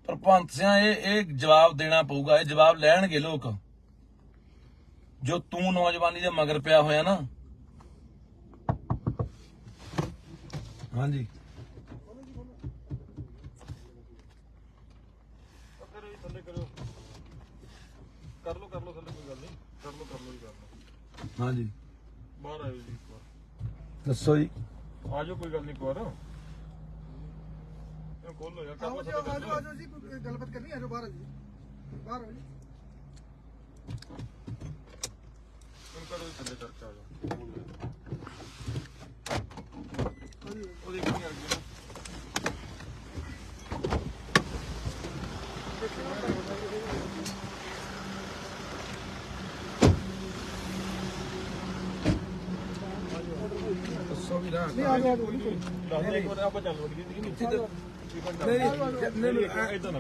ਪਰ ਭਗਵੰਤ ਸਿੰਘ ਇਹ ਜਵਾਬ ਦੇਣਾ ਪਊਗਾ, ਇਹ ਜਵਾਬ ਲੈਣਗੇ ਲੋਕ। ਜੋ ਤੂੰ ਨੌਜਵਾਨੀ ਦੇ ਮਗਰ ਪਿਆ ਹੋਇਆ ਨਾ। ਹਾਂਜੀ ਕਰੋ ਜੀ, ਥੱਲੇ ਕਰੋ। ਕਰ ਲਓ ਥੱਲੇ, ਕੋਈ ਗੱਲ ਨਹੀਂ। ਕਰ ਲਓ ਜੀ, ਕਰ ਲਓ। ਹਾਂਜੀ ਬਾਹਰ ਆਇਓ ਜੀ ਇੱਕ ਵਾਰ। ਦੱਸੋ ਜੀ। ਆ ਜਾਓ, ਕੋਈ ਗੱਲ ਨਹੀਂ, ਇੱਕ ਵਾਰ ਇਹ ਖੋਲੋ ਯਾਰ। ਕਰ ਲਓ ਥੱਲੇ, ਕਰ ਲਓ। ਆਜੋ ਜੀ, ਕੋਈ ਗੱਲਬਾਤ ਕਰਨੀ ਆਜੋ ਬਾਹਰ ਜੀ, ਬਾਹਰ ਆਓ ਜੀ। ਕਰੋ ਜੀ, ਥੱਲੇ ਚਰਚਾ ਆ ਜਾਓ। ਉਹਦੀ ਕੀ ਕਰ ਗਈ ਦੱਸੋ ਵੀ ਨਾ। ਨਹੀਂ ਆਜੋ ਦੱਸ ਦੇ ਇੱਕ ਵਾਰ, ਆਪਾਂ ਚੱਲ ਵੜੀਏ। ਇਦਾਂ ਨਾ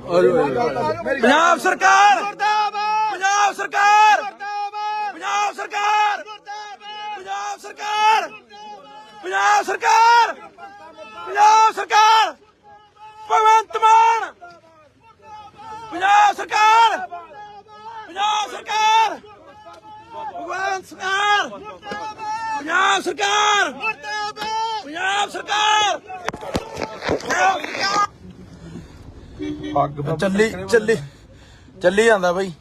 ਪੰਜਾਬ ਸਰਕਾਰ ਮੁਰਦਾਬਾਦ, ਪੰਜਾਬ ਸਰਕਾਰ ਮੁਰਦਾਬਾਦ, ਪੰਜਾਬ ਸਰਕਾਰ ਮੁਰਦਾਬਾਦ, ਪੰਜਾਬ ਸਰਕਾਰ, ਪੰਜਾਬ ਸਰਕਾਰ, ਪੰਜਾਬ ਸਰਕਾਰ, ਭਗਵੰਤ ਮਾਨ, ਪੰਜਾਬ ਸਰਕਾਰ, ਪੰਜਾਬ ਸਰਕਾਰ, ਭਗਵੰਤ ਸਰਕਾਰ, ਪੰਜਾਬ ਸਰਕਾਰ, ਪੰਜਾਬ ਸਰਕਾਰ, ਚੱਲੀ ਜਾਂਦਾ ਬਾਈ।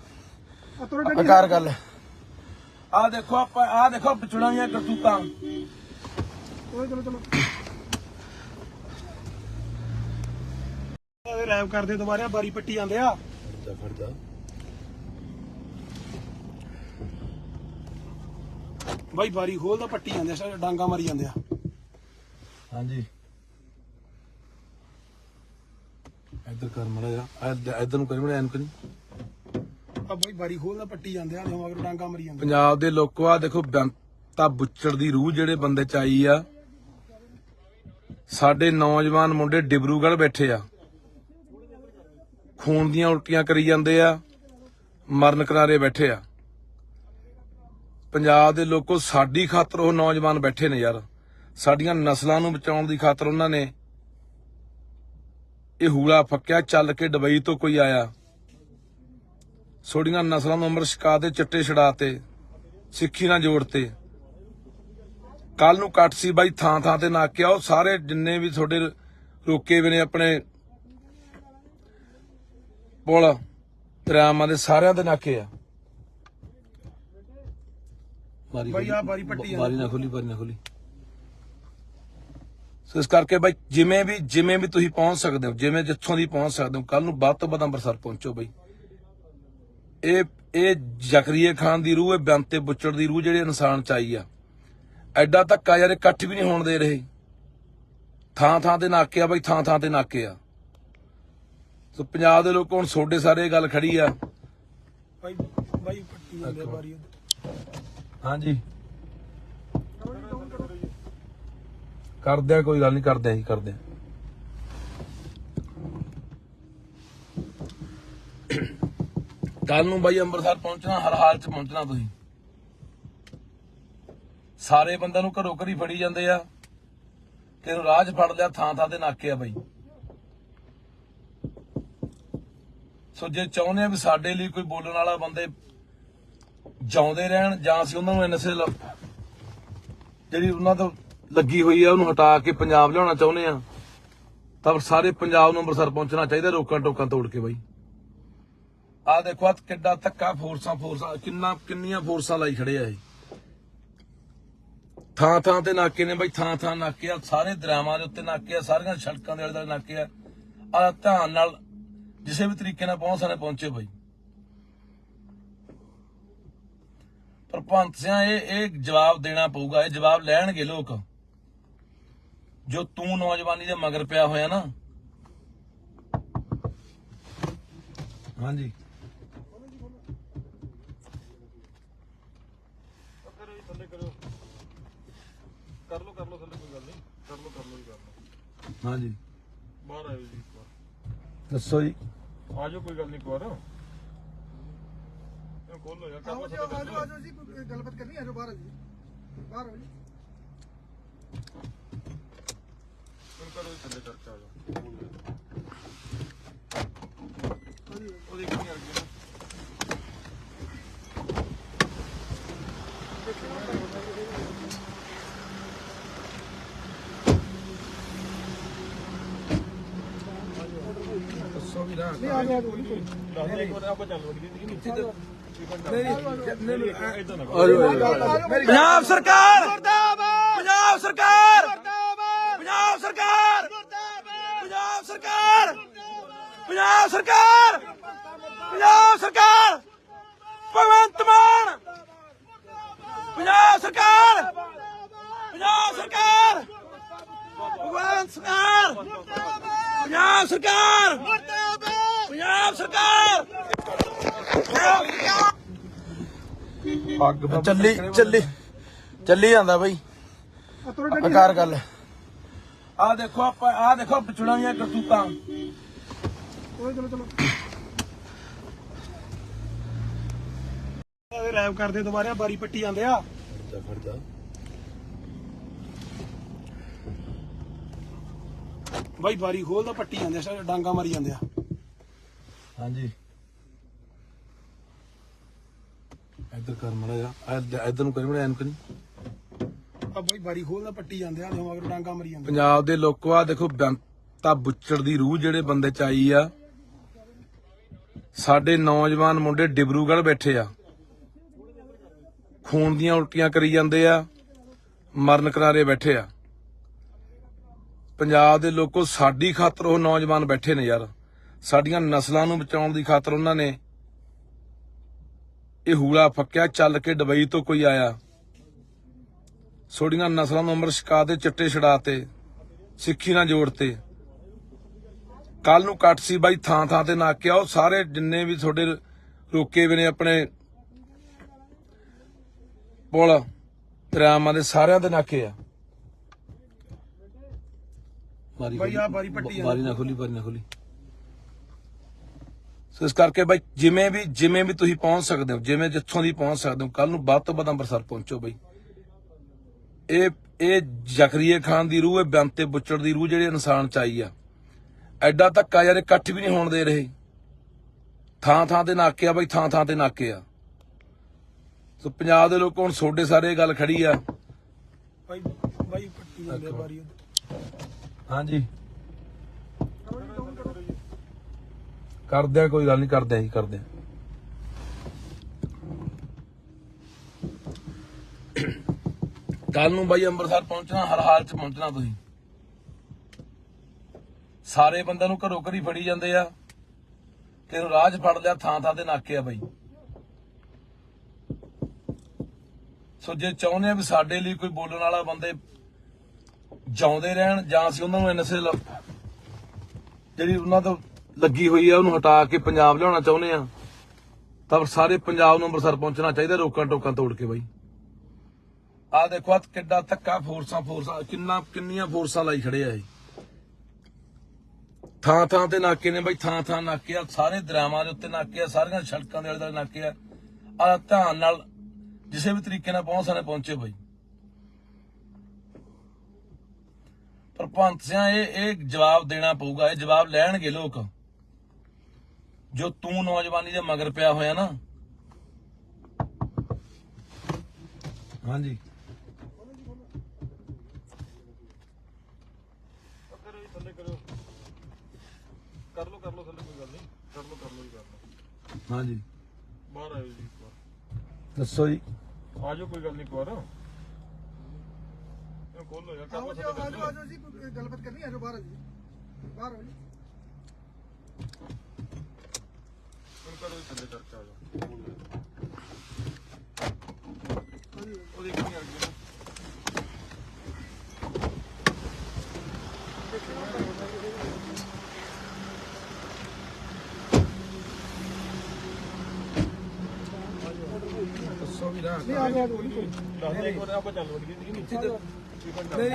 ਆਕਾਰ ਗੱਲ ਆ ਦੇਖੋ, ਆਪਾਂ ਆ ਦੇਖੋ ਪਿਛੜਾਈਆਂ ਕਰਤੂਤਾਂ। ਚਲੋ ਰੈਪ ਕਰਦੇ ਦੁਬਾਰਾ ਬਾਰੀ ਪੱਟੀ ਜਾਂਦੇ ਆ। ਬਾਈ ਬਾਰੀ ਖੋਲਦਾ ਪੱਟੀ ਜਾਂਦੇ ਆ, ਸਾਰੇ ਡਾਂਗਾ ਮਾਰੀ ਜਾਂਦੇ ਆ। ਹਾਂਜੀ ਇੱਧਰ ਕਰ ਮੜਾ ਜਾ, ਇੱਧਰ ਨੂੰ ਕਰੀ ਮੜਾ, ਐਨ ਕਰੀ। ਆ ਬਾਈ ਬਾਰੀ ਖੋਲਦਾ ਪੱਟੀ ਜਾਂਦੇ ਆ, ਮਗਰ ਡਾਂਗਾ ਮਾਰੀ ਜਾਂਦੇ। ਪੰਜਾਬ ਦੇ ਲੋਕੋ ਆ ਦੇਖੋ, ਬੇਅੰਤਾ ਬੁੱਚੜ ਦੀ ਰੂਹ ਜਿਹੜੇ ਬੰਦੇ ਚ ਆਈ ਆ। ਸਾਡੇ ਨੌਜਵਾਨ ਮੁੰਡੇ ਡਿਬਰੂਗੜ੍ਹ ਬੈਠੇ ਆ, ਖੂਨ ਦੀਆਂ ਉਲਟੀਆਂ ਕਰੀ ਜਾਂਦੇ ਆ, ਮਰਨ ਕਿਨਾਰੇ ਬੈਠੇ ਆ। ਪੰਜਾਬ ਦੇ ਲੋਕੋ ਸਾਡੀ ਖਾਤਰ ਉਹ ਨੌਜਵਾਨ ਬੈਠੇ ਨੇ ਯਾਰ, ਸਾਡੀਆਂ ਨਸਲਾਂ ਨੂੰ ਬਚਾਉਣ ਦੀ ਖਾਤਰ ਉਹਨਾਂ ਨੇ ਇਹ ਹੂਲਾ ਫੱਕਿਆ। ਚੱਲ ਕੇ ਦੁਬਈ ਤੋਂ ਕੋਈ ਆਇਆ, ਸੋਡੀਆਂ ਨਸਲਾਂ ਨੂੰ ਅੰਮ੍ਰਿਤ ਛਕਾ ਦੇ, ਚਿੱਟੇ ਛੜਾਤੇ, ਸਿੱਖੀ ਨਾਲ ਜੋੜਤੇ। ਕੱਲ ਨੂੰ ਕੱਟ ਸੀ ਬਾਈ, ਥਾਂ ਥਾਂ ਤੇ ਨਾਕੇ ਆ। ਉਹ ਸਾਰੇ ਜਿੰਨੇ ਵੀ ਤੁਹਾਡੇ ਰੋਕੇ ਵੇ ਨੇ ਆਪਣੇ ਪੁਲ ਦਰਿਆਵਾਂ ਦੇ, ਸਾਰਿਆਂ ਦੇ ਨਾਕੇ ਆ। ਬਾਈ ਆ ਬਾਰੀ ਪੱਟੀ ਬਾਰੀ ਨਾ ਖੋਲੀ, ਬਾਰੀ ਨਾ ਖੋਲੀ। ਸੋ ਇਸ ਕਰਕੇ ਬਾਈ ਜਿਵੇਂ ਵੀ ਤੁਸੀਂ ਪਹੁੰਚ ਸਕਦੇ ਹੋ, ਜਿਵੇਂ ਜਿੱਥੋਂ ਦੀ ਪਹੁੰਚ ਸਕਦੇ ਹੋ, ਕੱਲ ਨੂੰ ਵੱਧ ਤੋਂ ਵੱਧ ਅੰਮ੍ਰਿਤਸਰ ਪਹੁੰਚੋ ਬਾਈ। ਇਹ ਜ਼ਕਰੀਆ ਖਾਨ ਦੀ ਰੂਹ, ਇਹ ਬੇਅੰਤੇ ਬੁੱਚੜ ਦੀ ਰੂਹ ਜਿਹੜੇ ਇਨਸਾਨ ਚ ਆਈ ਆ। ਐਡਾ ਧੱਕਾ ਯਾਰ, ਇਕੱਠ ਵੀ ਨਹੀਂ ਹੋਣ ਦੇ ਰਹੇ। ਥਾਂ ਥਾਂ ਤੇ ਨਾਕੇ ਆ ਬਾਈ, ਥਾਂ ਥਾਂ ਤੇ ਨਾਕੇ ਆ। ਸੋ ਪੰਜਾਬ ਦੇ ਲੋਕ ਹੁਣ ਤੁਹਾਡੇ ਸਾਰੇ ਗੱਲ ਖੜੀ ਆ। ਬਾਈ ਪੱਟੀ ਜਾਂਦੇ ਆ ਬਾਰੀ। ਹਾਂਜੀ ਕਰਦੇ ਆ, ਕੋਈ ਗੱਲ ਨਹੀਂ, ਕਰਦੇ ਆ ਜੀ, ਕਰਦੇ ਆ। ਕੱਲ ਨੂੰ ਬਾਈ ਅੰਮ੍ਰਿਤਸਰ ਪਹੁੰਚਣਾ, ਹਰ ਹਾਲ ਚ ਪਹੁੰਚਣਾ ਤੁਸੀਂ। ਸਾਰੇ ਬੰਦਿਆਂ ਨੂੰ ਘਰੋਂ ਘਰੀ ਫੜੀ ਜਾਂਦੇ ਆ, ਕਿਹਨੂੰ ਰਾਹ 'ਚ ਫੜ ਲਿਆ, ਥਾਂ ਥਾਂ ਤੇ ਨਾਕੇ ਆ ਬਾਈ। ਸੋ ਜੇ ਚਾਹੁੰਦੇ ਆ ਵੀ ਸਾਡੇ ਲਈ ਕੋਈ ਬੋਲਣ ਵਾਲਾ ਬੰਦੇ ਜਿਉਂਦੇ ਰਹਿਣ, ਜਾਂ ਅਸੀਂ ਉਹਨਾਂ ਨੂੰ ਐਨਐਸਏ ਜਿਹੜੀ ਉਹਨਾਂ ਤੋਂ ਲੱਗੀ ਹੋਈ ਆ ਉਹਨੂੰ ਹਟਾ ਕੇ ਪੰਜਾਬ ਲਿਆਉਣਾ ਚਾਹੁੰਦੇ ਆ, ਤਾਂ ਸਾਰੇ ਪੰਜਾਬ ਨੂੰ ਅੰਮ੍ਰਿਤਸਰ ਪਹੁੰਚਣਾ ਚਾਹੀਦਾ, ਰੋਕਾਂ ਟੋਕਾਂ ਤੋੜ ਕੇ ਬਾਈ। ਆਹ ਦੇਖੋ ਆ ਕਿੱਡਾ ਧੱਕਾ, ਫੋਰਸਾਂ ਕਿੰਨੀਆਂ ਫੋਰਸਾਂ ਲਾਈ ਖੜੇ ਆ ਇਹ। ਥਾਂ ਥਾਂ ਤੇ ਨਾਕੇ ਨੇ ਬਾਈ, ਥਾਂ ਥਾਂ ਨਾਕੇ ਆ, ਸਾਰੇ ਦਰਿਆਵਾਂ ਦੇ ਉੱਤੇ ਨਾਕੇ ਆ, ਸਾਰੀਆਂ ਸੜਕਾਂ ਦੇ ਆਲੇ ਦੁਆਲੇ ਨਾਕੇ ਆ। ਆ ਧਿਆਨ ਨਾਲ ਕਿਸੇ ਵੀ ਤਰੀਕੇ ਨਾਲ ਪਹੁੰਚ ਸਕਦੇ ਪਹੁੰਚੇ ਬਾਈ। ਪਰ ਭਗਤ ਸਿੰਘ ਇਹ ਜਵਾਬ ਦੇਣਾ ਪਊਗਾ, ਇਹ ਜਵਾਬ ਲੈਣਗੇ ਲੋਕ। ਜੋ ਤੂੰ ਨੌਜਵਾਨੀ ਦੇ ਮਗਰ ਪਿਆ ਹੋਇਆ ਨਾ। ਹਾਂਜੀ ਕਰੋ ਜੀ ਥੱਲੇ ਕਰੋ, ਕਰ ਲਓ ਥੱਲੇ, ਕੋਈ ਗੱਲ ਨਹੀਂ, ਕਰ ਲਓ ਜੀ ਕਰ ਲਓ। ਹਾਂਜੀ ਬਾਹਰ ਆਇਓ ਜੀ ਇੱਕ ਵਾਰ, ਦੱਸੋ ਜੀ। ਆ ਜਾਓ ਕੋਈ ਗੱਲ ਨਹੀਂ, ਇੱਕ ਵਾਰ ਇਹਨੂੰ ਖੋਲੋ ਯਾਰ, ਕਰ ਆਓ ਲਓ ਜੀ, ਥੱਲੇ, ਆਜੋ ਆਜੋ ਜੀ, ਕੋਈ ਗੱਲਬਾਤ ਕਰਨੀ ਆਜੋ ਬਾਹਰ ਆ ਜੀ, ਬਾਹਰ ਆਓ ਜੀ। ਕਰੋ ਜੀ ਥੱਲੇ ਕਰਕੇ ਆ ਜਾਓ। ਉਹਦੀ ਕਿੰਨੀ ਆ ਗਈ ਦੱਸੋ ਵੀ ਨਾ। ਨਹੀਂ ਆ ਜਾਓ ਨਾ, ਇੱਕ ਵਾਰ ਆਪਾਂ ਚੱਲ ਵੜੀਏ ਜੀ ਨੀਚੇ ਤੇ ਇਦਾਂ ਨਾ ਪੰਜਾਬ ਸਰਕਾਰ ਮੁਰਦਾਬਾਦ, ਪੰਜਾਬ ਸਰਕਾਰ ਮੁਰਦਾਬਾਦ, ਪੰਜਾਬ ਸਰਕਾਰ ਮੁਰਦਾਬਾਦ, ਪੰਜਾਬ ਸਰਕਾਰ, ਪੰਜਾਬ ਸਰਕਾਰ, ਪੰਜਾਬ ਸਰਕਾਰ, ਭਗਵੰਤ ਮਾਨ, ਪੰਜਾਬ ਸਰਕਾਰ, ਪੰਜਾਬ ਸਰਕਾਰ, ਭਗਵੰਤ ਸਰਕਾਰ, ਪੰਜਾਬ ਸਰਕਾਰ, ਪੰਜਾਬ ਸਰਕਾਰ, ਚੱਲੀ ਜਾਂਦਾ ਬਾਈ। ਕਰ ਗੱਲ ਆ ਦੇਖੋ ਆਪਾਂ, ਆ ਦੇਖੋ ਪਿਛੜਾਂ ਦੀਆਂ ਕਰਤੂਤਾਂ। ਚਲੋ ਚਲੋ ਰੈਪ ਕਰਦੇ ਦੁਬਾਰਾ ਬਾਰੀ ਪੱਟੀ ਜਾਂਦੇ ਆ। ਬਾਈ ਬਾਰੀ ਖੋਲਦਾ ਪੱਟੀ ਜਾਂਦੇ ਆ, ਡਾਂਗਾ ਮਾਰੀ ਜਾਂਦੇ ਆ। ਹਾਂਜੀ ਇੱਧਰ ਕਰ ਮੜਾ ਜਾ, ਇੱਧਰ ਨੂੰ ਕਰੀ ਮੜਾ, ਐਨ ਕਰੀ। ਆ ਬਾਈ ਬਾਰੀ ਖੋਲਦਾ ਪੱਟੀ ਜਾਂਦੇ ਆ, ਮਗਰ ਡਾਂਗਾ ਮਾਰੀ ਜਾਂਦੇ। ਪੰਜਾਬ ਦੇ ਲੋਕੋ ਆ ਦੇਖੋ, ਬੇਅੰਤਾ ਬੁੱਚੜ ਦੀ ਰੂਹ ਜਿਹੜੇ ਬੰਦੇ ਚ ਆਈ ਆ। ਸਾਡੇ ਨੌਜਵਾਨ ਮੁੰਡੇ ਡਿਬਰੂਗੜ੍ਹ ਬੈਠੇ ਆ, ਖੂਨ ਦੀਆਂ ਉਲਟੀਆਂ ਕਰੀ ਜਾਂਦੇ ਆ, ਮਰਨ ਕਿਨਾਰੇ ਬੈਠੇ ਆ। ਪੰਜਾਬ ਦੇ ਲੋਕੋ ਸਾਡੀ ਖਾਤਰ ਉਹ ਨੌਜਵਾਨ ਬੈਠੇ ਨੇ ਯਾਰ, ਸਾਡੀਆਂ ਨਸਲਾਂ ਨੂੰ ਬਚਾਉਣ ਦੀ ਖਾਤਰ ਉਹਨਾਂ ਨੇ ਇਹ ਹੂਲਾ ਫੱਕਿਆ। ਚੱਲ ਕੇ ਦੁਬਈ ਤੋਂ ਕੋਈ ਆਇਆ, ਛੋੜੀਆਂ ਨਸਲਾਂ ਨੂੰ ਅੰਮ੍ਰਿਤ ਛਕਾ ਤੇ ਚਿੱਟੇ ਛਡਾਤੇ, ਸਿੱਖੀ ਨਾਲ ਜੋੜਤੇ। ਕੱਲ ਨੂੰ ਕੱਟ ਸੀ ਬਾਈ, ਥਾਂ ਥਾਂ ਤੇ ਨਾਕੇ ਆ, ਉਹ ਸਾਰੇ ਜਿੰਨੇ ਵੀ ਤੁਹਾਡੇ ਰੋਕੇ ਵੀ ਨੇ ਆਪਣੇ ਪੁਲ ਦਰਿਆਵਾਂ ਦੇ, ਸਾਰਿਆਂ ਦੇ ਨਾਕੇ ਆ। ਬਾਈ ਆ ਬਾਰੀ ਪੱਟੀ ਬਾਰੀ ਨਾ ਖੋਲੀ, ਬਾਰੀ ਨਾ ਖੋਲੀ। ਸੋ ਇਸ ਕਰਕੇ ਬਾਈ ਜਿਵੇਂ ਵੀ ਤੁਸੀਂ ਪਹੁੰਚ ਸਕਦੇ ਹੋ, ਜਿਵੇਂ ਜਿੱਥੋਂ ਦੀ ਪਹੁੰਚ ਸਕਦੇ ਹੋ, ਕੱਲ ਨੂੰ ਵੱਧ ਤੋਂ ਵੱਧ ਅੰਮ੍ਰਿਤਸਰ ਪਹੁੰਚੋ ਬਾਈ। ਇਹ ਜ਼ਕਰੀਆ ਖਾਨ ਦੀ ਰੂਹ ਹੈ, ਬੇਅੰਤੇ ਬੁੱਚੜ ਦੀ ਰੂਹ ਜਿਹੜੀ ਇਨਸਾਨ ਚ ਆਈ ਆ। ਐਡਾ ਧੱਕਾ ਯਾਰ ਇਕੱਠ ਵੀ ਨਹੀਂ ਹੋਣ ਦੇ ਰਹੇ। ਥਾਂ ਥਾਂ ਤੇ ਨਾਕੇ ਆ ਬਾਈ, ਥਾਂ ਥਾਂ ਤੇ ਨਾਕੇ ਆ। ਸੋ ਪੰਜਾਬ ਦੇ ਲੋਕ ਹੁਣ ਤੁਹਾਡੇ ਸਾਰੇ ਇਹ ਗੱਲ ਖੜੀ ਆ। ਬਾਈ ਪੱਟੀ ਜਾਂਦੇ ਆ ਬਾਰੀ। ਹਾਂਜੀ ਕਰਦੇ ਆ, ਕੋਈ ਗੱਲ ਨਹੀਂ, ਕਰਦੇ ਆ ਜੀ, ਕਰਦੇ ਆ। ਕੱਲ ਨੂੰ ਬਾਈ ਅੰਮ੍ਰਿਤਸਰ ਪਹੁੰਚਣਾ, ਹਰ ਹਾਲ ਚ ਪਹੁੰਚਣਾ ਤੁਸੀਂ। ਸਾਰੇ ਬੰਦਿਆਂ ਨੂੰ ਘਰੋਂ ਘਰੀ ਫੜੀ ਜਾਂਦੇ ਆ, ਕਿਹਨੂੰ ਰਾਹ 'ਚ ਫੜ ਲਿਆ, ਥਾਂ ਥਾਂ ਤੇ ਨਾਕੇ ਆ ਬਾਈ। ਸੋ ਜੇ ਚਾਹੁੰਦੇ ਆ ਵੀ ਸਾਡੇ ਲਈ ਕੋਈ ਬੋਲਣ ਵਾਲਾ ਬੰਦੇ ਜਿਉਂਦੇ ਰਹਿਣ, ਜਾਂ ਅਸੀਂ ਉਹਨਾਂ ਨੂੰ ਐਨਐਸਏ ਜਿਹੜੀ ਉਹਨਾਂ ਤੋਂ ਲੱਗੀ ਹੋਈ ਆ ਉਹਨੂੰ ਹਟਾ ਕੇ ਪੰਜਾਬ ਲਿਆਉਣਾ ਚਾਹੁੰਦੇ ਆ, ਤਾਂ ਸਾਰੇ ਪੰਜਾਬ ਨੂੰ ਅੰਮ੍ਰਿਤਸਰ ਪਹੁੰਚਣਾ ਚਾਹੀਦਾ, ਰੋਕਾਂ ਟੋਕਾਂ ਤੋੜ ਕੇ ਬਾਈ। ਆ ਦੇਖੋ ਆ ਕਿੱਡਾ ਧੱਕਾ, ਫੋਰਸਾਂ ਕਿੰਨੀਆਂ ਫੋਰਸਾਂ ਲਾਈ ਖੜੇ ਆ ਇਹ। ਥਾਂ ਥਾਂ ਤੇ ਨਾਕੇ ਨੇ ਬਾਈ, ਥਾਂ ਥਾਂ ਨਾਕੇ ਆ, ਸਾਰੇ ਦਰਿਆਵਾਂ ਦੇ ਉੱਤੇ ਨਾਕੇ ਆ, ਸਾਰੀਆਂ ਸੜਕਾਂ ਦੇ ਆਲੇ ਦੁਆਲੇ ਨਾਕੇ ਆ। ਆ ਧਿਆਨ ਨਾਲ ਕਿਸੇ ਵੀ ਤਰੀਕੇ ਨਾਲ ਪਹੁੰਚ ਸਕਦੇ ਪਹੁੰਚੇ ਬਾਈ। ਪਰ ਭਗਤ ਸਿੰਘ ਇਹ ਜਵਾਬ ਦੇਣਾ ਪਊਗਾ, ਇਹ ਜਵਾਬ ਲੈਣਗੇ ਲੋਕ। ਜੋ ਤੂੰ ਨੌਜਵਾਨੀ ਦੇ ਮਗਰ ਪਿਆ ਹੋਇਆ ਨਾ। ਹਾਂਜੀ ਕਰੋ ਜੀ ਥੱਲੇ ਕਰੋ, ਕਰ ਲਓ ਥੱਲੇ, ਕੋਈ ਗੱਲ ਨਹੀਂ, ਕਰ ਲਓ ਜੀ ਕਰ ਲਓ। ਹਾਂਜੀ ਬਾਹਰ ਆਇਓ ਜੀ ਇੱਕ ਵਾਰ, ਦੱਸੋ ਜੀ। ਆ ਜਾਓ ਕੋਈ ਗੱਲ ਨਹੀਂ, ਇੱਕ ਵਾਰ ਇਹਨੂੰ ਖੋਲ ਲੋ ਯਾਰ ਕਰ ਆਓ ਲੋ ਜੀ ਆਜੋ ਜੀ ਕੋਈ ਗੱਲਬਾਤ ਕਰਨੀ ਹੈ, ਆਜੋ ਬਾਹਰ ਆ ਜੀ, ਬਾਹਰ ਆਓ ਜੀ। ਇਹਨੂੰ ਕਰੋ ਜੀ ਥੱਲੇ ਕਰਕੇ ਆ ਜਾਓ ਹਾਂਜੀ ਉਹ ਦੇਖ ਨਹੀਂ ਆ ਗਈ ਦੱਸੋ ਵੀ ਨਾ ਨਹੀਂ ਆ ਗਿਆ ਜੀ। ਦੱਸ ਦੇ ਇੱਕ ਵਾਰ ਆਪਾਂ ਚੱਲ ਵੜੀ ਨਹੀਂ ਨੀਚੇ ਤੇ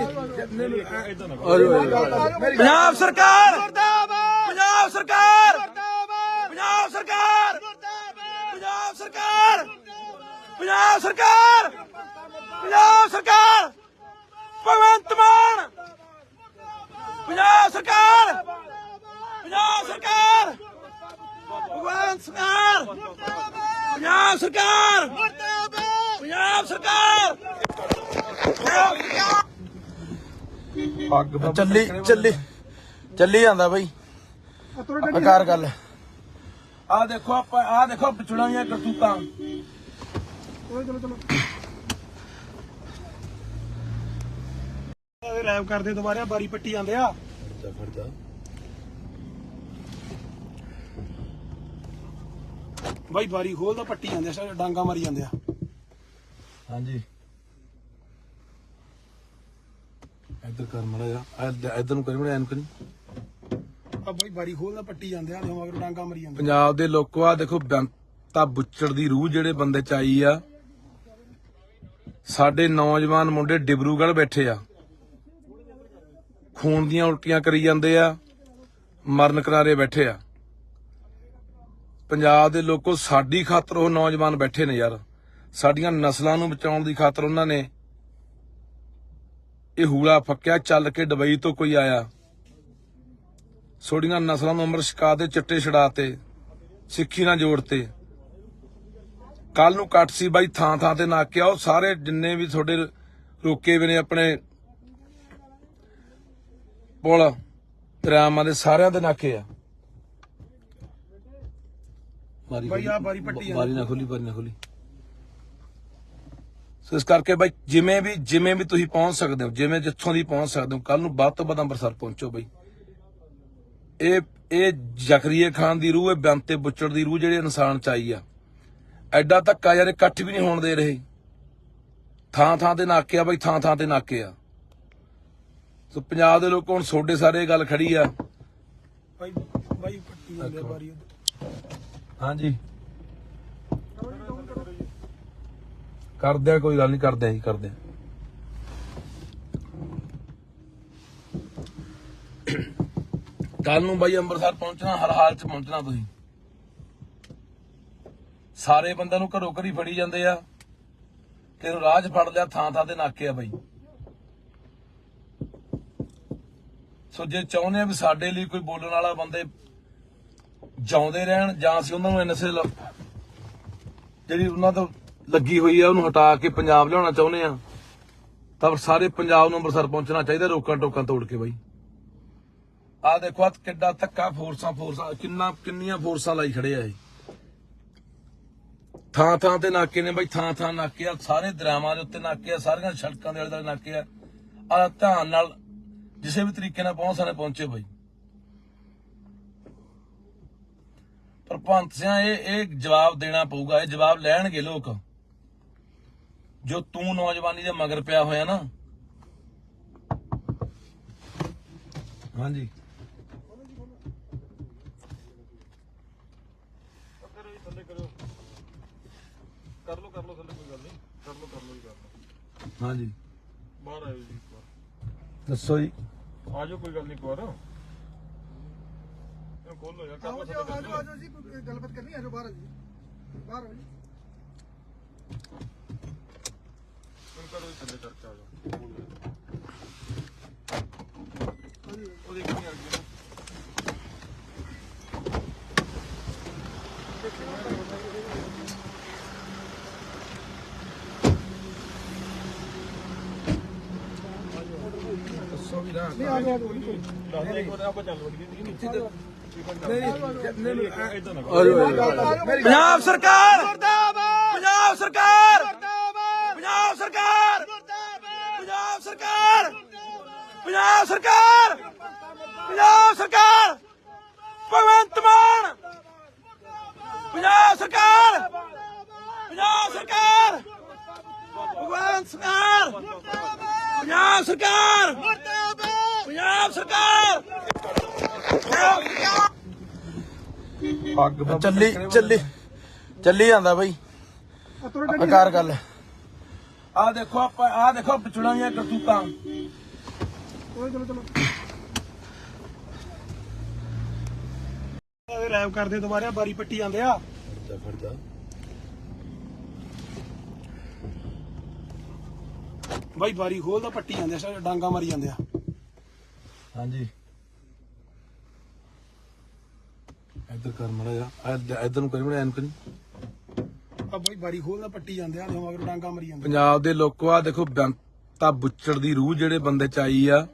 ਇਦਾਂ ਨਾ ਪੰਜਾਬ ਸਰਕਾਰ ਮੁਰਦਾਬਾਦ, ਪੰਜਾਬ ਸਰਕਾਰ ਮੁਰਦਾਬਾਦ, ਪੰਜਾਬ ਸਰਕਾਰ ਮੁਰਦਾਬਾਦ, ਪੰਜਾਬ ਸਰਕਾਰ, ਪੰਜਾਬ ਸਰਕਾਰ, ਪੰਜਾਬ ਸਰਕਾਰ, ਭਗਵੰਤ ਮਾਨ, ਪੰਜਾਬ ਸਰਕਾਰ, ਪੰਜਾਬ ਸਰਕਾਰ, ਭਗਵੰਤ ਸਰਕਾਰ, ਪੰਜਾਬ ਸਰਕਾਰ, ਪੰਜਾਬ ਸਰਕਾਰ, ਚੱਲੀ ਚੱਲੀ ਚੱਲੀ ਜਾਂਦਾ ਬਈ ਆਕਾਰ ਗੱਲ। ਆ ਦੇਖੋ ਆਪਾਂ ਆ ਦੇਖੋ ਪਿਛੜਾਂ ਦੀਆਂ ਕਰਤੂਤਾਂ। ਚਲੋ ਚਲੋ ਰੈਪ ਕਰਦੇ ਦੁਬਾਰਾ ਬਾਰੀ ਪੱਟੀ ਜਾਂਦੇ ਆ। ਬਾਈ ਬਾਰੀ ਖੋਲਦਾ ਪੱਟੀ ਜਾਂਦੇ ਆ, ਡਾਂਗਾ ਮਾਰੀ ਜਾਂਦੇ ਆ। ਹਾਂਜੀ ਇੱਧਰ ਕਰ ਮੜਾ ਜਾ, ਇੱਧਰ ਨੂੰ ਕਰੀ ਮੜਾ ਐਨ ਕਰੀ। ਆ ਬਾਈ ਬਾਰੀ ਖੋਲਦਾ ਪੱਟੀ ਜਾਂਦੇ ਆ, ਮਗਰ ਡਾਂਗਾ ਮਾਰੀ ਜਾਂਦੇ। ਪੰਜਾਬ ਦੇ ਲੋਕੋ ਆ ਦੇਖੋ ਬੇਅੰਤਾ ਬੁੱਚੜ ਦੀ ਰੂਹ ਜਿਹੜੇ ਬੰਦੇ ਚ ਆਈ ਆ। ਸਾਡੇ ਨੌਜਵਾਨ ਮੁੰਡੇ ਡਿਬਰੂਗੜ੍ਹ ਬੈਠੇ ਆ, ਖੂਨ ਦੀਆਂ ਉਲਟੀਆਂ ਕਰੀ ਜਾਂਦੇ ਆ, ਮਰਨ ਕਿਨਾਰੇ ਬੈਠੇ ਆ। ਪੰਜਾਬ ਦੇ ਲੋਕੋ ਸਾਡੀ ਖਾਤਰ ਉਹ ਨੌਜਵਾਨ ਬੈਠੇ ਨੇ ਯਾਰ, ਸਾਡੀਆਂ ਨਸਲਾਂ ਨੂੰ ਬਚਾਉਣ ਦੀ ਖਾਤਰ ਉਹਨਾਂ ਨੇ ਇਹ ਹੂਲਾ ਫੱਕਿਆ। ਚੱਲ ਕੇ ਦੁਬਈ ਤੋਂ ਕੋਈ ਆਇਆ, ਸੋਡੀਆਂ ਨਸਲਾਂ ਨੂੰ ਅੰਮ੍ਰਿਤ ਛਕਾ ਦੇ, ਚਿੱਟੇ ਛਡਾਤੇ, ਸਿੱਖੀ ਨਾਲ ਜੋੜਤੇ। ਕੱਲ ਨੂੰ ਕੱਟ ਸੀ ਬਾਈ, ਥਾਂ ਥਾਂ ਤੇ ਨਾਕੇ ਆਓ, ਸਾਰੇ ਜਿੰਨੇ ਵੀ ਤੁਹਾਡੇ ਰੋਕੇ ਵੀ ਨੇ ਆਪਣੇ ਪੁਲ ਦਰਿਆਵਾਂ ਦੇ, ਸਾਰਿਆਂ ਦੇ ਨਾਕੇ ਆ। ਬਾਈ ਆ ਬਾਰੀ ਪੱਟੀ ਬਾਰੀ ਨਾ ਖੋਲੀ, ਬਾਰੀ ਨਾ ਖੋਲੀ। ਸੋ ਇਸ ਕਰਕੇ ਬਾਈ ਜਿਵੇਂ ਵੀ ਤੁਸੀਂ ਪਹੁੰਚ ਸਕਦੇ ਹੋ, ਜਿਵੇਂ ਜਿੱਥੋਂ ਦੀ ਪਹੁੰਚ ਸਕਦੇ ਹੋ, ਕੱਲ ਨੂੰ ਵੱਧ ਤੋਂ ਵੱਧ ਅੰਮ੍ਰਿਤਸਰ ਪਹੁੰਚੋ ਬਾਈ। ਇਹ ਜ਼ਕਰੀਏ ਖਾਨ ਦੀ ਰੂਹ, ਇਹ ਬੇਅੰਤੇ ਬੁੱਚੜ ਦੀ ਰੂਹ ਜਿਹੜੇ ਇਨਸਾਨ ਚ ਆਈ ਆ। ਐਡਾ ਧੱਕਾ ਯਾਰ ਇਕੱਠ ਵੀ ਨਹੀਂ ਹੋਣ ਦੇ ਰਹੇ, ਥਾਂ ਥਾਂ ਤੇ ਨਾਕੇ ਆ ਬਾਈ, ਥਾਂ ਥਾਂ ਤੇ ਨਾਕੇ ਆ। ਸੋ ਪੰਜਾਬ ਦੇ ਲੋਕ ਹੁਣ ਤੁਹਾਡੇ ਸਾਰੇ ਗੱਲ ਖੜੀ ਆ। ਬਾਈ ਬਾਈ ਪੱਟੀ ਜਾਂਦੇ ਆ ਬਾਰੀ। ਹਾਂਜੀ ਕਰਦੇ ਆ, ਕੋਈ ਗੱਲ ਨਹੀਂ, ਕਰਦੇ ਆ ਜੀ, ਕਰਦੇ ਆ। ਕੱਲ ਨੂੰ ਬਾਈ ਅੰਮ੍ਰਿਤਸਰ ਪਹੁੰਚਣਾ, ਹਰ ਹਾਲ ਚ ਪਹੁੰਚਣਾ ਤੁਸੀਂ। ਸਾਰੇ ਬੰਦਿਆਂ ਨੂੰ ਘਰੋਂ ਘਰੀ ਫੜੀ ਜਾਂਦੇ ਆ, ਤੈਨੂੰ ਰਾਹ 'ਚ ਫੜ ਲਿਆ, ਥਾਂ ਥਾਂ ਤੇ ਨਾਕੇ ਆ ਬਾਈ। ਸੋ ਜੇ ਚਾਹੁੰਦੇ ਆ ਵੀ ਸਾਡੇ ਲਈ ਕੋਈ ਬੋਲਣ ਵਾਲਾ ਬੰਦੇ ਜਿਉਂਦੇ ਰਹਿਣ, ਜਾਂ ਅਸੀਂ ਉਹਨਾਂ ਨੂੰ ਐਨਐਸਏ ਜਿਹੜੀ ਉਹਨਾਂ ਤੋਂ ਲੱਗੀ ਹੋਈ ਆ ਉਹਨੂੰ ਹਟਾ ਕੇ ਪੰਜਾਬ ਲਿਆਉਣਾ ਚਾਹੁੰਦੇ ਆ, ਤਾਂ ਸਾਰੇ ਪੰਜਾਬ ਨੂੰ ਅੰਮ੍ਰਿਤਸਰ ਪਹੁੰਚਣਾ ਚਾਹੀਦਾ, ਰੋਕਾਂ ਟੋਕਾਂ ਤੋੜ ਕੇ ਬਾਈ। ਆ ਦੇਖੋ ਆ ਕਿੱਡਾ ਧੱਕਾ, ਫੋਰਸਾਂ ਕਿੰਨੀਆਂ ਫੋਰਸਾਂ ਲਾਈ ਖੜੇ ਆ ਇਹ। ਥਾਂ ਥਾਂ ਤੇ ਨਾਕੇ ਨੇ ਬਾਈ, ਥਾਂ ਥਾਂ ਨਾਕੇ ਆ, ਸਾਰੇ ਦਰਿਆਵਾਂ ਦੇ ਉੱਤੇ ਨਾਕੇ ਆ, ਸਾਰੀਆਂ ਸੜਕਾਂ ਦੇ ਆਲੇ ਦੁਆਲੇ ਨਾਕੇ ਆ। ਆ ਧਿਆਨ ਨਾਲ ਕਿਸੇ ਵੀ ਤਰੀਕੇ ਨਾਲ ਪਹੁੰਚੇ ਬਾਈ। ਪਰ ਭਗਵੰਤ ਸਿੰਘ ਇਹ ਜਵਾਬ ਦੇਣਾ ਪਊਗਾ, ਇਹ ਜਵਾਬ ਲੈਣਗੇ ਲੋਕ। ਜੋ ਤੂੰ ਨੌਜਵਾਨੀ ਦੇ ਮਗਰ ਪਿਆ ਹੋਇਆ ਨਾ। ਹਾਂਜੀ ਕਰੋ ਜੀ ਥੱਲੇ ਕਰੋ, ਕਰ ਲੋ ਥੱਲੇ ਕੋਈ ਗੱਲ ਨਹੀਂ, ਕਰ ਲੋ ਜੀ ਕਰ ਲੋ। ਹਾਂਜੀ ਬਾਹਰ ਆਇਓ ਜੀ ਇੱਕ ਵਾਰ, ਦੱਸੋ ਜੀ। ਆ ਜਾਓ ਕੋਈ ਗੱਲ ਨਹੀਂ, ਇੱਕ ਵਾਰ ਇਹਨੂੰ ਖੋਲ ਲੋ ਯਾਰ ਕਰ ਆਓ ਲੋ ਜੀ ਆਜੋ ਜੀ ਕੋਈ ਗੱਲਬਾਤ ਕਰਨੀ ਹੈ, ਆਜੋ ਬਾਹਰ ਆ ਜੀ, ਬਾਹਰ ਆਓ ਜੀ। ਇਹਨੂੰ ਕਰੋ ਜੀ ਥੱਲੇ ਕਰਕੇ ਆ ਜਾਓ ਹਾਂਜੀ ਉਹ ਦੇਖ ਨਹੀਂ ਆ ਗਈ ਦੱਸੋ ਵੀ ਨਾ ਨਹੀਂ ਆ ਗਿਆ ਜੀ। ਦੱਸ ਦੇ ਇੱਕ ਵਾਰ ਆਪਾਂ ਚੱਲ ਵੜੀ ਨਹੀਂ ਨੀਚੇ ਤੇ ਇਦਾਂ ਨਾ ਪੰਜਾਬ ਸਰਕਾਰ ਮੁਰਦਾਬਾਦ, ਪੰਜਾਬ ਸਰਕਾਰ ਮੁਰਦਾਬਾਦ, ਪੰਜਾਬ ਸਰਕਾਰ ਮੁਰਦਾਬਾਦ, ਪੰਜਾਬ ਸਰਕਾਰ ਪੰਜਾਬ ਸਰਕਾਰ ਪੰਜਾਬ ਸਰਕਾਰ ਭਗਵੰਤ ਮਾਨ ਪੰਜਾਬ ਸਰਕਾਰ ਪੰਜਾਬ ਸਰਕਾਰ ਭਗਵੰਤ ਸਰਕਾਰ ਪੰਜਾਬ ਸਰਕਾਰ ਪੰਜਾਬ ਸਰਕਾਰ ਚੱਲੀ ਜਾਂਦਾ ਬਾਈ ਆਕਾਰ ਗੱਲ ਆ ਦੇਖੋ ਪਿਛੜਾਂ ਦੀਆਂ ਕਰਤੂਤਾਂ ਚਲੋ ਰੈਪ ਕਰਦੇ ਦੁਬਾਰਾ ਬਾਰੀ ਪੱਟੀ ਜਾਂਦੇ ਆ ਬਾਈ ਬਾਰੀ ਖੋਲਦਾ ਪੱਟੀ ਜਾਂਦੇ ਆ ਸਾਰੇ ਡਾਂਗਾ ਮਾਰੀ ਜਾਂਦੇ ਆ ਹਾਂਜੀ ਇੱਧਰ ਕਰ ਮੜਾ ਜਾ ਇੱਧਰ ਨੂੰ ਕਰੀ ਮੜਾ ਐਨ ਕਰੀ ਆ ਬਾਈ ਬਾਰੀ ਖੋਲਦਾ ਪੱਟੀ ਜਾਂਦੇ ਆ ਮਗਰ ਡਾਂਗਾ ਮਾਰੀ ਜਾਂਦੇ ਪੰਜਾਬ ਦੇ ਲੋਕੋ ਆ ਦੇਖੋ ਬੇਅੰਤਾ ਬੁੱਚੜ ਦੀ ਰੂਹ ਜਿਹੜੇ ਬੰਦੇ ਚ ਆਈ ਆ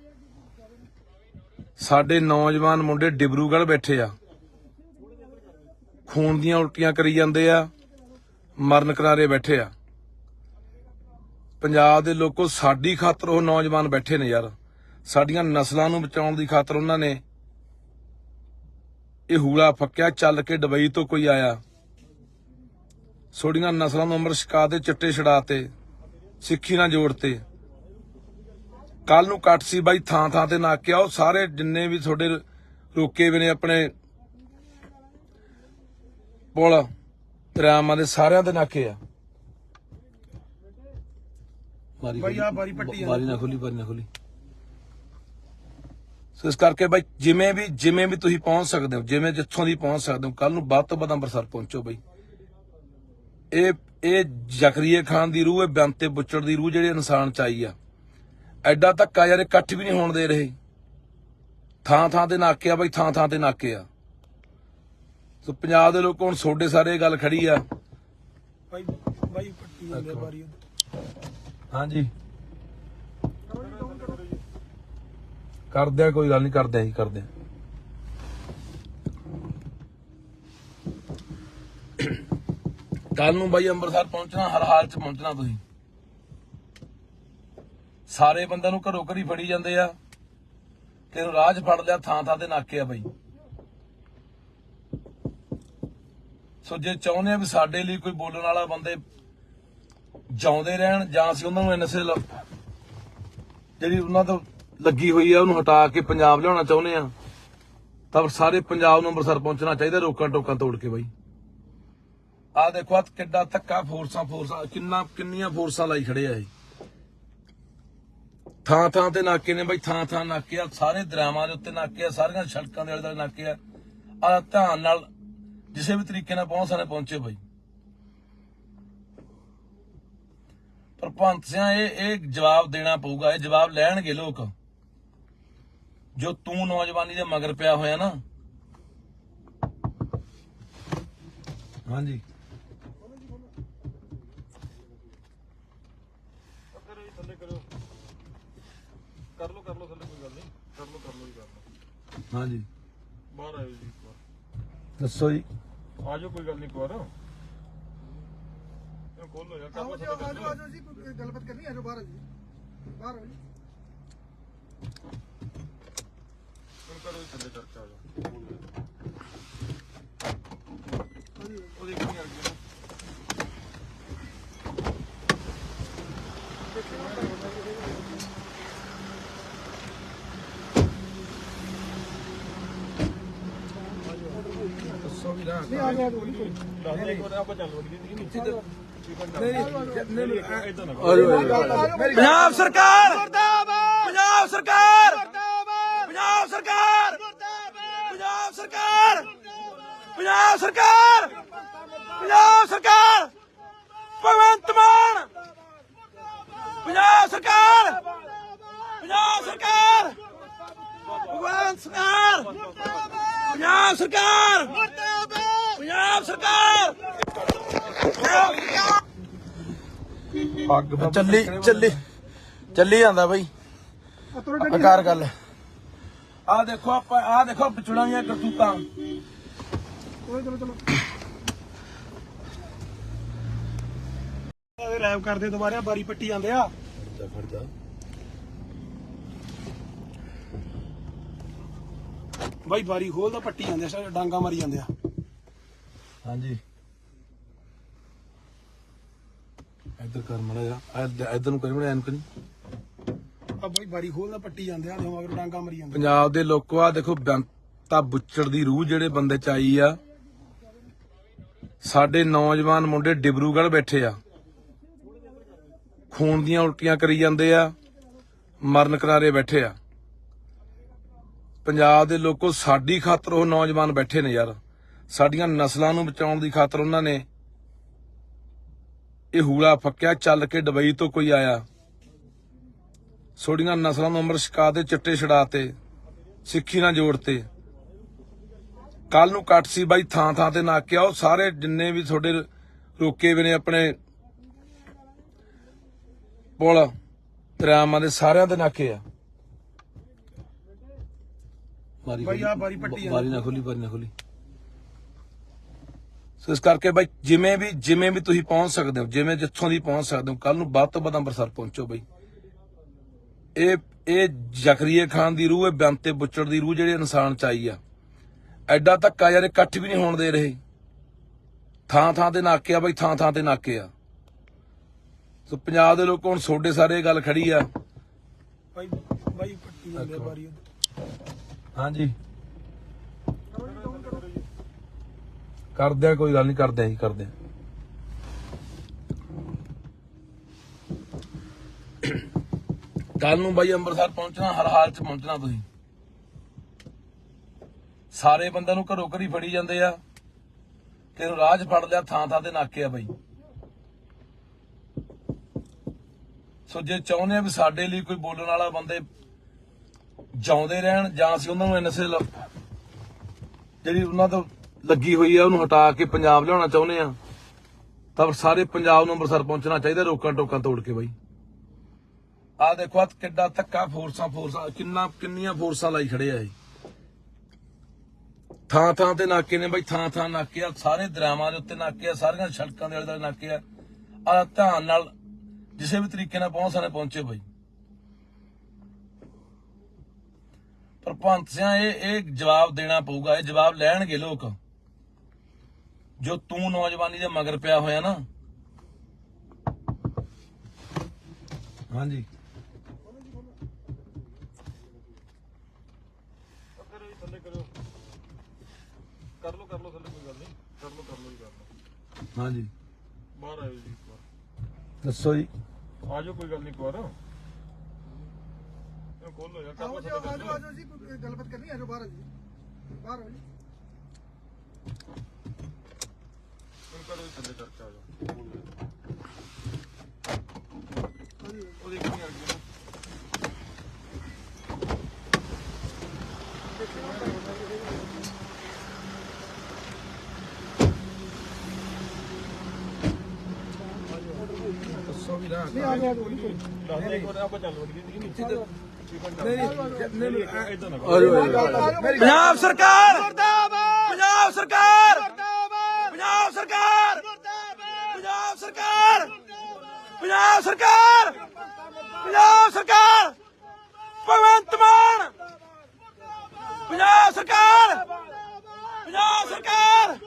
ਸਾਡੇ ਨੌਜਵਾਨ ਮੁੰਡੇ ਡਿਬਰੂਗੜ੍ਹ ਬੈਠੇ ਆ ਖੂਨ ਦੀਆਂ ਉਲਟੀਆਂ ਕਰੀ ਜਾਂਦੇ ਆ ਮਰਨ ਕਿਨਾਰੇ ਬੈਠੇ ਆ ਪੰਜਾਬ ਦੇ ਲੋਕੋ ਸਾਡੀ ਖਾਤਰ ਉਹ ਨੌਜਵਾਨ ਬੈਠੇ ਨੇ ਯਾਰ ਸਾਡੀਆਂ ਨਸਲਾਂ ਨੂੰ ਬਚਾਉਣ ਦੀ ਖਾਤਰ ਉਹਨਾਂ ਨੇ ਇਹ ਹੂਲਾ ਫੱਕਿਆ ਚੱਲ ਕੇ ਦੁਬਈ ਤੋਂ ਕੋਈ ਆਇਆ ਸੋਡੀਆਂ ਨਸਲਾਂ ਨੂੰ ਅੰਮ੍ਰਿਤ ਛਕਾ ਦੇ ਚਿੱਟੇ ਛੜਾਤੇ ਸਿੱਖੀ ਨਾਲ ਜੋੜਤੇ ਕੱਲ ਨੂੰ ਕੱਟ ਸੀ ਬਾਈ ਥਾਂ ਥਾਂ ਤੇ ਨਾਕੇ ਆਓ ਸਾਰੇ ਜਿੰਨੇ ਵੀ ਤੁਹਾਡੇ ਰੋਕੇ ਵੀ ਨੇ ਆਪਣੇ ਪੁਲ ਦਰਿਆਵਾਂ ਦੇ ਸਾਰਿਆਂ ਦੇ ਨਾਕੇ ਆ ਬਾਈ ਆ ਬਾਰੀ ਪੱਟੀ ਜਾਂਦੇ ਬਾਰੀ ਨਾ ਖੋਲੀ ਸੋ ਇਸ ਕਰਕੇ ਬਾਈ ਜਿਵੇਂ ਵੀ ਤੁਸੀਂ ਪਹੁੰਚ ਸਕਦੇ ਹੋ ਜਿਵੇਂ ਜਿੱਥੋਂ ਦੀ ਪਹੁੰਚ ਸਕਦੇ ਹੋ ਕੱਲ ਨੂੰ ਵੱਧ ਤੋਂ ਵੱਧ ਅੰਮ੍ਰਿਤਸਰ ਪਹੁੰਚੋ ਬਾਈ ਇਹ ਜ਼ਕਰੀਏ ਖਾਨ ਦੀ ਰੂਹ ਹੈ ਬੇਅੰਤੇ ਬੁੱਚੜ ਦੀ ਰੂਹ ਜਿਹੜੇ ਇਨਸਾਨ ਚ ਆਈ ਆ ਐਡਾ ਧੱਕਾ ਯਾਰ ਇਕੱਠ ਵੀ ਨਹੀਂ ਹੋਣ ਦੇ ਰਹੇ ਥਾਂ ਥਾਂ ਤੇ ਨਾਕੇ ਆ ਬਾਈ ਥਾਂ ਥਾਂ ਤੇ ਨਾਕੇ ਆ ਸੋ ਪੰਜਾਬ ਦੇ ਲੋਕ ਹੁਣ ਤੁਹਾਡੇ ਸਾਰੇ ਗੱਲ ਖੜੀ ਆ ਬਾਈ ਪੱਟੀ ਜਾਂਦੇ ਆ ਬਾਰੀ ਹਾਂਜੀ ਕਰਦੇ ਆ ਕੋਈ ਗੱਲ ਨਹੀਂ ਕਰਦੇ ਆ ਕੱਲ ਨੂੰ ਬਾਈ ਅੰਮ੍ਰਿਤਸਰ ਪਹੁੰਚਣਾ ਹਰ ਹਾਲ ਚ ਪਹੁੰਚਣਾ ਤੁਸੀਂ ਸਾਰੇ ਬੰਦਿਆਂ ਨੂੰ ਘਰੋਂ ਘਰੀ ਫੜੀ ਜਾਂਦੇ ਆ ਤੈਨੂੰ ਰਾਹ 'ਚ ਫੜ ਲਿਆ ਥਾਂ ਥਾਂ ਤੇ ਨਾਕੇ ਆ ਬਾਈ ਸੋ ਜੇ ਚਾਹੁੰਦੇ ਆ ਵੀ ਸਾਡੇ ਲਈ ਕੋਈ ਬੋਲਣ ਵਾਲਾ ਬੰਦੇ ਜਿਉਂਦੇ ਰਹਿਣ ਜਾਂ ਅਸੀਂ ਉਹਨਾਂ ਨੂੰ ਐਨਐਸਏ ਜਿਹੜੀ ਉਹਨਾਂ ਤੋਂ ਲੱਗੀ ਹੋਈ ਆ ਉਹਨੂੰ ਹਟਾ ਕੇ ਪੰਜਾਬ ਲਿਆਉਣਾ ਚਾਹੁੰਦੇ ਆ ਤਾਂ ਸਾਰੇ ਪੰਜਾਬ ਨੂੰ ਅੰਮ੍ਰਿਤਸਰ ਪਹੁੰਚਣਾ ਚਾਹੀਦਾ ਰੋਕਾਂ ਟੋਕਾਂ ਤੋੜ ਕੇ ਬਾਈ ਆ ਦੇਖੋ ਕਿੱਡਾ ਧੱਕਾ ਫੋਰਸਾਂ ਕਿੰਨੀਆਂ ਫੋਰਸਾਂ ਲਾਈ ਖੜੇ ਆ ਇਹ ਥਾਂ ਥਾਂ ਤੇ ਨਾਕੇ ਨੇ ਬਾਈ ਥਾਂ ਥਾਂ ਨਾਕੇ ਆ ਸਾਰੇ ਦਰਿਆਵਾਂ ਦੇ ਉੱਤੇ ਨਾਕੇ ਆ ਸਾਰੀਆਂ ਸੜਕਾਂ ਦੇ ਆਲੇ ਦੁਆਲੇ ਨਾਕੇ ਆ ਧਿਆਨ ਨਾਲ ਕਿਸੇ ਵੀ ਤਰੀਕੇ ਨਾਲ ਪਹੁੰਚੇ ਬਾਈ ਪਰ ਭਗਵੰਤ ਸਿੰਘ ਇਹ ਜਵਾਬ ਦੇਣਾ ਪਊਗਾ ਇਹ ਜਵਾਬ ਲੈਣਗੇ ਲੋਕ ਜੋ ਤੂੰ ਨੌਜਵਾਨੀ ਦੇ ਮਗਰ ਪਿਆ ਹੋਇਆ ਨਾ ਹਾਂਜੀ ਕਰ ਲੋ ਥੱਲੇ ਕੋਈ ਗੱਲ ਨਹੀਂ ਕਰ ਲੋ ਜੀ ਹਾਂਜੀ ਬਾਹਰ ਆਇਓ ਜੀ ਇੱਕ ਵਾਰ ਦੱਸੋ ਜੀ ਆਜੋ ਕੋਈ ਗੱਲ ਨਹੀਂ ਇੱਕ ਵਾਰ ਇਹ ਖੋਲ ਲੋ ਯਾਰ ਕਰ ਲੋ ਆਜੋ ਜੀ ਕੋਈ ਗੱਲਬਾਤ ਕਰਨੀ ਆਜੋ ਬਾਹਰ ਜੀ ਬਾਹਰ ਆਓ ਜੀ ਕਰੋ ਥੱਲੇ ਚਰਚਾ ਆਜੋ ਉਹ ਦੇਖੀ ਯਾਰ ਜੀ ਨਹੀਂ ਆ ਗਿਆ ਪੰਜਾਬ ਸਰਕਾਰ ਪੰਜਾਬ ਸਰਕਾਰ ਪੰਜਾਬ ਸਰਕਾਰ ਪੰਜਾਬ ਸਰਕਾਰ ਪੰਜਾਬ ਸਰਕਾਰ ਪੰਜਾਬ ਸਰਕਾਰ ਭਗਵੰਤ ਮਾਨ ਪੰਜਾਬ ਸਰਕਾਰ ਪੰਜਾਬ ਸਰਕਾਰ ਭਗਵੰਤ ਸਰਕਾਰ ਪੰਜਾਬ ਸਰਕਾਰ ਪੰਜਾਬ ਸਰਕਾਰ ਚੱਲੀ ਜਾਂਦਾ ਬਾਈ ਆਕਾਰ ਗੱਲ ਆ ਦੇਖੋ ਪਿਛੜਾਂ ਦੀਆਂ ਕਰਤੂਤਾਂ ਚਲੋ ਰੈਪ ਕਰਦੇ ਦੁਬਾਰਾ ਬਾਰੀ ਪੱਟੀ ਜਾਂਦੇ ਆ ਬਾਈ ਬਾਰੀ ਖੋਲਦਾ ਪੱਟੀ ਜਾਂਦੇ ਆ, ਡਾਂਗਾ ਮਾਰੀ ਜਾਂਦੇ ਆ। ਹਾਂਜੀ ਇੱਧਰ ਕਰ ਮੜਾ ਜਾ, ਇੱਧਰ ਨੂੰ ਕਰੀ ਮੜਾ ਐਨ ਕਰੀ। ਆ ਬਾਈ ਬਾਰੀ ਖੋਲਦਾ ਪੱਟੀ ਜਾਂਦੇ ਆ, ਮਗਰ ਡਾਂਗਾ ਮਾਰੀ ਜਾਂਦੇ। ਪੰਜਾਬ ਦੇ ਲੋਕੋ ਆ ਦੇਖੋ ਬੇਅੰਤਾ ਬੁੱਚੜ ਦੀ ਰੂਹ ਜਿਹੜੇ ਬੰਦੇ ਚ ਆਈ ਆ। ਸਾਡੇ ਨੌਜਵਾਨ ਮੁੰਡੇ ਡਿਬਰੂਗੜ੍ਹ ਬੈਠੇ ਆ, ਖੂਨ ਦੀਆਂ ਉਲਟੀਆਂ ਕਰੀ ਜਾਂਦੇ ਆ, ਮਰਨ ਕਿਨਾਰੇ ਬੈਠੇ ਆ। ਪੰਜਾਬ ਦੇ ਲੋਕੋ ਸਾਡੀ ਖਾਤਰ ਉਹ ਨੌਜਵਾਨ ਬੈਠੇ ਨੇ ਯਾਰ, ਸਾਡੀਆਂ ਨਸਲਾਂ ਨੂੰ ਬਚਾਉਣ ਦੀ ਖਾਤਰ ਉਹਨਾਂ ਨੇ ਇਹ ਹੂਲਾ ਫੱਕਿਆ। ਚੱਲ ਕੇ ਦੁਬਈ ਤੋਂ ਕੋਈ ਆਇਆ, ਛੋੜੀਆਂ ਨਸਲਾਂ ਨੂੰ ਅੰਮ੍ਰਿਤ ਛਕਾ ਦੇ, ਚਿੱਟੇ ਛਡਾਤੇ, ਸਿੱਖੀ ਨਾਲ ਜੋੜਤੇ। ਕੱਲ ਨੂੰ ਕੱਟ ਸੀ ਬਾਈ, ਥਾਂ ਥਾਂ ਤੇ ਨਾਕੇ ਆਓ, ਸਾਰੇ ਜਿੰਨੇ ਵੀ ਤੁਹਾਡੇ ਰੋਕੇ ਵੀ ਨੇ ਆਪਣੇ ਪੁਲ ਦਰਿਆਵਾਂ ਦੇ, ਸਾਰਿਆਂ ਦੇ ਨਾਕੇ ਆ। ਬਾਈ ਆ ਬਾਰੀ ਪੱਟੀ ਬਾਰੀ ਨਾ ਖੋਲੀ, ਬਾਰੀ ਨਾ ਖੋਲੀ। ਸੋ ਇਸ ਕਰਕੇ ਬਾਈ ਜਿਵੇਂ ਵੀ ਤੁਸੀਂ ਪਹੁੰਚ ਸਕਦੇ ਹੋ, ਜਿਵੇਂ ਜਿੱਥੋਂ ਦੀ ਪਹੁੰਚ ਸਕਦੇ ਹੋ, ਕੱਲ ਨੂੰ ਵੱਧ ਤੋਂ ਵੱਧ ਅੰਮ੍ਰਿਤਸਰ ਪਹੁੰਚੋ ਬਾਈ। ਇਹ ਜ਼ਕਰੀਏ ਖਾਨ ਦੀ ਰੂਹ, ਇਹ ਬੇਅੰਤੇ ਬੁੱਚੜ ਦੀ ਰੂਹ ਜਿਹੜੇ ਇਨਸਾਨ ਚ ਆਈ ਆ। ਐਡਾ ਧੱਕਾ ਯਾਰ ਇਕੱਠ ਵੀ ਨਹੀਂ ਹੋਣ ਦੇ ਰਹੇ, ਥਾਂ ਥਾਂ ਤੇ ਨਾਕੇ ਆ ਬਾਈ, ਥਾਂ ਥਾਂ ਤੇ ਨਾਕੇ ਆ। ਸੋ ਪੰਜਾਬ ਦੇ ਲੋਕ ਹੁਣ ਤੁਹਾਡੇ ਸਾਰੇ ਗੱਲ ਖੜੀ ਆ। ਬਾਈ ਪੱਟੀ ਜਾਂਦੇ ਆ ਬਾਰੀ। ਹਾਂਜੀ ਕਰਦੇ ਆ, ਕੋਈ ਗੱਲ ਨਹੀਂ, ਕਰਦੇ ਆ ਜੀ, ਕਰਦੇ ਆ। ਕੱਲ ਨੂੰ ਬਾਈ ਅੰਮ੍ਰਿਤਸਰ ਪਹੁੰਚਣਾ, ਹਰ ਹਾਲ ਚ ਪਹੁੰਚਣਾ ਤੁਸੀਂ। ਸਾਰੇ ਬੰਦਿਆਂ ਨੂੰ ਘਰੋਂ ਘਰੀ ਫੜੀ ਜਾਂਦੇ ਆ, ਤੈਨੂੰ ਰਾਹ 'ਚ ਫੜ ਲਿਆ, ਥਾਂ ਥਾਂ ਤੇ ਨਾਕੇ ਆ ਬਾਈ। ਸੋ ਜੇ ਚਾਹੁੰਦੇ ਆ ਵੀ ਸਾਡੇ ਲਈ ਕੋਈ ਬੋਲਣ ਵਾਲਾ ਬੰਦੇ ਜਿਉਂਦੇ ਰਹਿਣ, ਜਾਂ ਅਸੀਂ ਉਹਨਾਂ ਨੂੰ ਨਸ਼ੇ ਜਿਹੜੀ ਉਹਨਾਂ ਤੋਂ ਲੱਗੀ ਹੋਈ ਆ ਉਹਨੂੰ ਹਟਾ ਕੇ ਪੰਜਾਬ ਲਿਆਉਣਾ ਚਾਹੁੰਦੇ ਆ, ਤਾਂ ਸਾਰੇ ਪੰਜਾਬ ਨੂੰ ਅੰਮ੍ਰਿਤਸਰ ਪਹੁੰਚਣਾ ਚਾਹੀਦਾ, ਰੋਕਾਂ ਟੋਕਾਂ ਤੋੜ ਕੇ ਬਾਈ। ਆਹ ਦੇਖੋ ਆ ਕਿੱਡਾ ਧੱਕਾ, ਫੋਰਸਾਂ ਕਿੰਨੀਆਂ ਫੋਰਸਾਂ ਲਾਈ ਖੜੇ ਆ ਇਹ। ਥਾਂ ਥਾਂ ਤੇ ਨਾਕੇ ਨੇ ਬਾਈ, ਥਾਂ ਥਾਂ ਨਾਕੇ ਆ, ਸਾਰੇ ਦਰਿਆਵਾਂ ਦੇ ਉੱਤੇ ਨਾਕੇ ਆ, ਸਾਰੀਆਂ ਸੜਕਾਂ ਦੇ ਆਲੇ ਦੁਆਲੇ ਨਾਕੇ ਆ। ਆ ਧਿਆਨ ਨਾਲ ਕਿਸੇ ਵੀ ਤਰੀਕੇ ਨਾਲ ਪਹੁੰਚੇ ਬਾਈ। ਪਰ ਭਗਤ ਸਿੰਘ ਇਹ ਜਵਾਬ ਦੇਣਾ ਪਊਗਾ, ਇਹ ਜਵਾਬ ਲੈਣਗੇ ਲੋਕ। ਜੋ ਤੂੰ ਨੌਜਵਾਨੀ ਦੇ ਮਗਰ ਪਿਆ ਹੋਇਆ ਨਾ। ਹਾਂਜੀ ਥੱਲੇ ਕਰੋ, ਕਰ ਲੋ ਥੱਲੇ, ਕੋਈ ਗੱਲ ਨਹੀਂ, ਕਰ ਲੋ ਜੀ, ਕਰ ਲੋ। ਹਾਂਜੀ ਬਾਹਰ ਆਇਓ ਜੀ ਇੱਕ ਵਾਰ, ਦੱਸੋ ਜੀ। ਆ ਜਾਓ, ਕੋਈ ਗੱਲ ਨਹੀਂ, ਇੱਕ ਵਾਰ ਖੋਲੋ ਯਾਰ, ਕਰ ਲੋ ਥੱਲੇ। ਆਜੋ ਜੀ, ਕੋਈ ਗੱਲਬਾਤ ਕਰਨੀ, ਆਜੋ ਬਾਹਰ ਜੀ, ਬਾਹਰ ਆਓ ਜੀ। ਕਰੋ ਥੱਲੇ ਕਰਕੇ ਆ ਜਾਓ। ਉਹਦੇ ਕੀ ਆ ਗਿਆ ਦੱਸੋ ਵੀ ਨਾ। ਨਹੀਂ ਆ ਗਿਆ ਦੱਸ ਦੇ ਇੱਕ ਵਾਰ, ਆਪਾਂ ਚੱਲ ਵੜੀਏ ਨਹੀਂ ਇਦਾਂ ਨਾ ਪੰਜਾਬ ਸਰਕਾਰ ਮੁਰਦਾਬਾਦ, ਪੰਜਾਬ ਸਰਕਾਰ ਮੁਰਦਾਬਾਦ, ਪੰਜਾਬ ਸਰਕਾਰ ਮੁਰਦਾਬਾਦ, ਪੰਜਾਬ ਸਰਕਾਰ, ਪੰਜਾਬ ਸਰਕਾਰ, ਪੰਜਾਬ ਸਰਕਾਰ, ਭਗਵੰਤ ਮਾਨ, ਪੰਜਾਬ ਸਰਕਾਰ, ਪੰਜਾਬ ਸਰਕਾਰ,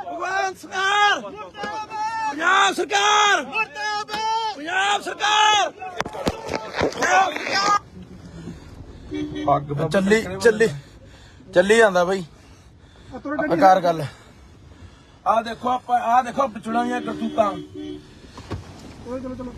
ਭਗਵੰਤ ਸਰਕਾਰ, ਪੰਜਾਬ ਸਰਕਾਰ, ਪੰਜਾਬ ਸਰਕਾਰ, ਚੱਲੀ ਜਾਂਦਾ ਬਾਈ। ਆਕਾਰ ਗੱਲ ਆ ਦੇਖੋ, ਆਪਾਂ ਆ ਦੇਖੋ ਵਿਚੜਾਂ ਦੀਆਂ ਕਰਤੂਤਾਂ। ਚਲੋ